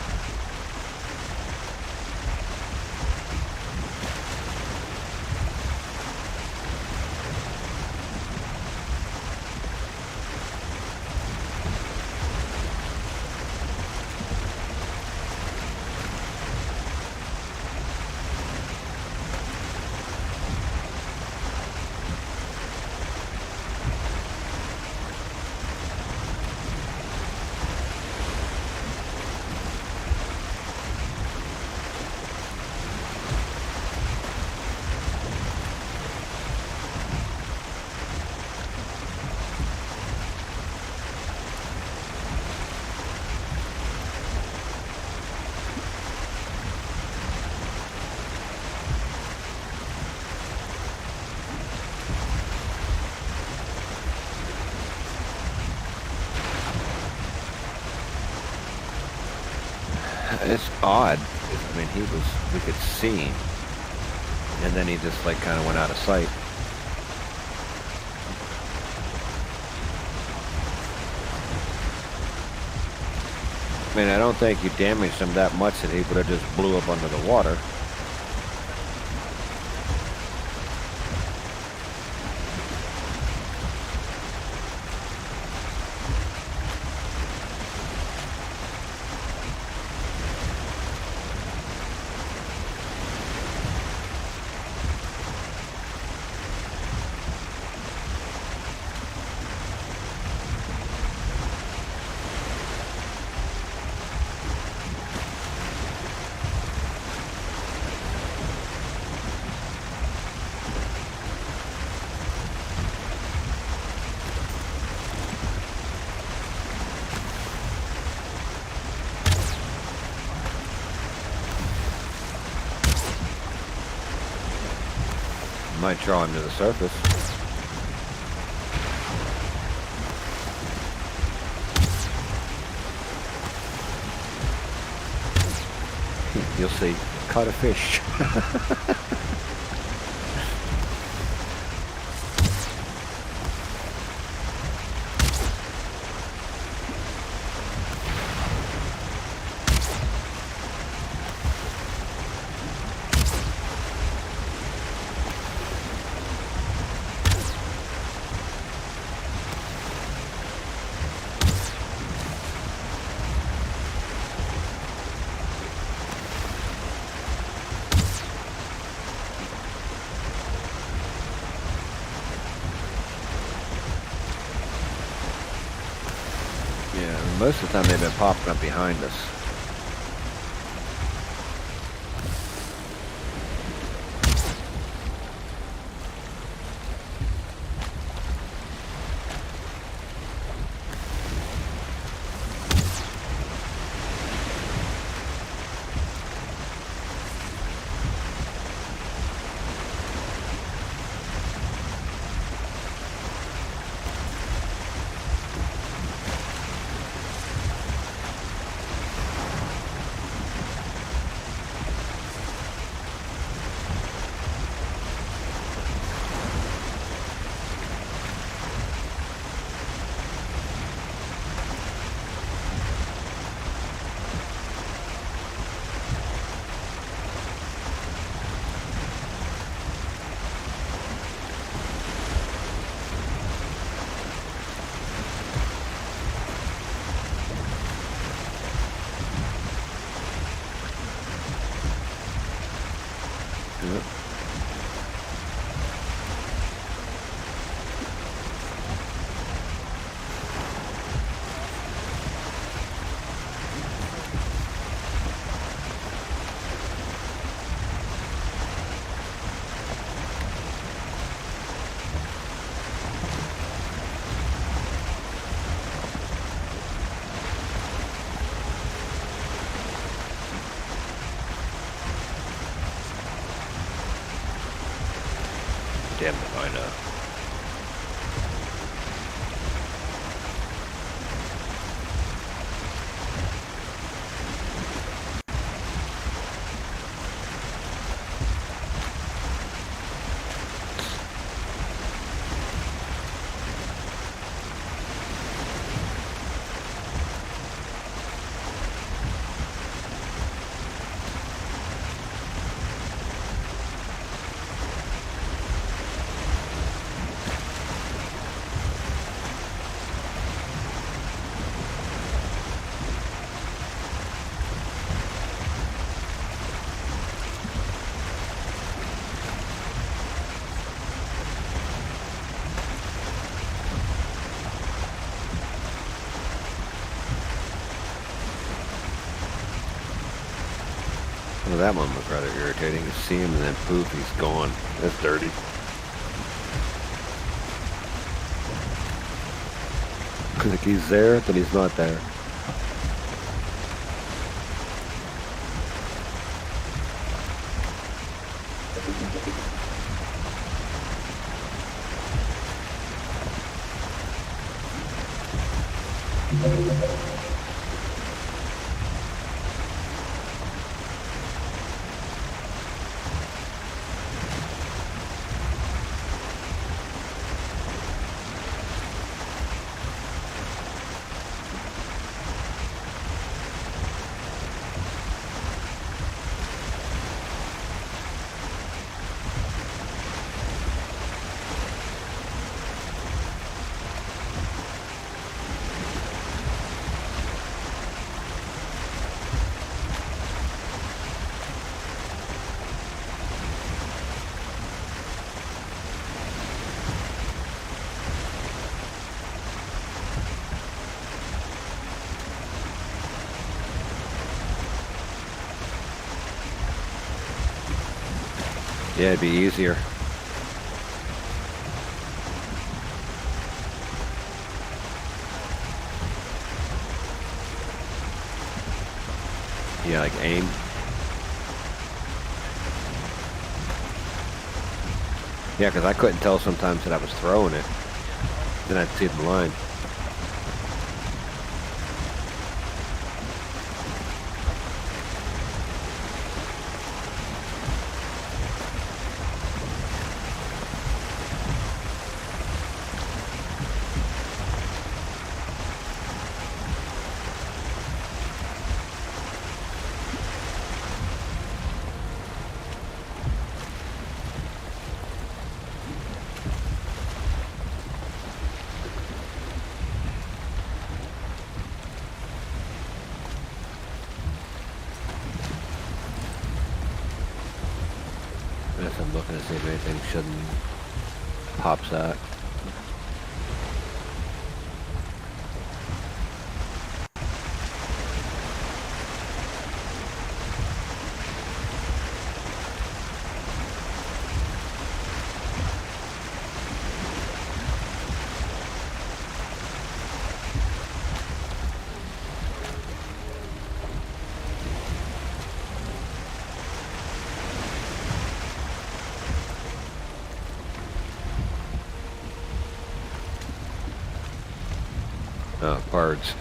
It's odd. I mean, we could see him, and then he just like kind of went out of sight. I mean, I don't think you damaged him that much that he would have just blew up under the water. Might draw him to the surface. You'll see. Caught a fish. Yeah, most of the time they've been popping up behind us. Yep. Damn if I know. Well, that one was rather irritating. You see him and then poof, he's gone. That's dirty. Like he's there, but he's not there. Yeah, it'd be easier. Yeah, like aim. Yeah, because I couldn't tell sometimes that I was throwing it. Then I'd see the line. Yes, I'm looking to see if anything shouldn't pops out. Oh, birds.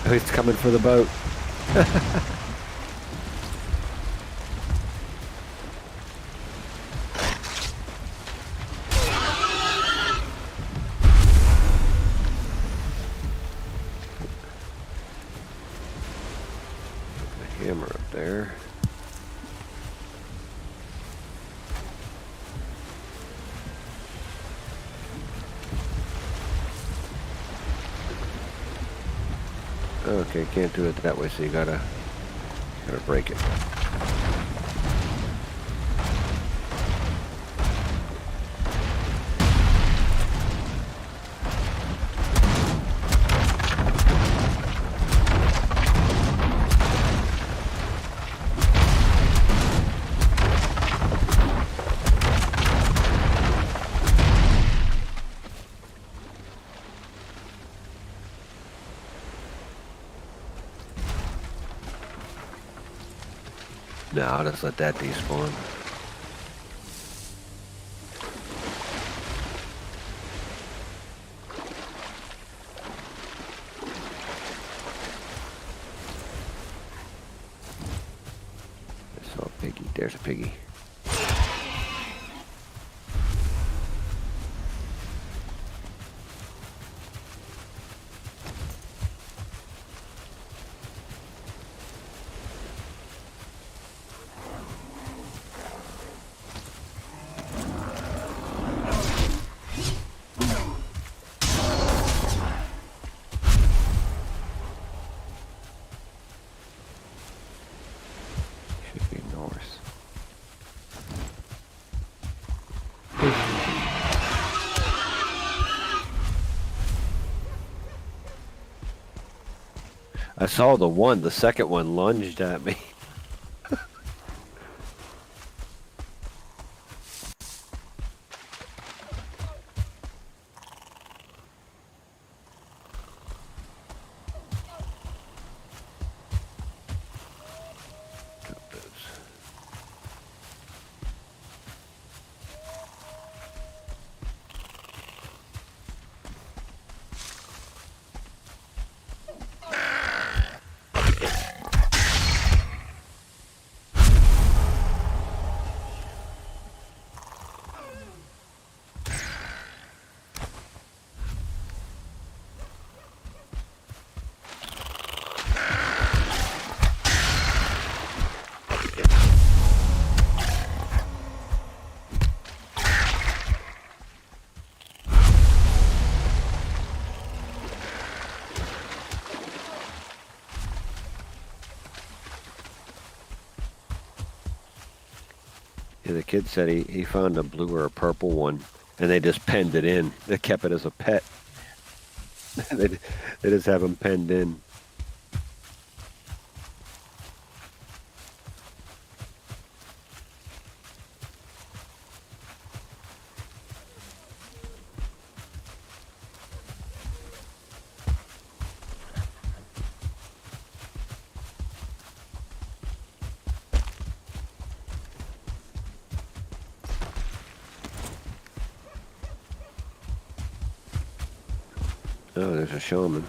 Oh, he's coming for the boat. The hammer up there. Okay, can't do it that way, so you gotta break it. No, I'll just let that despawn. I saw a piggy. There's a piggy. Should be north. I saw the second one lunged at me. Yeah, the kid said he found a blue or a purple one, and they just penned it in. They kept it as a pet. They just have them penned in. Oh, there's a shaman.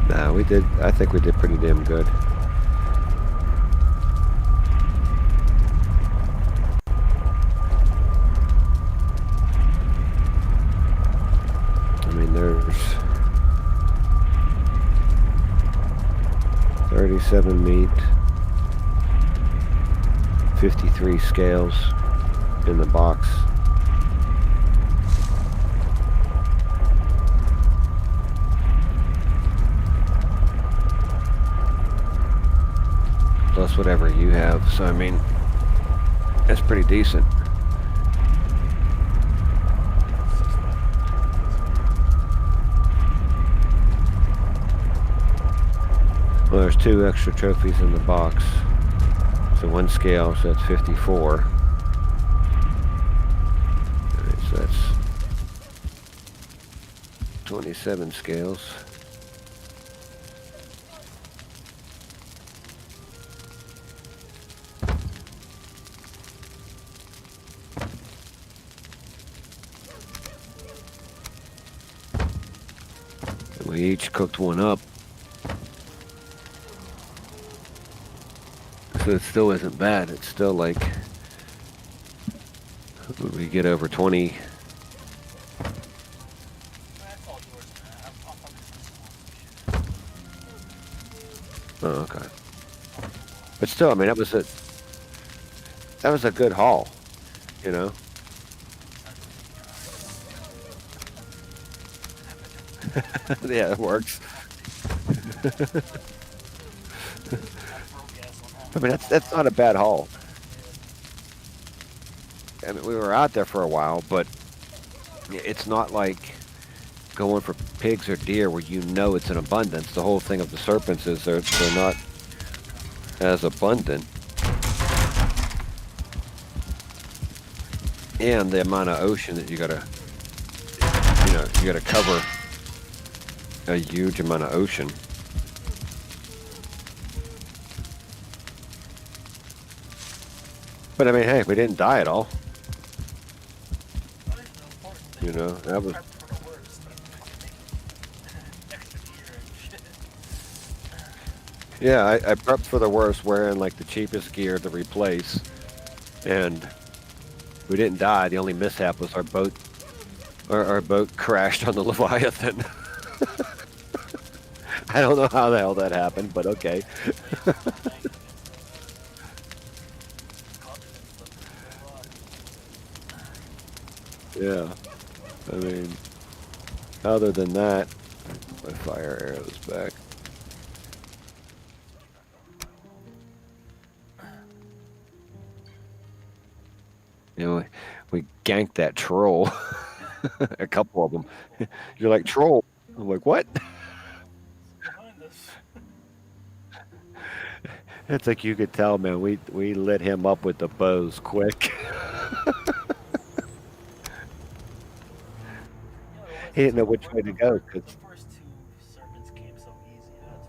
Nah, we did. I think we did pretty damn good. I mean, there's 37 meat, 53 scales in the box. Plus whatever you have, so I mean, that's pretty decent. Well, there's 2 extra trophies in the box. So 1 scale, so that's 54. Alright, so that's 27 scales. And we each cooked 1 up. So it still isn't bad. It's still like, would we get over 20? That's all yours, man. I'll probably finish the one. Oh, okay. But still, I mean, that was a good haul, you know? Yeah, it works. I mean, that's not a bad haul. I mean, we were out there for a while, but it's not like going for pigs or deer where you know it's in abundance. The whole thing of the serpents is they're not as abundant. And the amount of ocean that you gotta cover a huge amount of ocean. But I mean, hey, we didn't die at all. You know, that was. Yeah, I prepped for the worst, wearing like the cheapest gear to replace, and we didn't die. The only mishap was our boat. Our boat crashed on the Leviathan. I don't know how the hell that happened, but okay. Yeah, I mean, other than that, my fire arrow's back. You know, we ganked that troll. A couple of them. You're like, troll. I'm like, what? It's like you could tell, man, we lit him up with the bows quick. He didn't know which way to go. The first 2 serpents came so easy, that's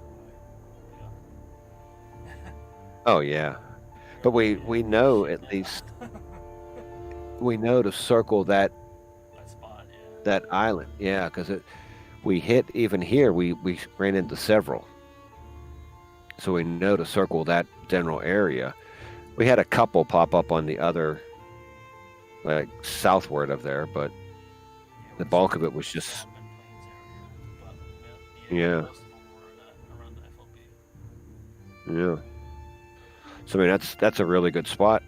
why. Oh, yeah. But we know at least, we know to circle that Spot, yeah. that island. Yeah, because we hit, even here, we ran into several. So we know to circle that general area. We had a couple pop up on the other, like southward of there, but Yeah, the we bulk saw of it was just, Valheim Plains area, but yeah, most of them were around the FOB. yeah. So I mean, that's a really good spot.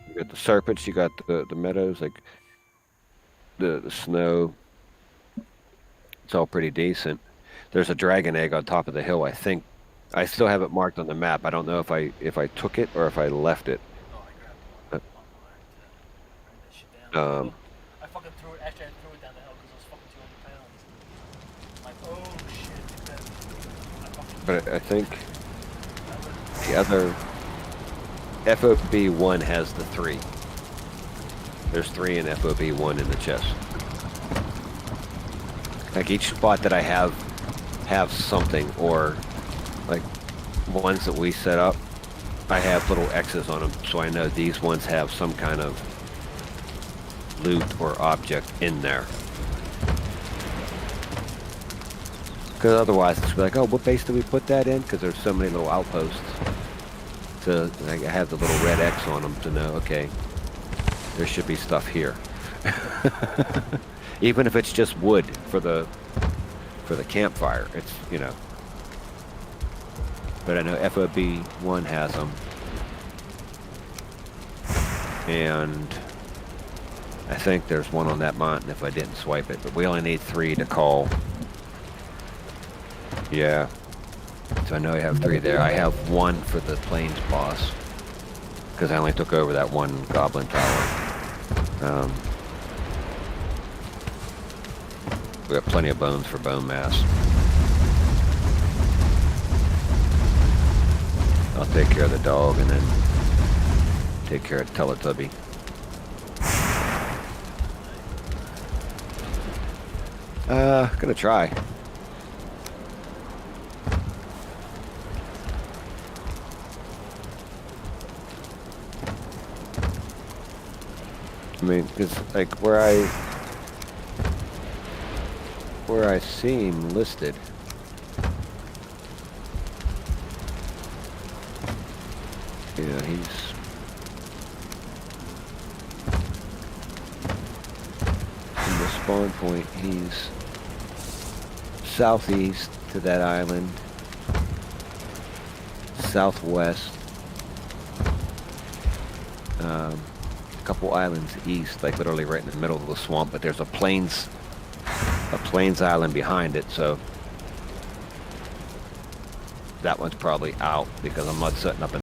You got the serpents, you got the meadows, like the snow. It's all pretty decent. There's a dragon egg on top of the hill. I think I still have it marked on the map. I don't know if I took it or if I left it. Oh, I grabbed Uh, one online to bring that shit down. Um, I fucking threw it. Actually, I threw it down the hill because it was fucking 200 pounds. I'm like, oh shit, that, I fucking. but I think That was, the other FOB1 has the 3. There's 3 in FOB1 in the chest. Like each spot that I have something, or like ones that we set up, I have little X's on them, so I know these ones have some kind of loot or object in there. Because otherwise it's like, oh, what base did we put that in? Because there's so many little outposts. So like, I have the little red X on them to know, okay, there should be stuff here. Even if it's just wood for the campfire, it's, you know. But I know FOB1 has them. And I think there's one on that mountain if I didn't swipe it. But we only need 3 to call. Yeah. So I know I have 3 there. I have 1 for the plains boss. Because I only took over that one goblin tower. We got plenty of bones for bone mass. I'll take care of the dog and then take care of Teletubby. Gonna try. I mean, it's like where I see him listed. Yeah, he's in the spawn point. He's southeast to that island, southwest, a couple islands east, like literally right in the middle of the swamp. But there's a plains island behind it, so that one's probably out because I'm not setting up